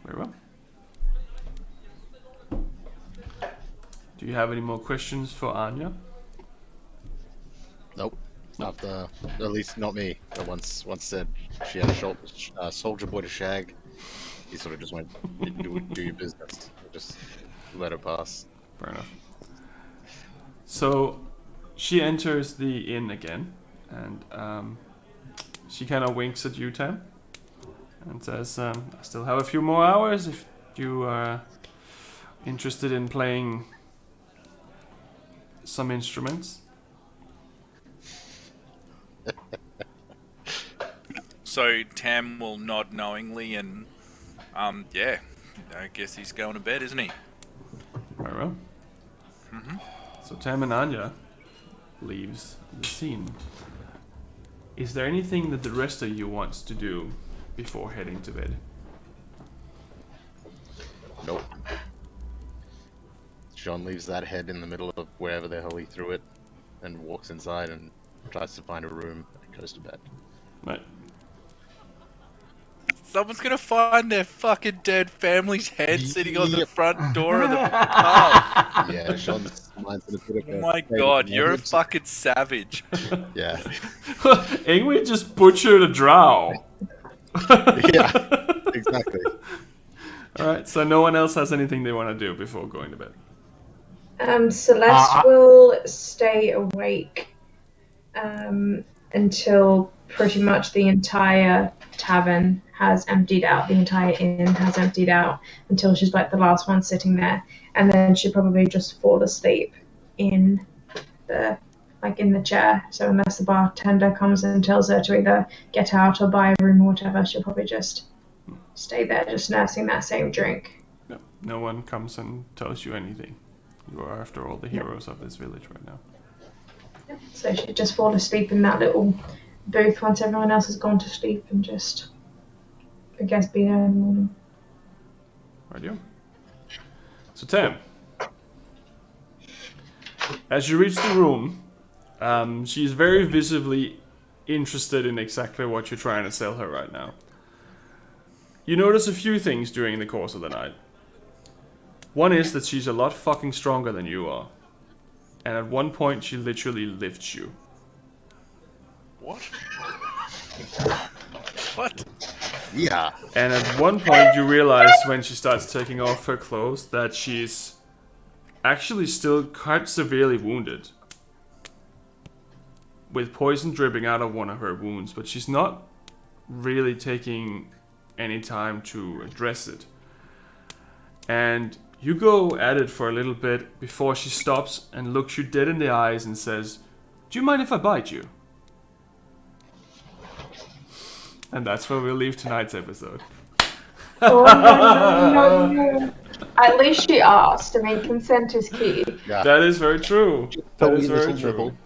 Speaker 5: Very well. Do you have any more questions for Anya?
Speaker 9: Nope. After, at least not me. But once said she had a soldier boy to shag, he sort of just went, do your business. Just let her pass.
Speaker 5: Fair enough. So she enters the inn again, And she kind of winks at you, Tam, and says, I still have a few more hours if you are interested in playing some instruments.
Speaker 6: So Tam will nod knowingly and, yeah, I guess he's going to bed, isn't he?
Speaker 5: Very well. So Tam and Anya leaves the scene. Is there anything that the rest of you wants to do before heading to bed?
Speaker 9: Nope. John leaves that head in the middle of wherever the hell he threw it and walks inside and tries to find a room and goes to bed.
Speaker 5: Right.
Speaker 6: Someone's gonna find their fucking dead family's head sitting on the front door of the pub.
Speaker 9: Yeah, Sean's mind's in a bit of a
Speaker 6: Oh my god, you're a fucking savage.
Speaker 9: Yeah.
Speaker 5: Ingue just butchered a drow.
Speaker 9: Yeah, exactly.
Speaker 5: Alright, so no one else has anything they want to do before going to bed.
Speaker 7: Celeste will stay awake until pretty much the entire tavern has emptied out, the entire inn has emptied out, until she's like the last one sitting there, and then she'll probably just fall asleep in the chair. So unless the bartender comes and tells her to either get out or buy a room or whatever, she'll probably just stay there, just nursing that same drink.
Speaker 5: No one comes and tells you anything. You are, after all, the heroes of this village right now.
Speaker 7: So she'd just fall asleep in that little booth once everyone else has gone to sleep and just, I guess, be there in the morning.
Speaker 5: Radio. So Tam, as you reach the room, she's very visibly interested in exactly what you're trying to sell her right now. You notice a few things during the course of the night. One is that she's a lot fucking stronger than you are. And at one point, she literally lifts you.
Speaker 6: What? What?
Speaker 9: Yeah.
Speaker 5: And at one point, you realize when she starts taking off her clothes that she's actually still quite severely wounded, with poison dripping out of one of her wounds, but she's not really taking any time to address it. And you go at it for a little bit before she stops and looks you dead in the eyes and says, "Do you mind if I bite you?" And that's where we'll leave tonight's episode.
Speaker 7: Oh, no. At least she asked. I mean, consent is key.
Speaker 9: Yeah.
Speaker 5: That is very true. That is very
Speaker 9: little
Speaker 5: true.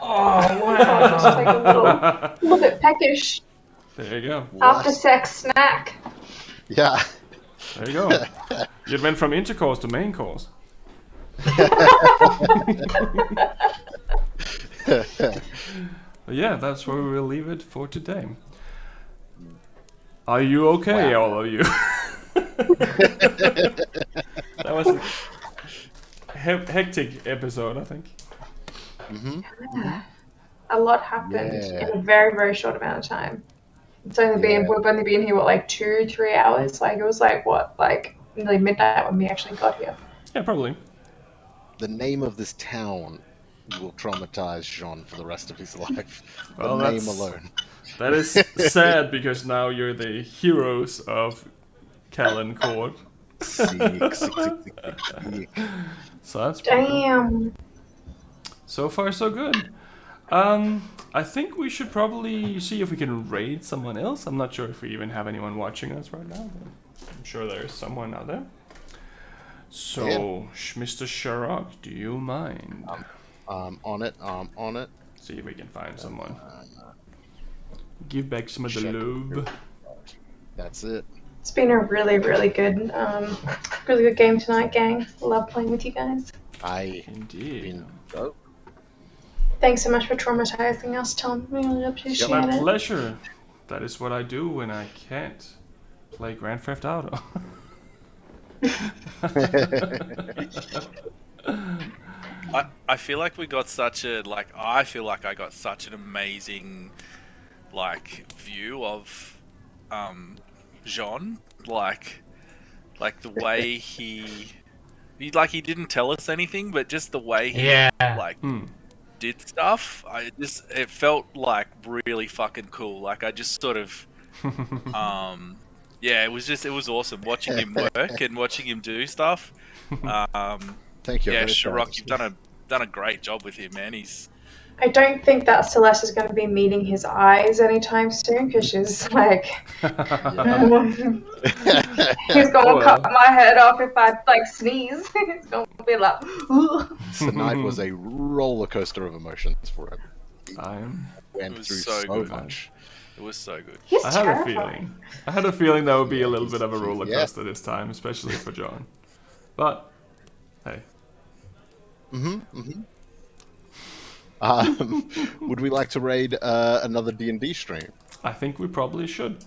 Speaker 7: Oh, wow. Just like a little bit peckish.
Speaker 5: There you go.
Speaker 7: After sex snack.
Speaker 9: Yeah.
Speaker 5: There you go. You went from intercourse to main course. But yeah, that's where we will leave it for today. Are you okay, all of you? That was a hectic episode, I think.
Speaker 7: Yeah. A lot happened in a very, very short amount of time. It's only been, we've only been here, what, like 2-3 hours? Like, it was like, what, like nearly midnight when we actually got here.
Speaker 5: Yeah, probably.
Speaker 9: The name of this town will traumatize Jean for the rest of his life.
Speaker 5: Well,
Speaker 9: the name alone.
Speaker 5: That is sad because now you're the heroes of Calencourt. So that's
Speaker 7: Damn.
Speaker 5: So far, so good. I think we should probably see if we can raid someone else. I'm not sure if we even have anyone watching us right now, but I'm sure there's someone out there. So, Mr. Sherrock, do you mind?
Speaker 9: On it.
Speaker 5: See if we can find someone. Give back some of the lube.
Speaker 9: That's it.
Speaker 7: It's been a really, really good game tonight, gang. Love playing with you guys.
Speaker 5: Indeed.
Speaker 7: Thanks so much for traumatizing us, Tom. We really appreciate
Speaker 5: My
Speaker 7: it.
Speaker 5: pleasure. That is what I do when I can't play Grand Theft Auto.
Speaker 6: I feel like we got such a I feel like I got such an amazing view of Jean, like the way he didn't tell us anything, but just the way he did stuff, it felt like really fucking cool. Like I just sort of, yeah, it was awesome watching him work and watching him do stuff.
Speaker 9: Thank you.
Speaker 6: Yeah,
Speaker 9: very
Speaker 6: Sharok,
Speaker 9: kind.
Speaker 6: you've done a great job with him, man. He's
Speaker 7: I don't think that Celeste is going to be meeting his eyes anytime soon because she's like, he's going to cut my head off if I like sneeze. It's going to be like,
Speaker 9: Tonight was a roller coaster of emotions for him. Went through
Speaker 6: so
Speaker 9: so
Speaker 6: good.
Speaker 9: much.
Speaker 6: It was so good.
Speaker 7: He's
Speaker 5: I had
Speaker 7: terrifying.
Speaker 5: a feeling that would be a little bit of a roller coaster this time, especially for John. But hey.
Speaker 9: Would we like to raid another D&D stream?
Speaker 5: I think we probably should.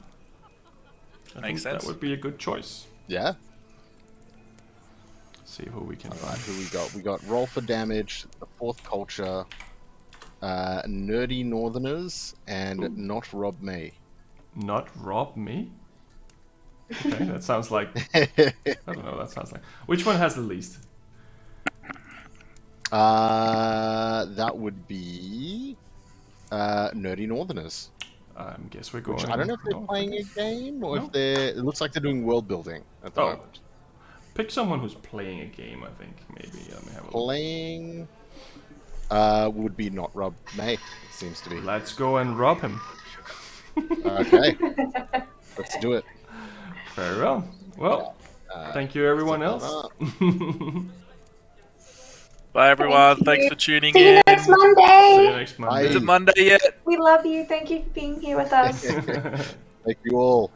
Speaker 6: Makes sense.
Speaker 5: That would be a good choice.
Speaker 9: Yeah.
Speaker 5: See who we can
Speaker 9: Alright,
Speaker 5: find.
Speaker 9: who we got? We got Roll for Damage, The Fourth Culture, Nerdy Northerners, and Not Rob Me.
Speaker 5: Not rob me? Okay, that sounds like... I don't know what that sounds like. Which one has the least?
Speaker 9: That would be Nerdy Northerners.
Speaker 5: Guess we're going...
Speaker 9: Which I don't know if they're playing a game or if they're... It looks like they're doing world building at the moment.
Speaker 5: Pick someone who's playing a game, I think, maybe. Let me have a look.
Speaker 9: Playing... would be Not Rob May, it seems to be.
Speaker 5: Let's go and rob him.
Speaker 9: Okay. Let's do it.
Speaker 5: Very well. Well, thank you everyone else.
Speaker 6: Bye everyone. Thanks for tuning
Speaker 7: See you
Speaker 6: in.
Speaker 7: next Monday.
Speaker 5: See you next Monday.
Speaker 6: Is it Monday yet?
Speaker 7: We love you. Thank you for being here with us.
Speaker 9: Thank you all.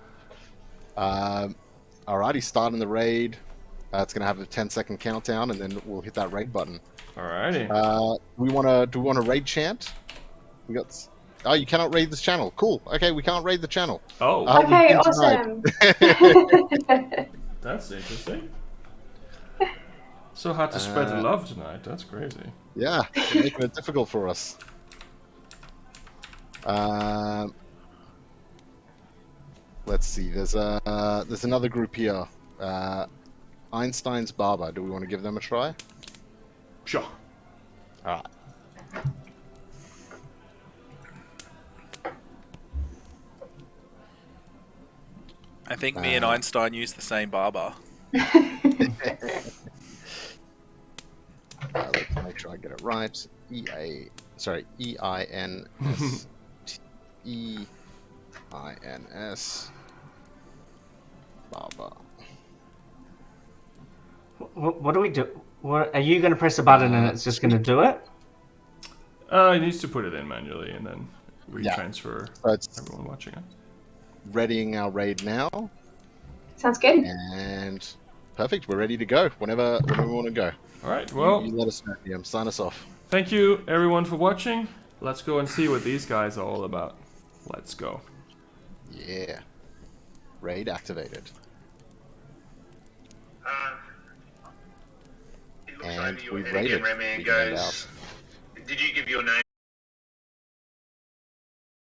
Speaker 9: Alrighty, starting the raid. It's gonna have a 10-second countdown, and then we'll hit that raid button.
Speaker 5: Alrighty.
Speaker 9: Do we want to raid chant? We got. Oh, you cannot raid this channel. Cool. Okay, we can't raid the channel.
Speaker 5: Oh.
Speaker 7: Okay, awesome.
Speaker 5: That's interesting. So hard to spread the love tonight. That's crazy.
Speaker 9: Yeah, they're making it difficult for us. Let's see. There's another group here. Einstein's Barber. Do we want to give them a try?
Speaker 5: Sure.
Speaker 9: All right.
Speaker 6: I think me and Einstein use the same barber.
Speaker 9: Let's make sure I get it right. E-I-N-S Barber.
Speaker 10: What do we do? What, are you going to press a button and it's just going to do it?
Speaker 5: It needs to put it in manually and then retransfer everyone watching it.
Speaker 9: Readying our raid now.
Speaker 7: Sounds good.
Speaker 9: And perfect. We're ready to go whenever we want to go.
Speaker 5: All right. Well,
Speaker 9: you let us know. Sign us off.
Speaker 5: Thank you everyone for watching. Let's go and see what these guys are all about. Let's go.
Speaker 9: Yeah. Raid activated. And we've raided.
Speaker 11: Remy, guys.